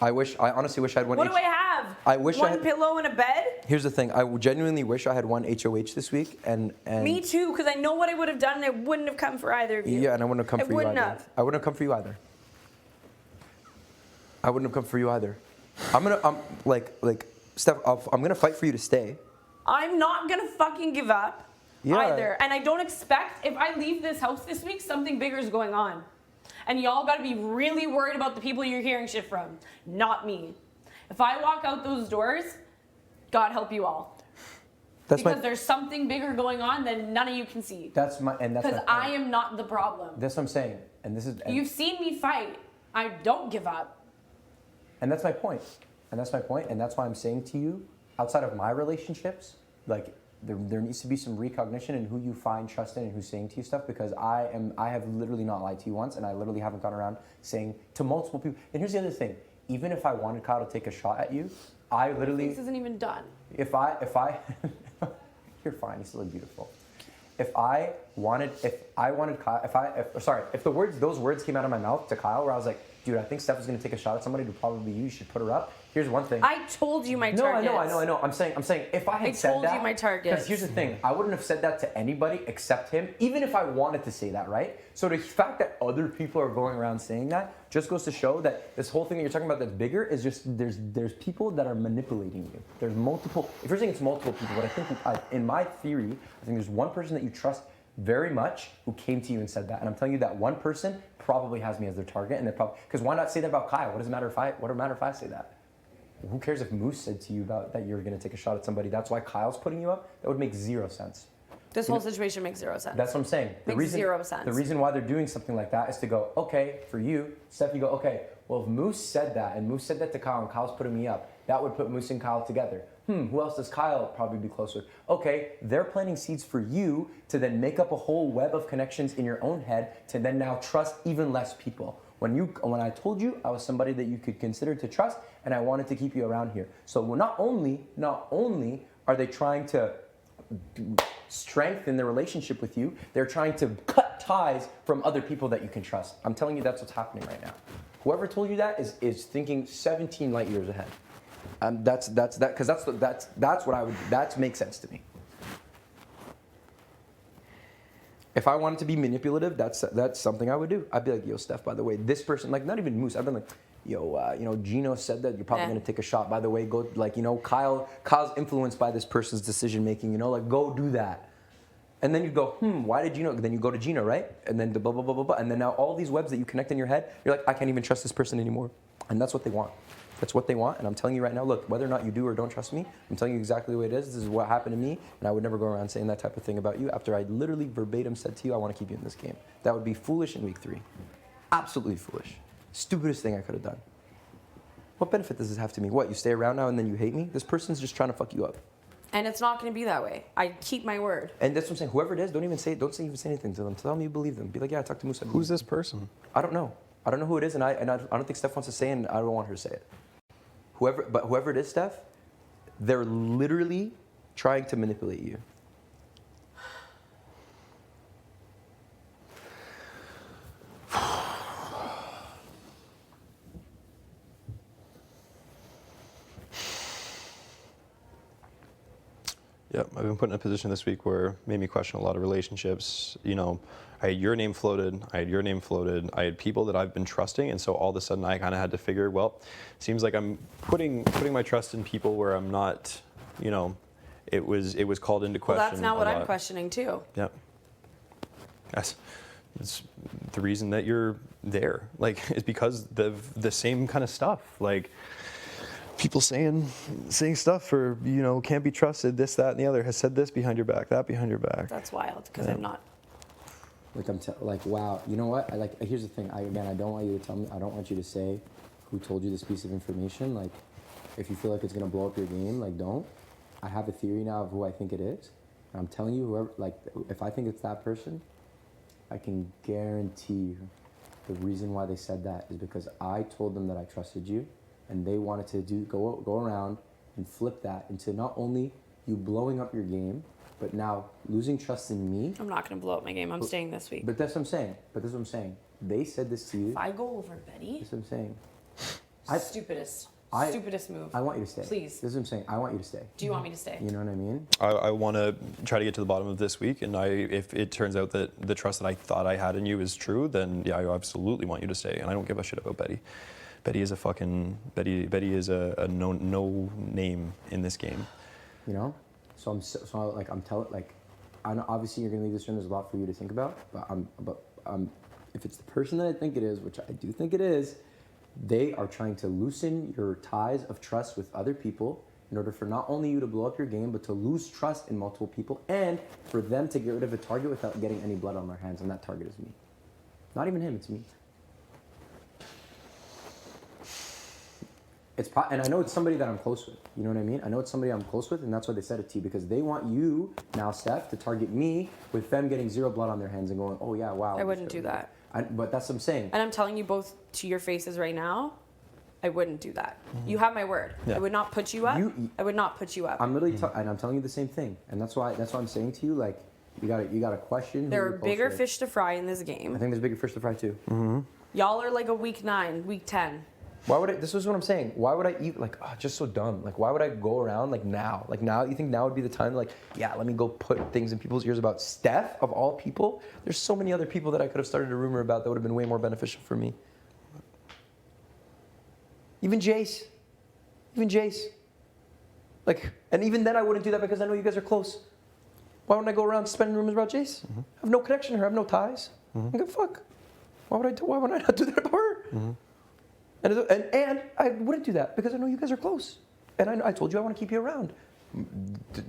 S14: I honestly wish I had one.
S12: What do I have?
S14: I wish
S12: one pillow and a bed?
S14: Here's the thing, I genuinely wish I had one HOH this week, and
S12: Me too, because I know what I would have done and I wouldn't have come for either of you.
S14: Yeah, and I wouldn't have come for you either.
S12: I wouldn't have.
S14: I wouldn't have come for you either. I wouldn't have come for you either. I'm like Steph, I'm gonna fight for you to stay.
S12: I'm not gonna fucking give up either. And I don't expect, if I leave this house this week, something bigger is going on. And y'all gotta be really worried about the people you're hearing shit from, not me. If I walk out those doors, God help you all. Because there's something bigger going on than none of you can see. Because I am not the problem.
S14: That's what I'm saying. And this is.
S12: You've seen me fight. I don't give up.
S14: And that's my point. And that's why I'm saying to you, outside of my relationships, like there needs to be some recognition in who you find trust in and who's saying to you stuff, because I have literally not lied to you once, and I literally haven't gone around saying to multiple people. And here's the other thing, even if I wanted Kyle to take a shot at you, I literally.
S12: This isn't even done.
S14: If I, you're fine. You still look beautiful. If those words came out of my mouth to Kyle, where I was like, dude, I think Steph is gonna take a shot at somebody, it'll probably be you. You should put her up. Here's one thing.
S12: I told you my targets.
S14: No, I know. I'm saying if I had said that.
S12: I told you my targets.
S14: Because here's the thing, I wouldn't have said that to anybody except him, even if I wanted to say that, right? So the fact that other people are going around saying that just goes to show that this whole thing that you're talking about that's bigger is just there's people that are manipulating you. There's multiple. If you're saying it's multiple people, but I think in my theory, I think there's one person that you trust very much who came to you and said that, and I'm telling you that one person probably has me as their target, and they're probably, because why not say that about Kyle? What does it matter if I say that? Who cares if Moose said to you about that you're going to take a shot at somebody? That's why Kyle's putting you up. That would make zero sense.
S12: This whole situation makes zero sense.
S14: That's what I'm saying.
S12: Makes zero sense.
S14: The reason why they're doing something like that is to go, okay, for you, Steph, you go, okay, well, if Moose said that, and Moose said that to Kyle, and Kyle's putting me up, that would put Moose and Kyle together. Who else does Kyle probably be close with? Okay, they're planting seeds for you to then make up a whole web of connections in your own head to then now trust even less people. When I told you I was somebody that you could consider to trust, and I wanted to keep you around here. So not only are they trying to strengthen their relationship with you, they're trying to cut ties from other people that you can trust. I'm telling you, that's what's happening right now. Whoever told you that is thinking 17 light years ahead. That makes sense to me. If I wanted to be manipulative, that's something I would do. I'd be like, yo, Steph, by the way, this person, like not even Moose, I've been like, yo, Gino said that you're probably gonna take a shot. By the way, go, like, Kyle's influenced by this person's decision making. Like, go do that. And then you go, why did Gino? Then you go to Gino, right? And then the blah blah blah blah blah. And then now all these webs that you connect in your head, you're like, I can't even trust this person anymore. And that's what they want. That's what they want. And I'm telling you right now, look, whether or not you do or don't trust me, I'm telling you exactly the way it is. This is what happened to me, and I would never go around saying that type of thing about you after I literally verbatim said to you, I want to keep you in this game. That would be foolish in week 3. Absolutely foolish. Stupidest thing I could have done. What benefit does this have to me? What, you stay around now and then you hate me? This person's just trying to fuck you up.
S12: And it's not going to be that way. I keep my word.
S14: And that's what I'm saying. Whoever it is, don't even say anything to them. Tell them you believe them. Be like, yeah, I talked to Musa.
S13: Who's this person?
S14: I don't know. I don't know who it is, and I don't think Steph wants to say it, and I don't want her to say it. Whoever it is, Steph, they're literally trying to manipulate you.
S13: Yep, I've been put in a position this week where it made me question a lot of relationships. I had your name floated, I had people that I've been trusting, and so all of a sudden I kind of had to figure, well, seems like I'm putting my trust in people where I'm not, it was called into question.
S12: Well, that's now what
S13: a lot.
S12: I'm questioning too.
S13: Yep. It's the reason that you're there. Like, it's because the same kind of stuff. Like, people saying stuff for, can't be trusted, this, that, and the other, has said this behind your back, that behind your back.
S12: That's wild, because I'm not.
S14: Like, wow, you know what? Here's the thing. I don't want you to tell me, I don't want you to say who told you this piece of information. Like, if you feel like it's going to blow up your game, like, don't. I have a theory now of who I think it is. And I'm telling you, whoever, like, if I think it's that person, I can guarantee you the reason why they said that is because I told them that I trusted you, and they wanted to go around and flip that into not only you blowing up your game, but now losing trust in me.
S12: I'm not going to blow up my game. I'm staying this week.
S14: But that's what I'm saying. They said this to you.
S12: If I go over Betty.
S14: That's what I'm saying.
S12: Stupidest move.
S14: I want you to stay.
S12: Please.
S14: This is what I'm saying. I want you to stay.
S12: Do you want me to stay?
S14: You know what I mean?
S13: I want to try to get to the bottom of this week, and if it turns out that the trust that I thought I had in you is true, then yeah, I absolutely want you to stay, and I don't give a shit about Betty. Betty is Betty is a no name in this game.
S14: I know obviously you're gonna leave this room. There's a lot for you to think about, but if it's the person that I think it is, which I do think it is, they are trying to loosen your ties of trust with other people in order for not only you to blow up your game, but to lose trust in multiple people, and for them to get rid of a target without getting any blood on their hands, and that target is me. Not even him, it's me. And I know it's somebody that I'm close with. You know what I mean? I know it's somebody I'm close with, and that's why they said it to you, because they want you now, Steph, to target me with them getting zero blood on their hands and going, oh yeah, wow.
S12: I wouldn't do that.
S14: But that's what I'm saying.
S12: And I'm telling you both to your faces right now, I wouldn't do that. Mm-hmm. You have my word. Yeah. I would not put you up. I would not put you up.
S14: I'm literally, and I'm telling you the same thing, and that's why I'm saying to you, like, you gotta question.
S12: There are bigger fish to fry in this game.
S14: I think there's bigger fish to fry too.
S13: Mm-hmm.
S12: Y'all are like a week 9, week 10.
S14: Why would I? This is what I'm saying. Why would I eat just so dumb? Like, why would I go around now? Like now, you think now would be the time? Like, yeah, let me go put things in people's ears about Steph of all people. There's so many other people that I could have started a rumor about that would have been way more beneficial for me. Even Jace. Like, and even then I wouldn't do that because I know you guys are close. Why wouldn't I go around spreading rumors about Jace? Mm-hmm. I have no connection to her. I have no ties. Mm-hmm. I don't give a fuck. Why would I not do that about her? And I wouldn't do that because I know you guys are close. And I told you I want to keep you around.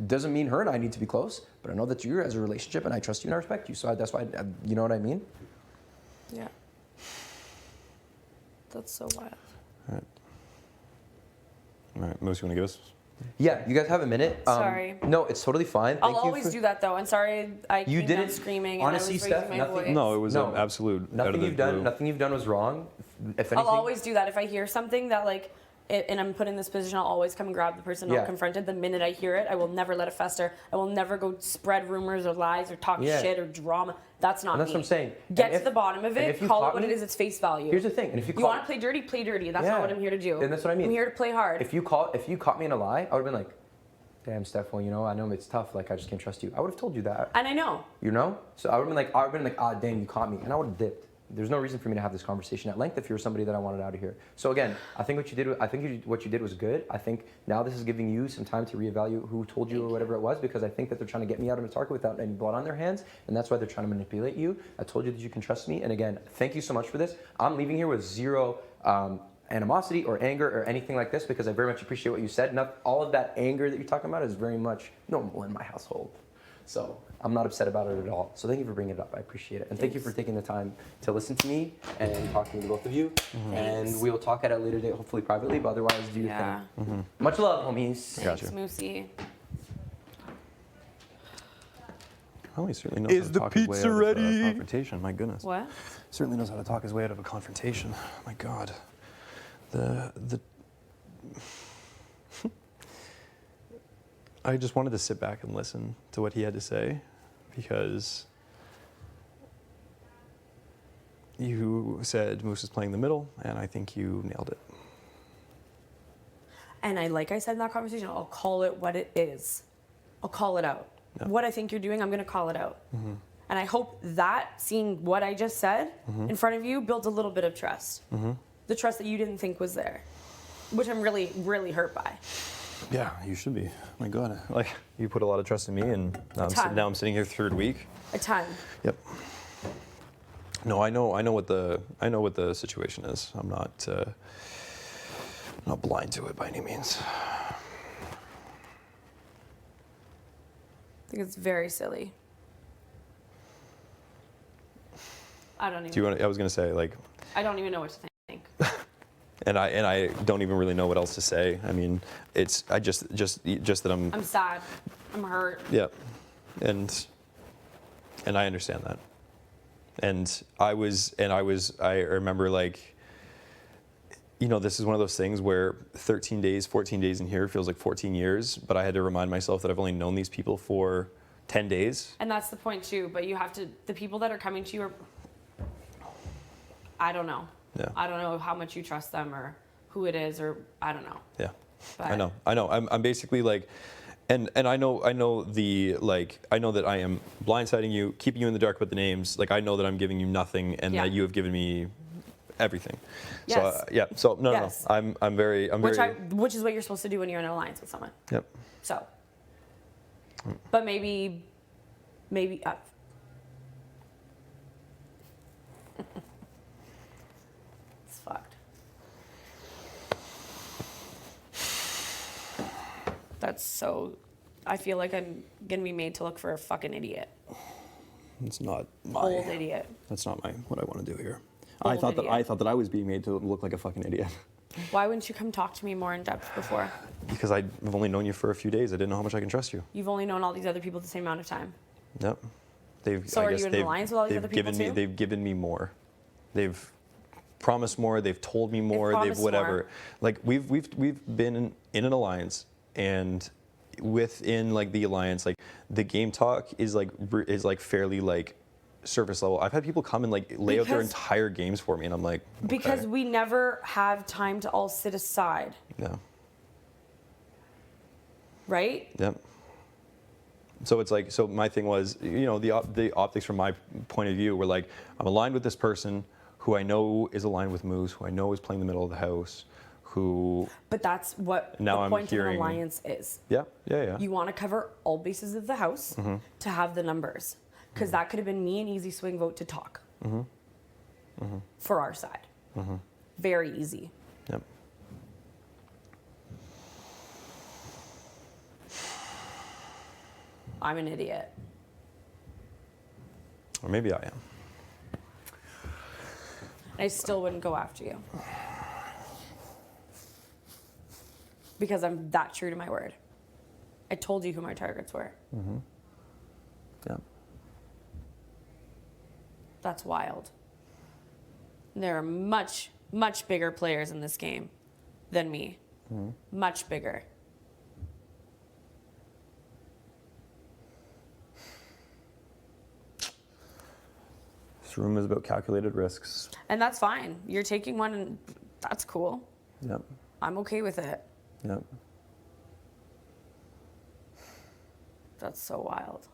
S14: Doesn't mean her and I need to be close, but I know that you as a relationship and I trust you and I respect you. So that's why, you know what I mean?
S12: Yeah. That's so wild.
S13: All right, Moose, you want to give us?
S14: Yeah, you guys have a minute.
S12: Sorry.
S14: No, it's totally fine.
S12: I'll always do that though. And sorry, I
S14: You
S12: came
S14: didn't
S12: down screaming
S14: honestly,
S12: and I was
S14: Steph.
S12: raising my
S14: Nothing.
S12: voice.
S13: No, it was an absolute.
S14: Nothing you've done was wrong. If anything,
S12: I'll always do that if I hear something that like, and I'm put in this position, I'll always come and grab the person.
S14: Yeah.
S12: I'll confront it the minute I hear it. I will never let it fester. I will never go spread rumors or lies or talk
S14: Yeah.
S12: shit or drama. That's not
S14: And that's
S12: me.
S14: what I'm saying.
S12: Get
S14: And
S12: to
S14: if-
S12: the bottom of
S14: and
S12: it.
S14: if you
S12: Call it
S14: caught
S12: what
S14: me-
S12: it is. It's face value.
S14: Here's the thing. And if you
S12: you want to play dirty, play dirty. That's not what I'm here to do.
S14: And that's what I mean.
S12: I'm here to play hard.
S14: If you caught me in a lie, I would have been like, damn, Steph, well, you know, I know it's tough. Like, I just can't trust you. I would have told you that.
S12: And I know.
S14: You know? So I would have been like, ah, damn, you caught me. And I would have dipped. There's no reason for me to have this conversation at length if you're somebody that I wanted out of here. So again, I think what you did was good. I think now this is giving you some time to reevaluate who told you or whatever it was, because I think that they're trying to get me out of Matarka without any blood on their hands, and that's why they're trying to manipulate you. I told you that you can trust me, and again, thank you so much for this. I'm leaving here with zero animosity or anger or anything like this, because I very much appreciate what you said. Not all of that anger that you're talking about is very much normal in my household. So I'm not upset about it at all. So thank you for bringing it up. I appreciate it. And thank you for taking the time to listen to me and talking to both of you. And we'll talk at a later date, hopefully privately, but otherwise do your thing. Much love, homies.
S12: Thanks, Moosey.
S13: Oh, he certainly knows
S14: Is
S13: how to
S14: the
S13: talk his way
S14: pizza
S13: out
S14: ready?
S13: of a confrontation. My goodness.
S12: What?
S13: Certainly knows how to talk his way out of a confrontation. My God. I just wanted to sit back and listen to what he had to say, because you said Moose is playing the middle, and I think you nailed it.
S12: And like I said in that conversation, I'll call it what it is. I'll call it out.
S13: Yeah.
S12: What I think you're doing, I'm going to call it out.
S13: Mm-hmm.
S12: And I hope that seeing what I just said
S13: Mhm.
S12: in front of you builds a little bit of trust.
S13: Mm-hmm.
S12: The trust that you didn't think was there, which I'm really, really hurt by.
S13: Yeah, you should be. My God, like you put a lot of trust in me, and now,
S12: ton.
S13: now I'm sitting here third week.
S12: A ton.
S13: Yep. No, I know what the situation is. I'm not blind to it by any means.
S12: I think it's very silly. I don't even.
S13: Do you want? I was gonna say like,
S12: I don't even know what to think.
S13: and I don't even really know what else to say. I mean, I just that
S12: I'm sad. I'm hurt.
S13: Yeah, and I understand that. And I remember like, you know, this is one of those things where 13 days, 14 days in here feels like 14 years, but I had to remind myself that I've only known these people for 10 days.
S12: And that's the point too. But you have to. The people that are coming to you are. I don't know.
S13: Yeah.
S12: I don't know how much you trust them or who it is or I don't know.
S13: Yeah,
S12: But
S13: I know. I'm basically like, and I know that I am blindsiding you, keeping you in the dark about the names. Like I know that I'm giving you nothing, and
S12: Yeah.
S13: that you have given me everything.
S12: Yes.
S13: So yeah. So no,
S12: Yes.
S13: no. I'm very.
S12: Which is what you're supposed to do when you're in an alliance with someone.
S13: Yep.
S12: So. But maybe. It's fucked. That's so. I feel like I'm gonna be made to look for a fucking idiot.
S13: It's not
S12: Old idiot.
S13: That's not what I want to do here.
S12: Old
S13: I thought
S12: idiot.
S13: that I was being made to look like a fucking idiot.
S12: Why wouldn't you come talk to me more in depth before?
S13: Because I've only known you for a few days. I didn't know how much I can trust you.
S12: You've only known all these other people the same amount of time.
S13: Yep.
S12: So are you in alliance with all these other people too?
S13: They've given me more. They've promised more. They've told me more. They've
S12: promised
S13: whatever.
S12: more.
S13: Like we've been in an alliance, and within like the alliance, like the game talk is like fairly like surface level. I've had people come and like lay out their
S12: Because-
S13: entire games for me, and I'm like,
S12: Because
S13: okay.
S12: we never have time to all sit aside,
S13: No.
S12: right?
S13: Yep. So it's like, so my thing was, you know, the optics from my point of view were like, I'm aligned with this person who I know is aligned with Moose, who I know is playing the middle of the house, who.
S12: But that's what
S13: Now
S12: the
S13: I'm
S12: point
S13: hearing-
S12: of an alliance is.
S13: Yeah.
S12: You want to cover all bases of the house
S13: Mhm.
S12: to have the numbers. Because that could have been me an easy swing vote to talk.
S13: Mhm.
S12: for our side. Very easy.
S13: Yep.
S12: I'm an idiot.
S13: Or maybe I am.
S12: I still wouldn't go after you. Because I'm that true to my word. I told you who my targets were.
S13: Yeah.
S12: That's wild. There are much, much bigger players in this game than me. Much bigger.
S13: This room is about calculated risks.
S12: And that's fine. You're taking one and that's cool.
S13: Yep.
S12: I'm okay with it.
S13: Yep.
S12: That's so wild.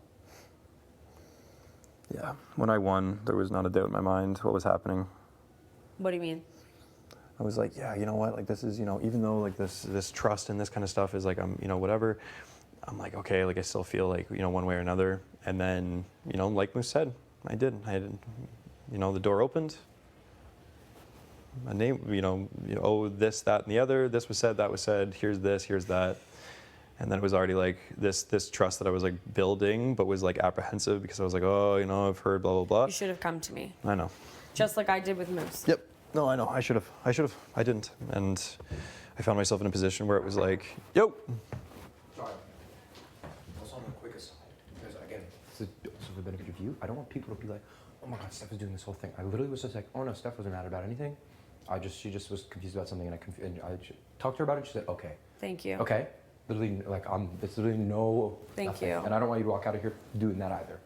S13: Yeah. When I won, there was not a doubt in my mind what was happening.
S12: What do you mean?
S13: I was like, yeah, you know what? Like this is, even though like this trust and this kind of stuff is like, whatever. I'm like, okay, like I still feel like, one way or another. And then, like Moose said, I did. The door opened. My name, this, that, and the other. This was said, that was said. Here's this, here's that. And then it was already like this trust that I was like building, but was like apprehensive because I was like, oh, I've heard blah, blah, blah.
S12: You should have come to me.
S13: I know.
S12: Just like I did with Moose.
S13: Yep. No, I know. I should have. I didn't. And I found myself in a position where it was like, yo.
S14: Sorry. Also on the quick aside, because again, this is also for the benefit of you. I don't want people to be like, oh my God, Steph is doing this whole thing. I literally was just like, oh no, Steph wasn't mad about anything. She just was confused about something, and I talked to her about it. And she said, okay.
S12: Thank you.
S14: Okay. Literally, like it's literally no.
S12: Thank
S14: nothing.
S12: you.
S14: And I don't want you to walk out of here doing that either.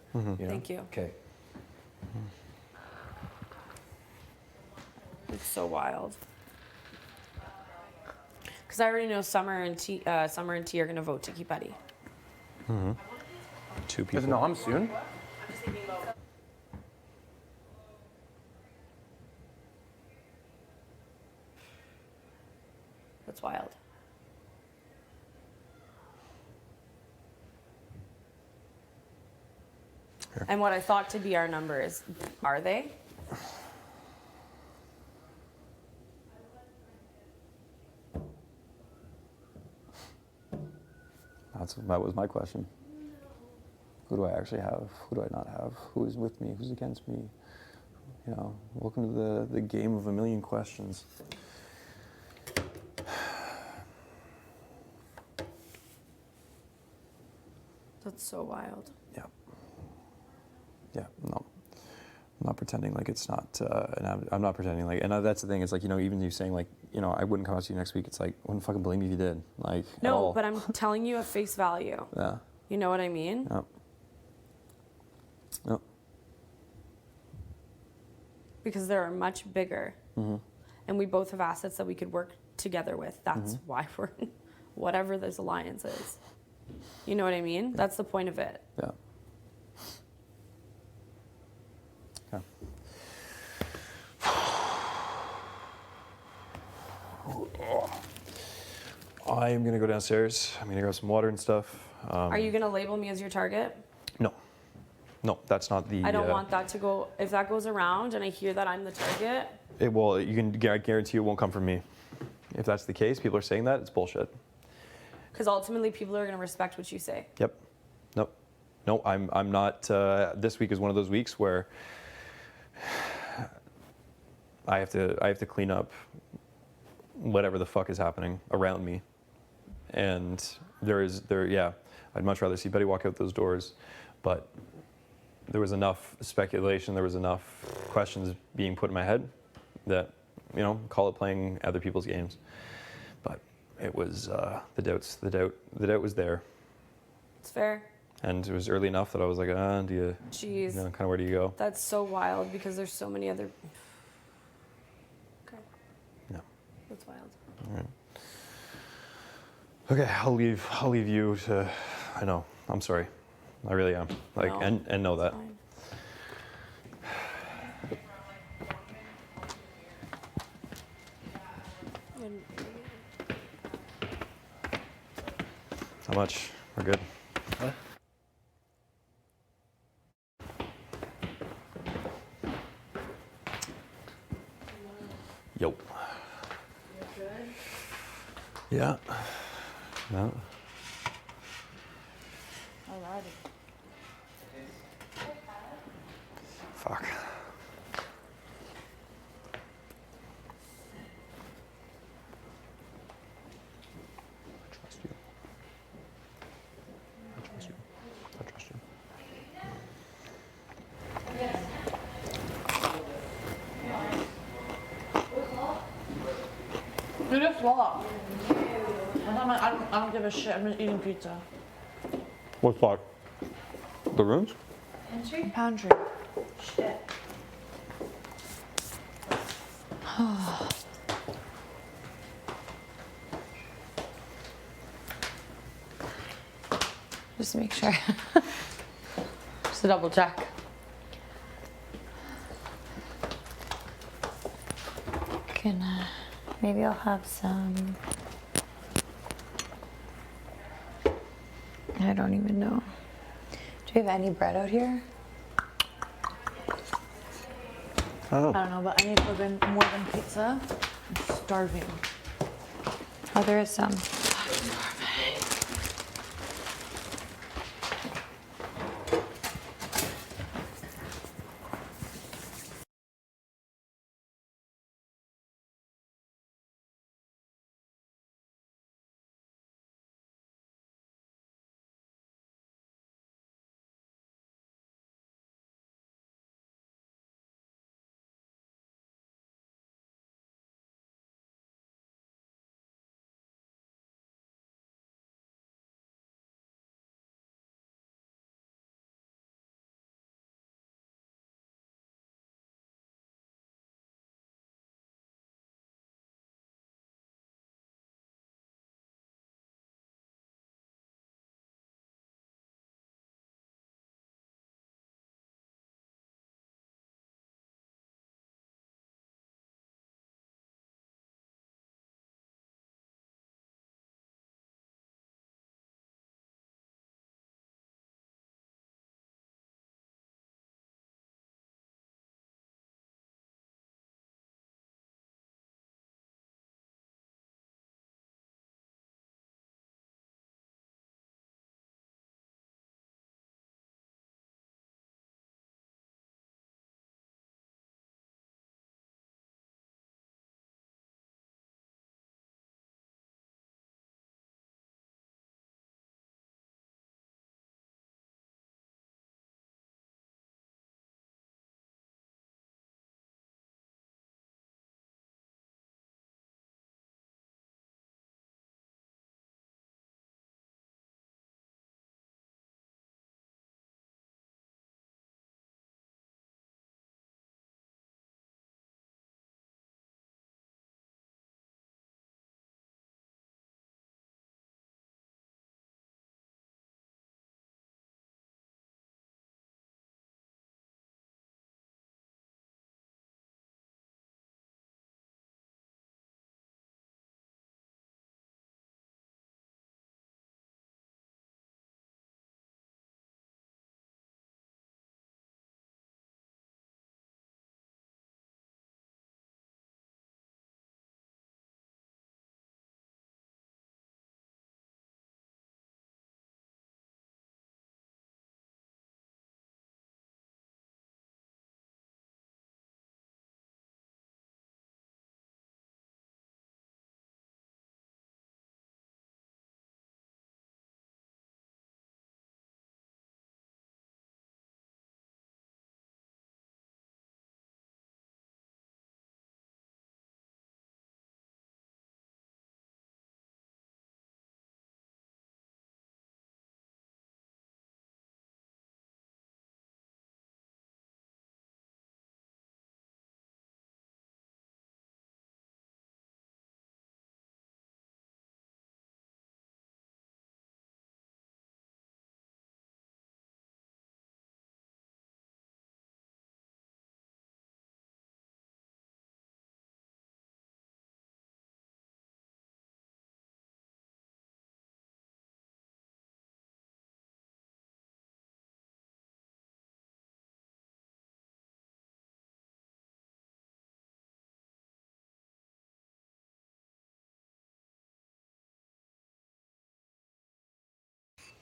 S12: Thank you.
S14: Okay.
S12: It's so wild. Because I already know Summer and T are gonna vote to keep Eddie.
S13: Two people.
S14: Isn't Noam soon?
S12: That's wild.
S13: Here.
S12: And what I thought to be our numbers, are they?
S13: That was my question. Who do I actually have? Who do I not have? Who is with me? Who's against me? Welcome to the game of a million questions.
S12: That's so wild.
S13: Yeah, no. I'm not pretending like it's not, and I'm not pretending like, and that's the thing, it's like, even you saying like, I wouldn't come out to you next week, it's like, I wouldn't fucking blame you if you did, like, at
S12: No,
S13: all.
S12: but I'm telling you at face value.
S13: Yeah.
S12: You know what I mean?
S13: Yep. Yep.
S12: Because they're much bigger. And we both have assets that we could work together with. That's why we're in whatever this alliance is. You know what I mean? Yeah. That's the point of it.
S13: Yeah. I'm going to go downstairs. I'm going to grab some water and stuff.
S12: Are you going to label me as your target?
S13: No, that's not the...
S12: I don't want that to go... If that goes around and I hear that I'm the target...
S13: I guarantee it won't come from me. If that's the case, people are saying that, it's bullshit.
S12: Because ultimately, people are going to respect what you say.
S13: Yep. Nope. No, I'm not... this week is one of those weeks where I have to clean up whatever the fuck is happening around me. And I'd much rather see Betty walk out those doors, but there was enough speculation, there was enough questions being put in my head that, call it playing other people's games. But it was, the doubt was there.
S12: It's fair.
S13: And it was early enough that I was like, do you,
S12: Jeez.
S13: kind of where do you go?
S12: That's so wild because there's so many other... Okay.
S13: Yeah.
S12: That's wild.
S13: All right. Okay, I'll leave you to, I know, I'm sorry. I really am. Like,
S12: No,
S13: and know that.
S12: fine.
S13: How much? We're good.
S8: What?
S5: Yeah. No.
S2: Alrighty.
S5: Fuck. I trust you. I trust you. I trust you.
S2: You just walk. I don't give a shit. I'm just eating pizza.
S5: What's that? The rooms?
S2: Pantry? Pantry. Shit.
S17: Just to make sure. Just to double check.
S20: Maybe I'll have some. I don't even know. Do we have any bread out here?
S2: I don't know, but I need more than pizza. I'm starving.
S20: Oh, there is some.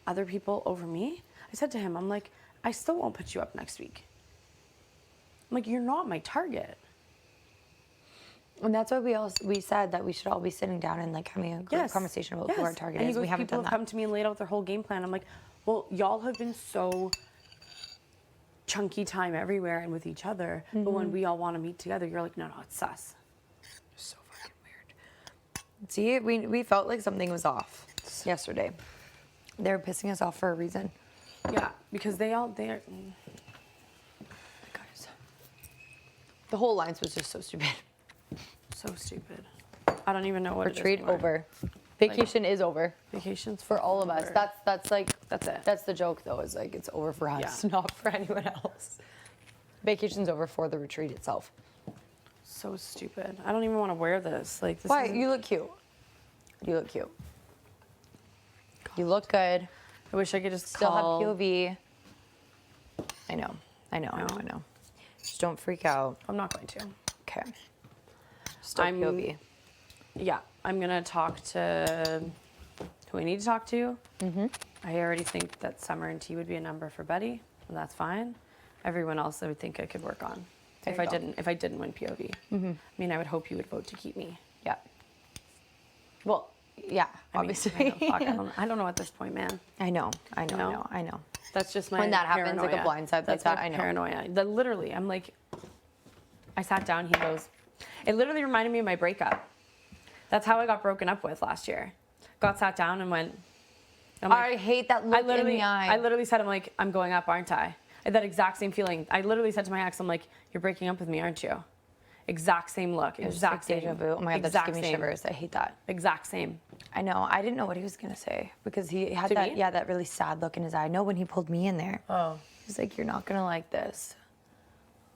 S12: other people over me, I said to him, I'm like, I still won't put you up next week. I'm like, you're not my target.
S20: And that's why we said that we should all be sitting down and like having a group conversation about who our target
S12: and
S20: is.
S12: He goes,
S20: We haven't
S12: people
S20: done
S12: have
S20: that.
S12: come to me and laid out their whole game plan. I'm like, well, y'all have been so chunky time everywhere and with each other, but when we all want to meet together, you're like, no, it's us.
S20: So fucking weird. See, we felt like something was off yesterday. They were pissing us off for a reason.
S12: Yeah, because they're.
S20: Guys, the whole alliance was just so stupid.
S12: So stupid. I don't even know what
S20: Retreat
S12: it is anymore.
S20: over. Vacation is over.
S12: Vacation's
S20: for all of us.
S12: over.
S20: That's like
S12: That's it.
S20: That's the joke though. Is like it's over for us,
S12: Yeah.
S20: not for anyone else. Vacation's over for the retreat itself.
S12: So stupid. I don't even want to wear this. Like this.
S20: Why?
S12: isn't-
S20: You look cute. You look cute. You look good.
S12: I wish I could just
S20: Still
S12: call.
S20: have POV. I know. I know. Just don't freak out.
S12: I'm not going to.
S20: Okay. Still POV.
S12: Yeah, I'm gonna talk to who I need to talk to.
S20: Mm-hmm.
S12: I already think that Summer and T would be a number for Betty, and that's fine. Everyone else, I would think I could work on
S20: There
S12: if
S20: you
S12: I
S20: go.
S12: didn't. If I didn't win POV,
S20: Mhm.
S12: I mean, I would hope you would vote to keep me.
S20: Yeah. Well, yeah.
S12: I mean,
S20: Obviously.
S12: I know, fuck, I don't know at this point, man.
S20: I know.
S12: You know?
S20: I know.
S12: That's just my
S20: When that happens, like a
S12: paranoia.
S20: blindside like
S12: That's
S20: that,
S12: my
S20: I know.
S12: Paranoia. Literally, I'm like, I sat down. He goes, it literally reminded me of my breakup. That's how I got broken up with last year. Got sat down and went.
S20: I hate that look in the eye.
S12: I literally said, I'm like, I'm going up, aren't I? And that exact same feeling. I literally said to my ex, I'm like, you're breaking up with me, aren't you? Exact same look.
S20: It was
S12: Exact
S20: like deja
S12: same.
S20: vu. Oh my god, that just
S12: Exact
S20: gave me
S12: same.
S20: shivers. I hate that.
S12: Exact same.
S20: I know. I didn't know what he was gonna say because he had
S12: To
S20: that
S12: me?
S20: that really sad look in his eye. I know when he pulled me in there.
S12: Oh.
S20: He's like, you're not gonna like this.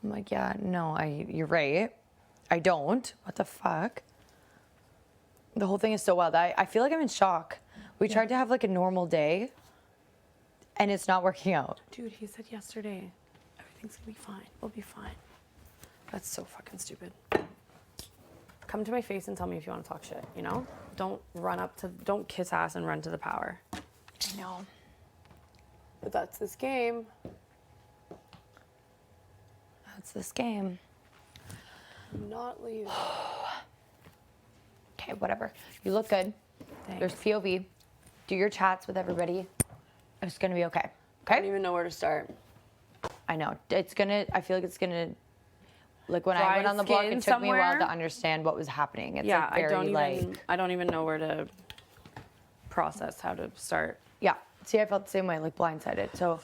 S20: I'm like, yeah, no, you're right. I don't. What the fuck? The whole thing is so wild. I feel like I'm in shock. We tried to have like a normal day, and it's not working out.
S12: Dude, he said yesterday, everything's gonna be fine. We'll be fine. That's so fucking stupid. Come to my face and tell me if you want to talk shit, you know? Don't kiss ass and run to the power.
S20: I know.
S12: But that's this game.
S20: That's this game.
S12: Not leaving.
S20: Okay, whatever. You look good.
S12: Thanks.
S20: There's POV. Do your chats with everybody. It's gonna be okay.
S12: I don't even know where to start.
S20: I know. I feel like it's gonna. Like when I
S12: Dry
S20: went on the block,
S12: skin
S20: it took me a while
S12: somewhere?
S20: to understand what was happening. It's
S12: Yeah,
S20: like very
S12: I don't even know where to process how to start.
S20: Yeah. See, I felt the same way, like blindsided. So,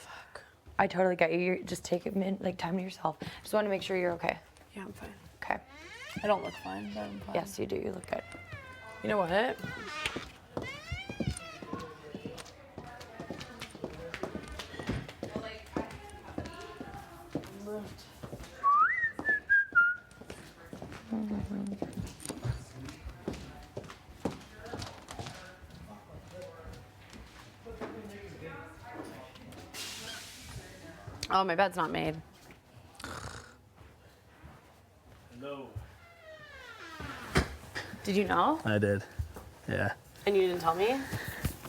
S20: I totally get you. You just take a minute, like time to yourself. Just want to make sure you're okay.
S12: Yeah, I'm fine.
S20: Okay.
S12: I don't look fine, but I'm fine.
S20: Yes, you do. You look good.
S12: You know what? Oh, my bed's not made.
S8: Hello.
S12: Did you know?
S8: I did. Yeah.
S12: And you didn't tell me?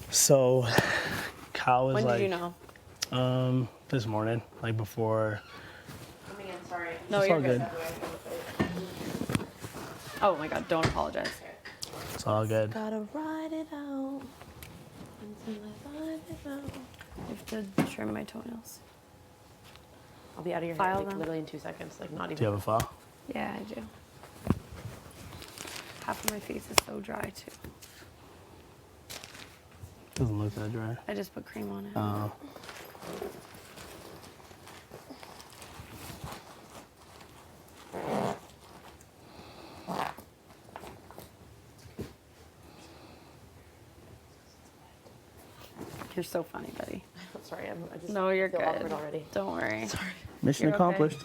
S8: So, Kyle was
S12: When
S8: like.
S12: did you know?
S8: This morning, like before.
S12: Coming in, sorry. No,
S8: It's
S12: you're
S8: all
S12: good.
S8: good.
S12: Oh my god, don't apologize.
S8: It's all good.
S12: Gotta ride it out. Until I ride it out. I have to trim my toenails. I'll be out of your hair like, literally in 2 seconds. Like not even.
S8: Do you have a file?
S12: Yeah, I do. Half of my face is so dry too.
S8: Doesn't look that dry.
S12: I just put cream on it.
S8: Oh.
S12: You're so funny, buddy.
S20: Sorry, I just
S12: No, you're
S20: feel
S12: good.
S20: awkward already.
S12: Don't worry.
S20: Sorry.
S8: Mission
S12: You're okay.
S8: accomplished.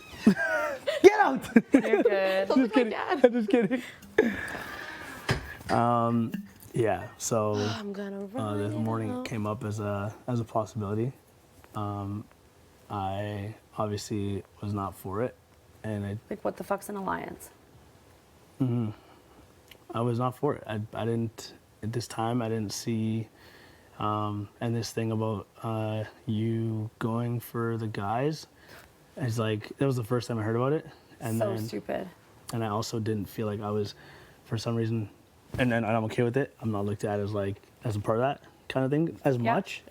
S8: Get out!
S12: You're good.
S8: Just kidding. I'm just kidding. Yeah. So
S12: I'm gonna ride
S8: this
S12: it
S8: morning
S12: out.
S8: came up as a possibility. I obviously was not for it, and
S12: Like, what the fuck's an alliance?
S8: I was not for it. I didn't at this time. I didn't see And this thing about you going for the guys, it's like, that was the first time I heard about it. And
S12: So
S8: then,
S12: stupid.
S8: And I also didn't feel like I was, for some reason, and I'm okay with it. I'm not looked at as like, as a part of that kind of thing as much,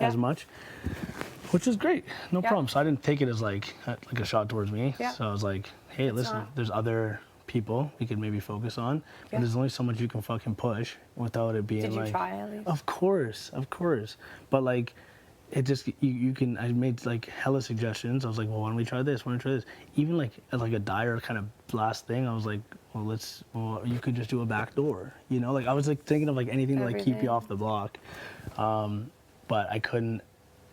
S8: which is great. No problem. So I didn't take it as like a shot towards me.
S12: Yeah.
S8: So I was like, hey, listen, there's other people we could maybe focus on. But there's only so much you can fucking push without it being
S12: Did you
S8: like.
S12: try at least?
S8: Of course. But like, it just you can. I made like hella suggestions. I was like, well, why don't we try this? Why don't we try this? Even like as like a dire kind of blast thing. I was like, well, you could just do a back door. You know, like I was like thinking of like anything to like keep you off the block. But I couldn't.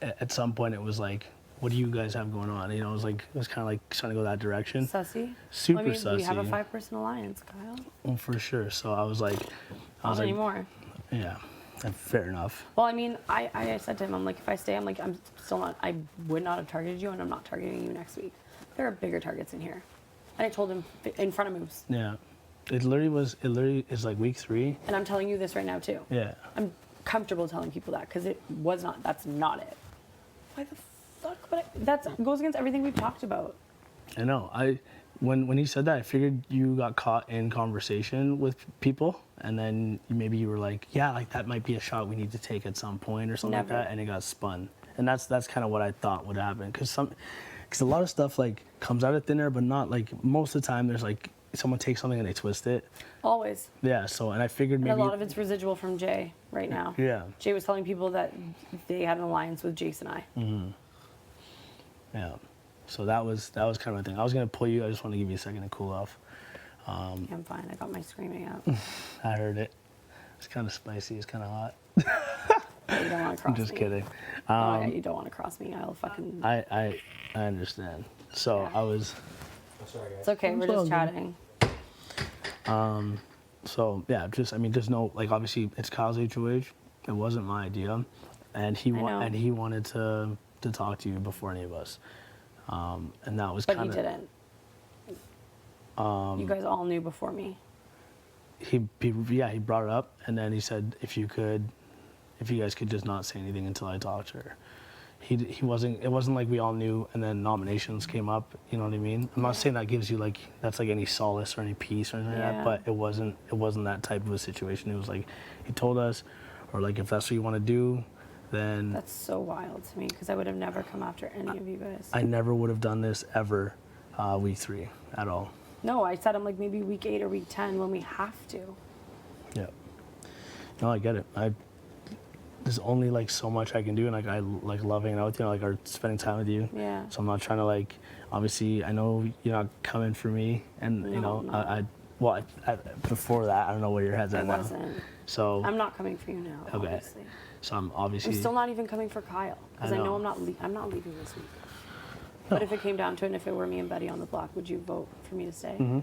S8: At some point, it was like, what do you guys have going on? You know, it was kind of like trying to go that direction.
S12: Sussy.
S8: Super
S12: I mean,
S8: sussy.
S12: We have a 5-person alliance, Kyle.
S8: Well, for sure. So I was like,
S12: Not anymore.
S8: Yeah, fair enough.
S12: Well, I mean, I said to him, I'm like, if I stay, I'm like, I'm still not, I would not have targeted you, and I'm not targeting you next week. There are bigger targets in here. And I told him in front of Moose.
S8: Yeah. It literally is like week 3.
S12: And I'm telling you this right now, too.
S8: Yeah.
S12: I'm comfortable telling people that, because that's not it. Why the fuck would I? That goes against everything we've talked about.
S8: I know. When he said that, I figured you got caught in conversation with people, and then maybe you were like, yeah, like that might be a shot we need to take at some point or something like that, and it got spun. And that's kind of what I thought would happen, because a lot of stuff like comes out of thin air, but not like most of the time. There's like someone takes something and they twist it.
S12: Always.
S8: Yeah. So, and I figured maybe
S12: And a lot of it's residual from Jay right now.
S8: Yeah.
S12: Jay was telling people that they had an alliance with Jace and I.
S8: Mm-hmm. Yeah. So that was kind of my thing. I was gonna pull you. I just want to give you a second to cool off.
S12: Yeah, I'm fine. I got my screaming out.
S8: I heard it. It's kind of spicy. It's kind of hot.
S12: You don't want to cross me.
S8: I'm just kidding.
S12: Oh, yeah, you don't want to cross me. I'll fucking.
S8: I understand. So I was.
S12: Sorry, guys. It's okay. We're just chatting.
S8: So yeah, there's no, like, obviously it's Kyle's HOH. It wasn't my idea, and he wanted to talk to you before any of us, and that was kind of.
S12: But he didn't. You guys all knew before me.
S8: He brought it up, and then he said if you guys could just not say anything until I talked to her. It wasn't like we all knew and then nominations came up, you know what I mean? I'm not saying that gives you like, that's like any solace or any peace or anything like that, but it wasn't that type of a situation. It was like, he told us, or like, if that's what you want to do, then.
S12: That's so wild to me, because I would have never come after any of you guys.
S8: I never would have done this ever week 3 at all.
S12: No, I said I'm like maybe week 8 or week 10 when we have to.
S8: Yeah. No, I get it. There's only like so much I can do, and like I like love hanging out with you, like or spending time with you.
S12: Yeah.
S8: So I'm not trying to like. Obviously, I know you're not coming for me, and you know I before that I don't know where your head's at now.
S12: Wasn't.
S8: So.
S12: I'm not coming for you now.
S8: Okay.
S12: Obviously.
S8: So I'm obviously.
S12: I'm still not even coming for Kyle, because I know I'm not leaving this week. But if it came down to it, and if it were me and Betty on the block, would you vote for me to stay?
S8: Mm-hmm.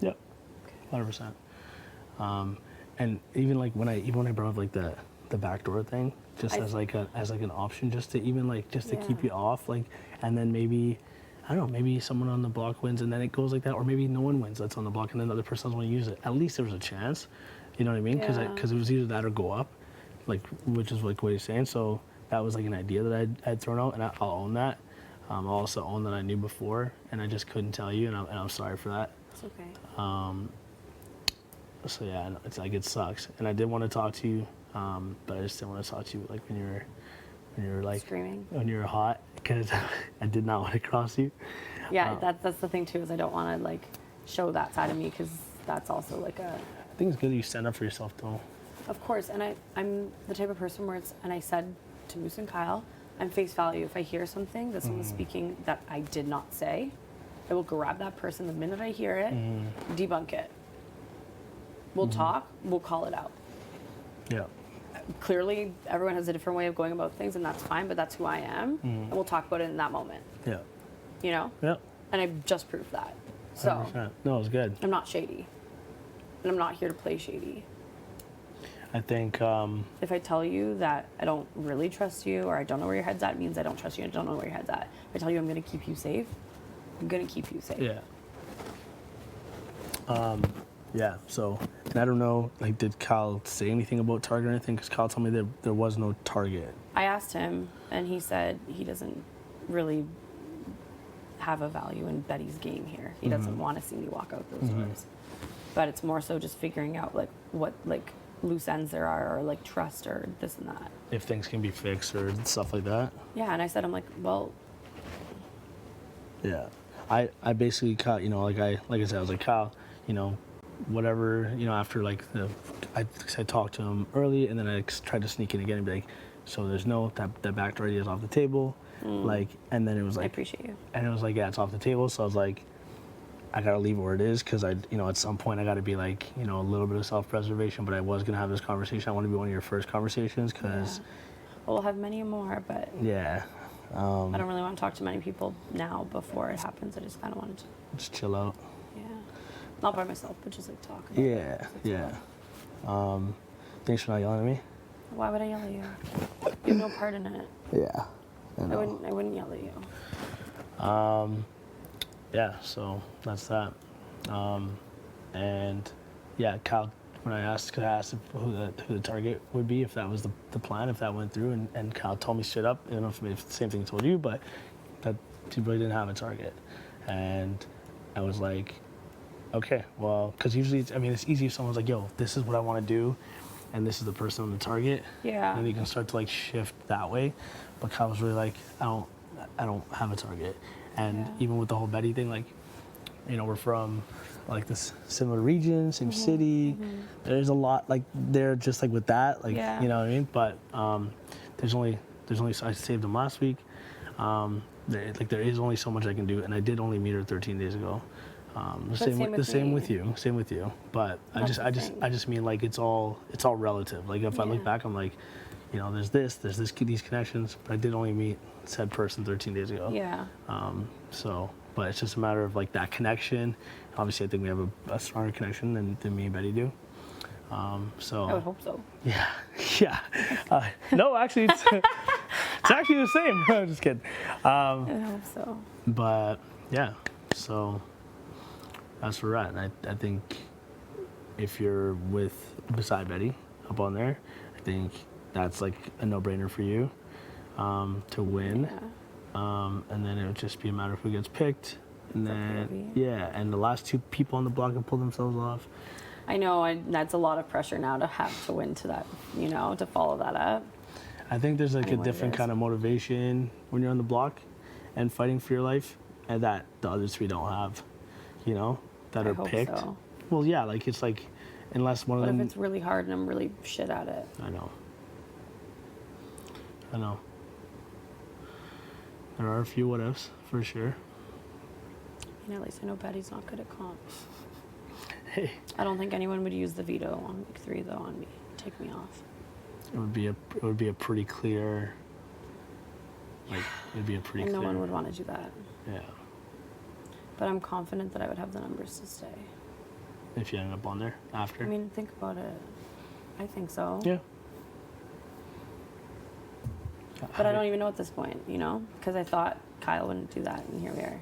S8: Yep. 100%. And even like when I brought up like the backdoor thing, just as like an option, just to even like to keep you off, like, and then maybe, I don't know, maybe someone on the block wins and then it goes like that, or maybe no one wins that's on the block and then the other person doesn't want to use it. At least there was a chance, you know what I mean? Because it was either that or go up, like, which is like what he's saying. So that was like an idea that I'd thrown out, and I'll own that. I'll also own that I knew before, and I just couldn't tell you, and I'm sorry for that.
S12: It's okay.
S8: So yeah, it's like it sucks, and I did want to talk to you, but I just didn't want to talk to you like when you were like
S12: screaming,
S8: when you were hot, because I did not want to cross you.
S12: Yeah, that's the thing too, is I don't want to like show that side of me, because that's also like a.
S8: I think it's good that you stand up for yourself, though.
S12: Of course, and I'm the type of person where and I said to Moose and Kyle, I'm face value. If I hear something that someone's speaking that I did not say, I will grab that person the minute I hear it, debunk it. We'll talk, we'll call it out.
S8: Yeah.
S12: Clearly, everyone has a different way of going about things, and that's fine, but that's who I am, and we'll talk about it in that moment.
S8: Yeah.
S12: You know?
S8: Yeah.
S12: And I just proved that. So.
S8: 100%. No, it was good.
S12: I'm not shady. And I'm not here to play shady.
S8: I think.
S12: If I tell you that I don't really trust you, or I don't know where your head's at, it means I don't trust you and I don't know where your head's at. If I tell you I'm going to keep you safe, I'm going to keep you safe.
S8: Yeah. Yeah. So, and I don't know, like, did Kyle say anything about target or anything? Because Kyle told me there was no target.
S12: I asked him, and he said he doesn't really have a value in Betty's game here. He doesn't want to see me walk out those doors. But it's more so just figuring out like what like loose ends there are, or like trust, or this and that.
S8: If things can be fixed or stuff like that.
S12: Yeah, and I said, I'm like, well,
S8: Yeah. I basically, Kyle, you know, like I said, I was like, Kyle, you know, whatever, you know, after like I talked to him early, and then I tried to sneak in again and be like, so there's no, that back door idea is off the table. Like, and then it was like,
S12: I appreciate you.
S8: And it was like, yeah, it's off the table. So I was like, I gotta leave it where it is, because you know, at some point I gotta be like, you know, a little bit of self-preservation. But I was gonna have this conversation. I want to be one of your first conversations, because
S12: we'll have many more, but
S8: yeah,
S12: I don't really want to talk to many people now before it happens. I just kind of wanted to
S8: just chill out.
S12: Yeah, not by myself, but just like talk about
S8: Yeah, yeah. Thanks for not yelling at me.
S12: Why would I yell at you? You have no part in it.
S8: Yeah,
S12: I wouldn't yell at you.
S8: Yeah, so that's that. And yeah, Kyle, when I asked who the target would be, if that was the plan, if that went through, and Kyle told me straight up, I don't know if it's the same thing he told you, but that he really didn't have a target. And I was like, okay, well, because usually, it's easy if someone's like, yo, this is what I want to do, and this is the person on the target.
S12: Yeah.
S8: And you can start to like shift that way. But Kyle was really like, I don't have a target. And even with the whole Betty thing, like, you know, we're from like this similar region, same city. There's a lot like there, just like with that, like, you know what I mean? But there's only I saved them last week. There is only so much I can do, and I did only meet her 13 days ago. The same with you. But I just mean like it's all relative. Like if I look back, I'm like, you know, there's these connections, but I did only meet said person 13 days ago.
S12: Yeah.
S8: But it's just a matter of like that connection. Obviously, I think we have a stronger connection than me and Betty do.
S12: I would hope so.
S8: Yeah, yeah. No, actually, it's actually the same. I'm just kidding.
S12: I hope so.
S8: But yeah, so that's where we're at. And I think if you're beside Betty up on there, I think that's like a no-brainer for you to win. And then it would just be a matter of who gets picked. And then, and the last two people on the block can pull themselves off.
S12: I know, that's a lot of pressure now to have to win to that, you know, to follow that up.
S8: I think there's like a different kind of motivation when you're on the block and fighting for your life, and that the other three don't have, you know, that are picked.
S12: So.
S8: Well, yeah, like it's like, unless one of them.
S12: But if it's really hard and I'm really shit at it.
S8: I know. There are a few what ifs, for sure.
S12: You know, at least I know Betty's not good at comps.
S8: Hey.
S12: I don't think anyone would use the veto on week 3 though on me. Take me off.
S8: It would be a pretty clear. Like it'd be a pretty.
S12: And
S8: clear.
S12: no one would want to do that.
S8: Yeah.
S12: But I'm confident that I would have the numbers to stay.
S8: If you ended up on there after.
S12: I mean, think about it. I think so.
S8: Yeah.
S12: But I don't even know at this point, you know, because I thought Kyle wouldn't do that, and here we are.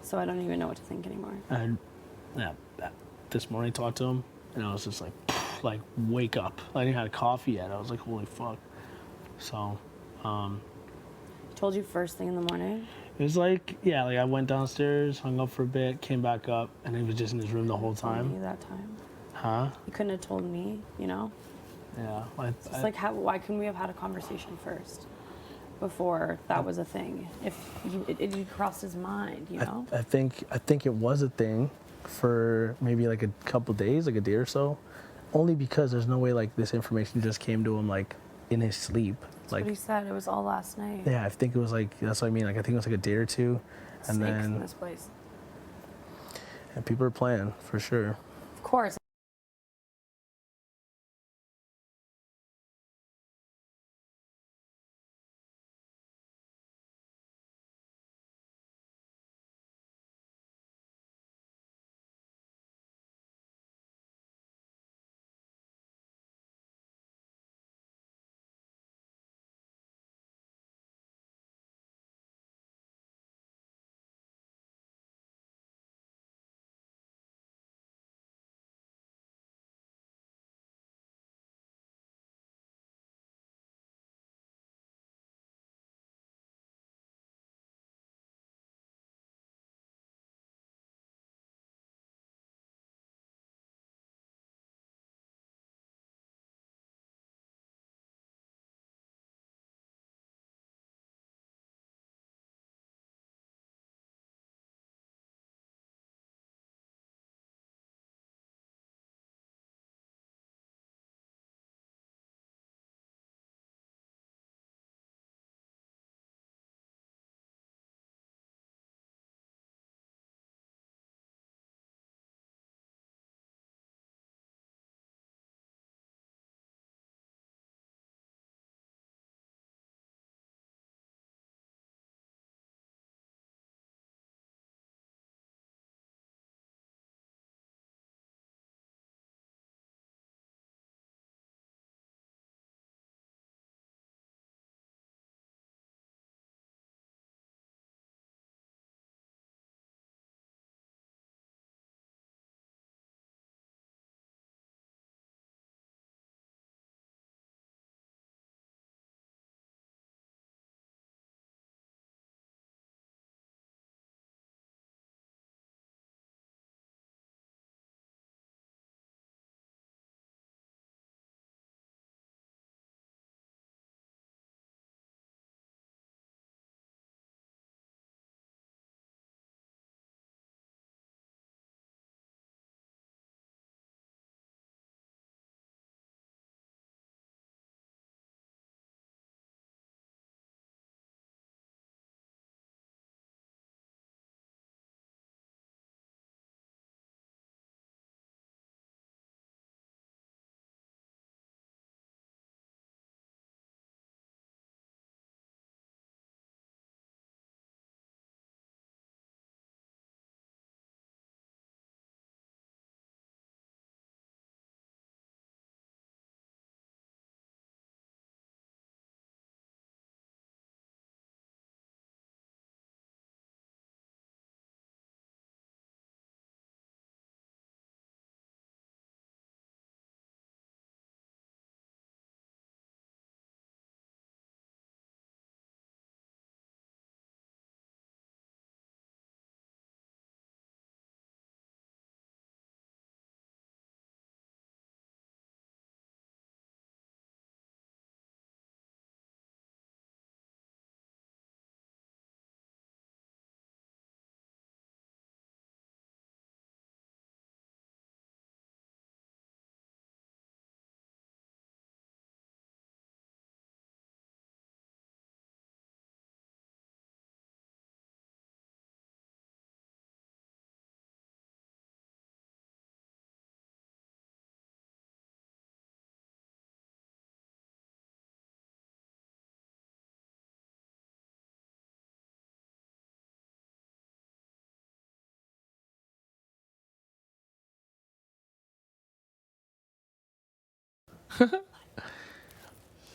S12: So I don't even know what to think anymore.
S8: And this morning I talked to him, and I was just like, wake up. I didn't have coffee yet. I was like, holy fuck. So,
S12: Told you first thing in the morning?
S8: It was like, yeah, like I went downstairs, hung up for a bit, came back up, and he was just in his room the whole time.
S12: Told me that time.
S8: Huh?
S12: You couldn't have told me, you know?
S8: Yeah.
S12: It's like, why couldn't we have had a conversation first? Before that was a thing. If it crossed his mind, you know?
S8: I think it was a thing for maybe like a couple days, like a day or so. Only because there's no way like this information just came to him like in his sleep.
S12: That's
S8: like
S12: what he said. It was all last night.
S8: Yeah, I think it was like, that's what I mean. Like I think it was like a day or two. And
S12: Snakes
S8: then
S12: in this place.
S8: And people are playing for sure.
S12: Of course.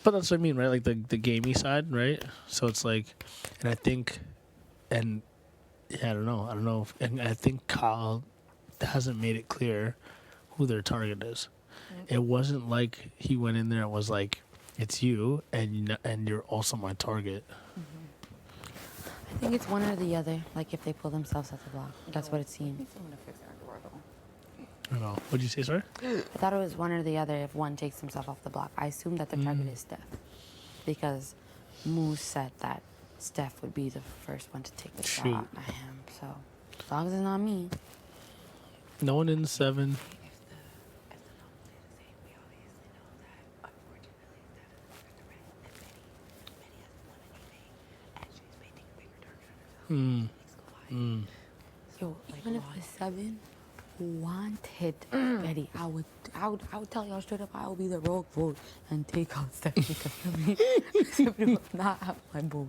S8: But that's what I mean, right? Like the gamey side, right? So it's like, and I think, and yeah, I don't know, and I think Kyle hasn't made it clear who their target is. It wasn't like he went in there and was like, "It's you, and you're also my target."
S10: I think it's one or the other. Like if they pull themselves off the block, that's what it seems.
S8: I don't know. What'd you say, sorry?
S10: I thought it was one or the other if one takes himself off the block. I assume that the target is Steph. Because Moose said that Steph would be the first one to take the shot at him. So as long as it's not me.
S8: No one in 7.
S10: Yo, even if the 7 wanted Betty, I would tell y'all straight up, I will be the rogue vote and take out Steph because Stephanie will not have my vote.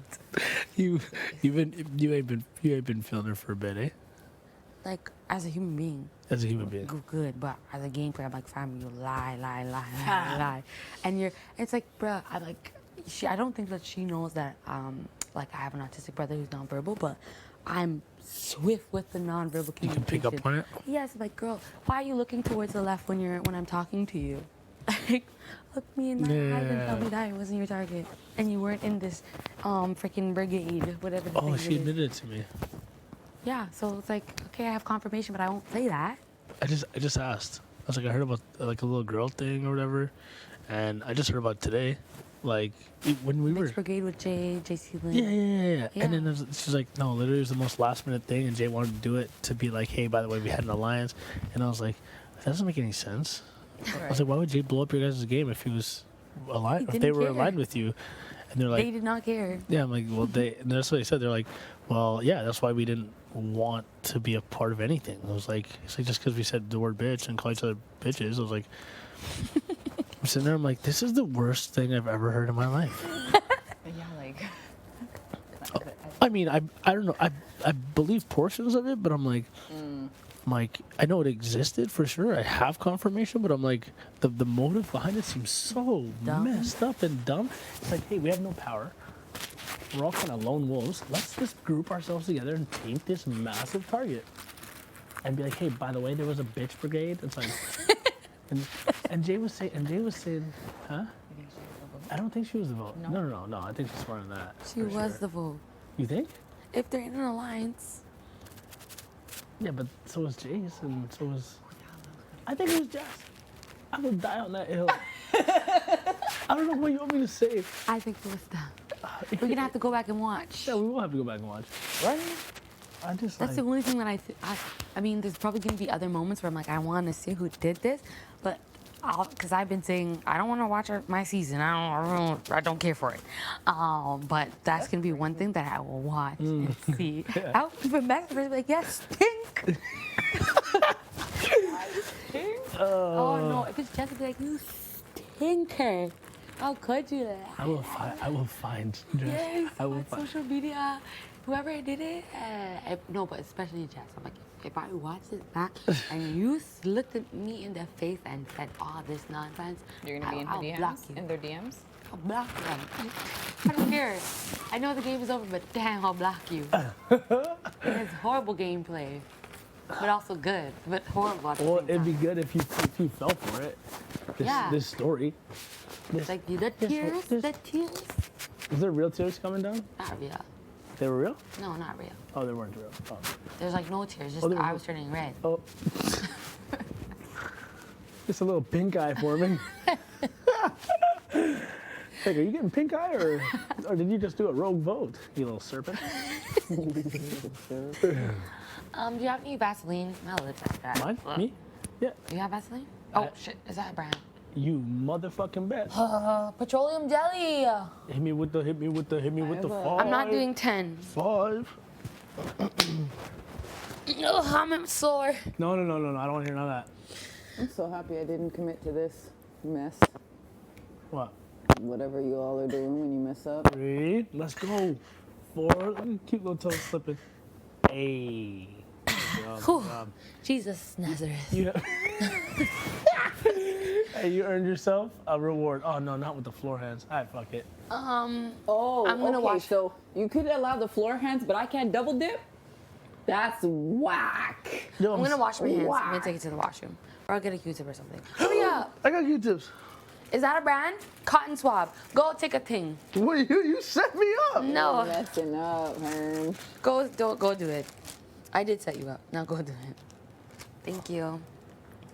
S8: You ain't been feeling her for a bit, eh?
S10: Like as a human being.
S8: As a human being.
S10: Good, but as a game player, I'm like, fam, you lie, and it's like, bruh, I'm like, I don't think that she knows that like I have an autistic brother who's nonverbal, but I'm swift with the nonverbal communication.
S8: You can pick up on it?
S10: Yes, like, girl, why are you looking towards the left when I'm talking to you? Like, look me in my eyes and tell me that it wasn't your target. And you weren't in this freaking brigade, whatever the thing
S8: Oh, she admitted it to me.
S10: Yeah, so it's like, okay, I have confirmation, but I won't say that.
S8: I just asked. I was like, I heard about like a little girl thing or whatever, and I just heard about it today. Like when we were
S10: Brigade with JC Lynn.
S8: Yeah. And then she's like, no, literally it was the most last minute thing, and Jay wanted to do it to be like, hey, by the way, we had an alliance, and I was like, that doesn't make any sense. I was like, why would Jay blow up your guys' game if he was aligned, if they were aligned with you? And they're like,
S10: they did not care.
S8: Yeah, I'm like, well, and that's what they said. They're like, well, yeah, that's why we didn't want to be a part of anything. I was like, it's like just because we said the word bitch and call each other bitches, I was like, I'm sitting there, I'm like, this is the worst thing I've ever heard in my life.
S17: Yeah, like.
S8: I mean, I don't know. I believe portions of it, but I'm like, I know it existed for sure. I have confirmation, but I'm like, the motive behind it seems so messed up and dumb. It's like, hey, we have no power. We're all kind of lone wolves. Let's just group ourselves together and take this massive target. And be like, hey, by the way, there was a bitch brigade. It's like, and Jay was saying, huh? I don't think she was the vote. No. I think she's smarter than that.
S10: She was the vote.
S8: You think?
S10: If they're in an alliance.
S8: Yeah, but so was Jace, and so was. I think it was Jess. I would die on that hill. I don't know what you want me to say.
S10: I think it was them. We're gonna have to go back and watch.
S8: Yeah, we will have to go back and watch.
S10: Right?
S8: That's
S10: the only thing that I mean, there's probably gonna be other moments where I'm like, I want to see who did this, but because I've been saying I don't want to watch my season. I don't care for it. But that's gonna be one thing that I will watch and see. I'll be back and be like, yes, stink. Oh no, if it's Jessica, be like, you stinker. How could you?
S8: I will find. Jess.
S10: Yes,
S8: I will
S10: on
S8: find.
S10: social media, whoever did it. No, but especially Jess. I'm like, if I watched it back and you looked at me in the face and said all this nonsense,
S17: You're gonna be in her
S10: I'll
S17: DMs?
S10: block you.
S17: In their DMs?
S10: I'll block them. I don't care. I know the game is over, but damn, I'll block you. It's horrible gameplay, but also good, but horrible at the
S8: Well,
S10: same
S8: it'd
S10: time.
S8: be good if you fell for it. This story.
S10: Like the tears, the tears.
S8: Is there real tears coming down?
S10: Not real.
S8: They were real?
S10: No, not real.
S8: Oh, they weren't real. Oh.
S10: There's like no tears, just
S8: Oh, there
S10: I
S8: was-
S10: was turning red.
S8: Oh. Just a little pink eye forming. Like, are you getting pink eye or did you just do a rogue vote, you little serpent?
S10: Do you have any Vaseline? My lips like that.
S8: Mine? Me? Yeah.
S10: Do you have Vaseline? Oh shit, is that a brand?
S8: You motherfucking bet.
S10: Petroleum jelly.
S8: Hit me with the 5.
S10: I'm not doing 10.
S8: 5.
S10: Oh, I'm sore.
S8: No. I don't want to hear none of that.
S21: I'm so happy I didn't commit to this mess.
S8: What?
S21: Whatever you all are doing when you mess up.
S8: 3. Let's go. 4. Cute little toes slipping. Hey.
S12: Whew. Jesus Nazareth.
S8: You know, hey, you earned yourself a reward. Oh no, not with the floor hands. All right, fuck it.
S21: Oh,
S12: I'm gonna
S21: okay,
S12: watch.
S21: So you could allow the floor hands, but I can't double dip? That's whack.
S8: No,
S12: I'm gonna wash my hands. I'm
S21: Whack.
S12: gonna take it to the washroom. Or I'll get a Q-tip or something. Hurry up.
S8: I got Q-tips.
S12: Is that a brand? Cotton Swab. Go take a thing.
S8: Wait, you set me up.
S12: No.
S21: Messing up, Herm.
S12: Go do it. I did set you up. Now go do it. Thank you.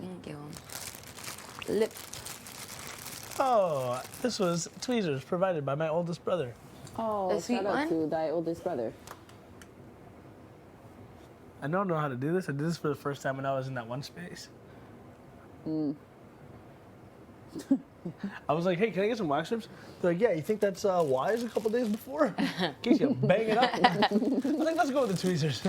S12: Thank you. Lip.
S8: Oh, this was tweezers provided by my oldest brother.
S21: Oh,
S12: The sweet
S21: shout out
S12: one?
S21: to thy oldest brother.
S8: I don't know how to do this. I did this for the first time when I was in that one space. I was like, hey, can I get some wax strips? They're like, yeah, you think that's wise a couple days before? In case you bang it up. I was like, let's go with the tweezers.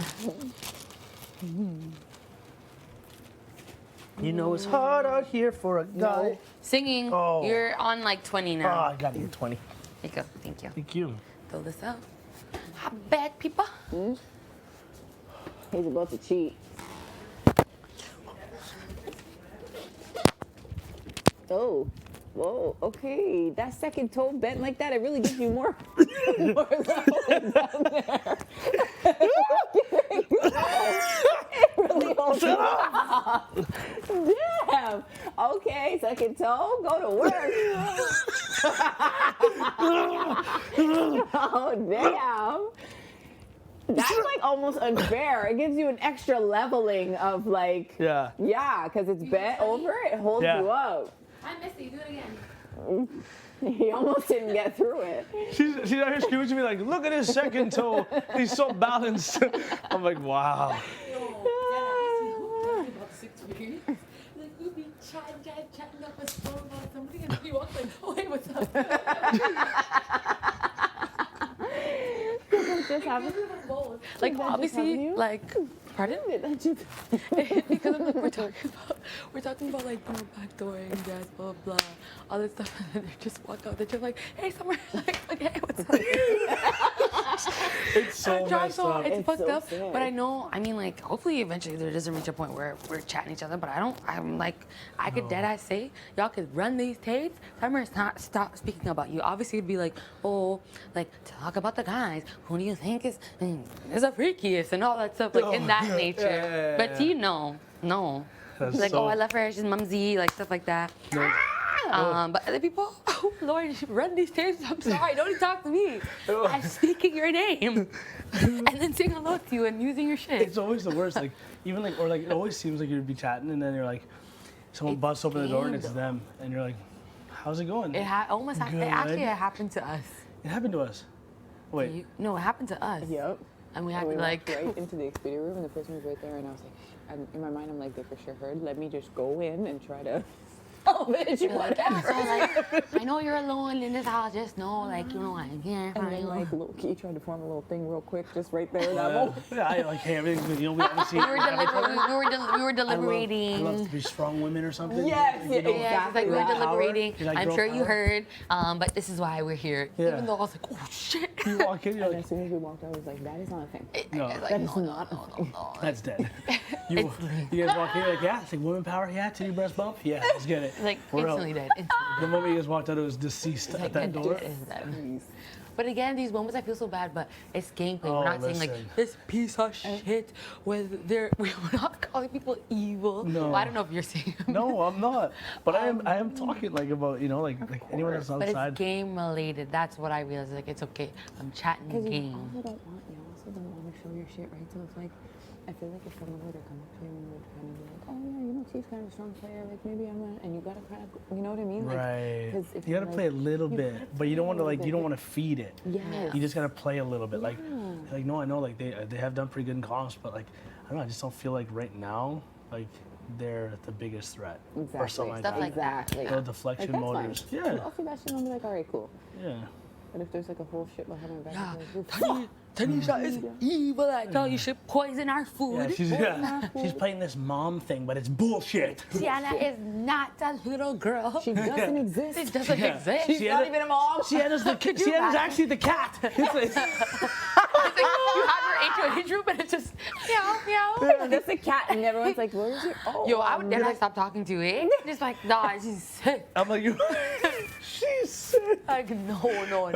S8: You know it's hard out here for a guy.
S12: Singing.
S8: Oh.
S12: You're on like 20
S8: Oh,
S12: now.
S8: I gotta get 20.
S12: There you go. Thank you.
S8: Thank you.
S12: Fill this up. Hot bag, people.
S21: He's about to cheat. Oh, whoa, okay. That second toe bent like that, it really gives you more, more leveling down there. It really holds you up. Damn. Okay, second toe, go to work. Oh, damn. That's like almost unfair. It gives you an extra leveling of like,
S8: Yeah.
S21: yeah, because it's bent over, it holds
S8: Yeah.
S21: you up.
S12: I missed you. Do it again.
S21: He almost didn't get through it.
S8: She's out here screaming to me like, look at his second toe. He's so balanced. I'm like, wow.
S12: Like, we'll be chatting up a story about somebody, and he walks like, oh, hey, what's up? Like, obviously, like, pardon? Because we're talking about like, you know, backdooring, guys, blah, blah, all this stuff, and then they just walk out, they're just like, hey, Summer, like, hey, what's up?
S8: It's so messed up.
S12: It's fucked
S21: so
S12: up,
S21: sad.
S12: but I know, I mean, like, hopefully eventually there doesn't reach a point where we're chatting each other, but I'm like, I could deadass say, y'all could run these tapes, Summer's not stop speaking about you. Obviously it'd be like, oh, like, talk about the guys, who do you think is the freakiest and all that stuff, like, in that nature.
S8: yeah,
S12: But you know, no.
S8: That's
S12: Like,
S8: so-
S12: oh, I left her, she's mumsy, like, stuff like that. But other people, oh Lord, you run these tapes. I'm sorry, don't even talk to me. I'm speaking your name, and then saying hello to you and using your shit.
S8: It's always the worst. Like, even like, or like, it always seems like you'd be chatting and then you're like, someone busts open the door and it's them. And you're like, how's it going?
S12: It almost happened.
S8: Good.
S12: Actually, it happened to us.
S8: It happened to us. Wait.
S12: No, it happened to us.
S21: Yep.
S12: And we
S21: And
S12: had
S21: we
S12: to
S21: walked
S12: like.
S21: right into the Expedia room, and the person was right there, and I was like, in my mind, I'm like, they for sure heard. Let me just go in and try to salvage whatever.
S12: So like, I know you're alone in this house. Just know, like, you know, I'm here for
S21: And then
S12: you.
S21: like low-key tried to form a little thing real quick, just right there in that moment.
S8: Yeah, I like, hey, everything's good. You know, we obviously.
S12: We were deliberating.
S8: I love to be strong women or something.
S21: Yes,
S8: You know,
S12: Yeah, it's like we were
S8: girl power.
S12: deliberating.
S8: You're like,
S12: I'm
S8: girl
S12: sure you
S8: power.
S12: heard, but this is why we're here.
S8: Yeah.
S12: Even though I was like, oh shit.
S8: You walk in, you're
S21: And
S8: like,
S21: as soon as we walked out, I was like, that is not a thing.
S8: no,
S12: Like,
S21: That is not a thing.
S8: that's dead. You guys walk in, you're like, yeah, it's like women power. Yeah, titty breast bump. Yeah, let's get it.
S12: Like
S8: We're
S12: instantly
S8: out.
S12: dead.
S8: The moment you guys walked out, it was deceased at that door.
S12: But again, these moments I feel so bad, but it's gameplay.
S8: Oh,
S12: We're not saying
S8: listen.
S12: like this piece of shit. We're not calling people evil.
S8: No.
S12: Well, I don't know if you're saying.
S8: No, I'm not. But I am talking like about, you know, like anyone that's
S12: But
S8: outside.
S12: it's game related. That's what I realized. Like it's okay. I'm chatting
S21: Because you
S12: game.
S21: also don't want, to show your shit, right? So it's like, I feel like if someone were to come up to you and would kind of be like, oh yeah, you know, T's kind of a strong player, like maybe I'm gonna, and you gotta kind of, you know what I mean? Like,
S8: Right.
S21: 'cause if
S8: You gotta
S21: you're
S8: play a
S21: like-
S8: little
S21: you
S8: bit,
S21: gotta
S8: but you don't
S21: play
S8: want to
S21: a
S8: like
S21: little
S8: you don't
S21: bit.
S8: want to feed it.
S21: Yes.
S8: You just gotta play a little bit. Like
S21: Yeah.
S8: no, I know like they have done pretty good in comps, but like I don't know, I just don't feel like right now like they're the biggest threat
S21: Exactly.
S8: or something like
S12: Stuff
S8: that.
S12: like that.
S21: Exactly.
S8: The deflection
S21: Like, that's
S8: motives.
S21: fine.
S8: Yeah.
S21: I'll see that shit and I'll be like, all right, cool.
S8: Yeah.
S21: But if there's like a whole shit behind my back,
S12: Yeah.
S21: I'm like,
S12: Tanisha is evil. I tell you, she poison our
S8: Yeah,
S12: food.
S8: she's playing this mom thing, but it's bullshit.
S12: Sienna is not a little girl.
S21: she doesn't exist.
S12: It doesn't
S8: Yeah.
S12: exist.
S21: She's not even a mom.
S8: Sienna's
S12: Could you
S8: Sienna's
S12: imagine?
S8: actually the cat. It's like,
S12: It's like you have her intro, but it's just meow, meow.
S17: Just a cat, and everyone's like, "Where's your?" Oh,
S21: Yo, I would never stop talking to you. Just like, nah, she's sick.
S8: I'm like, she's sick.
S21: Like, no.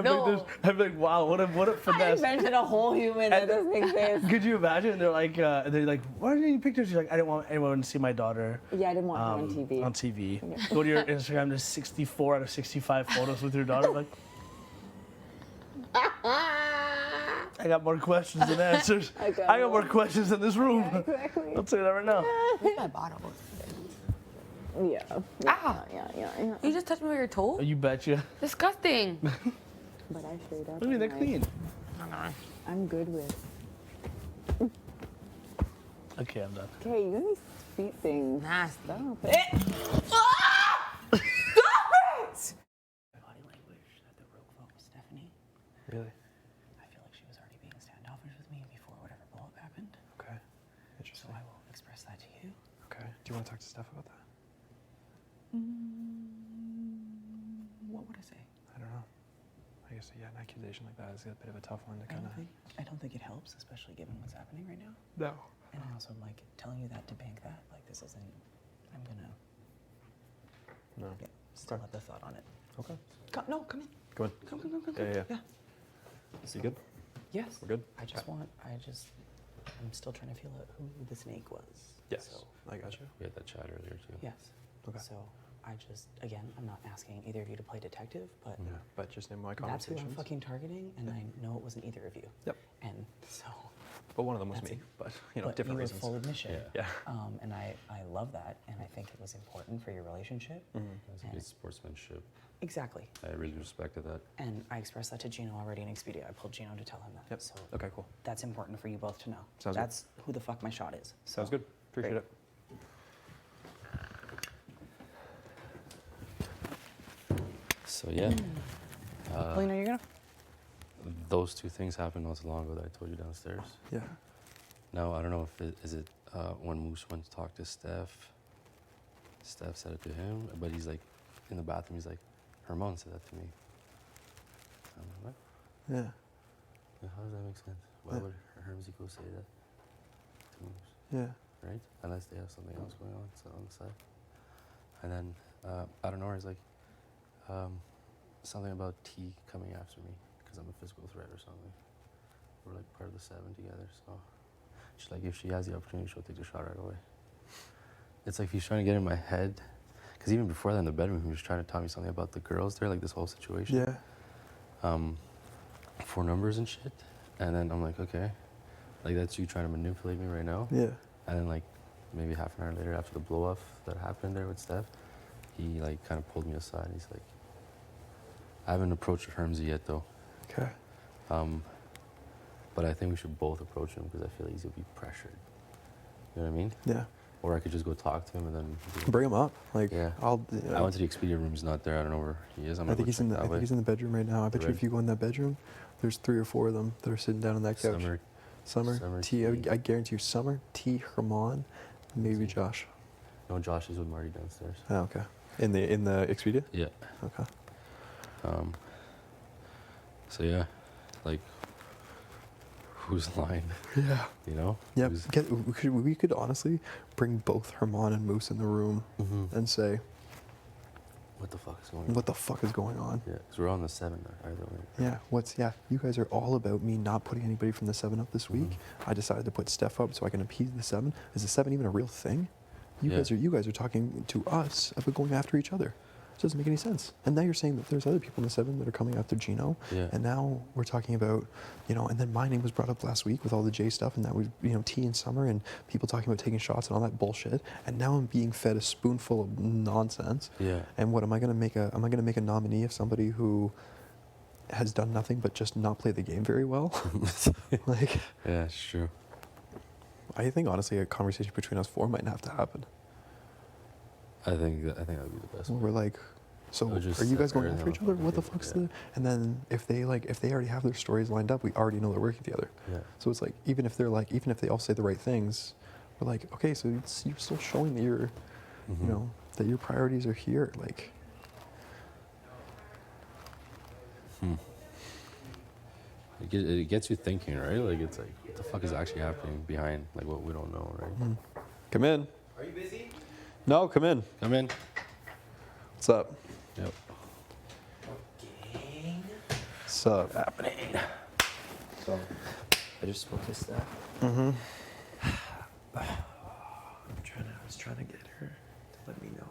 S8: I'm like, wow, what a
S17: I
S8: finesse.
S17: invented a whole human that doesn't exist.
S8: Could you imagine? They're like, why didn't you pictures? She's like, I didn't want anyone to see my daughter.
S17: Yeah, I didn't want her on TV.
S8: On TV. Go to your Instagram. There's 64 out of 65 photos with your daughter. I'm like, I got more questions than answers. I got more questions in this room.
S17: Yeah, exactly.
S8: I'll tell you that right now.
S21: Where's my bottle?
S17: Yeah.
S21: Ah.
S17: Yeah.
S21: You just touched me with your toe?
S8: You betcha.
S21: Disgusting.
S17: But I straight up.
S8: I mean, they're clean.
S17: I'm good with.
S8: Okay, I'm done.
S17: Okay, you got these feet things.
S21: Nasty.
S17: Stop
S21: it.
S4: Body language that the rogue phone was Stephanie.
S5: Really?
S4: I feel like she was already being standoffish with me before whatever blow up happened.
S5: Okay.
S4: So
S5: Interesting.
S4: I will express that to you.
S5: Okay. Do you want to talk to Steph about that?
S4: What would I say?
S5: I don't know. I guess an accusation like that is a bit of a tough one to kind of.
S4: I don't think it helps, especially given what's happening right now.
S5: No.
S4: And I also like telling you that to bank that. Like this isn't. I'm gonna.
S5: No.
S4: Yeah. Still have the thought on it.
S5: Okay.
S4: Come in.
S5: Go on.
S4: Come.
S5: Yeah. Is he good?
S4: Yes.
S5: We're good?
S4: I'm still trying to feel out who the snake was.
S5: Yes.
S4: So,
S5: I got you.
S6: We had that chat earlier too.
S4: yes.
S5: Okay.
S4: So again, I'm not asking either of you to play detective, but
S5: Yeah. But just in my
S4: that's who
S5: conversations.
S4: I'm fucking targeting, and I know it wasn't either of you.
S5: Yep.
S4: And so.
S5: But one of them was
S4: that's
S5: me.
S4: it.
S5: But
S4: But
S5: different
S4: you were
S5: reasons.
S4: full admission.
S5: Yeah.
S4: And I love that, and I think it was important for your relationship.
S6: It was a good sportsmanship.
S4: Exactly.
S6: I really respected that.
S4: And I expressed that to Gino already in Expedia. I pulled Gino to tell him that.
S5: Yep.
S4: So
S5: Okay, cool.
S4: that's important for you both to know.
S5: Sounds good.
S4: That's who the fuck my shot is. So,
S5: Sounds good. Appreciate
S4: great.
S5: it.
S6: So yeah.
S17: Well, you're gonna.
S6: Those two things happened not so long ago that I told you downstairs.
S5: Yeah.
S6: Now I don't know if is it when Moose went to talk to Steph. Steph said it to him, but he's like in the bathroom. He's like, Herman said that to me. I'm like, what?
S5: Yeah.
S6: Yeah, how does that make sense? Why
S5: Yeah.
S6: would Hermsy go say that to Moose?
S5: Yeah.
S6: Right? Unless they have something else going on the side. And then I don't know. It's like something about T coming after me because I'm a physical threat or something. We're like part of the 7 together, so she's like, if she has the opportunity, she'll take the shot right away. It's like he's trying to get in my head, because even before that in the bedroom, he was trying to tell me something about the girls there, like this whole situation.
S5: Yeah.
S6: 4 numbers and shit, and then I'm like, okay, like that's you trying to manipulate me right now.
S5: Yeah.
S6: And then like maybe half an hour later, after the blow off that happened there with Steph, he like kind of pulled me aside. He's like, I haven't approached Hermsy yet though.
S5: Okay.
S6: But I think we should both approach him because I feel like he's gonna be pressured. You know what I mean?
S5: Yeah.
S6: Or I could just go talk to him and then
S5: Bring him up. Like,
S6: yeah.
S5: I'll.
S6: I went to the Expedia room. He's not there. I don't know where he is. I'm
S5: I
S6: gonna
S5: think
S6: go
S5: he's in
S6: check
S5: the.
S6: that
S5: I think
S6: way.
S5: he's in the bedroom right now. I bet you
S6: Right.
S5: if you go in that bedroom, there's 3 or 4 of them that are sitting down on that couch. Summer. T. I guarantee you, Summer, T. Herman, maybe Josh.
S6: No, Josh is with Marty downstairs.
S5: Oh, okay. In the Expedia.
S6: Yeah.
S5: Okay.
S6: So yeah, like, who's lying?
S5: Yeah.
S6: You know?
S5: Yeah.
S6: Who's-
S5: We could honestly bring both Herman and Moose in the room and say,
S6: what the fuck is going on?
S5: what the fuck is going on?
S6: Yeah, because we're on the 7 either way.
S5: Yeah, you guys are all about me not putting anybody from the 7 up this week. I decided to put Steph up so I can appease the 7. Is the 7 even a real thing? You
S6: Yeah.
S5: guys are talking to us about going after each other. It doesn't make any sense. And now you're saying that there's other people in the 7 that are coming after Gino.
S6: Yeah.
S5: And now we're talking about, and then my name was brought up last week with all the J stuff, and that was, T and Summer and people talking about taking shots and all that bullshit. And now I'm being fed a spoonful of nonsense.
S6: Yeah.
S5: And what am I gonna make a nominee of somebody who has done nothing but just not play the game very well? Like,
S6: yeah, it's true.
S5: I think honestly a conversation between us 4 might have to happen.
S6: I think that would be the best.
S5: Where we're like, so
S6: We'll just
S5: are you guys
S6: set
S5: going after
S6: everything
S5: each
S6: on
S5: other? What the fuck's the? And then if they already have their stories lined up, we already know they're working together.
S6: Yeah.
S5: So it's like even if they all say the right things, we're like, okay, so you're still showing that you're, that your priorities are here. Like,
S6: it gets you thinking, right? Like it's like, what the fuck is actually happening behind like what we don't know, right?
S13: Come in.
S15: Are you busy?
S13: No, come in.
S6: Come in.
S13: What's up?
S6: Yep.
S13: What's up?
S14: Happening. So, I just spoke to Steph.
S13: Mm-hmm.
S14: I was trying to get her to let me know.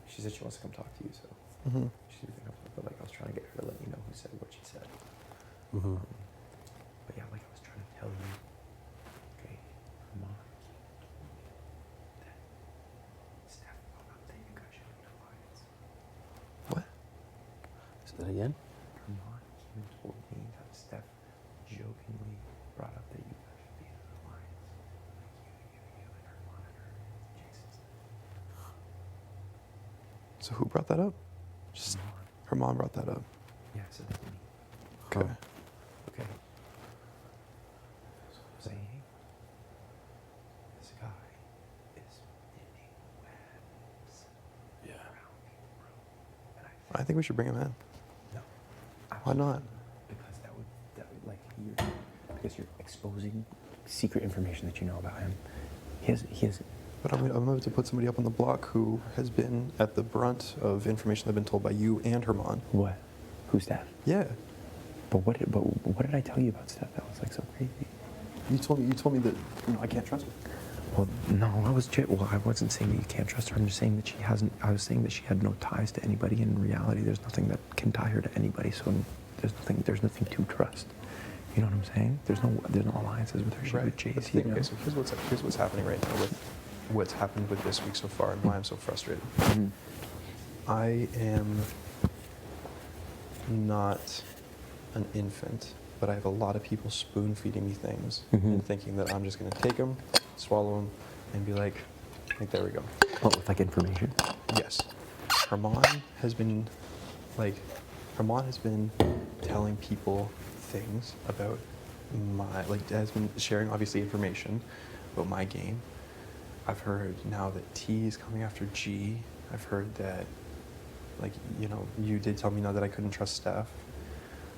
S14: She said she wants to come talk to you, so
S13: Mm-hmm.
S14: she didn't come. But like, I was trying to get her to let me know who said what she said.
S13: Mm-hmm.
S14: But yeah, like I was trying to tell you, okay, Mom, that Steph found out that you guys should have alliance.
S13: What?
S6: Say that again?
S14: Her mom came and told me that Steph jokingly brought up that you guys should be in an alliance. Like you and her mom and her Jason's.
S13: So who brought that up? Just her mom brought that up.
S14: Yeah, said that to me.
S13: Okay.
S14: Okay. So I'm saying, this guy is spinning webs around me, bro. And
S13: I think we should bring him in.
S14: No.
S13: Why not?
S14: Because that would like because you're exposing secret information that you know about him. He has.
S13: But I'm about to put somebody up on the block who has been at the brunt of information that's been told by you and Herman.
S14: What? Who's that?
S13: Yeah.
S14: But what did I tell you about Steph that was like so crazy?
S13: You told me that I can't trust her.
S14: Well, no, I wasn't saying that you can't trust her. I'm just saying that she hasn't. I was saying that she had no ties to anybody. In reality, there's nothing that can tie her to anybody. So there's nothing to trust. You know what I'm saying? There's no alliances with her. She's with Jay's.
S13: Okay, so here's what's happening right now with what's happened with this week so far and why I'm so frustrated. I am not an infant, but I have a lot of people spoon feeding me things and thinking that I'm just going to take them, swallow them, and be like, there we go.
S14: Oh, with like information?
S13: Yes. Herman has been telling people things about has been sharing obviously information about my game. I've heard now that T is coming after G. I've heard that, you did tell me now that I couldn't trust Steph.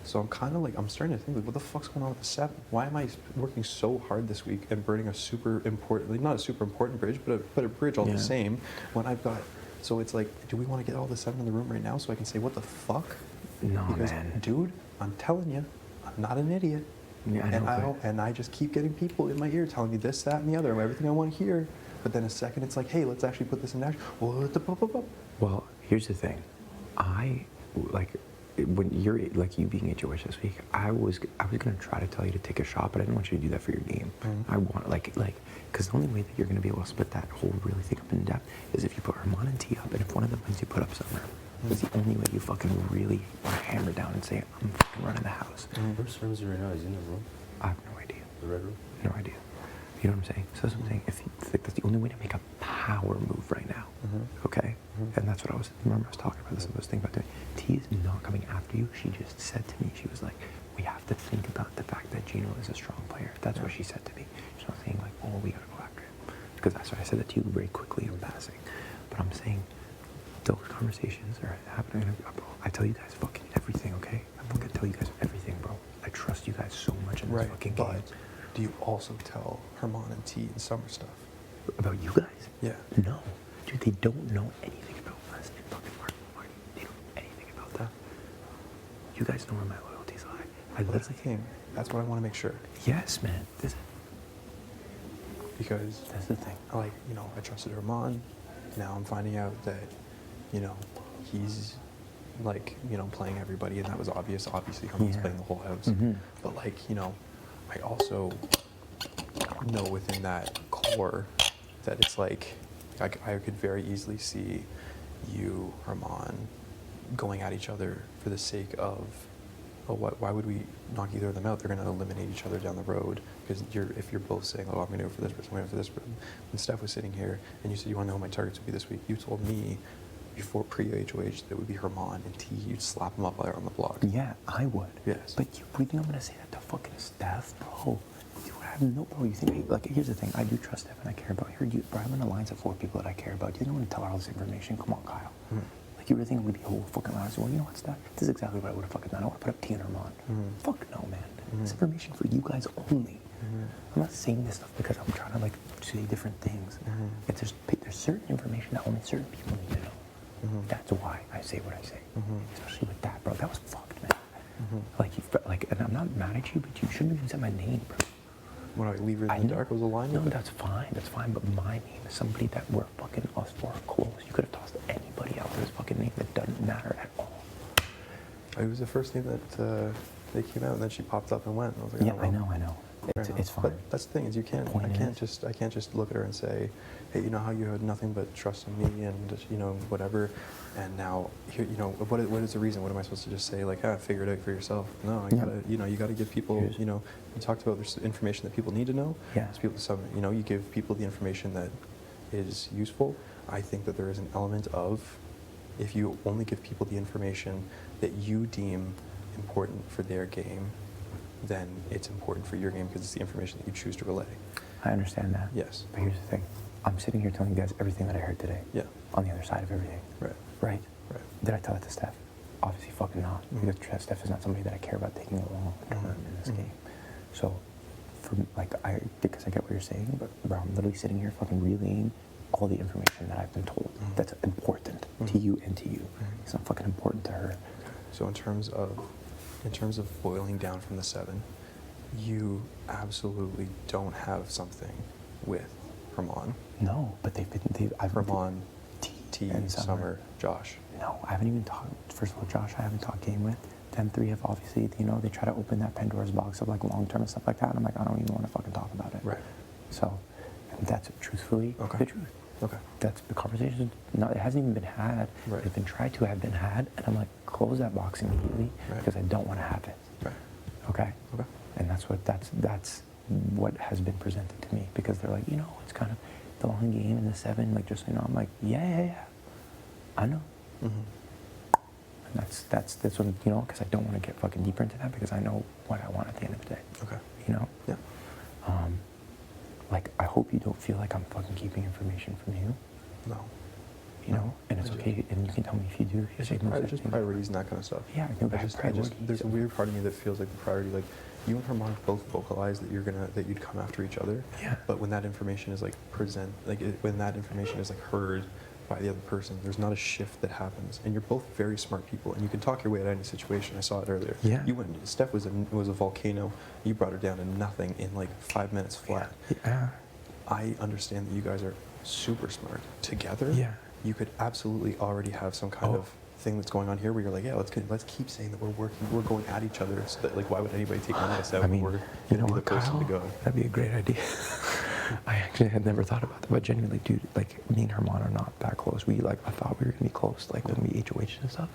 S13: So I'm kind of I'm starting to think, what the fuck's going on with the 7? Why am I working so hard this week and burning a super important, not a super important bridge, but a bridge all the same, when I've got, so it's do we want to get all the 7 in the room right now so I can say, what the fuck?
S14: No,
S13: because,
S14: man.
S13: Dude, I'm telling you, I'm not an idiot.
S14: Yeah, I know,
S13: and I just keep getting people in my ear telling me this, that, and the other, everything I want to hear. But then a second, it's hey, let's actually put this in action.
S14: Well, here's the thing. When you're you being at HOH this week, I was gonna try to tell you to take a shot, but I didn't want you to do that for your game. I want because the only way that you're gonna be able to split that whole really thing up in depth is if you put Herman and T up, and if one of them wins, you put up Summer. That's the only way you fucking really hammer down and say, I'm fucking running the house.
S6: Where's Ramsey right now? He's in the room?
S14: I have no idea.
S6: The red room?
S14: No idea. You know what I'm saying? So that's what I'm saying. That's the only way to make a power move right now. Okay? And that's what I was talking about this. I was thinking about doing. T is not coming after you. She just said to me, she was like, we have to think about the fact that Gino is a strong player. That's what she said to me. She's not saying we gotta go after him. Because that's why I said that to you very quickly in passing. But I'm saying those conversations are happening. Bro, I tell you guys fucking everything, okay? I fucking tell you guys everything, bro. I trust you guys so much in this fucking game.
S13: But do you also tell Herman and T and Summer stuff?
S14: About you guys?
S13: Yeah.
S14: No. Dude, they don't know anything about us and fucking Marty. They don't know anything about that. You guys know where my loyalties lie.
S13: That's the thing. That's what I want to make sure.
S14: Yes, man.
S13: Because
S14: that's the thing.
S13: I trusted Herman. Now I'm finding out that, he's playing everybody, and that was obvious. Obviously, Herman's playing the whole house. But I also know within that core that it's I could very easily see you, Herman, going at each other for the sake of, why would we knock either of them out? They're going to eliminate each other down the road. Because if you're both saying, I'm going to go for this person, I'm going to go for this person. When Steph was sitting here and you said you want to know who my targets would be this week, you told me before pre-HOH that it would be Herman and T. You'd slap them up while they're on the block.
S14: Yeah, I would.
S13: Yes.
S14: But you think I'm going to say that to fucking Steph, bro? Bro, you think, here's the thing. I do trust Steph and I care about her. Bro, I'm in an alliance of 4 people that I care about. Do you think I'm going to tell her all this information? Come on, Kyle.
S5: you really think I'm gonna be whole fucking honest? Well, you know what, Steph? This is exactly what I would have fucking done. I would have put up T and Armand. Fuck no, man. It's information for you guys only. I'm not saying this stuff because I'm trying to like say different things. It's just there's certain information that only certain people need to know. That's why I say what I say. Especially with that, bro. That was fucked, man. Like you, and I'm not mad at you, but you shouldn't even said my name, bro.
S13: When I leave her in the dark was a line?
S5: No, that's fine. That's fine. But my name is somebody that we're fucking us four are close. You could have tossed anybody else's fucking name. It doesn't matter at all.
S13: It was the first thing that they came out, and then she popped up and went. And I was like,
S5: Yeah,
S13: oh, well.
S5: I know. It's fine.
S13: But that's the thing is I can't just look at her and say, hey, you know how you had nothing but trust in me and you know whatever, and now here what is the reason? What am I supposed to just say like figure it out for yourself? No, you gotta give people you talked about there's information that people need to know.
S5: Yeah.
S13: You give people the information that is useful. I think that there is an element of if you only give people the information that you deem important for their game, then it's important for your game because it's the information that you choose to relay.
S5: I understand that.
S13: Yes.
S5: But here's the thing. I'm sitting here telling you guys everything that I heard today.
S13: Yeah.
S5: On the other side of everything.
S13: Right.
S5: Right?
S13: Right.
S5: Did I tell it to Steph? Obviously fucking not. Because Steph is not somebody that I care about taking along in this game. So, because I get what you're saying, but bro, I'm literally sitting here fucking relaying all the information that I've been told that's important to you and to you. It's not fucking important to her.
S13: So in terms of boiling down from the 7, you absolutely don't have something with Herman.
S5: No, but I've
S13: Herman, T,
S5: and
S13: Summer, Josh.
S5: No, I haven't even talked. First of all, Josh, I haven't talked game with. Them 3 have obviously, they try to open that Pandora's box of like long term and stuff like that. And I'm like, I don't even want to fucking talk about it.
S13: Right.
S5: So, and that's truthfully the truth.
S13: Okay.
S5: That's the conversation. It hasn't even been had.
S13: Right.
S5: It's been tried to have been had, and I'm like, close that box immediately because I don't want to have it.
S13: Right.
S5: Okay. Okay. And that's what has been presented to me because they're like, it's kind of the long game in the 7, like just so you know. I'm like, yeah. I know. And that's what because I don't want to get fucking deeper into that because I know what I want at the end of the day.
S13: Okay.
S5: Yeah. Like I hope you don't feel like I'm fucking keeping information from you.
S13: No.
S5: And it's okay, and you can tell me if you do.
S13: It's just priorities and that kind of stuff.
S5: Yeah, I know priorities.
S13: There's a weird part of me that feels like the priority, like you and Herman both vocalize that you'd come after each other.
S5: Yeah.
S13: But when that information is like when that information is like heard by the other person, there's not a shift that happens. And you're both very smart people, and you can talk your way out of any situation. I saw it earlier.
S5: Yeah.
S13: Steph was a volcano. You brought her down to nothing in like 5 minutes flat.
S5: Yeah.
S13: I understand that you guys are super smart together.
S5: Yeah.
S13: You could absolutely already have some kind of thing that's going on here where you're like, yeah, let's keep saying that we're going at each other. So that like, why would anybody take one of us out? We're gonna be the person to go.
S5: That'd be a great idea. I actually had never thought about that, but genuinely, dude, like me and Herman are not that close. I thought we were gonna be close, like when we HOH and stuff.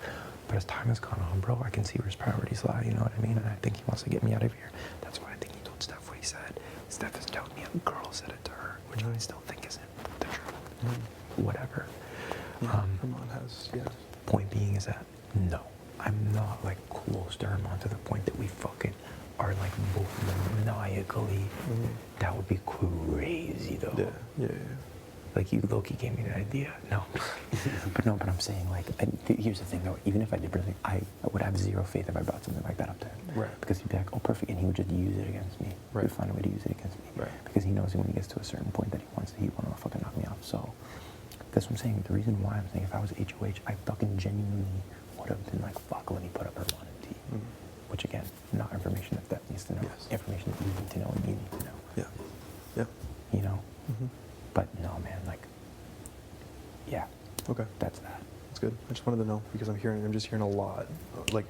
S5: But as time has gone on, bro, I can see where his priorities lie. You know what I mean? And I think he wants to get me out of here. That's why I think he told Steph what he said. Steph has told me a girl said it to her, which I still think isn't the truth. Whatever.
S13: Herman has, yeah.
S5: Point being is that no, I'm not like close to Herman to the point that we fucking are like both maniacally. That would be crazy though.
S13: Yeah.
S5: Like you low-key gave me the idea. No. but I'm saying like, here's the thing though, even if I did bring I would have zero faith if I brought something like that up to him.
S13: Right.
S5: Because he'd be like, oh perfect, and he would just use it against me.
S13: Right.
S5: He'd find a way to use it against me.
S13: Right.
S5: Because he knows when he gets to a certain point that he wants to fucking knock me off. So that's what I'm saying. The reason why I'm saying if I was HOH, I fucking genuinely would have been like, fuck, let me put up Herman and T. Which again, not information that needs to know. Yes. Information that you need to know and you need to know.
S13: Yeah.
S5: But no, man, like, yeah.
S13: Okay.
S5: That's that.
S13: That's good. I just wanted to know because I'm just hearing a lot, like,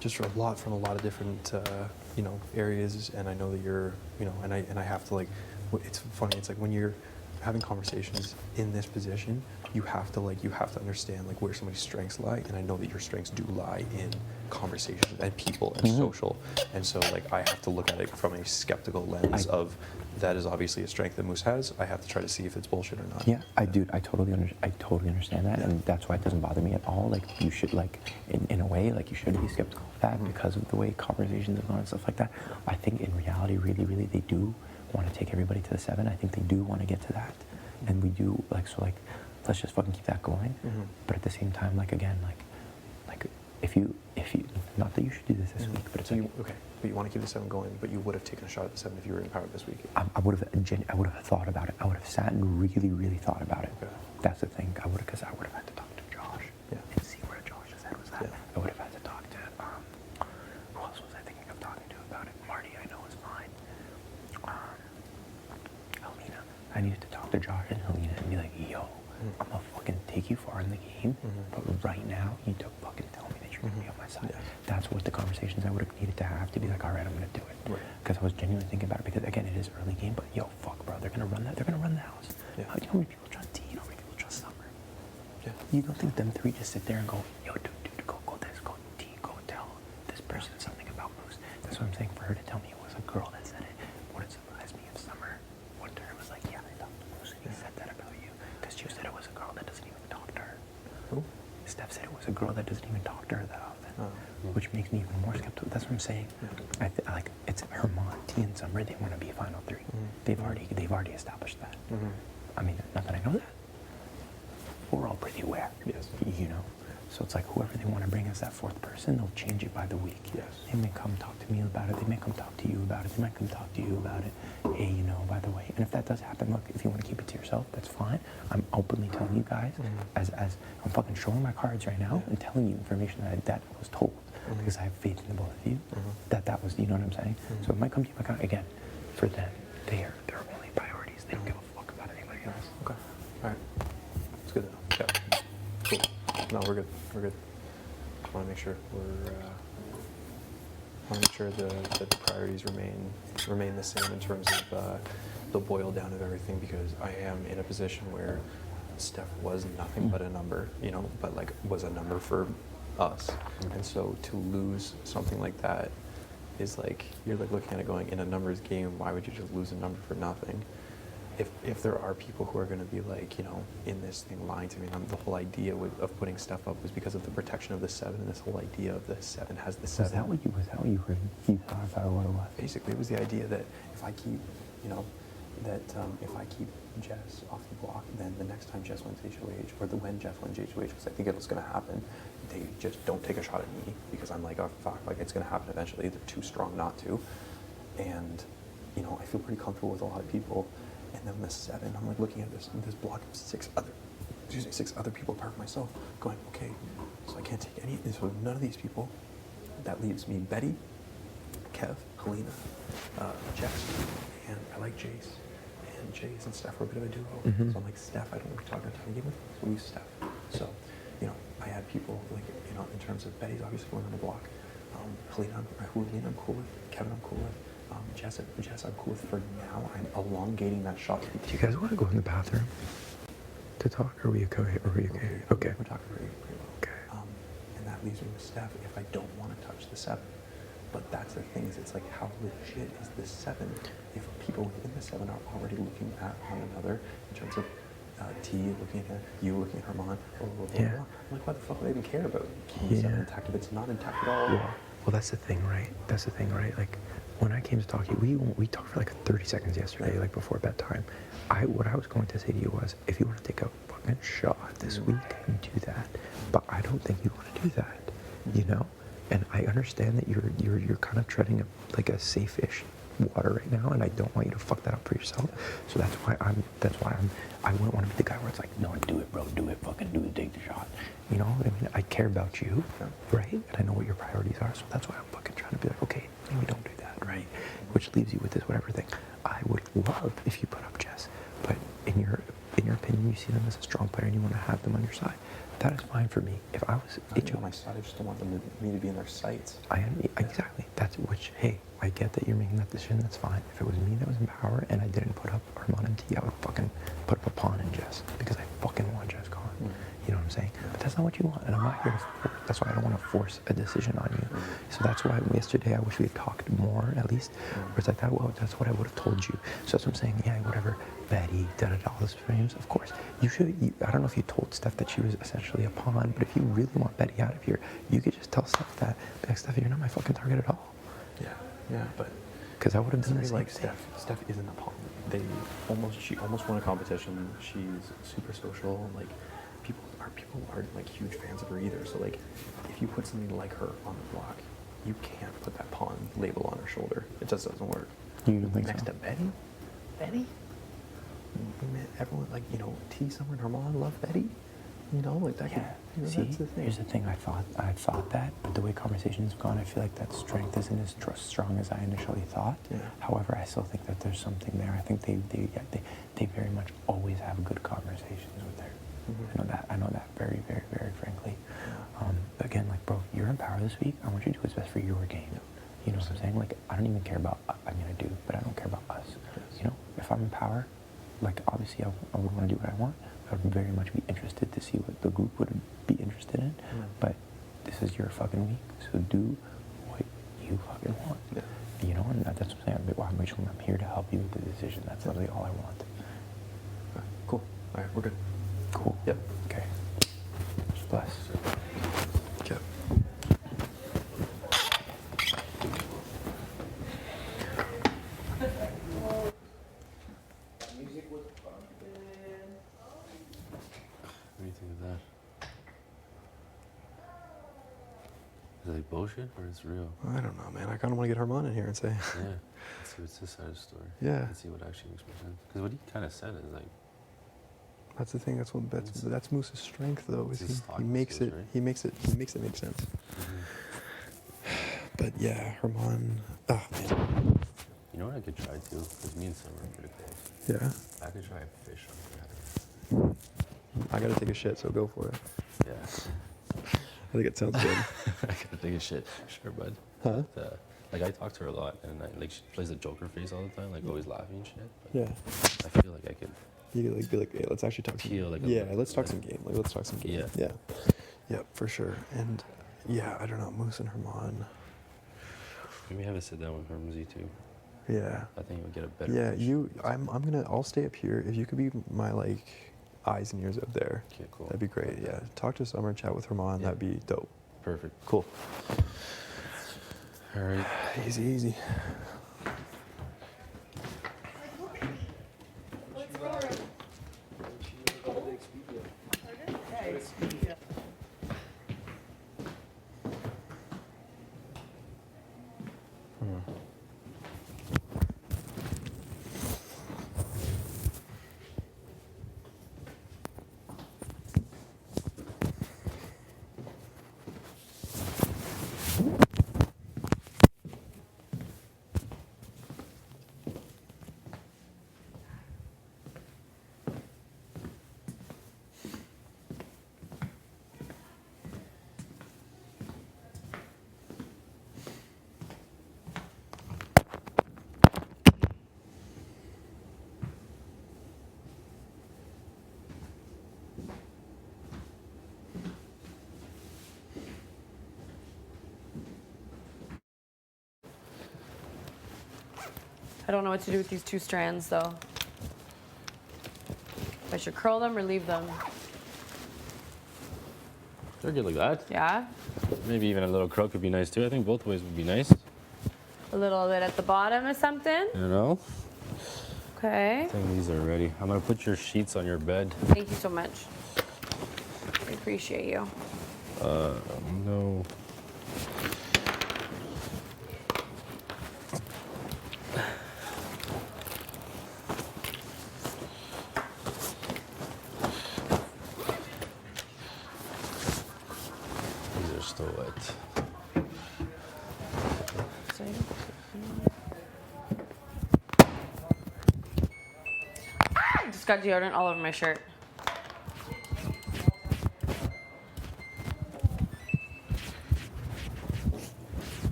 S13: just a lot from a lot of different, areas, and I know that you're, and I have to like, it's funny. It's like when you're having conversations in this position, you have to understand like where somebody's strengths lie, and I know that your strengths do lie in conversations and people and social, and so like I have to look at it from a skeptical lens of that is obviously a strength that Moose has. I have to try to see if it's bullshit or not.
S5: Yeah, I totally understand that, and that's why it doesn't bother me at all. Like you should like, in a way, like you should be skeptical of that because of the way conversations are going and stuff like that. I think in reality, really, really, they do want to take everybody to the 7. I think they do want to get to that, and we do like let's just fucking keep that going. But at the same time, like again, like if you, not that you should do this week, but it's
S16: So
S5: like,
S16: you, okay, but you want to keep the 7 going, but you would have taken a shot at the 7 if you were in power this week.
S5: I would have thought about it. I would have sat and really thought about it.
S16: Okay.
S5: That's the thing. Because I would have had to talk to Josh and see where Josh's head was at. I would have had to talk to, who else was I thinking of talking to about it? Marty, I know is fine. Helena. I needed to talk to Josh and Helena and be like, yo, I'm gonna fucking take you far in the game, but right now you need to fucking tell me that you're gonna be on my side. That's what the conversations I would have needed to have to be like, all right, I'm gonna do it. Because I was genuinely thinking about it. Because again, it is early game, but yo, fuck, bro, they're gonna run that. They're gonna run the house. You know how many people trust T? You know how many people trust Summer? You don't think them 3 just sit there and go, yo, dude, go this, go T, go tell this person something about Moose. That's what I'm saying. For her to tell me it was a girl that said it, would it surprise me if Summer one day was like, yeah, I talked to Moose and he said that about you. Because you said it was a girl that doesn't even talk to her.
S16: Who?
S5: Steph said it was a girl that doesn't even talk to her that often, which makes me even more skeptical. That's what I'm saying. Like it's Hermon, T, and Summer. They want to be a final 3. They've already established that. I mean, not that I know that. We're all pretty aware.
S16: Yes.
S5: You know. So it's like whoever they want to bring as that 4th person, they'll change it by the week.
S16: Yes.
S5: They may come talk to me about it. They may come talk to you about it. They might come talk to you about it. Hey, you know, by the way. And if that does happen, look, if you want to keep it to yourself, that's fine. I'm openly telling you guys, as I'm fucking showing my cards right now and telling you information that I was told because I have faith in the both of you. That was, you know what I'm saying? So it might come to you again. For them, they're only priorities. They don't give a fuck about anybody else.
S16: Okay. All right. It's good to know. Yeah. Cool. No, we're good. We're good. I want to make sure that the priorities remain the same in terms of the boil down of everything, because I am in a position where Steph was nothing but a number, you know, but like was a number for us. And so to lose something like that is like, you're like looking at it going, in a numbers game, why would you just lose a number for nothing? If there are people who are going to be like, you know, in this thing lying to me, and the whole idea of putting stuff up was because of the protection of the 7, and this whole idea of the 7 has the 7.
S5: Was that what you heard? You thought what it was?
S16: Basically, it was the idea that if I keep, you know, if I keep Jess off the block, then the next time Jess wins HOH, or when Jess wins HOH, because I think it was going to happen, they just don't take a shot at me, because I'm like, oh fuck, like it's going to happen eventually. They're too strong not to. And, you know, I feel pretty comfortable with a lot of people. And then the 7, I'm like looking at this block of 6 other people apart from myself, going, okay, so I can't take any, so none of these people. That leaves me Betty, Kev, Helena, Jess, and I like Jace. And Jace and Steph were a bit of a duo. So I'm like, Steph, I don't want to talk to the game with, so we use Steph. So, you know, I had people like, you know, in terms of Betty's obviously going on the block. Helena, I'm cool with. Kevin, I'm cool with. Jess, I'm cool with for now. I'm elongating that shot.
S5: Do you guys want to go in the bathroom to talk? Or are we okay? Okay.
S16: We're talking pretty well. Okay. And that leaves me with Steph if I don't want to touch the 7. But that's the thing, is it's like, how legit is this 7 if people within the 7 are already looking at one another in terms of T looking at you, looking at Herman, blah, blah, blah, blah. I'm like, why the fuck would I even care about keeping the 7 intact if it's not intact at all?
S5: Well, that's the thing, right? Like, when I came to talk to you, we talked for like 30 seconds yesterday, like before bedtime. What I was going to say to you was, if you want to take a fucking shot this week, do that. But I don't think you want to do that, you know? And I understand that you're kind of treading like a safe-ish water right now, and I don't want you to fuck that up for yourself. So that's why I wouldn't want to be the guy where it's like, no, do it, bro, do it, fucking do it, take the shot. You know what I mean? I care about you, right? And I know what your priorities are, so that's why I'm fucking trying to be like, okay, maybe don't do that, right? Which leaves you with this whatever thing. I would love if you put up Jess, but in your opinion, you see them as a strong player and you want to have them on your side. That is fine for me. If I was
S16: on my side, I just don't want me to be in their sights.
S5: Exactly. That's which. Hey, I get that you're making that decision. That's fine. If it was me that was in power and I didn't put up Armand and T, I would fucking put up a pawn in Jess because I fucking want Jess gone. You know what I'm saying? But that's not what you want, and I'm not here to. That's why I don't want to force a decision on you. So that's why yesterday I wish we had talked more, at least. Where it's like that. Well, that's what I would have told you. So that's what I'm saying. Yeah, whatever. Betty, all those frames. Of course, you should. I don't know if you told Steph that she was essentially a pawn, but if you really want Betty out of here, you could just tell Steph that. Like, Steph, you're not my fucking target at all.
S16: Yeah, but
S5: Because I would have done the
S16: Somebody
S5: same
S16: like
S5: thing.
S16: Steph isn't a pom. She almost won a competition. She's super social. Like people aren't like huge fans of her either. So like, if you put somebody like her on the block, you can't put that pawn label on her shoulder. It just doesn't work.
S5: You don't think
S16: Next
S5: so?
S16: to Betty, everyone like T Summer and Herman love Betty. Like that.
S5: Yeah.
S16: Could,
S5: See,
S16: that's the thing.
S5: here's the thing. I thought that, but the way conversations have gone, I feel like that strength isn't as strong as I initially thought.
S16: Yeah.
S5: However, I still think that there's something there. I think they very much always have good conversations with her. I know that very, very, very frankly. But again, like, bro, you're in power this week. I want you to do what's best for your game. You know what I'm saying? Like, I don't even care about. I'm gonna do, but I don't care about us. If I'm in power, like, obviously I would want to do what I want. I would very much be interested to see what the group would be interested in. But this is your fucking week, so do what you fucking want. Yeah. And that's what I'm saying. I'm here to help you with the decision. That's literally all I want.
S16: Okay, cool. All right, we're good.
S5: Cool.
S16: Yep.
S5: Okay. Just bless.
S16: Okay.
S6: What do you think of that? Is it like bullshit or it's real?
S16: I don't know, man. I kind of want to get Herman in here and say.
S6: Yeah. Let's see what's this side of the story.
S16: Yeah.
S6: Let's see what actually makes more sense. Because what he kind of said is like.
S16: That's the thing. That's Moose's strength, though. Is
S6: It's his
S16: he
S6: stocking
S16: makes
S6: skills,
S16: it.
S6: right?
S16: He makes it make sense. But yeah, Herman. Oh man.
S6: You know what I could try too? Because me and Summer are pretty close.
S16: Yeah.
S6: I could try a fish on together.
S16: I gotta take a shit, so go for it.
S6: Yeah.
S16: I think it sounds good.
S6: I gotta take a shit. Sure, bud.
S16: Huh?
S6: But, like I talk to her a lot, and she plays the Joker face all the time, like always laughing and shit. But
S16: Yeah.
S6: I feel like I could.
S16: You could be like, hey, let's actually talk.
S6: Peel like a
S16: yeah,
S6: little-
S16: let's talk some game. Like, let's talk some game.
S6: Yeah.
S16: Yeah, for sure. And yeah, I don't know, Moose and Herman.
S6: Maybe have a sit down with Hermsy too.
S16: Yeah.
S6: I think we'll get a better.
S16: Yeah,
S6: fish.
S16: I'll stay up here. If you could be my like eyes and ears up there.
S6: Okay, cool.
S16: That'd be great. Yeah. Talk to Summer, chat with Herman.
S6: Yeah.
S16: That'd be dope.
S6: Perfect.
S16: Cool.
S6: All right.
S16: Easy.
S12: I don't know what to do with these two strands though. If I should curl them or leave them.
S6: They're good like that.
S12: Yeah?
S6: Maybe even a little curl could be nice too. I think both ways would be nice.
S12: A little bit at the bottom or something?
S6: You know?
S12: Okay.
S6: I think these are ready. I'm gonna put your sheets on your bed.
S12: Thank you so much. I appreciate you.
S6: No. These are still wet.
S12: I just got deodorant all over my shirt.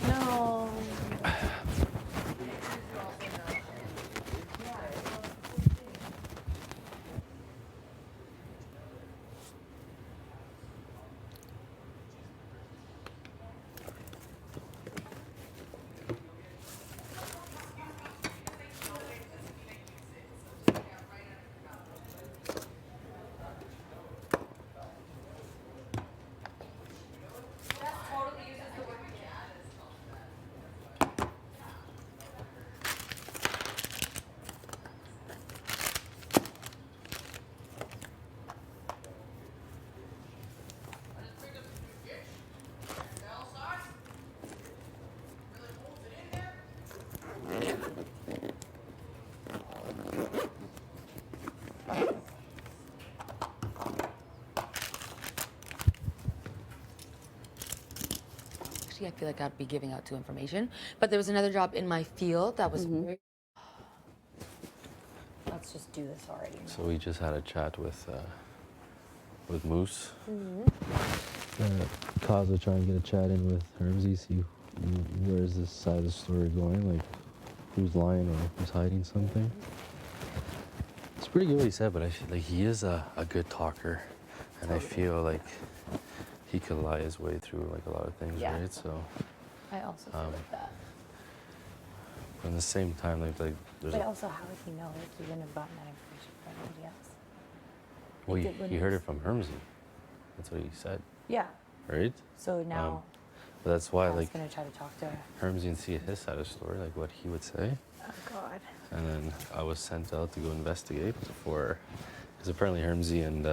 S12: No.
S17: I feel like I'd be giving out too information. But there was another job in my field that was very. Let's just do this already.
S6: So we just had a chat with Moose.
S9: Cause was trying to get a chat in with Hermsy, see where is this side of the story going, like who's lying or who's hiding something.
S6: It's pretty good what he said, but I feel like he is a good talker, and I feel like he could lie his way through like a lot of things,
S17: Yeah.
S6: right? So.
S17: I also feel like that.
S6: But at the same time, like there's.
S20: But also, how would he know? Like, you wouldn't have gotten that information from anybody else.
S6: Well,
S20: Like, it
S6: he heard
S20: wouldn't-
S6: it from Hermsy. That's what he said.
S20: Yeah.
S6: Right?
S20: So now,
S6: But that's why,
S20: I was
S6: like,
S20: gonna try to talk to her.
S6: Hermsy and see his side of the story, like what he would say.
S20: Oh God.
S6: And then I was sent out to go investigate for, because apparently Hermsy and,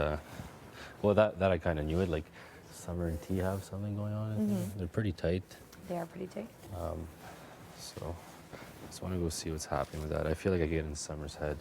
S6: well, that I kind of knew it. Like, Summer and T have something going on. I think.
S20: Mhm.
S6: They're pretty tight.
S20: They are pretty tight.
S6: So I just want to go see what's happening with that. I feel like I get in Summer's head.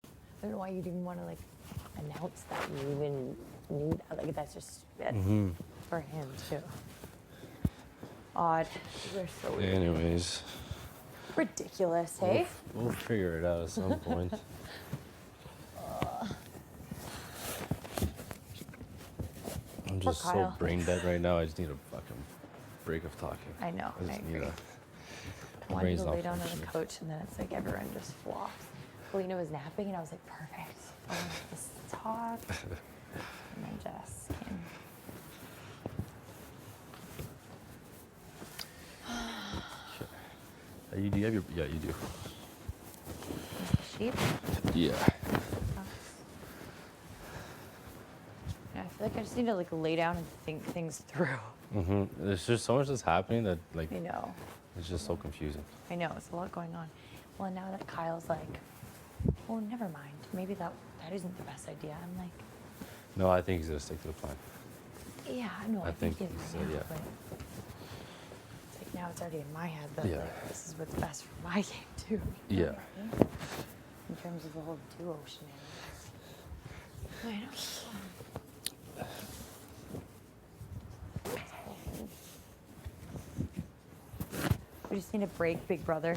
S20: I don't know why you'd even want to like announce that you even knew that. Like, that's just stupid for him too. Odd. They're so weird.
S6: Anyways,
S20: Ridiculous, hey?
S6: we'll figure it out at some point. I'm
S20: Poor
S6: just so
S20: Kyle.
S6: brain dead right now. I just need a fucking break of talking.
S20: I know,
S6: I just
S20: I
S6: need
S20: agree.
S6: a
S20: I wanted
S6: brain's
S20: to
S6: not
S20: lay down on the
S6: functioning.
S20: couch and then it's like everyone just flops. Felina was napping and I was like, perfect. I'll just talk. And then Jess came.
S6: You have your, yeah, you do.
S20: Sheep?
S6: Yeah.
S20: Yeah, I feel like I just need to like lay down and think things through.
S6: There's just so much that's happening that like
S20: I know.
S6: it's just so confusing.
S20: I know, it's a lot going on. Well, now that Kyle's like, oh, never mind. Maybe that isn't the best idea. I'm like,
S6: No, I think he's gonna stick to the plan.
S20: yeah, no, I think
S6: think
S20: he is
S6: he's,
S20: right now,
S6: yeah.
S20: but it's like now it's already in my head that
S6: Yeah.
S20: like this is what's best for my game too.
S6: Yeah.
S20: In terms of the whole duo shenanigans. I know. We just need a break, big brother.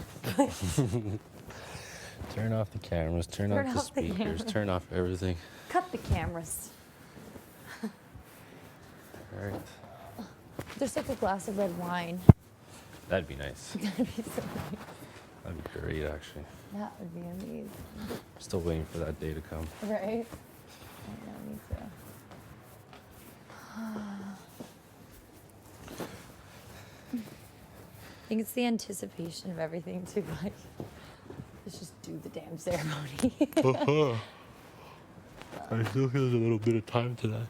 S6: Turn off the cameras, turn
S20: Turn
S6: off the
S20: off the
S6: speakers,
S20: cameras.
S6: turn off everything.
S20: Cut the cameras.
S6: All right.
S20: Just like a glass of red wine.
S6: That'd be nice.
S20: That'd be so nice.
S6: That'd be great, actually.
S20: That would be amazing.
S6: Still waiting for that day to come.
S20: Right? I know, me too. I think it's the anticipation of everything too. Like, let's just do the damn ceremony.
S9: I still feel there's a little bit of time to that.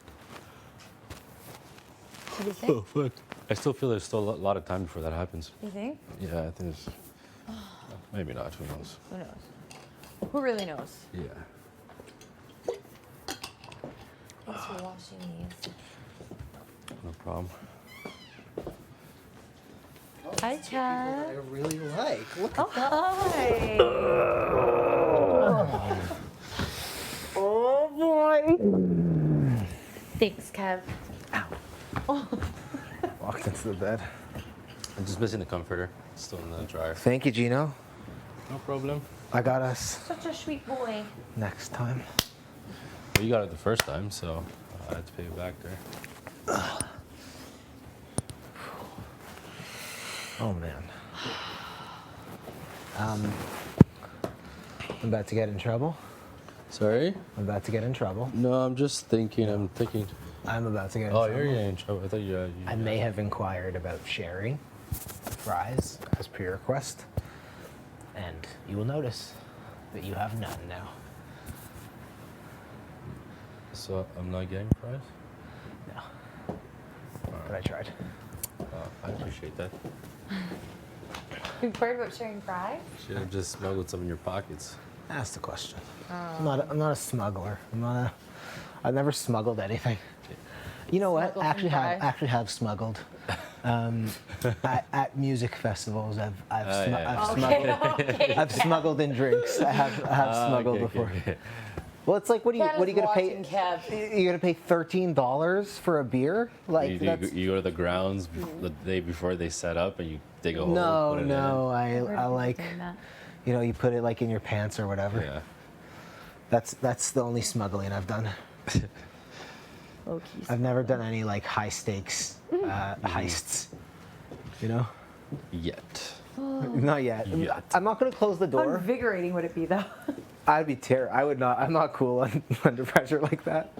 S20: What do you think?
S9: Oh, fuck. I still feel there's still a lot of time before that happens.
S20: You think?
S9: Yeah, I think it's... Maybe not, who knows?
S20: Who knows? Who really knows?
S9: Yeah.
S20: Thanks for washing these.
S9: No problem.
S20: Hi, Chad.
S11: I really like. Look
S20: Oh, hi.
S11: Oh boy.
S20: Thanks, Kev.
S11: Walked into the bed.
S6: I'm just missing the comforter. It's still in the dryer.
S11: Thank you, Gino.
S6: No problem.
S11: I got us
S20: Such a sweet boy.
S11: next time.
S6: Well, you got it the first time, so I had to pay you back there.
S11: Oh man. I'm about to get in trouble.
S6: Sorry?
S11: I'm about to get in trouble.
S6: No, I'm just thinking. I'm thinking.
S11: I'm about to get in
S6: Oh,
S11: trouble.
S6: you're getting in trouble. I thought you.
S11: I may have inquired about sharing fries as per your request, and you will notice that you have none now.
S6: So I'm not getting fries?
S11: No. But I tried.
S6: I appreciate that.
S20: You worried about sharing fries?
S6: Should have just smuggled some in your pockets.
S11: Ask the question. I'm not a smuggler. I've never smuggled anything. You know what?
S20: Smuggled some fries.
S11: Actually have smuggled. At music festivals, I've smuggled in drinks. I have smuggled before. Well, it's like, what are you gonna pay? You're gonna pay $13 for a beer? Like
S6: You go to the grounds the day before they set up, and you dig a hole. put it in.
S11: I like, you put it like in your pants or whatever.
S6: Yeah.
S11: That's the only smuggling I've done. I've never done any like high stakes heists.
S6: Yet.
S11: Not yet. I'm not gonna close the
S20: How
S11: door.
S20: invigorating would it be, though?
S11: I'd be I would not. I'm not cool under pressure like that.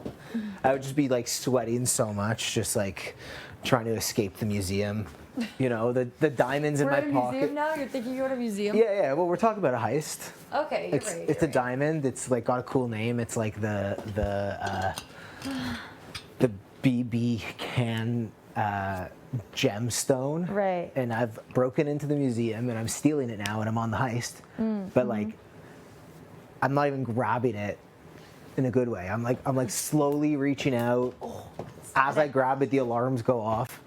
S11: I would just be like sweating so much, just like trying to escape the museum. The diamonds in
S20: We're
S11: my
S20: at a
S11: pocket.
S20: museum now? You're thinking you're at a museum?
S11: Yeah. Well, we're talking about a heist.
S20: Okay, you're right.
S11: It's a diamond. It's like got a cool name. It's like the BB can gemstone.
S20: Right.
S11: And I've broken into the museum and I'm stealing it now and I'm on the heist. But like, I'm not even grabbing it in a good way. I'm like slowly reaching out. As I grab it, the alarms go off.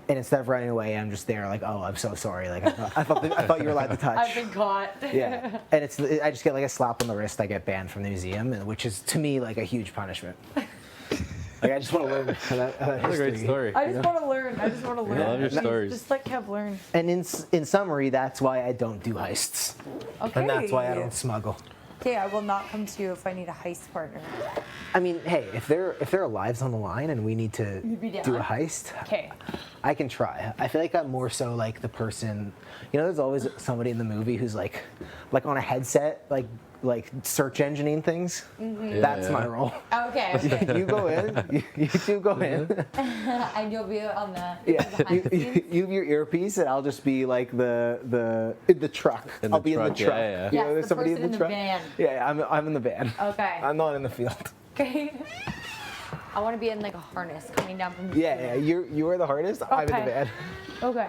S11: And instead of running away, I'm just there like, oh, I'm so sorry. Like I thought you were allowed to touch.
S20: I've been caught.
S11: Yeah, and I just get like a slap on the wrist. I get banned from the museum, which is to me like a huge punishment. Like I just want to learn how that
S6: That's a great story.
S20: I just want to learn. I
S6: love your stories.
S20: Just let Kev learn.
S11: And in summary, that's why I don't do heists.
S20: Okay.
S11: And that's why I don't smuggle.
S20: Okay, I will not come to you if I need a heist partner.
S11: I mean, hey, if there are lives on the line and we need to
S20: You'd be down.
S11: do a heist,
S20: Okay.
S11: I can try. I feel like I'm more so like the person, there's always somebody in the movie who's like on a headset, like search engineing things.
S20: Mhm.
S11: That's my role.
S20: Okay.
S11: You go in. You two go in.
S20: And you'll be on the
S11: Yeah.
S20: behind the scenes.
S11: You have your earpiece, and I'll just be like in the truck. I'll be in the truck.
S6: yeah.
S11: You know,
S20: Yes,
S11: there's
S20: the
S11: somebody
S20: person
S11: in the truck.
S20: van.
S11: Yeah, I'm in the van.
S20: Okay.
S11: I'm not in the field.
S20: Okay. I want to be in like a harness coming down from the
S11: Yeah. You are the hardest. I'm in the van.
S20: Okay.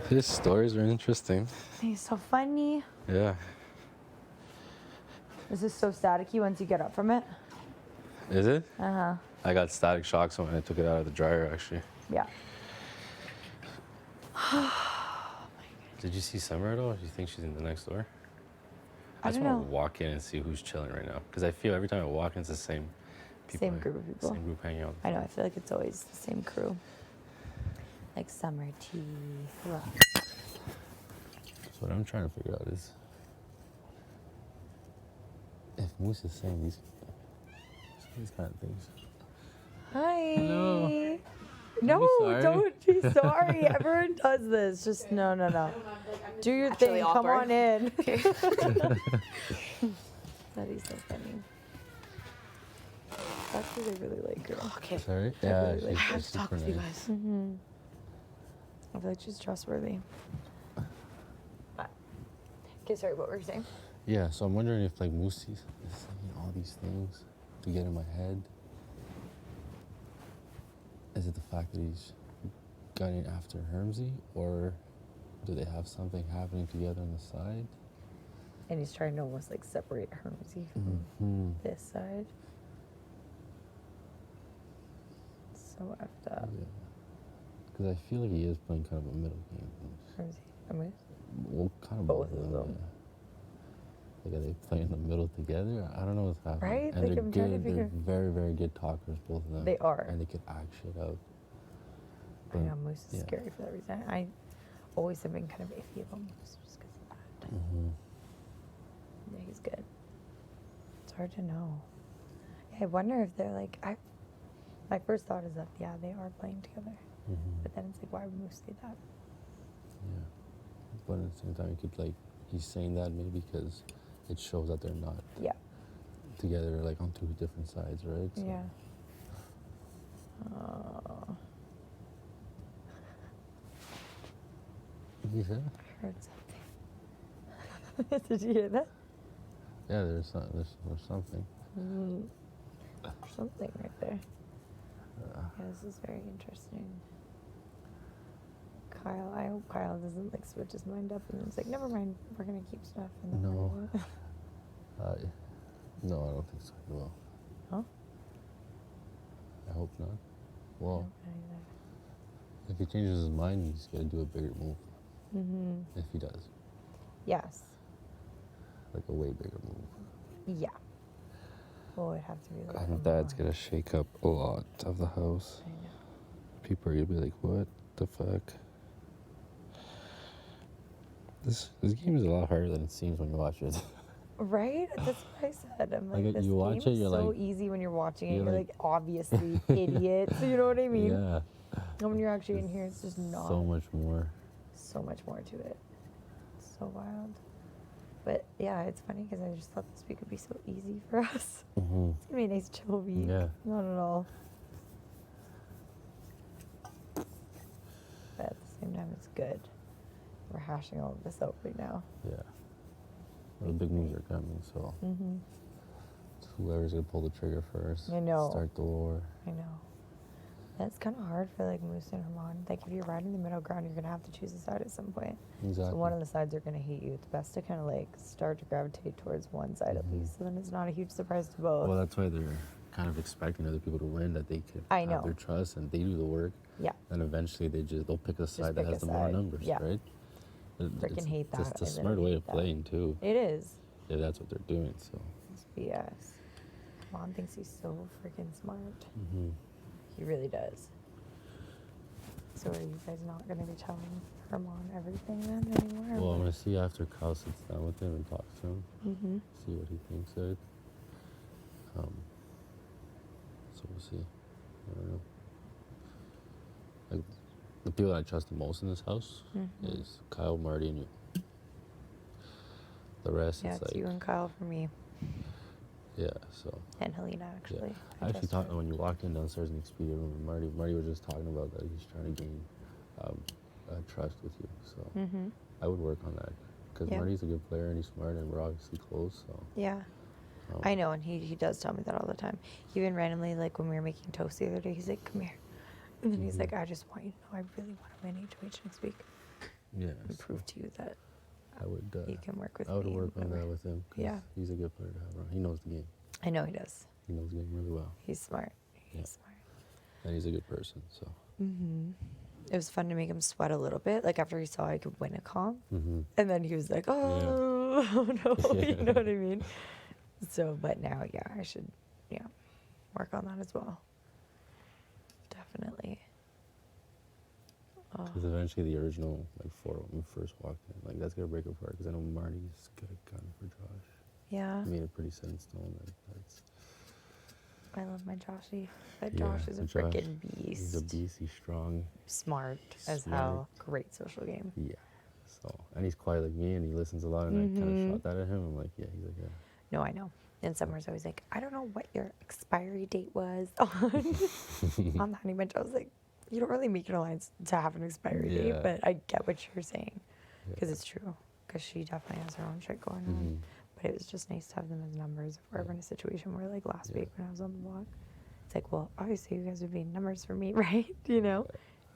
S6: His stories are interesting.
S20: He's so funny.
S6: Yeah.
S20: Is this so staticky once you get up from it?
S6: Is it?
S20: Uh-huh.
S6: I got static shocks when I took it out of the dryer, actually.
S20: Yeah.
S6: Did you see Summer at all? Do you think she's in the next door?
S20: I
S6: just
S20: don't
S6: want
S20: know.
S6: to walk in and see who's chilling right now. Because I feel every time I walk in, it's the same people.
S20: Same group of people.
S6: Same group hanging out.
S20: I know, I feel like it's always the same crew. Like summer tea. Ugh.
S6: So what I'm trying to figure out is if Moose is saying these kind of things.
S20: Hi.
S6: Hello.
S20: No,
S6: sorry.
S20: don't be sorry. Everyone does this. Just no. Do your
S10: Actually
S20: thing. Come
S10: awkward.
S20: on in. That is so funny.
S21: Actually, they really like her.
S2: Okay.
S9: Sorry?
S21: I
S9: Yeah,
S21: really like
S2: I
S21: her.
S2: have to talk with you guys.
S21: Mm-hmm. I feel like she's trustworthy. Okay, sorry, what were you saying?
S9: Yeah, so I'm wondering if like Moosey is saying all these things to get in my head. Is it the fact that he's gunning after Hermsy, or do they have something happening together on the side?
S21: And he's trying to almost like separate Hermsy from this side. So effed up.
S9: Yeah. Because I feel like he is playing kind of a middle game.
S21: Hermsy, a moose?
S9: Well, kind of
S21: Both of them.
S9: Yeah. Like, are they playing in the middle together? I don't know what's happening.
S21: Right?
S9: And
S21: Like,
S9: they're
S21: I'm trying to
S9: good.
S21: figure-
S9: They're very, very good talkers, both of them.
S21: They are.
S9: And they could act shit out.
S21: I know Moose is
S9: yeah.
S21: scary for that reason. I always have been kind of iffy about Moose just because of that.
S9: Mm-hmm.
S21: Yeah, he's good. It's hard to know. Yeah, I wonder if they're like, my first thought is that, yeah, they are playing together.
S9: Mm-hmm.
S21: But then it's like, why would Moose say that?
S9: Yeah. But at the same time, you could like, he's saying that maybe because it shows that they're not together, like on two different sides, right? So.
S21: Yeah. Oh.
S9: Yeah.
S21: I heard something. Did you hear that?
S9: Yeah, there's something.
S21: There's something right there. Yeah, this is very interesting. Kyle, I hope Kyle doesn't like switch his mind up and then it's like, never mind, we're gonna keep stuff. And then
S9: No. No, I don't think so. He will.
S21: Huh?
S9: I hope not. Well,
S21: I don't either.
S9: if he changes his mind, he's got to do a bigger move.
S21: Mm-hmm.
S9: If he does.
S21: Yes.
S9: Like a way bigger move.
S21: Yeah. Well, it'd have to be like.
S9: And Dad's going to shake up a lot of the house.
S21: I know.
S9: People are going to be like, what the fuck? This game is a lot harder than it seems when you watch it.
S21: Right? That's what I said. I'm like,
S9: Like,
S21: this
S9: you watch
S21: game
S9: it,
S21: is
S9: you're
S21: so
S9: like-
S21: easy when you're watching it.
S9: you're
S21: You're
S9: like-
S21: like obviously idiots. You know what I mean?
S9: Yeah.
S21: And when you're actually in here, it's just not.
S9: So much more.
S21: So much more to it. It's so wild. But yeah, it's funny because I just thought this week would be so easy for us.
S9: Mm-hmm.
S21: It's gonna be a nice chill week.
S9: Yeah.
S21: Not at all. But at the same time, it's good. We're hashing all of this out right now.
S9: Yeah. Well, the big moves are coming, so
S21: Mm-hmm.
S9: it's whoever's going to pull the trigger first.
S21: I know.
S9: Start the war.
S21: I know. That's kind of hard for like Moose and Herman. Like if you're riding the middle ground, you're gonna have to choose a side at some point.
S9: Exactly.
S21: So one of the sides are gonna hate you. It's best to kind of like start to gravitate towards one side at least, so then it's not a huge surprise to both.
S9: Well, that's why they're kind of expecting other people to win, that they could
S21: I
S9: have
S21: know.
S9: their trust and they do the work.
S21: Yeah.
S9: And eventually they'll pick a side that
S21: pick
S9: has
S21: a
S9: the more
S21: side.
S9: numbers,
S21: Yeah.
S9: right?
S21: Freaking hate that.
S9: It's a
S21: I
S9: smart
S21: literally
S9: way
S21: hate
S9: of
S21: that.
S9: playing too.
S21: It is.
S9: Yeah, that's what they're doing. So.
S21: It's BS. Mom thinks he's so freaking smart.
S9: Mm-hmm.
S21: He really does. So are you guys not gonna be telling Herman everything then anymore?
S9: Well, I'm gonna see after Kyle sits down with him and talks to him.
S21: Mm-hmm.
S9: See what he thinks of it. So we'll see. I don't know. Like, the people that I trust the most in this house
S21: Mhm.
S9: is Kyle, Marty, and you. The rest,
S21: Yeah,
S9: it's
S21: it's
S9: like,
S21: you and Kyle for me.
S9: yeah. So.
S21: And Helena, actually.
S9: Yeah.
S21: I
S9: I actually
S21: trust
S9: thought
S21: her.
S9: when you walked in downstairs in the Expedia room with Marty was just talking about that he's trying to gain trust with you. So
S21: Mhm.
S9: I would work on that because
S21: Yeah.
S9: Marty's a good player and he's smart and we're obviously close. So
S21: Yeah. I know, and he does tell me that all the time. Even randomly, like when we were making toast the other day, he's like, "Come here," and then he's like, "I just want you to know, I really want to win HOH next week."
S9: yeah,
S21: And prove to you that
S9: I would.
S21: he can work with
S9: I would
S21: me. and
S9: work on that
S21: whatever.
S9: with him. 'Cause
S21: Yeah.
S9: he's a good player to have around. He knows the game.
S21: I know he does.
S9: He knows the game really well,
S21: He's smart. He's
S9: Yeah.
S21: smart.
S9: and he's a good person. So.
S21: Mm-hmm. It was fun to make him sweat a little bit, like after he saw I could win a comp,
S9: Mm-hmm.
S21: and then he was like, "Oh, oh no," you know what I mean? So, but now, yeah, I should, work on that as well. Definitely. Oh.
S9: Because eventually the original four when we first walked in, that's gonna break apart. Because I know Marty's got a gun for Josh.
S21: Yeah.
S9: He made it pretty set in stone. That's.
S21: I love my Joshy. But
S9: Yeah,
S21: Josh is a
S9: Josh,
S21: freaking beast.
S9: He's a beast. He's strong.
S21: Smart as hell. Great social game.
S9: Yeah. So, and he's quiet like me, and he listens a lot. And I kind
S21: Mhm.
S9: of shot that at him. I'm like, yeah. He's like, yeah.
S21: No, I know.
S20: And Summer's always like, I don't know what your expiry date was on the honey bunch. I was like, you don't really make an alliance to have an expiry date, but I get what you're saying because it's true. Because she definitely has her own shit going on. But it was just nice to have them as numbers. If we're ever in a situation where, like last week when I was on the block, it's like, well, obviously you guys would be numbers for me, right? You know,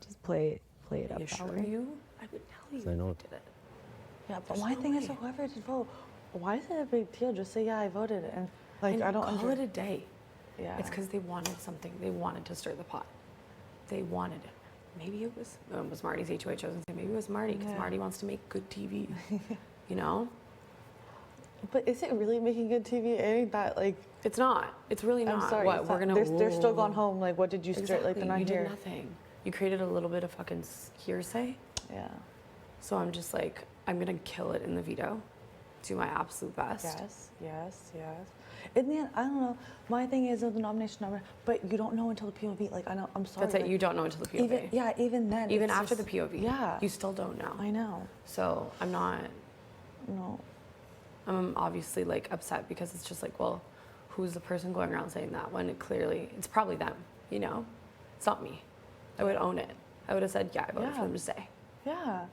S20: just play it up that way.
S12: I would tell you
S9: I know.
S12: did it.
S2: Yeah, but my thing is, whoever did vote, why is it a big deal? Just say, yeah, I voted, and like
S12: And
S2: I don't
S12: call it a day.
S2: Yeah.
S12: It's because they wanted something. They wanted to stir the pot. They wanted it. Maybe it was Marty's HOH. I was gonna say maybe it was Marty because Marty wants to make good TV. You know.
S2: But is it really making good TV? It ain't that like.
S12: It's not. It's really not.
S2: I'm sorry.
S12: What we're gonna?
S2: They're still gone home. Like, what did you start? Like, they're not
S12: you
S2: here.
S12: did nothing. You created a little bit of fucking hearsay.
S2: Yeah.
S12: So I'm just like, I'm gonna kill it in the veto. Do my absolute best.
S2: Yes. In the end, I don't know. My thing is the nomination number, but you don't know until the POV. Like, I know. I'm sorry.
S12: That's it.
S2: Like,
S12: You don't know until the POV.
S2: Even then.
S12: Even
S2: it's
S12: after
S2: just-
S12: the POV.
S2: Yeah.
S12: You still don't know.
S2: I know.
S12: So I'm not.
S2: No.
S12: I'm obviously like upset because it's just like, well, who's the person going around saying that when it clearly it's probably them. You know, it's not me. I would own it. I would have said, yeah, I voted for them to stay.
S2: Yeah.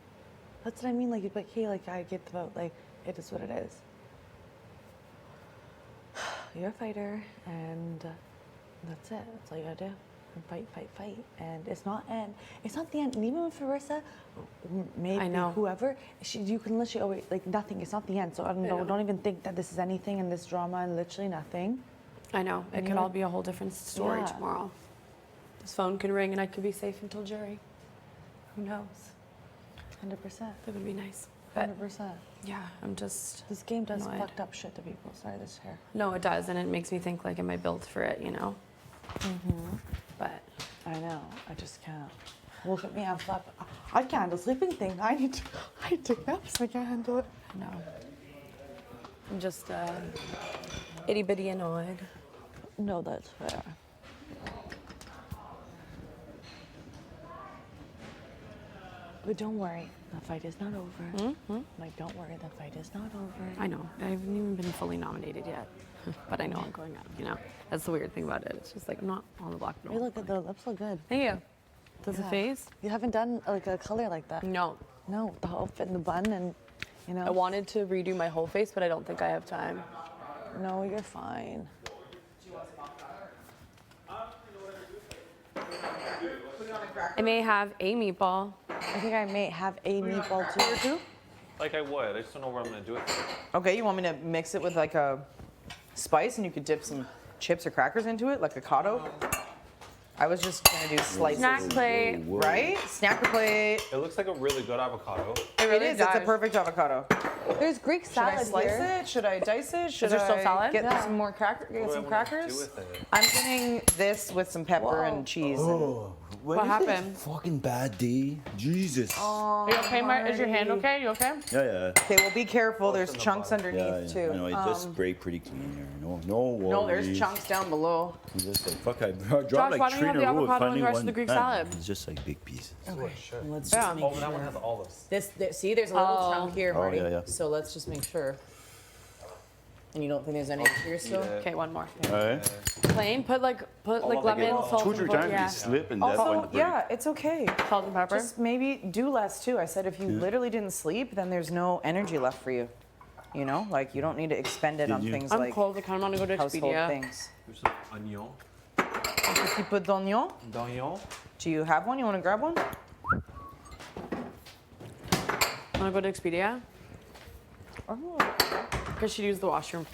S2: That's what I mean. Like, but hey, like, I get the vote. Like, it is what it is. You're a fighter, and that's it. That's all you gotta do. And fight. And it's not the end. And even with Farissa, maybe
S12: I know.
S2: whoever, you can literally always, like, nothing. It's not the end. So I don't even think that this is anything in this drama and literally nothing.
S12: I know. It could all be a whole different story
S2: Yeah.
S12: tomorrow. This phone could ring and I could be safe until jury. Who knows?
S2: 100%.
S12: That would be nice. But
S2: 100%.
S12: yeah, I'm just.
S2: This game does
S12: annoyed.
S2: fucked up shit to people. Sorry, this hair.
S12: No, it does, and it makes me think like, am I built for it? You know. But
S2: I know. I just can't. Look at me. I'm flat. I can't handle sleeping thing. I take naps. I can't handle it.
S12: no, I'm just itty bitty annoyed.
S2: No, that's fair. But don't worry, the fight is not over. Like, don't worry, the fight is not over.
S12: I know. I haven't even been fully nominated yet, but I know I'm going up. You know, that's the weird thing about it. It's just like I'm not on the block.
S2: Hey, look at the lips look good.
S12: Thank you. Does it phase?
S2: You haven't done like a color like that.
S12: No.
S2: No, the whole fit in the bun and, you know.
S12: I wanted to redo my whole face, but I don't think I have time.
S2: No, you're fine.
S12: I may have a meatball.
S2: I think I may have a meatball too.
S7: Like I would. I just don't know what I'm gonna do with it.
S22: Okay, you want me to mix it with like a spice and you could dip some chips or crackers into it, like a cotto? I was just gonna do slices.
S12: Snack plate.
S22: Right? Snacker plate.
S7: It looks like a really good avocado.
S22: It is. It's a perfect avocado.
S2: There's Greek
S22: Should I
S2: salad
S22: slice
S2: here.
S22: it? Should I dice it? Should
S12: there still
S22: I
S12: salad?
S22: get
S2: Yeah.
S22: some more crackers? Get
S7: What
S22: some
S7: do I wanna do
S22: crackers?
S7: with it?
S22: I'm getting this with some pepper and cheese.
S12: What happened?
S1: Fucking bad day. Jesus.
S12: Are you okay, Mark? Is your hand okay? You okay?
S1: Yeah.
S22: Okay, well, be careful. There's chunks underneath too.
S1: I know. I just spray pretty clean here. No worries.
S22: No, there's chunks down below.
S1: It's just like, fuck, I dropped
S12: Josh, why
S1: like
S12: don't
S1: three
S12: you
S1: in
S12: have
S1: a
S12: the
S1: row.
S12: avocado and
S1: Finally
S12: the rest of
S1: one.
S12: the Greek
S1: Man,
S12: salad?
S1: It's just like big pieces.
S22: Okay, let's
S12: Yeah.
S22: just make
S7: Oh, but that
S22: sure.
S7: one has olives.
S22: See, there's a little
S12: Oh.
S22: chunk here,
S1: Oh,
S22: Marty.
S1: yeah.
S22: So let's just make sure. And you don't think there's any here still?
S12: Okay, one more.
S1: All right.
S12: Plain. Put like lemon, salt,
S1: Two,
S12: and
S1: three
S12: pepper.
S1: times
S12: Yeah.
S1: you slip and that's
S22: Also,
S1: when the
S22: yeah, it's okay.
S12: Salt and pepper.
S22: Just maybe do less too. I said if you literally didn't sleep, then there's no energy left for you. You know, like you don't need to expend it on things
S12: I'm
S22: like
S12: cold. I kind of want to go to
S22: household
S12: Expedia.
S22: things.
S7: There's some onion.
S22: Un petit peu d'oignon.
S7: D'oignon.
S22: Do you have one? You want to grab one?
S12: Want to go to Expedia?
S2: Oh.
S12: Because she'd use the washroom.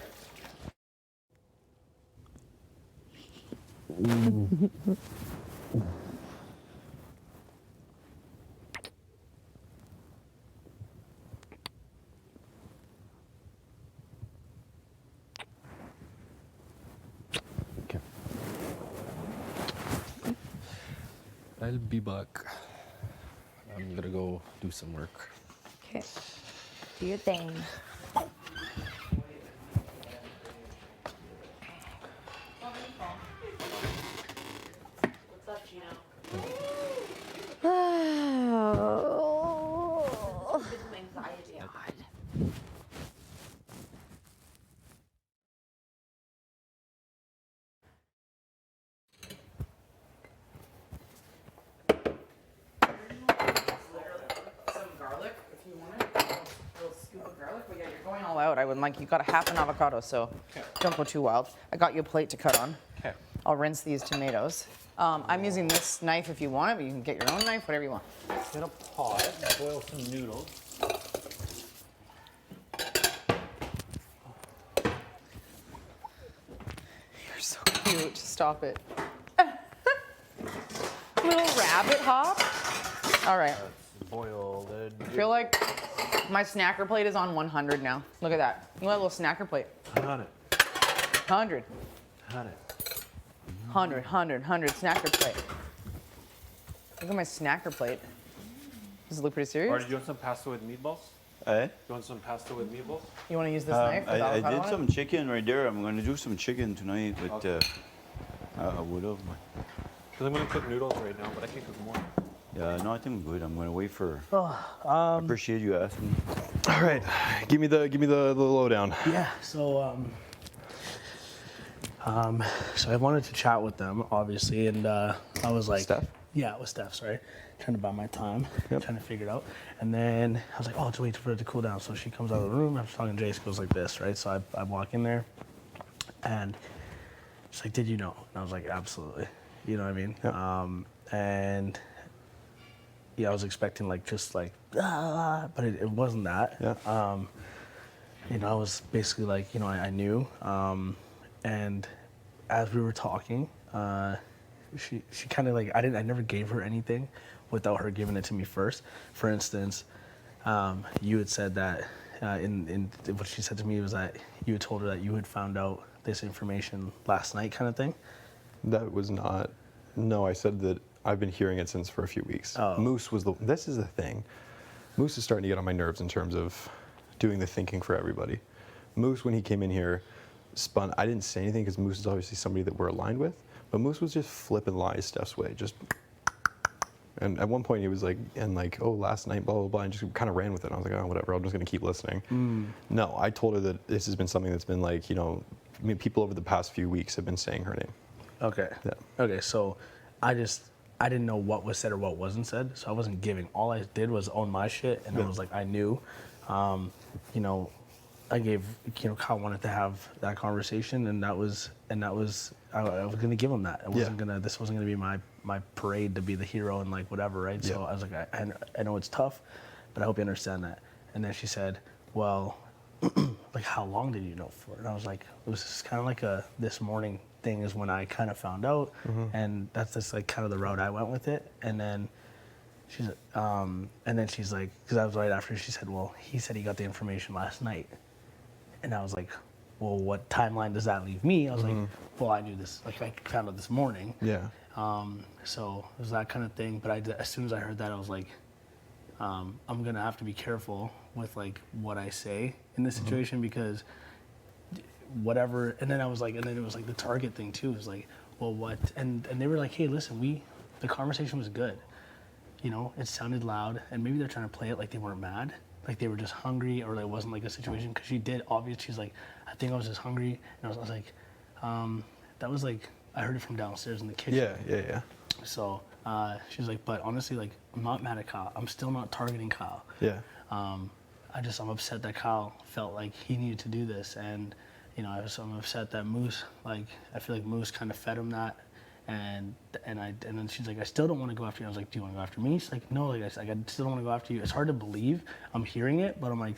S9: I'll be back. I'm gonna go do some work.
S20: Okay. Do your thing.
S12: What's up, Gino?
S20: Oh.
S12: Anxiety.
S22: with Mike. You got a half an avocado, so don't go too wild. I got you a plate to cut on.
S7: Okay.
S22: I'll rinse these tomatoes. I'm using this knife if you want it, but you can get your own knife, whatever you want.
S7: Get a pot, boil some noodles.
S22: You're so cute. Stop it. Little rabbit hop. All right.
S7: Boiled.
S22: I feel like my snacker plate is on 100 now. Look at that. You want a little snacker plate?
S7: I got it.
S22: 100.
S7: Had it.
S22: 100 snacker plate. Look at my snacker plate. Does it look pretty serious?
S7: Or do you want some pasta with meatballs?
S1: Eh?
S7: You want some pasta with meatballs?
S22: You want to use this knife? with
S1: I
S22: avocado
S1: did
S22: on it?
S1: some chicken right there. I'm gonna do some chicken tonight, but I would have.
S7: Because I'm gonna cook noodles right now, but I can cook more.
S1: Yeah, no, I think I'm good. I'm gonna wait for.
S8: I
S1: appreciate you asking.
S13: All right, give me the lowdown.
S8: Yeah. So so I wanted to chat with them, obviously, and I was like,
S13: Steph?
S8: Yeah, it was Steph. Sorry, trying to buy my time, trying to figure it out. And then I was like, oh, just wait for it to cool down. So she comes out of the room. I'm talking to Jace, goes like this, right? So I walk in there, and she's like, did you know? And I was like, absolutely. You know what I mean?
S13: Yep.
S8: And yeah, I was expecting like just like, but it wasn't that.
S13: Yeah.
S8: You know, I was basically like, you know, I knew. And as we were talking, she kind of like, I never gave her anything without her giving it to me first. For instance, you had said that, in what she said to me was that you had told her that you had found out this information last night, kind of thing.
S13: That was not. No, I said that I've been hearing it since for a few weeks. Moose was this is the thing. Moose is starting to get on my nerves in terms of doing the thinking for everybody. Moose, when he came in here, spun. I didn't say anything because Moose is obviously somebody that we're aligned with. But Moose was just flipping lies Steph's way, just. And at one point he was like, oh, last night, blah, blah, blah, and just kind of ran with it. I was like, oh, whatever, I'm just going to keep listening. No, I told her that this has been something that's been like, you know, I mean, people over the past few weeks have been saying her name.
S8: Okay.
S13: Yeah.
S8: Okay, so I didn't know what was said or what wasn't said, so I wasn't giving. All I did was own my shit, and I was like, I knew. You know, I gave, you know, Kyle wanted to have that conversation, and that was I was gonna give him that. This wasn't gonna be my parade to be the hero and like whatever, right? So I was like, I know it's tough, but I hope you understand that. And then she said, well, like how long did you know for? And I was like, it was just kind of like this morning thing is when I kind of found out, and that's just like kind of the route I went with it. And then she's like, because I was right after, she said, well, he said he got the information last night. And I was like, well, what timeline does that leave me? I was like, well, I knew this, like I found out this morning.
S13: Yeah.
S8: So it was that kind of thing. But as soon as I heard that, I was like, I'm gonna have to be careful with like what I say in this situation because whatever. And then it was like the Target thing too. It was like, well, what? And they were like, hey, listen, the conversation was good. You know, it sounded loud, and maybe they're trying to play it like they weren't mad, like they were just hungry, or it wasn't like a situation. Because she did, obviously, she's like, I think I was just hungry, and I was like, that was like, I heard it from downstairs in the kitchen.
S13: Yeah.
S8: So she's like, but honestly, like, I'm not mad at Kyle. I'm still not targeting Kyle.
S13: Yeah.
S8: I'm upset that Kyle felt like he needed to do this, and you know, I'm upset that Moose, like, I feel like Moose kind of fed him that. And then she's like, I still don't want to go after you. I was like, do you want to go after me? She's like, no, like, I still don't want to go after you. It's hard to believe. I'm hearing it, but I'm like,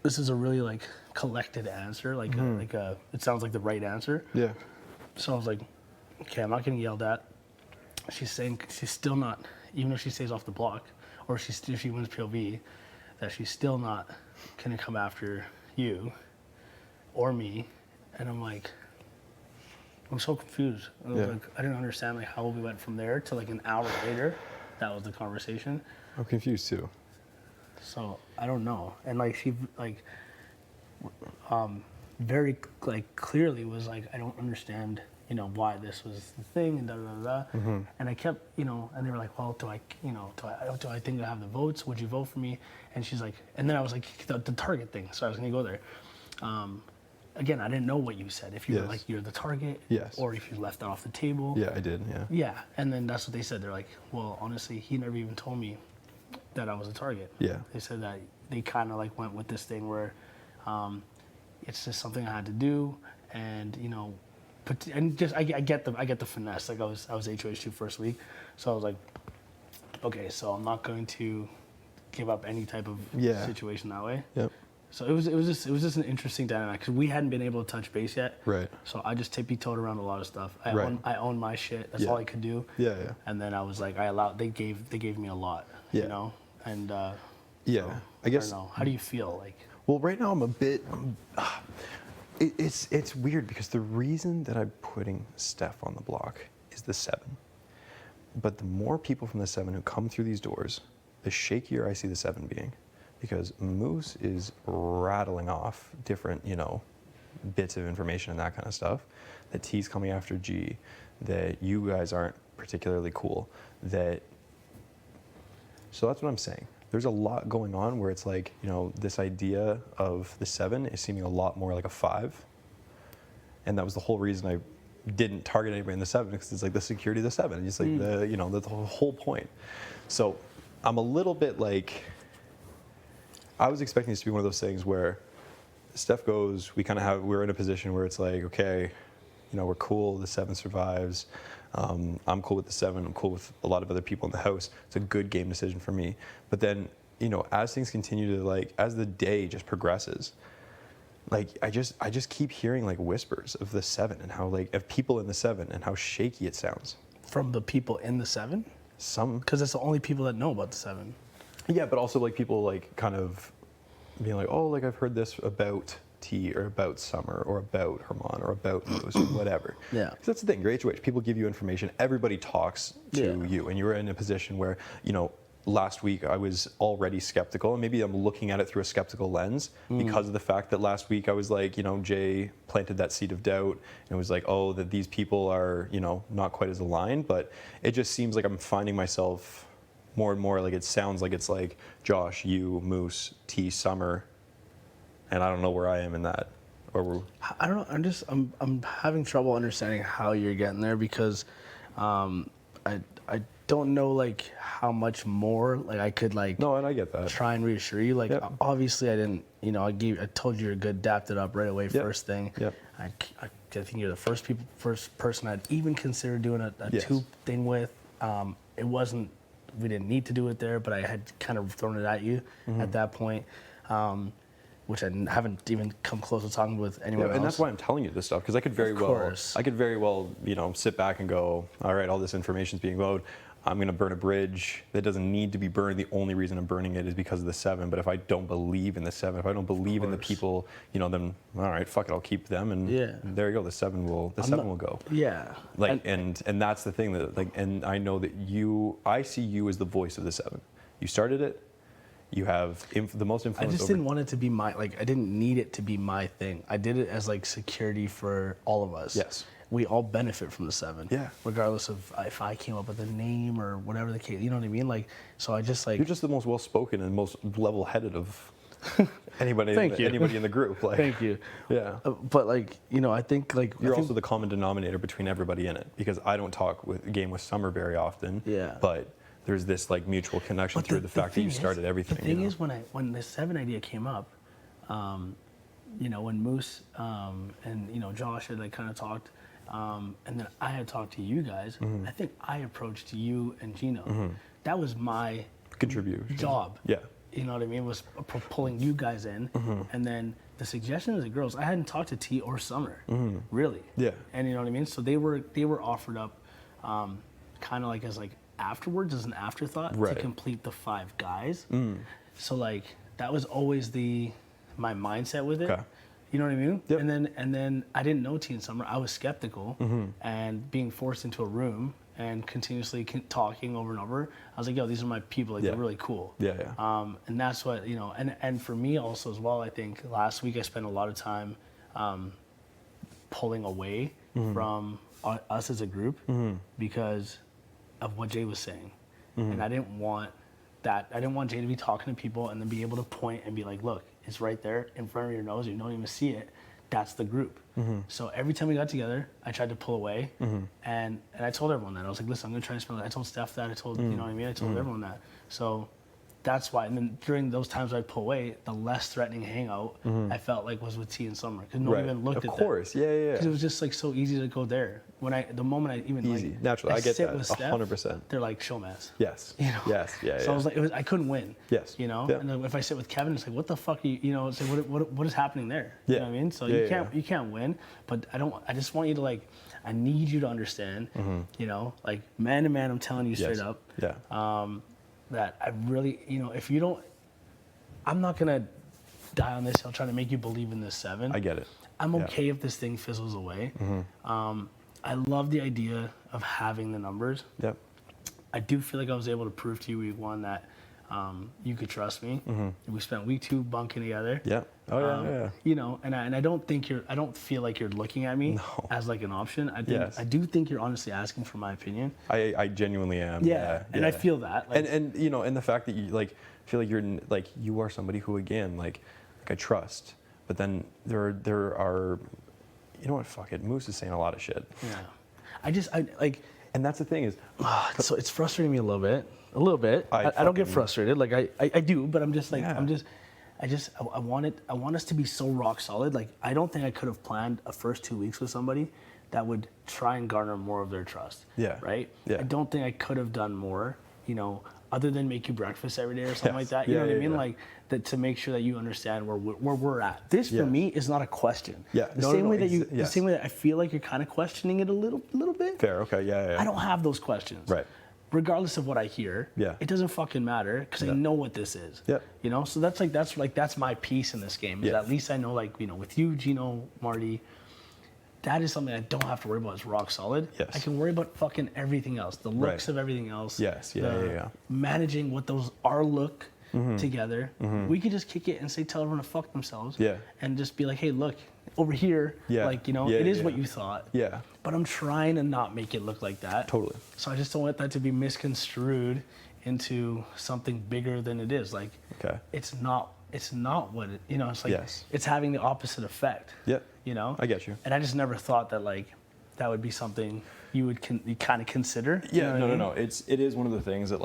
S8: this is a really like collected answer. Like, it sounds like the right answer.
S13: Yeah.
S8: So I was like, okay, I'm not getting yelled at. She's saying she's still not, even if she stays off the block, or if she wins POV, that she's still not gonna come after you or me. And I'm like, I'm so confused. I was like, I didn't understand like how we went from there to like an hour later. That was the conversation.
S13: I'm confused too.
S8: So I don't know. And like she like very like clearly was like, I don't understand, you know, why this was the thing and da da da da. And I kept, you know, and they were like, well, do I think I have the votes? Would you vote for me? And she's like, and then I was like, the Target thing. So I was gonna go there. Again, I didn't know what you said. If you were like, you're the target, or if you left that off the table.
S13: Yeah, I did, yeah.
S8: Yeah, and then that's what they said. They're like, well, honestly, he never even told me that I was a target.
S13: Yeah.
S8: They said that they kind of like went with this thing where, It's just something I had to do, and you know, I get the finesse. Like I was HOH2 first week, so I was like, okay, so I'm not going to give up any type of situation that way.
S5: Yep.
S8: So it was just an interesting dynamic because we hadn't been able to touch base yet.
S5: Right.
S8: So I just tippy-toed around a lot of stuff. I own my shit. That's
S5: Yeah.
S8: all I could do.
S5: Yeah.
S8: And then I was like, they gave me a lot.
S5: Yeah.
S8: You know. And
S5: yeah,
S8: so,
S5: I guess.
S8: I don't know. How do you feel like?
S5: Well, right now I'm a bit. It's weird because the reason that I'm putting Steph on the block is the 7. But the more people from the 7 who come through these doors, the shakier I see the 7 being. Because Moose is rattling off different, you know, bits of information and that kind of stuff. That T's coming after G, that you guys aren't particularly cool. So that's what I'm saying. There's a lot going on where it's like, you know, this idea of the 7 is seeming a lot more like a 5. And that was the whole reason I didn't target anybody in the 7, because it's like the security of the 7. It's like the, you know, the whole point. So I'm a little bit like, I was expecting this to be one of those things where Steph goes, we're in a position where it's like, okay, you know, we're cool, the 7 survives. I'm cool with the 7, I'm cool with a lot of other people in the house. It's a good game decision for me. But then, you know, as things continue to like, as the day just progresses, like I just keep hearing like whispers of the 7 and how like, of people in the 7 and how shaky it sounds.
S8: From the people in the 7?
S5: Some.
S8: Because it's the only people that know about the 7.
S5: Yeah, but also like people like kind of being like, oh, like I've heard this about T or about Summer or about Herman or about Moose or whatever.
S8: Yeah.
S5: Because that's the thing, your HOH, people give you information, everybody talks to you, and you're in a position where, you know, last week I was already skeptical, and maybe I'm looking at it through a skeptical lens because of the fact that last week I was like, you know, Jay planted that seed of doubt, and it was like, oh, that these people are, you know, not quite as aligned, but it just seems like I'm finding myself more and more like it sounds like it's like Josh, you, Moose, T, Summer, and I don't know where I am in that. Or
S8: I don't know. I'm having trouble understanding how you're getting there because I don't know like how much more like I could like.
S5: No, and I get that.
S8: Try and reassure you. Like obviously I didn't. You know, I told you you're good. Dapped it up right away. First thing.
S5: Yep.
S8: I think you're the first person I'd even consider doing a tube thing with. It wasn't. We didn't need to do it there, but I had kind of thrown it at you at that point. Which I haven't even come close to talking with anyone else.
S5: And that's why I'm telling you this stuff, because I could very well, you know, sit back and go, all right, all this information's being loaded. I'm going to burn a bridge that doesn't need to be burned. The only reason I'm burning it is because of the 7. But if I don't believe in the 7, if I don't believe in the people, you know, then all right, fuck it, I'll keep them, and there you go. The 7 will go.
S8: Yeah.
S5: Like and that's the thing that like, and I know that I see you as the voice of the 7. You started it. You have the most influence.
S8: I just didn't want it to be I didn't need it to be my thing. I did it as like security for all of us.
S5: Yes.
S8: We all benefit from the 7.
S5: Yeah.
S8: Regardless of if I came up with a name or whatever the case, you know what I mean? Like, so I just like.
S5: You're just the most well-spoken and most level-headed of anybody. Anybody in the group. Like,
S8: Thank you.
S5: Yeah.
S8: But like, you know, I think like.
S5: You're also the common denominator between everybody in it, because I don't talk game with Summer very often.
S8: Yeah.
S5: But there's this like mutual connection through the fact that you started everything.
S8: The thing is, when the 7 idea came up, you know, when Moose and you know Josh had like kind of talked, and then I had talked to you guys. I think I approached you and Gino. That was my job.
S5: Yeah.
S8: You know what I mean? Was pulling you guys in, and then the suggestion of the girls. I hadn't talked to T or Summer, really.
S5: Yeah.
S8: And you know what I mean? So they were offered up, kind of like as like afterwards as an afterthought to complete the 5 guys. So like that was always my mindset with it.
S5: Okay.
S8: You know what I mean? Yep. And then I didn't know T and Summer. I was skeptical and being forced into a room and continuously talking over and over. I was like, yo, these are my people. Like they're really cool.
S5: Yeah.
S8: And that's what, you know, and for me also as well, I think last week I spent a lot of time pulling away from us as a group because of what Jay was saying. And I didn't want that. I didn't want Jay to be talking to people and then be able to point and be like, look, it's right there in front of your nose. You don't even see it. That's the group. So every time we got together, I tried to pull away. And I told everyone that. I was like, listen, I'm going to try to spend. I told Steph that. I told, you know what I mean? I told everyone that. So that's why. And then during those times I'd pull away, the less threatening hangout I felt like was with T and Summer, because no one even looked at that.
S13: Of course, yeah.
S8: Because it was just like so easy to go there. The moment I even
S13: Easy,
S8: like,
S13: naturally. I get
S8: sit
S13: that,
S8: with Steph,
S13: 100%.
S8: They're like showmans.
S13: Yes.
S8: You know?
S13: Yes. Yeah.
S8: So I was like, I couldn't win.
S13: Yes.
S8: You know.
S13: Yeah.
S8: And then if I sit with Kevin, it's like, what the fuck? It's like, what is happening there?
S13: Yeah.
S8: You know what I mean? So
S13: Yeah,
S8: you can't win. But I just want you to like. I need you to understand. You know, like man to man, I'm telling you straight up.
S13: Yeah.
S8: That I really, if you don't, I'm not gonna die on this hill trying to make you believe in this 7.
S13: I get it.
S8: I'm okay if this thing fizzles away. I love the idea of having the numbers.
S13: Yep.
S8: I do feel like I was able to prove to you week 1 that you could trust me. We spent week 2 bunking together.
S13: Yeah. Oh yeah.
S8: You know, and I don't think I don't feel like you're looking at me as like an option. I do think you're honestly asking for my opinion.
S13: I genuinely am.
S8: Yeah. And I feel that. Like,
S13: and and the fact that you like feel like you're like you are somebody who again like I trust, but then there are you know what, fuck it, Moose is saying a lot of shit.
S8: Yeah. I like,
S13: and that's the thing is,
S8: so it's frustrating me a little bit. I don't get frustrated. Like I do, but I'm just like I want us to be so rock solid. Like I don't think I could have planned a first 2 weeks with somebody that would try and garner more of their trust.
S13: Yeah.
S8: Right?
S13: Yeah.
S8: I don't think I could have done more, other than make you breakfast every day or something like that. You know what I mean? Like that, to make sure that you understand where we're at. This for me is not a question.
S13: Yeah.
S8: The same way that I feel like you're kind of questioning it a little bit.
S13: Fair. Okay. Yeah.
S8: I don't have those questions.
S13: Right.
S8: Regardless of what I hear, it doesn't fucking matter because I know what this is.
S13: Yeah.
S8: So that's my piece in this game. Is at least I know, with you, Gino, Marty, that is something I don't have to worry about. It's rock solid.
S13: Yes.
S8: I can worry about fucking everything else, the looks of everything else.
S13: Yes. Yeah.
S8: Managing what those are together. We could just kick it and tell everyone to fuck themselves.
S13: Yeah.
S8: And just be like, hey, look, over here, it is what you thought.
S13: Yeah.
S8: But I'm trying to not make it look like that.
S13: Totally.
S8: So I just don't want that to be misconstrued into something bigger than it is. Like, it's not what it, it's like, it's having the opposite effect.
S13: Yeah.
S8: I
S13: get you.
S8: And I just never thought that that would be something you would kind of consider.
S13: Yeah. No. It is one of the things that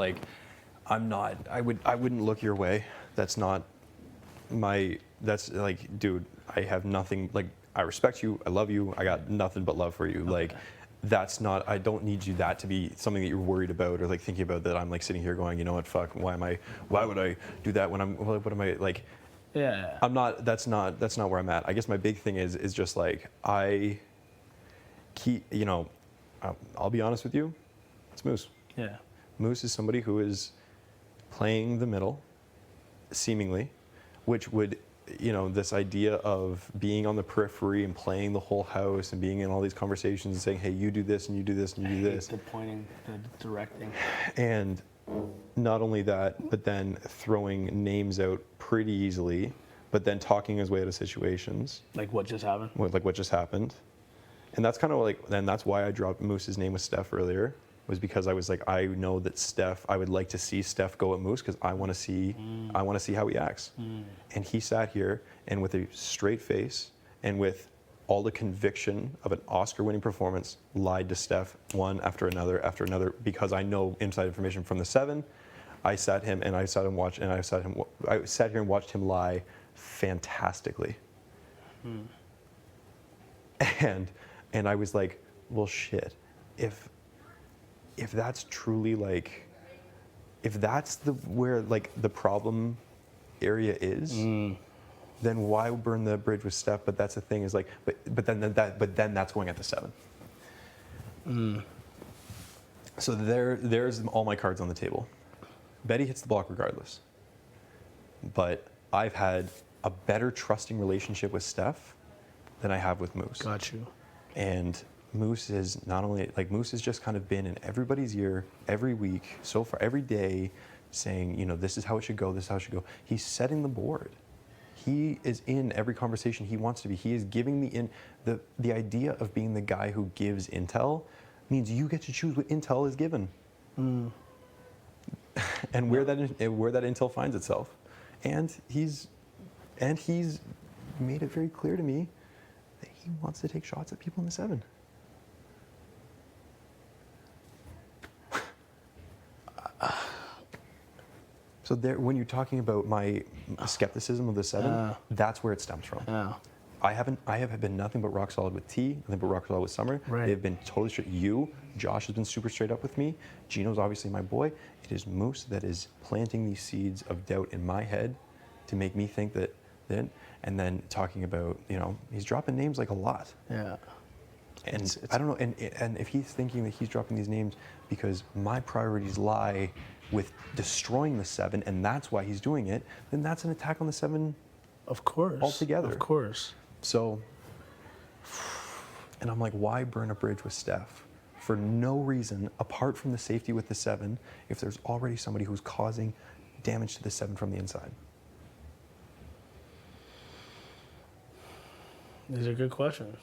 S13: I wouldn't look your way. That's not that's like, dude, I have nothing, I respect you, I love you, I got nothing but love for you. That's not, I don't need you that to be something that you're worried about or thinking about, that I'm sitting here going, you know what, fuck, why would I do that when what am I
S8: Yeah.
S13: I'm not, that's not where I'm at. I guess my big thing is just I keep, I'll be honest with you, it's Moose.
S8: Yeah.
S13: Moose is somebody who is playing the middle, seemingly, which would, this idea of being on the periphery and playing the whole house and being in all these conversations and saying, hey, you do this and you do this and you do this.
S8: The pointing, the directing.
S13: And not only that, but then throwing names out pretty easily, but then talking his way out of situations.
S8: Like what just happened?
S13: Like what just happened. And that's kind of and that's why I dropped Moose's name with Steph earlier, was because I was like, I know that I would like to see Steph go at Moose because I want to see how he acts. And he sat here and with a straight face and with all the conviction of an Oscar-winning performance, lied to Steph one after another, because I know inside information from the 7. I sat here and watched him lie fantastically. And I was like, well, shit, if that's truly if that's where the problem area is, then why burn the bridge with Steph? But that's the thing is but then that's going at the 7. So there's all my cards on the table. Betty hits the block regardless. But I've had a better trusting relationship with Steph than I have with Moose.
S8: Got you.
S13: And Moose is not only Moose has just kind of been in everybody's ear every week so far, every day, saying, this is how it should go, this is how it should go. He's setting the board. He is in every conversation he wants to be. He is giving the idea of being the guy who gives intel means you get to choose what intel is given. And where that intel finds itself. And he's made it very clear to me that he wants to take shots at people in the 7.
S16: So there, when you're talking about my skepticism of the 7, that's where it stems from. I have been nothing but rock solid with T, nothing but rock solid with Summer.
S8: Right.
S16: They've been totally straight. Josh has been super straight up with me. Gino's obviously my boy. It is Moose that is planting these seeds of doubt in my head to make me think that, and then talking about, he's dropping names like a lot.
S8: Yeah.
S16: And I don't know, and if he's thinking that he's dropping these names because my priorities lie with destroying the 7, and that's why he's doing it, then that's an attack on the 7.
S8: Of course.
S16: Altogether.
S8: Of course.
S16: So, and I'm like, why burn a bridge with Steph? For no reason, apart from the safety with the 7, if there's already somebody who's causing damage to the 7 from the inside.
S8: These are good questions.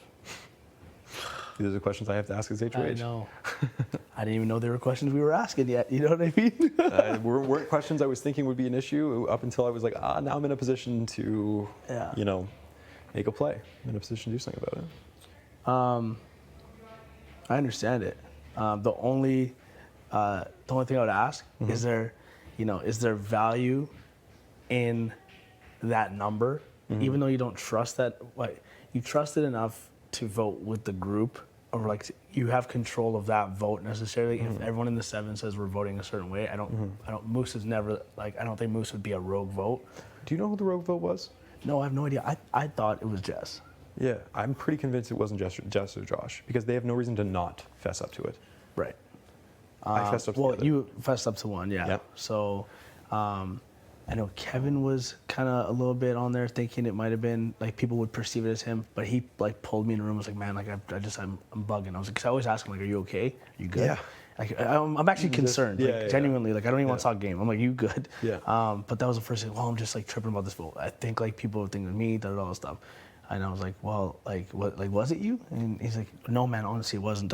S16: These are the questions I have to ask as HOH.
S8: I know. I didn't even know there were questions we were asking yet. You know what I mean?
S16: weren't questions I was thinking would be an issue up until I was like, now I'm in a position to, make a play. I'm in a position to do something about it.
S8: I understand it. The only thing I would ask is there value in that number, even though you don't trust that, you trust it enough to vote with the group, or like you have control of that vote necessarily. If everyone in the 7 says we're voting a certain way, I don't. Moose is never like. I don't think Moose would be a rogue vote.
S16: Do you know who the rogue vote was?
S8: No, I have no idea. I thought it was Jess.
S16: Yeah, I'm pretty convinced it wasn't Jess or Josh because they have no reason to not fess up to it.
S8: Right.
S16: I fessed up to the other.
S8: You fessed up to one, yeah.
S16: Yep.
S8: So, I know Kevin was kind of a little bit on there thinking it might have been like people would perceive it as him, but he like pulled me in the room and was like, man, like I'm bugging. I was like, cause I always ask him like, are you okay? Are you good?
S16: Yeah.
S8: Like, I'm actually concerned, genuinely. Like I don't even want to talk game. I'm like, you good?
S16: Yeah.
S8: But that was the first thing. Well, I'm just like tripping about this vote. I think like people would think of me, all this stuff. And I was like, well, like what? Like was it you? And he's like, no, man, honestly, it wasn't.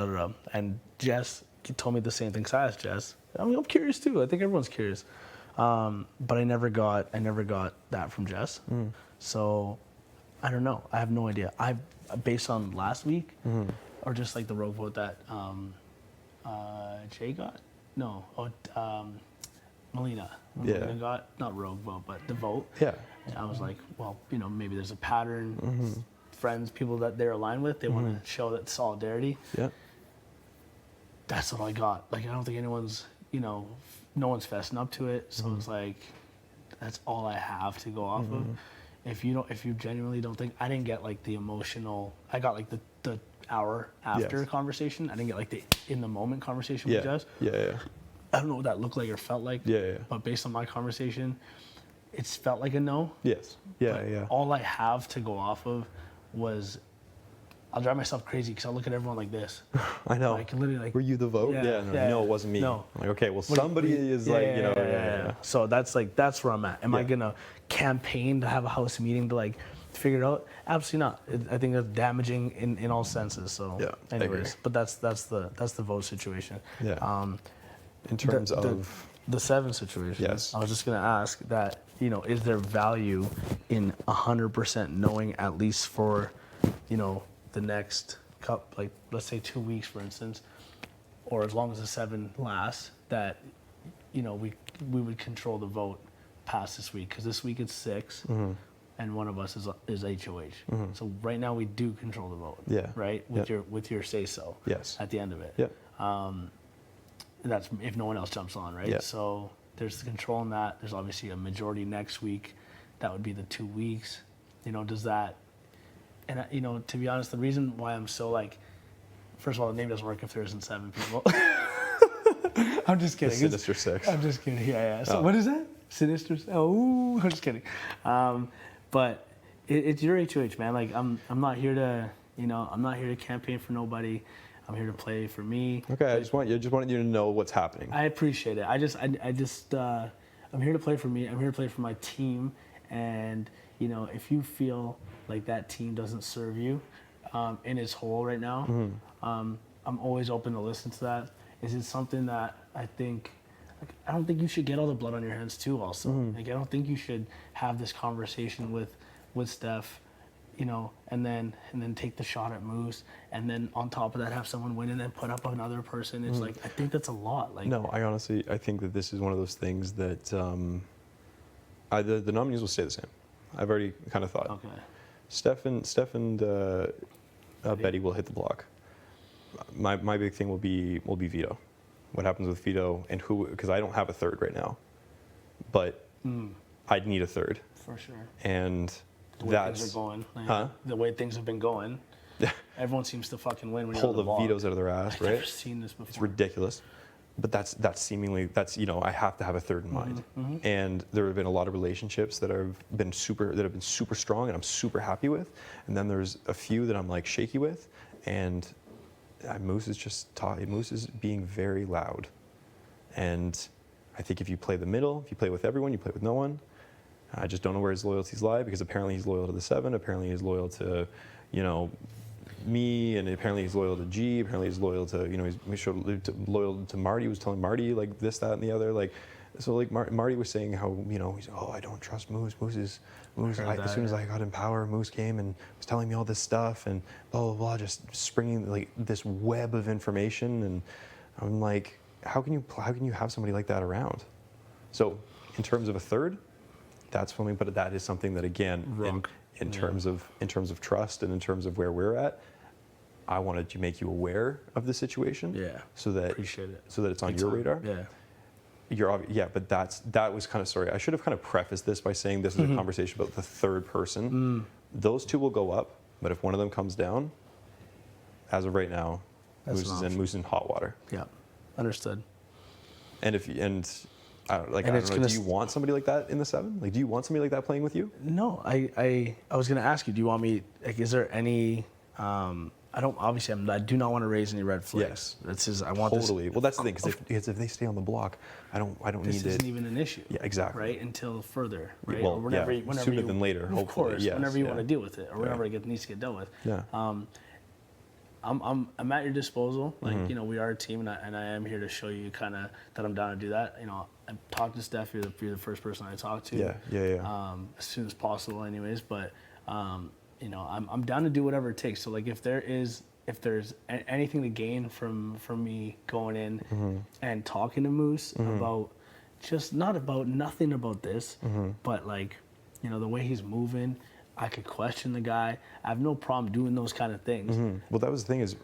S8: And Jess told me the same thing. So I asked Jess. I mean, I'm curious too. I think everyone's curious. But I never got that from Jess. So I don't know. I have no idea. Based on last week, or just like the rogue vote that Jay got. No, Melina. Melina got not rogue vote, but the vote.
S16: Yeah.
S8: And I was like, well, maybe there's a pattern. Friends, people that they're aligned with, they want to show that solidarity.
S16: Yeah.
S8: That's what I got. Like I don't think anyone's, no one's fessing up to it. So it's like, that's all I have to go off of. If you genuinely don't think, I didn't get like the emotional. I got like the hour after conversation. I didn't get like the in the moment conversation with Jess.
S16: Yeah.
S8: I don't know what that looked like or felt like.
S16: Yeah.
S8: But based on my conversation, it's felt like a no.
S16: Yes. Yeah.
S8: All I have to go off of was, I'll drive myself crazy because I'll look at everyone like this.
S16: I know.
S8: Like literally, like
S16: were you the vote? No, it wasn't me.
S8: No.
S16: Like okay, well somebody is
S8: yeah. So that's where I'm at. Am I gonna campaign to have a house meeting to like figure it out? Absolutely not. I think that's damaging in all senses. So anyways, but that's the vote situation.
S16: Yeah. In terms of
S8: the 7 situation,
S16: yes.
S8: I was just gonna ask that, is there value in 100% knowing at least for, the next like let's say 2 weeks, for instance, or as long as the 7 lasts, that, we would control the vote past this week, because this week it's 6, and one of us is HOH. So right now we do control the vote.
S16: Yeah.
S8: Right. With your say so.
S16: Yes.
S8: At the end of it.
S16: Yeah.
S8: That's if no one else jumps on, right?
S16: Yeah.
S8: So there's the control in that. There's obviously a majority next week. That would be the 2 weeks. Does that? And to be honest, the reason why I'm so like, first of all, the name doesn't work if there isn't 7 people. I'm just kidding.
S16: The Sinister 6.
S8: I'm just kidding. Yeah. So what is that? Sinister? Oh, I'm just kidding. But it's your HOH, man. Like I'm not here to, I'm not here to campaign for nobody. I'm here to play for me.
S16: Okay, I just wanted you to know what's happening.
S8: I appreciate it. I'm here to play for me. I'm here to play for my team. And if you feel like that team doesn't serve you in its whole right now, I'm always open to listen to that. Is it something that I think? Like, I don't think you should get all the blood on your hands too. Also, like I don't think you should have this conversation with Steph. And then take the shot at Moose, and then on top of that have someone win and then put up another person. It's like, I think that's a lot. Like,
S16: no, I think that this is one of those things that
S13: The nominees will stay the same. I've already kind of thought.
S8: Okay.
S13: Steph and Betty will hit the block. My big thing will be Vito. What happens with Vito and who? Because I don't have a third right now, but I'd need a third.
S8: For sure.
S13: And
S8: The way
S13: that's
S8: things are going. Like,
S13: huh?
S8: The way things have been going. Everyone seems to fucking win when you're
S13: Pull
S8: on the
S13: the
S8: ball.
S13: vetoes out of their ass,
S8: I've
S13: right?
S8: never seen this before.
S13: It's ridiculous. But that's seemingly I have to have a third in mind.
S8: mhm.
S13: And there have been a lot of relationships that have been super strong and I'm super happy with. And then there's a few that I'm like shaky with. And Moose is being very loud. And I think if you play the middle, if you play with everyone, you play with no one. I just don't know where his loyalties lie because apparently he's loyal to the 7. Apparently he's loyal to, me, and apparently he's loyal to G. Apparently he's loyal to, loyal to Marty. He was telling Marty like this, that, and the other. Like, so like Marty was saying how he's I don't trust Moose. Moose. As soon as I got in power, Moose came and was telling me all this stuff and blah blah blah, just springing like this web of information. And I'm like, how can you have somebody like that around? So in terms of a third, that's something. But that is something that again, in terms of trust and in terms of where we're at, I wanted to make you aware of the situation.
S8: Yeah.
S13: So that
S8: Appreciate it.
S13: So that it's on
S8: Big
S13: your
S8: time.
S13: radar.
S8: Yeah.
S13: But that was kind of sorry. I should have kind of prefaced this by saying this is a conversation about the third person. Those two will go up, but if one of them comes down, as of right now,
S8: That's
S13: Moose
S8: an
S13: is in hot water.
S8: Yeah. Understood.
S13: And I don't know. Do you want somebody like that in the 7? Like, do you want somebody like that playing with you?
S8: No, I was gonna ask you. Do you want me? Like, is there any? I do not want to raise any red flags.
S13: Yes.
S8: I want
S13: totally.
S8: this.
S13: Well, that's the thing because if they stay on the block, I don't
S8: This
S13: need it.
S8: isn't even an issue.
S13: Yeah, exactly.
S8: Right until further. Right.
S13: Well,
S8: or whenever
S13: sooner than later.
S8: Of
S13: Hopefully,
S8: course.
S13: yes,
S8: Whenever you
S13: yeah.
S8: want to deal with it, or whenever it needs to get dealt with.
S13: Yeah.
S8: I'm at your disposal. Like,
S13: Mhm.
S8: we are a team, and I am here to show you kind of that I'm down to do that. I talked to Steph. You're the first person I talked to.
S13: Yeah.
S8: As soon as possible, anyways. But I'm down to do whatever it takes. So like, if there's anything to gain from me going in and talking to Moose about nothing about this, but like, the way he's moving. I could question the guy. I have no problem doing those kind of things.
S13: Well, that was the thing is,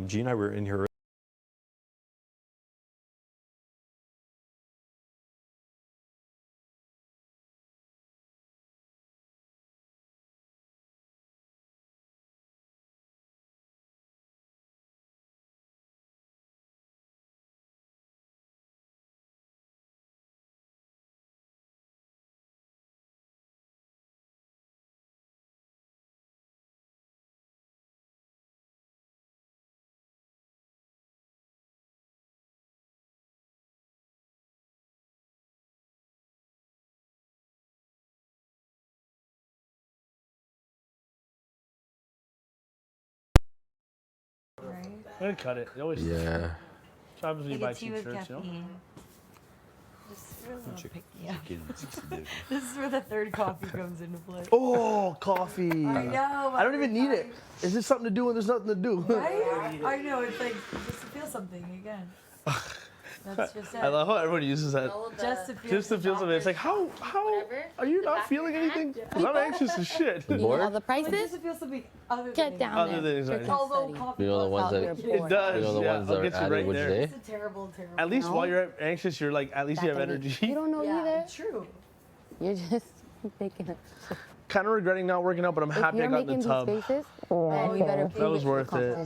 S13: G and I were in here.
S8: I'm gonna cut it. It always
S9: Yeah.
S8: happens when you
S21: It
S8: buy
S21: gets you
S8: cheap
S21: with
S8: shirts,
S21: caffeine. Just for a little
S13: Chick-
S21: pick me up.
S13: chicken.
S21: This is where the third coffee comes into play.
S8: Oh, coffee.
S21: I know.
S8: I don't even need it. Is this something to do when there's nothing to do?
S21: Right? I know. It's like just to feel something again. That's just it.
S8: I love how everyone uses that.
S21: Just to feel
S8: Just to feel something. It's like, how are you not feeling anything? 'Cause I'm anxious as shit.
S9: You know
S21: the prices? Just to feel something other
S12: Get
S21: than
S12: down
S8: Other than anxiety.
S21: Although coffee
S9: You know the
S21: was
S9: ones
S21: out
S9: that
S21: there
S8: It does.
S9: You know the
S8: yeah,
S9: ones
S8: I'll
S9: that
S8: get
S9: are
S8: you
S9: added
S8: right
S9: which
S8: there.
S9: day?
S21: It's a terrible.
S8: At least
S21: No.
S8: while you're anxious, you're like, at least you have energy.
S21: You don't know either. True.
S20: You're just making it.
S8: Kind of regretting not working out, but I'm happy I
S20: You're
S8: got in
S20: making
S8: the tub.
S20: these faces, then you better
S8: That was worth it.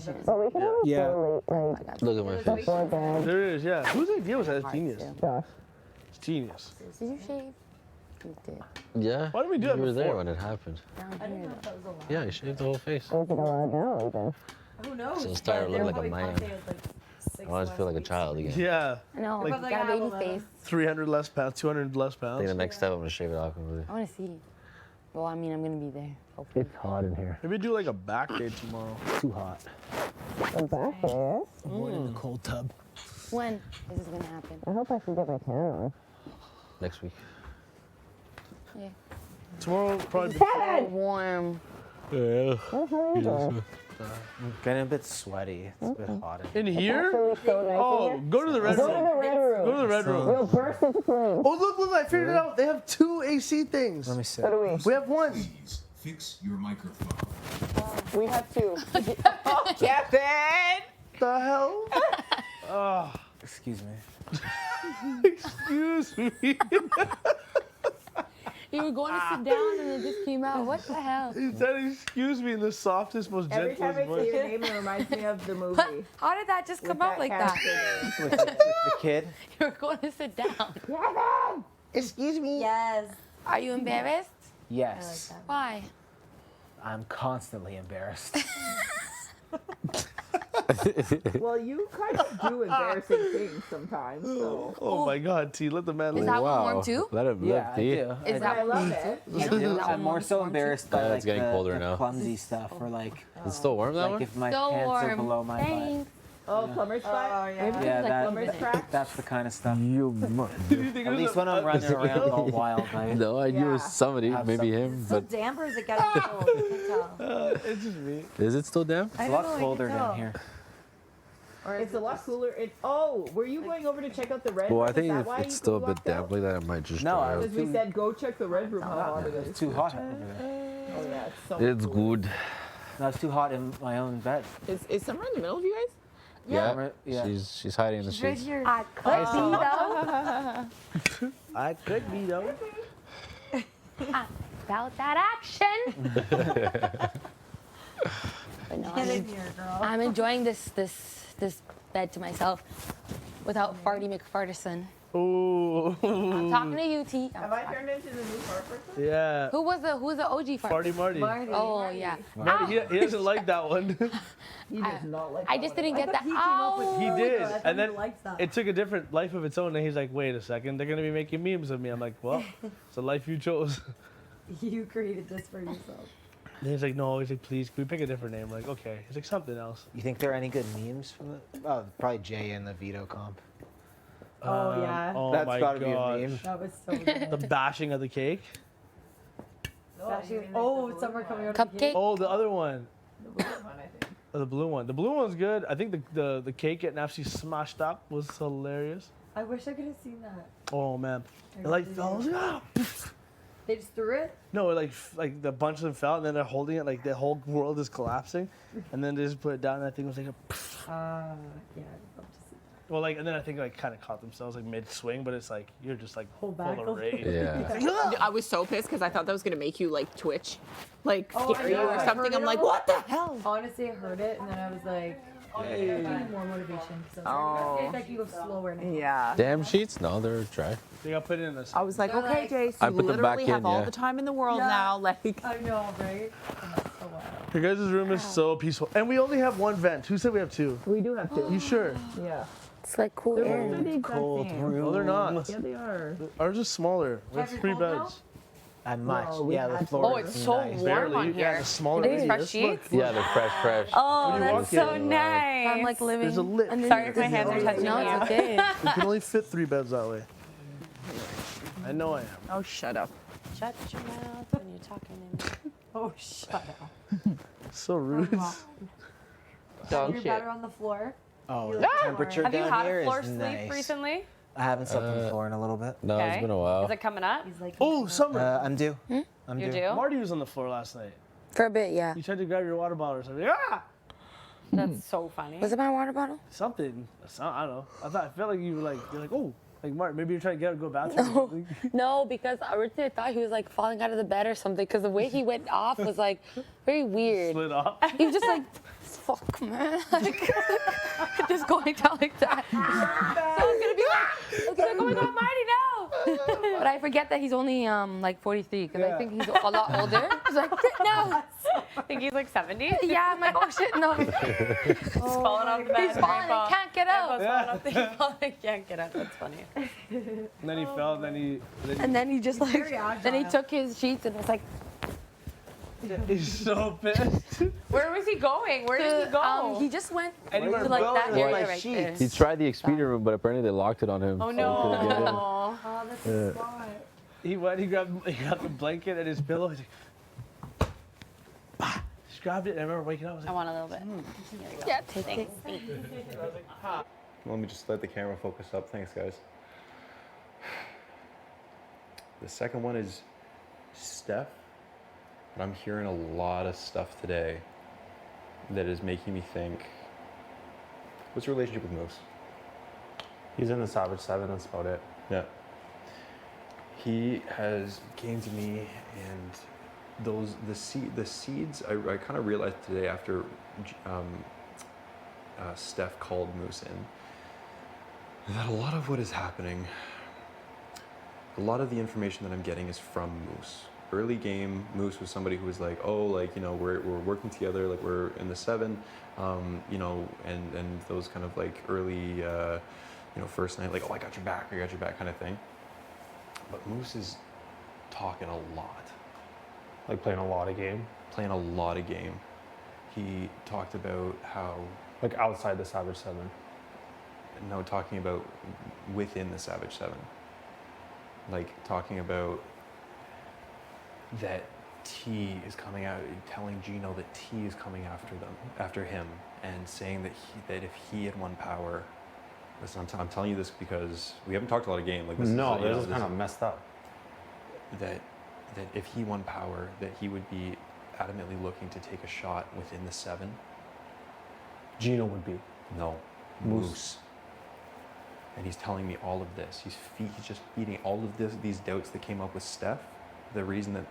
S9: Yeah. Look at my face.
S8: There is, yeah. Whose idea was that? It's genius. It's genius.
S20: Did you shave? You did.
S9: Yeah.
S8: Why didn't we do that
S9: You were there
S8: before?
S9: when it happened.
S20: Down here, though.
S9: Yeah, you shaved the whole face.
S21: Who knows?
S9: So it's starting to
S21: But
S9: look like
S21: they're
S9: a man.
S21: probably like
S9: I want to feel like a child again.
S8: Yeah.
S20: No,
S8: Like-
S20: like, got a baby face.
S8: 300 less pounds, 200 less
S9: I
S8: pounds.
S9: think the next step I'm gonna shave it off completely.
S20: I want to see. Well, I mean, I'm gonna be there. Hopefully.
S11: It's hot in here.
S8: Maybe do like a back day tomorrow.
S11: Too hot.
S21: A back there?
S11: Avoiding the cold tub.
S20: When is this gonna happen?
S21: I hope I can get my tan on.
S9: Next week.
S20: Yeah.
S8: Tomorrow probably.
S20: So warm.
S8: Yeah.
S11: I'm getting a bit sweaty. It's a bit hot in
S8: In here?
S21: So nice
S8: Oh, go to the red
S21: Go to
S8: room.
S21: the red room.
S8: Go to the red room.
S11: Real
S20: person thing.
S8: Oh, look, I figured it out. They have 2 AC things.
S11: Let me see.
S20: What do we?
S8: We have 1.
S3: Please fix your microphone.
S20: We have 2.
S22: Kevin!
S8: The hell? Oh.
S11: Excuse me.
S8: Excuse me.
S10: You were going to sit down and it just came out. What the hell?
S8: He said, "Excuse me," in the softest, most
S22: Every
S8: gentlest
S22: time I
S8: voice.
S22: say your name, it reminds me of the movie.
S10: How did that just come out like that?
S11: With the kid.
S10: You were going to sit down.
S22: Kevin!
S11: Excuse me.
S10: Yes. Are you embarrassed?
S11: Yes.
S10: Why?
S11: I'm constantly embarrassed.
S22: Well, you kind of do embarrassing things sometimes. So.
S8: Oh my God, T, let the man live.
S10: Is that one warm too?
S9: Let him
S11: Yeah,
S9: live,
S11: I
S9: T.
S11: do.
S10: Is that
S22: I love
S10: warm
S22: it.
S10: too?
S11: I do.
S10: That
S11: I'm more
S10: one
S11: so
S10: warm too?
S11: embarrassed by
S9: Yeah,
S11: like
S9: it's getting colder
S11: the
S9: now.
S11: clumsy stuff, or like
S9: It's still warm that
S11: like
S9: one?
S11: if my
S10: So
S11: pants are
S10: warm.
S11: below my butt.
S10: Thanks.
S22: Oh, plumber's crack?
S10: Oh, yeah.
S11: Yeah,
S10: Like
S11: that,
S22: plumber's crack?
S11: that's the kind of stuff.
S8: At
S11: At least when I'm running around all wild, right?
S9: No, I knew it was
S22: Yeah.
S9: somebody,
S11: Have
S9: maybe
S11: some-
S9: him,
S10: So
S9: but
S10: damp or is it getting cold? You can tell.
S8: It's just me.
S9: is it still damp?
S11: It's a lot colder down here.
S22: It's a lot cooler. Oh, were you going over to check out the red
S9: Well,
S22: room?
S9: I think
S22: Is that
S9: if
S22: why
S9: it's
S22: you
S9: still a bit
S22: walked
S9: damp
S22: out?
S9: like that, it might just
S11: No,
S9: dry
S11: I
S9: out.
S11: was
S22: Because we said go check the red room. How hot it is.
S11: It's too hot over there.
S22: Oh yeah, it's so.
S9: It's
S22: cool.
S9: good.
S11: No, it's too hot in my own bed.
S22: Is Summer in the middle of you guys?
S9: Yeah,
S11: Yeah.
S9: she's hiding in the
S10: Right
S9: sheets.
S10: here. I could be though.
S8: I could be though.
S10: About that action. But no, I'm enjoying this bed to myself without Farty McFartison.
S8: Oh.
S10: I'm talking to you, T.
S22: Have I turned into the new fart person?
S8: Yeah.
S10: Who was the OG fart?
S8: Farty Marty.
S10: Oh yeah.
S8: Marty, he doesn't like that one.
S22: He does not like.
S10: I just didn't get that. Ow.
S8: He did,
S22: I thought
S8: and then
S22: he liked that.
S8: it took a different life of its own. And he's like, "Wait a second, they're gonna be making memes of me." I'm like, "Well, it's a life you chose."
S17: You created this for yourself.
S8: And he's like, "No." He's like, "Please, can we pick a different name?" We're like, "Okay." He's like, "Something else."
S11: You think there are any good memes from it? Oh, probably Jay and the veto comp.
S22: Oh, yeah.
S8: Oh
S11: That's
S8: my
S11: gotta
S8: God.
S11: be a meme.
S17: That was so good.
S8: The bashing of the cake.
S17: Oh, summer coming out of the
S10: Cupcake.
S8: Oh, the other one.
S22: The blue one, I think.
S8: Oh, the blue one. The blue one's good. I think the cake getting absolutely smashed up was hilarious.
S17: I wish I could have seen that.
S8: Oh man, it like fell. I was like, "Ah!"
S17: They just threw it?
S8: No, like the bunch of them fell, and then they're holding it like the whole world is collapsing, and then they just put it down. And I think it was like a.
S17: Yeah, I'd love to see
S8: Well, like, and then I think like kind of caught themselves like mid swing, but it's like you're just like
S17: Hold
S8: full
S17: back
S8: of
S17: a
S8: rage.
S17: little.
S9: Yeah.
S22: I was so pissed because I thought that was gonna make you like twitch, like
S17: Oh,
S22: scare you
S17: I know,
S22: or
S17: I
S22: something.
S17: heard
S22: I'm
S17: it
S22: like,
S17: all.
S22: what the hell?
S17: Honestly, I heard it and then I was like, okay, I need more motivation. Because I was like, like you go slower now.
S22: Yeah.
S9: Damn sheets? No, they're dry.
S8: They got put in this.
S22: I was like,
S17: They're
S22: okay,
S17: like-
S22: Jace,
S9: I
S22: you
S9: put them back
S22: literally
S9: in,
S22: have all
S9: yeah.
S22: the time in the world
S17: Yeah.
S22: now. Like,
S17: I know, right? That's so wild.
S8: Your guys' room is so peaceful, and we only have one vent. Who said we have two?
S22: we do have to.
S8: You sure?
S22: Yeah.
S10: It's like cool
S22: They're
S10: air.
S22: both the exact
S11: Cold
S22: same.
S11: room.
S8: No, they're not.
S22: Yeah, they are.
S8: Ours is smaller. We have
S17: Have you
S8: 3
S17: cold now?
S8: beds.
S11: And much.
S22: No, we
S11: Yeah, the
S22: had-
S11: floor
S22: Oh,
S11: is
S22: it's
S11: so nice.
S22: warm
S8: Barely.
S22: on
S8: Yeah,
S22: here.
S8: the smaller
S10: It is
S8: it
S10: fresh
S8: is.
S10: sheets?
S9: Yeah, they're fresh.
S10: Oh,
S8: When you
S10: that's
S8: walk
S10: so
S8: in,
S10: nice. I'm like living.
S8: There's a lip.
S10: Sorry if my hands are touching
S17: No,
S10: you.
S17: it's okay.
S8: We can only fit 3 beds that way. I know I am.
S22: Oh, shut up.
S10: Shut your mouth when you're talking to me.
S17: Oh, shut up.
S8: So rude.
S22: Dog
S17: You're
S22: shit.
S17: better on the floor.
S11: Oh,
S17: You
S11: the
S17: look
S11: temperature
S17: more-
S12: Have you
S11: down
S12: had
S11: here
S12: a floor
S11: is
S12: sleep
S11: nice.
S12: recently?
S11: I haven't slept on the floor in a little bit.
S9: No, it's been a while.
S12: Is it coming up?
S17: He's like,
S8: Oh, Summer.
S11: I'm due. I'm
S12: You
S11: due.
S12: do?
S8: Marty was on the floor last night.
S10: For a bit, yeah.
S8: You tried to grab your water bottle or something. Ah!
S12: That's so funny.
S10: Was it my water bottle?
S8: Something. I don't know. I felt like you were like, you're like, oh, like Marty, maybe you're trying to get up, go bathroom. or something.
S10: No, because originally I thought he was like falling out of the bed or something. Because the way he went off was like very weird.
S8: Slid off.
S10: He was just like, fuck, man. Like, just going down like that. So I was gonna be like, oh my God, Marty, no. But I forget that he's only like 43 because I think he's a lot older. I was like, no.
S12: I think he's like 70.
S10: Yeah, I'm like, oh shit, no.
S12: He's falling off the bed.
S10: He's falling and can't get out.
S12: He's falling and can't get up. That's funny.
S8: And then he fell, and then he.
S10: And then he just like,
S17: Very
S10: then he
S17: agile.
S10: took his sheets and was like,
S8: He's so pissed.
S12: Where was he going? Where did he go?
S10: he just went
S8: Anywhere
S10: to like
S8: but
S10: that
S8: my
S10: area right there.
S9: He tried the expedient room, but apparently they locked it on him.
S12: Oh
S9: so he couldn't get in.
S12: no.
S17: Oh, that's
S9: Yeah.
S17: a spot.
S8: He went, he grabbed the blanket and his pillow. He's like, bah! Just grabbed it, and I remember waking up. I was
S12: I
S8: like,
S12: want a little bit.
S10: Yeah, take it.
S13: Let me just let the camera focus up. Thanks, guys.
S5: The second one is Steph. But I'm hearing a lot of stuff today that is making me think, what's your relationship with Moose?
S8: He's in the Savage 7, that's about it.
S5: Yeah. He has came to me, and the seeds I kind of realized today after Steph called Moose in, that a lot of what is happening, a lot of the information that I'm getting is from Moose. Early game, Moose was somebody who was like, oh, like, you know, we're working together, like we're in the 7, you know, and those kind of like early, you know, first night, like, oh, I got your back kind of thing. But Moose is talking a lot.
S8: Like playing a lot of game?
S5: Playing a lot of game. He talked about how...
S8: Like outside the Savage 7?
S5: No, talking about within the Savage 7. Like talking about that T is coming out, telling Gino that T is coming after him, and saying that if he had won power... Listen, I'm telling you this because we haven't talked a lot of game. Like this
S8: this is kind of messed up.
S5: That if he won power, that he would be adamantly looking to take a shot within the 7.
S8: Gino would be.
S5: No, Moose. And he's telling me all of this. He's just feeding all of these doubts that came up with Steph. The reason that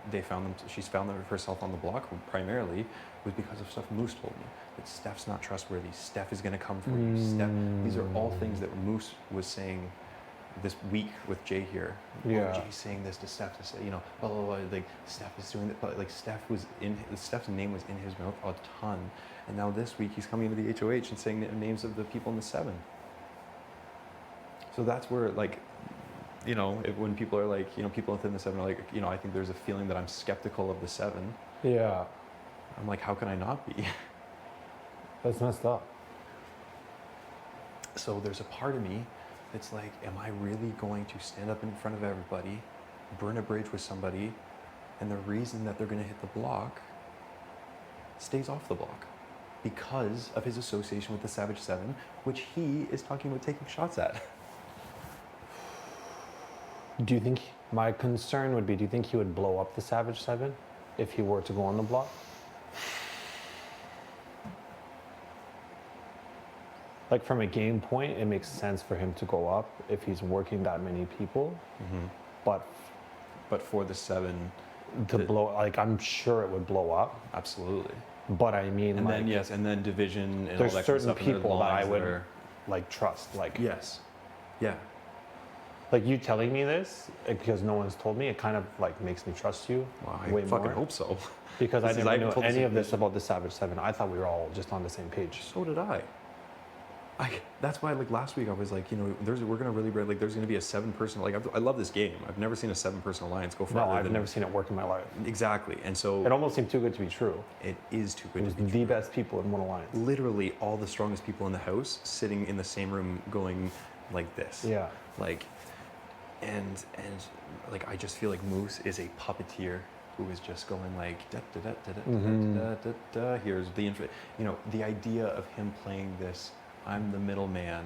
S5: she's found herself on the block primarily was because of stuff Moose told me. That Steph's not trustworthy. Steph is going to come for you. Steph. These are all things that Moose was saying this week with Jay here.
S8: Yeah.
S5: Oh, Jay's saying this to Steph to say, you know, blah, blah, blah, like Steph is doing that, but like Steph's name was in his mouth a ton. And now this week he's coming into the HOH and saying the names of the people in the 7. So that's where, like, you know, when people are like, you know, people within the 7 are like, you know, I think there's a feeling that I'm skeptical of the 7.
S8: Yeah.
S5: I'm like, how can I not be?
S8: That's messed up.
S5: So there's a part of me that's like, am I really going to stand up in front of everybody, burn a bridge with somebody, and the reason that they're going to hit the block stays off the block because of his association with the Savage 7, which he is talking about taking shots at?
S8: Do you think, my concern would be, do you think he would blow up the Savage 7 if he were to go on the block? Like from a game point, it makes sense for him to go up if he's working that many people.
S5: Mm-hmm.
S8: But
S5: for the 7
S8: to blow, like I'm sure it would blow up.
S5: Absolutely.
S8: But I mean,
S5: and
S8: like,
S5: then yes, and then division and
S8: there's
S5: all that
S8: certain
S5: kind of stuff,
S8: people that I would like trust. Like
S5: yes, yeah.
S8: Like you telling me this because no one's told me, it kind of like makes me trust you way more.
S5: I fucking hope so.
S8: Because I never knew any of this
S5: information.
S8: about the Savage 7. I thought we were all just on the same page.
S5: So did I. That's why, like last week, I was like, you know, we're gonna really like, there's gonna be a 7-person. Like, I love this game. I've never seen a 7-person alliance go farther.
S8: No, I've never seen it work in my life.
S5: Exactly, and so
S8: it almost seemed too good to be true.
S5: It is too good to be
S8: true. The best people in one alliance.
S5: Literally, all the strongest people in the house sitting in the same room, going like this.
S8: Yeah.
S5: Like, and like I just feel like Moose is a puppeteer who is just going like da da da da da da da da. Here's the you know, the idea of him playing this, I'm the middleman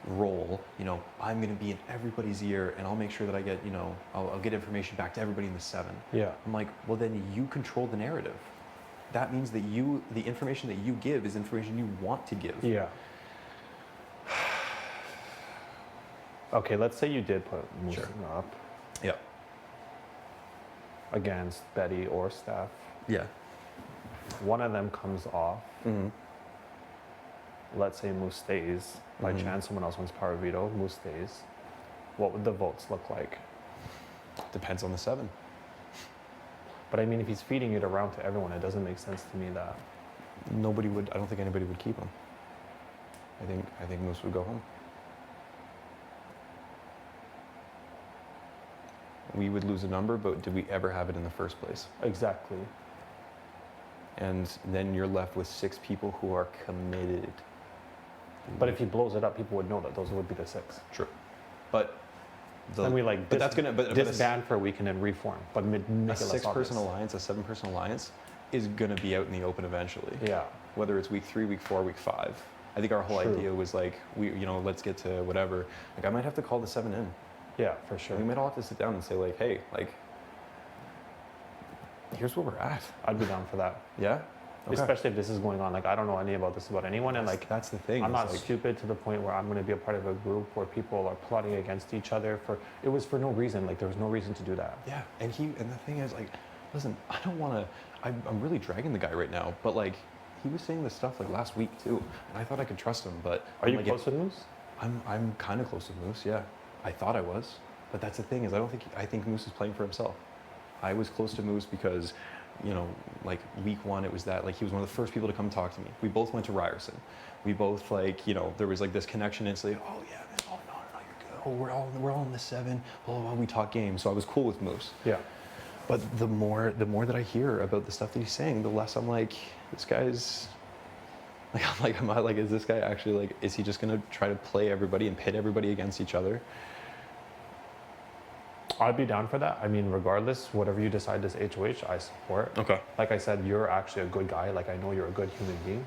S5: role, you know, I'm going to be in everybody's ear and I'll make sure that I get, you know, I'll get information back to everybody in the 7.
S8: Yeah.
S5: I'm like, well, then you control the narrative. That means that the information that you give is information you want to give.
S8: Yeah. Okay, let's say you did put Moose up.
S5: Yeah.
S8: Against Betty or Steph.
S5: Yeah.
S8: One of them comes off.
S5: Mm-hmm.
S8: Let's say Moose stays. By chance, someone else wants power veto. Moose stays. What would the votes look like?
S5: Depends on the 7.
S8: But I mean, if he's feeding it around to everyone, it doesn't make sense to me that
S5: nobody would. I don't think anybody would keep him. I think Moose would go home. We would lose a number, but did we ever have it in the first place?
S8: Exactly.
S5: And then you're left with 6 people who are committed.
S8: But if he blows it up, people would know that those would be the 6.
S5: True. But
S8: then we like
S5: but that's gonna
S8: disband for a week and then reform. But make
S5: a
S8: it less
S5: 6-person
S8: obvious.
S5: alliance, a 7-person alliance, is gonna be out in the open eventually.
S8: Yeah.
S5: Whether it's week 3, week 4, week 5. I think our whole
S8: True.
S5: idea was like, we, you know, let's get to whatever. Like I might have to call the 7 in.
S18: Yeah, for sure.
S5: We might all have to sit down and say like, hey, like, here's where we're at.
S18: I'd be down for that.
S5: Yeah? Okay.
S18: Especially if this is going on. Like, I don't know any about this about anyone. And like,
S5: that's the thing.
S18: I'm not
S5: like,
S18: stupid to the point where I'm going to be a part of a group where people are plotting against each other it was for no reason. Like, there was no reason to do that.
S5: Yeah. And the thing is, like, listen, I don't want to, I'm really dragging the guy right now, but like, he was saying this stuff like last week too. And I thought I could trust him, but.
S18: Are you close with Moose?
S5: I'm kind of close with Moose, yeah. I thought I was. But that's the thing is, I think Moose is playing for himself. I was close to Moose because, you know, like week one, it was that, like, he was one of the first people to come talk to me. We both went to Ryerson. We both, like, you know, there was like this connection. It's like, oh yeah, man, oh no, you're good. Oh, we're all in the 7. Blah, blah, blah. We talk games. So I was cool with Moose.
S18: Yeah.
S5: But the more that I hear about the stuff that he's saying, the less I'm like, this guy's, like, I'm like, is this guy actually, like, is he just gonna try to play everybody and pit everybody against each other?
S18: I'd be down for that. I mean, regardless, whatever you decide this HOH, I support.
S5: Okay.
S18: Like I said, you're actually a good guy. Like, I know you're a good human being.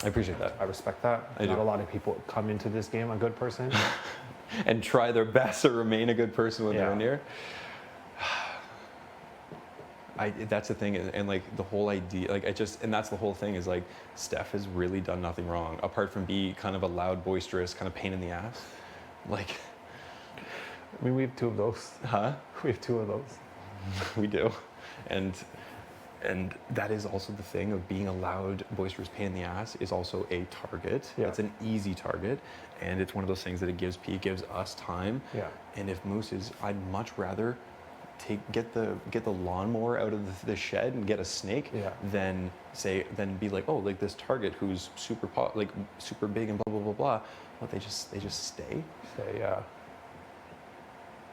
S5: I appreciate that.
S18: I respect that. Not a lot of people come into this game a good person.
S5: And try their best to remain a good person when they're in here. That's the thing, and like the whole idea, like and that's the whole thing is like, Steph has really done nothing wrong, apart from be kind of a loud, boisterous, kind of pain in the ass. Like,
S18: I mean, we have 2 of those.
S5: Huh?
S18: We have 2 of those.
S5: We do. And that is also the thing of being a loud, boisterous pain in the ass is also a target.
S18: Yeah.
S5: It's an easy target. And it's one of those things that it gives us time.
S18: Yeah.
S5: And if Moose is, I'd much rather get the lawnmower out of the shed and get a snake than be like, oh, like this target who's super big and blah blah blah blah. Well, they just stay.
S18: Yeah.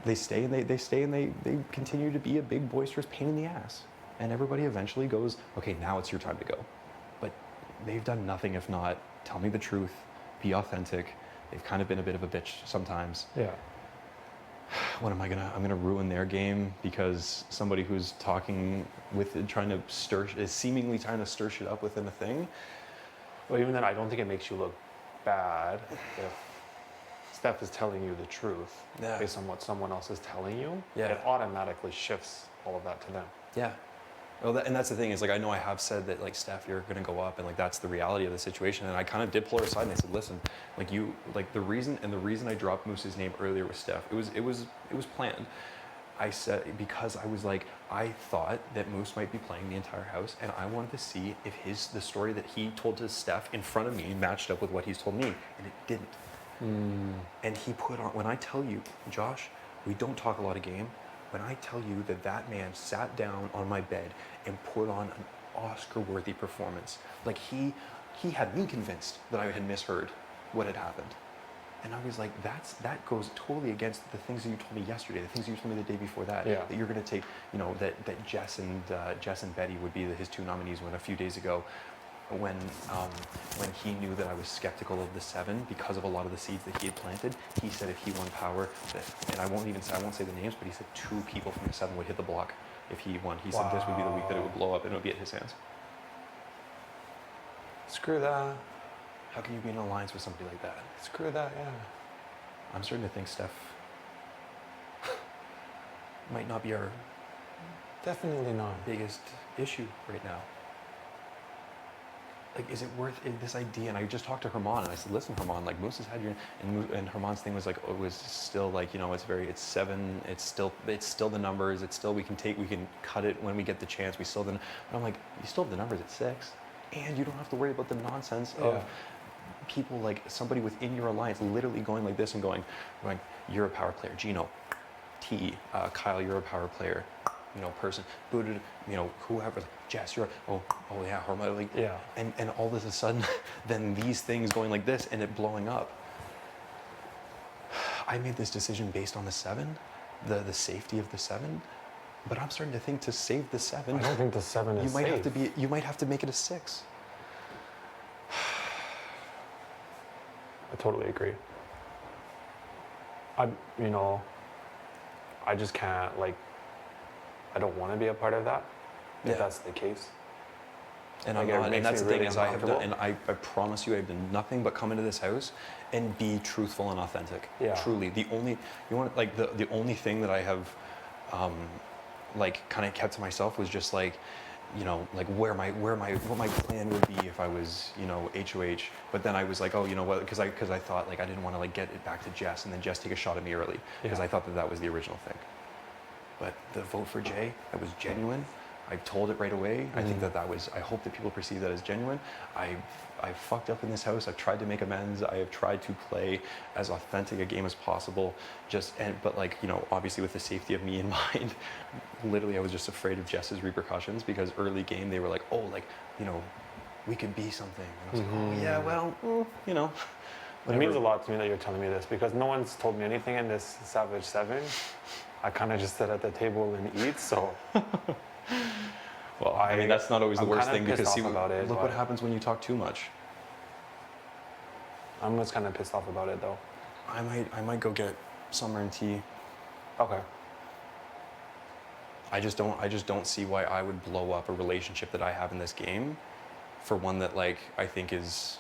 S5: They stay and they continue to be a big boisterous pain in the ass. And everybody eventually goes, okay, now it's your time to go. But they've done nothing if not tell me the truth, be authentic. They've kind of been a bit of a bitch sometimes.
S18: Yeah.
S5: What am I gonna? I'm gonna ruin their game because somebody who's talking with, is seemingly trying to stir shit up within a thing.
S18: Well, even then, I don't think it makes you look bad if Steph is telling you the truth based on what someone else is telling you.
S5: Yeah.
S18: It automatically shifts all of that to them.
S5: Yeah. Well, and that's the thing is, like, I know I have said that, like, Steph, you're going to go up, and like that's the reality of the situation. And I kind of did pull her aside and I said, listen, like the reason I dropped Moose's name earlier with Steph, it was planned. I said, because I was like, I thought that Moose might be playing the entire house, and I wanted to see if the story that he told to Steph in front of me matched up with what he's told me, and it didn't. And he put on, when I tell you, Josh, we don't talk a lot of game. When I tell you that man sat down on my bed and put on an Oscar-worthy performance, like he had me convinced that I had misheard what had happened. And I was like, that goes totally against the things that you told me yesterday, the things you told me the day before that, that you're going to take, you know, that Jess and Betty would be his 2 nominees when a few days ago, when he knew that I was skeptical of the 7 because of a lot of the seeds that he had planted, he said if he won power, and I won't say the names, but he said 2 people from the 7 would hit the block if he won. He said this would be the week that it would blow up and it would be at his hands.
S18: Screw that.
S5: How can you be in an alliance with somebody like that?
S18: Screw that, yeah.
S5: I'm starting to think Steph might not be our
S18: definitely not
S5: biggest issue right now. Like, is it worth this idea? And I just talked to Herman, and I said, listen, Herman, like, Moose has had your, and Herman's thing was like, it was still like, you know, it's 7, it's still the numbers, it's still, we can cut it when we get the chance, we still, and I'm like, you still have the numbers at 6, and you don't have to worry about the nonsense of people, like somebody within your alliance literally going like this and going, you're a power player, Gino, T, Kyle, you're a power player, you know, person, booted, you know, whoever, Jess, you're, oh yeah, Hormone, like, and all of a sudden, then these things going like this and it blowing up. I made this decision based on the 7, the safety of the 7, but I'm starting to think to save the 7.
S18: I don't think the 7 is safe.
S5: You might have to make it a 6.
S18: I totally agree. I just can't, like, I don't want to be a part of that, if that's the case.
S13: And
S18: Like,
S13: I'm
S18: it
S13: not, and
S18: makes
S13: that's
S18: me
S13: the thing
S18: really
S13: is I have done,
S18: uncomfortable.
S13: and I promise you I've done nothing but come into this house and be truthful and authentic.
S18: Yeah.
S13: Truly, the only the only thing that I have, like kind of kept to myself was just like, you know, like what my plan would be if I was, you know, HOH. But then I was like, oh, you know what? Because I thought like I didn't want to like get it back to Jess and then Jess take a shot at me early because
S18: Yeah.
S13: I thought that that was the original thing. But the vote for Jay, that was genuine. I told it right away. I think that was, I hope that people perceive that as genuine. I fucked up in this house. I've tried to make amends. I have tried to play as authentic a game as possible. But like, you know, obviously with the safety of me in mind, literally I was just afraid of Jess's repercussions because early game they were like, oh, like, you know, we could be something. And I was like, oh yeah, well, you know.
S18: It means a lot to me that you're telling me this because no one's told me anything in this Savage 7. I kind of just sit at the table and eat, so.
S13: Well, I mean, that's not always the
S18: I'm
S13: worst
S18: kinda
S13: thing because
S18: pissed
S13: see,
S18: off about it,
S13: look what
S18: but-
S13: happens when you talk too much.
S18: I'm just kind of pissed off about it though.
S13: I might go get summer and tea.
S18: Okay.
S13: I just don't see why I would blow up a relationship that I have in this game for one that like I think is,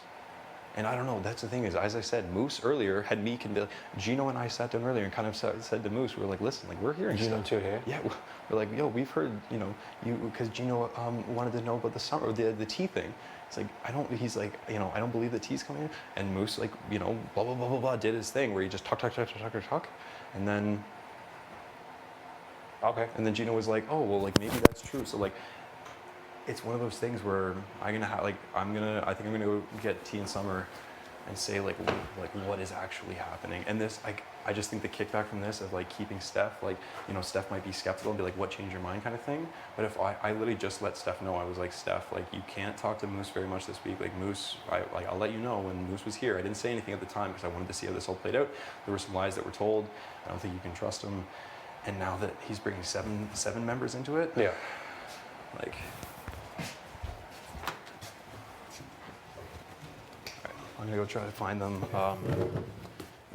S13: and I don't know, that's the thing is, as I said, Moose earlier had me Gino and I sat down earlier and kind of said to Moose, we were like, listen, like we're hearing
S18: Gino
S13: stuff.
S18: too, hey?
S13: Yeah, we're like, yo, we've heard, you know, because Gino wanted to know about the summer, or the tea thing. It's like, he's like, you know, I don't believe that tea's coming in. And Moose, like, you know, blah, blah, blah, blah, blah, did his thing where he just talk. And then,
S18: okay.
S13: And then Gino was like, oh, well, like maybe that's true. So like, it's one of those things where I think I'm gonna go get tea in summer and say like what is actually happening. And this, I just think the kickback from this of like keeping Steph, like, you know, Steph might be skeptical and be like, what changed your mind kind of thing. But if I literally just let Steph know, I was like, Steph, like you can't talk to Moose very much this week. Like Moose, I'll let you know when Moose was here. I didn't say anything at the time because I wanted to see how this all played out. There were some lies that were told. I don't think you can trust him. And now that he's bringing seven members into it,
S18: yeah,
S13: like. I'm gonna go try to find them. Do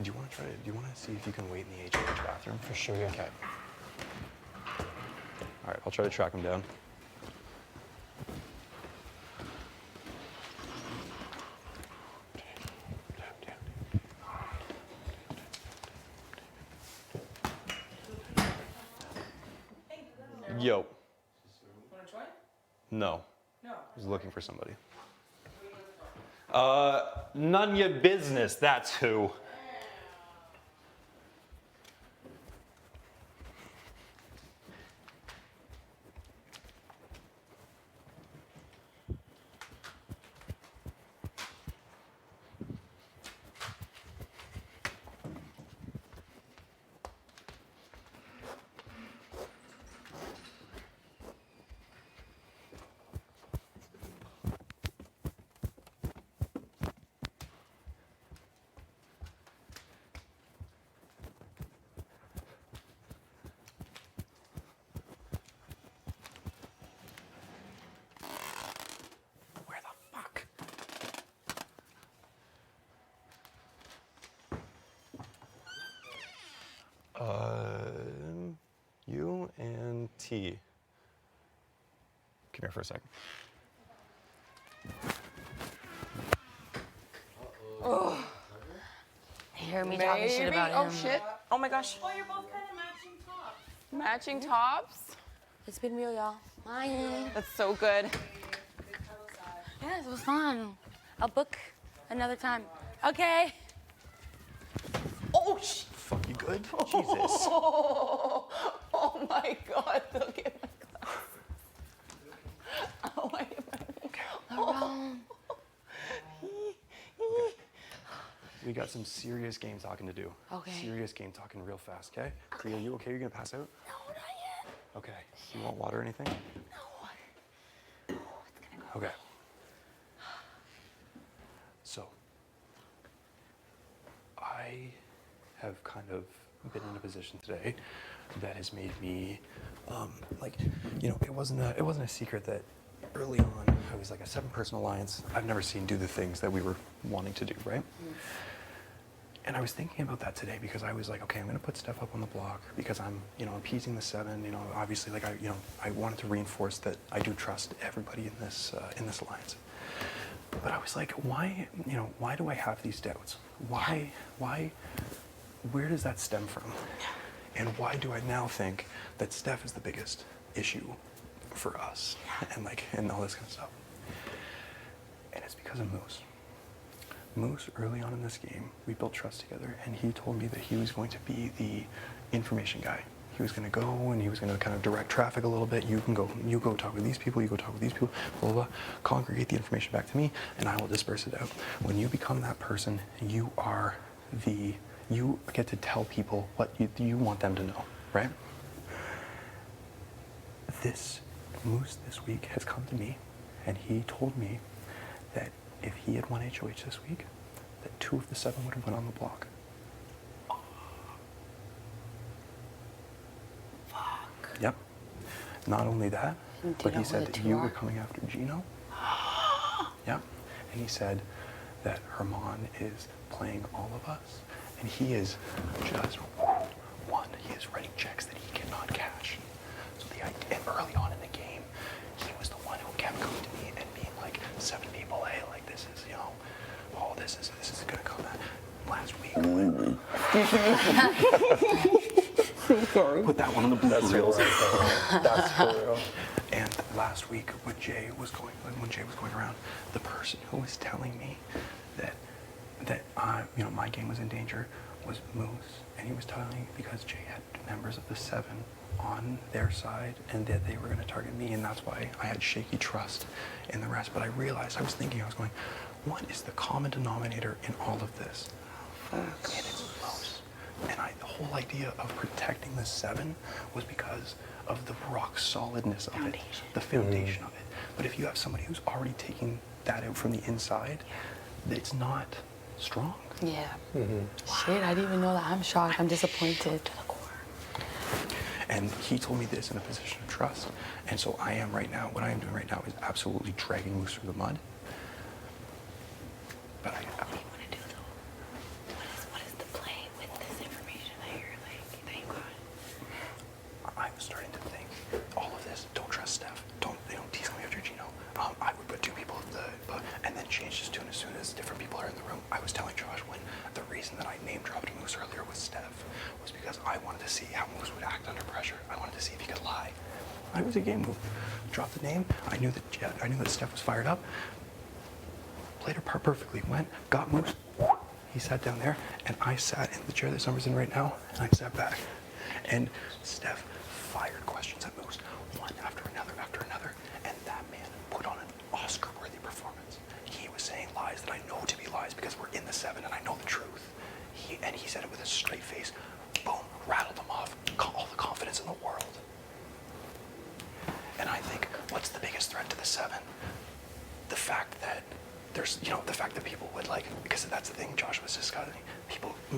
S13: you want to see if you can wait in the HOH bathroom?
S18: For sure, yeah.
S13: Okay. All right, I'll try to track them down. Yo.
S22: Want to try?
S13: No.
S22: No.
S13: I was looking for somebody. None your business, that's who. You and T. Come here for a second.
S10: Oh. Hear me talking shit about him.
S17: Oh shit. Oh my gosh.
S10: Oh, you're both kind of matching tops.
S17: Matching tops.
S10: It's been real, y'all. Bye.
S17: That's so good.
S10: Yes, it was fun. I'll book another time. Okay.
S17: Oh shit.
S13: Fuck, you good? Jesus.
S17: Oh my god, look at my glasses. Oh my god.
S13: We got some serious game talking to do.
S10: Okay.
S13: Serious game talking real fast, okay? T, are you okay? You're gonna pass out?
S10: No, not yet.
S13: Okay. You want water or anything?
S10: No. It's gonna go.
S13: Okay. So, I have kind of been in a position today that has made me, like, you know, it wasn't a secret that early on I was like a 7-person alliance I've never seen do the things that we were wanting to do, right?
S5: And I was thinking about that today because I was like, okay, I'm going to put Steph up on the block because I'm, appeasing the 7. Obviously, like I wanted to reinforce that I do trust everybody in this alliance. But I was like, why do I have these doubts? Why, where does that stem from? And why do I now think that Steph is the biggest issue for us and all this kind of stuff? And it's because of Moose. Moose, early on in this game, we built trust together, and he told me that he was going to be the information guy. He was going to go and he was going to kind of direct traffic a little bit. You go talk with these people, you go talk with these people, blah, blah, blah, congregate the information back to me, and I will disperse it out. When you become that person, you get to tell people what you want them to know, right? Moose this week has come to me, and he told me that if he had won HOH this week, that 2 of the 7 would have went on the block.
S10: Fuck.
S5: Yep. Not only that, but he said that you were coming after Gino. Yep. And he said that Herman is playing all of us, and he is just he is writing checks that he cannot cash. So and early on in the game, he was the one who kept coming to me and being like, 7 people, hey, like this is, this is gonna come out. Last week when
S21: Sorry.
S5: Put that one on the blue reels.
S13: That's for real.
S5: And last week when Jay was going around, the person who was telling me that my game was in danger was Moose, and he was telling me because Jay had members of the 7 on their side and that they were going to target me, and that's why I had shaky trust in the rest. But I realized, I was going, what is the common denominator in all of this? And it's Moose. And the whole idea of protecting the 7 was because of the rock solidness of it, the foundation of it. But if you have somebody who's already taking that out from the inside, it's not strong.
S10: Yeah. Shit, I didn't even know that. I'm shocked. I'm disappointed. To the core.
S5: And he told me this in a position of trust. And so I am right now, what I am doing right now is absolutely dragging Moose through the mud. But
S10: What do you want to do though? What is the play with this information that you got?
S5: I was starting to think, all of this, don't trust Steph. They don't tease me after Gino. I would put 2 people and then change this tune as soon as different people are in the room. I was telling Josh when the reason that I name dropped Moose earlier with Steph was because I wanted to see how Moose would act under pressure. I wanted to see if he could lie. It was a game move. Dropped the name. I knew that Steph was fired up. Played her part perfectly. Went, got Moose. He sat down there, and I sat in the chair that Summer's in right now, and I sat back. And Steph fired questions at Moose, one after another, and that man put on an Oscar-worthy performance. He was saying lies that I know to be lies because we're in the 7 and I know the truth. He said it with a straight face. Boom, rattled them off. All the confidence in the world. And I think, what's the biggest threat to the 7? The fact that the fact that people would because that's the thing Josh was discussing,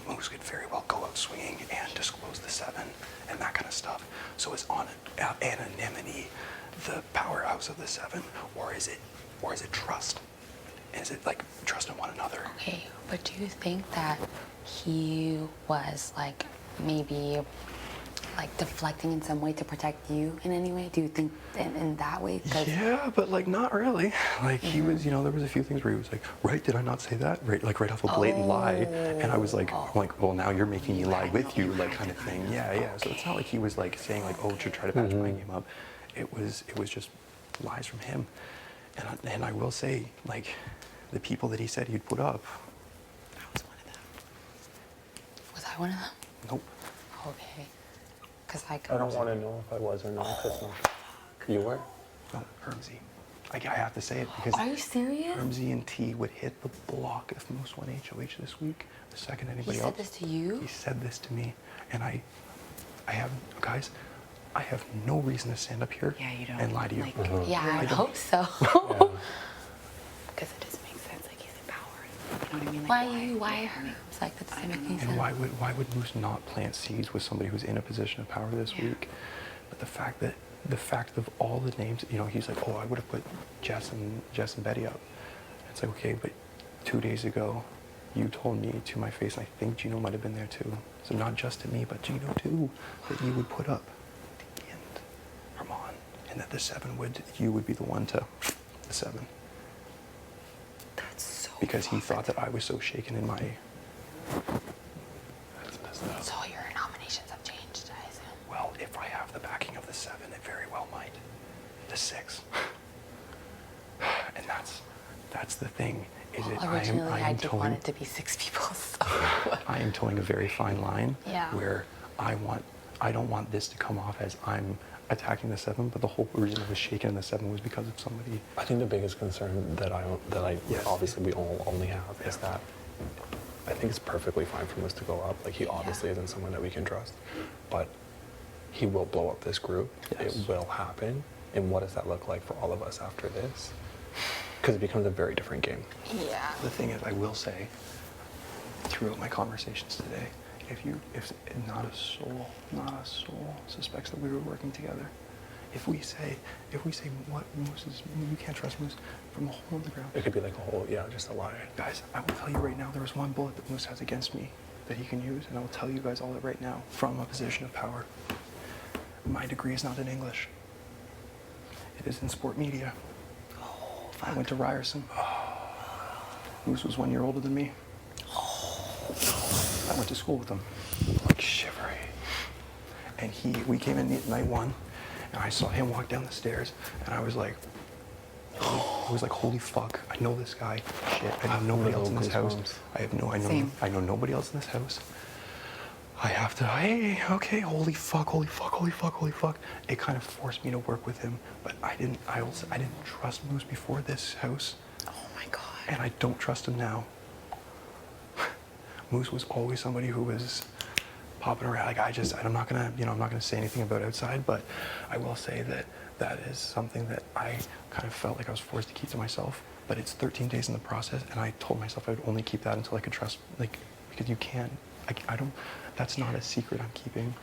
S5: Moose could very well go out swinging and disclose the 7 and that kind of stuff. So is anonymity the powerhouse of the 7, or is it trust? Is it trust in one another?
S10: Okay, but do you think that he was maybe deflecting in some way to protect you in any way? Do you think in that way?
S5: Yeah, but not really. He was, there was a few things where he was like, right, did I not say that? Right off a blatant lie. And I was like, well, now you're making me lie with you, kind of thing. Yeah. So it's not like he was saying to try to patch my game up. It was just lies from him. And I will say, the people that he said he'd put up.
S10: I was one of them. Was I one of them?
S5: Nope.
S10: Okay.
S16: I don't want to know if I was or not. You were?
S5: No, Hermsy. I have to say it because.
S10: Are you serious?
S5: Hermsy and T would hit the block if Moose won HOH this week. The second anybody
S10: else. He said this to you?
S5: He said this to me, and I have I have no reason to stand up here and lie to you.
S10: Yeah, I would hope so. Because it doesn't make sense. He's in power. You know what I mean? Why her? That doesn't make any sense.
S5: And why would Moose not plant seeds with somebody who's in a position of power this week? But the fact of all the names, he's like, oh, I would have put Jess and Betty up. It's like, okay, but 2 days ago, you told me to my face, and I think Gino might have been there too. So not just to me, but Gino too, that you would put up the end, Herman, and that the 7 you would be the one to the 7.
S2: That's so.
S5: Because he thought that I was so shaken in my. That's messed up.
S20: So your nominations have changed, I assume.
S5: Well, if I have the backing of the 7, it very well might. The 6. And that's the thing. Is it?
S20: Originally, I did
S5: towing,
S20: want it to be 6 people. So.
S5: I am towing a very fine line.
S20: Yeah.
S5: Where I don't want this to come off as I'm attacking the 7, but the whole reason I was shaken in the 7 was because of somebody.
S16: I think the biggest concern that I
S5: Yes.
S16: obviously we all only have is that I think it's perfectly fine for Moose to go up. Like he obviously isn't someone that we can trust, but he will blow up this group.
S5: Yes.
S16: It will happen. And what does that look like for all of us after this? Because it becomes a very different game.
S20: Yeah.
S5: The thing is, I will say, throughout my conversations today, if not a soul suspects that we were working together, if we say what Moose is, you can't trust Moose from a hole in the ground.
S16: It could be like a whole, just a lie.
S5: Guys, I will tell you right now, there was one bullet that Moose has against me that he can use, and I will tell you guys all that right now from a position of power. My degree is not in English. It is in sport media. I went to Ryerson. Moose was 1 year older than me. I went to school with him. Like shivery. And we came in night 1, and I saw him walk down the stairs, and I was like, holy fuck, I know this guy. Shit, I know nobody else in this house. I know nobody else in this house. I have to, hey, okay, holy fuck. It kind of forced me to work with him, but I didn't trust Moose before this house.
S20: Oh my God.
S5: And I don't trust him now. Moose was always somebody who was popping around. Like I'm not gonna say anything about outside, but I will say that is something that I kind of felt like I was forced to keep to myself. But it's 13 days in the process, and I told myself I would only keep that until I could trust, because you can't. I don't. That's not a secret I'm keeping.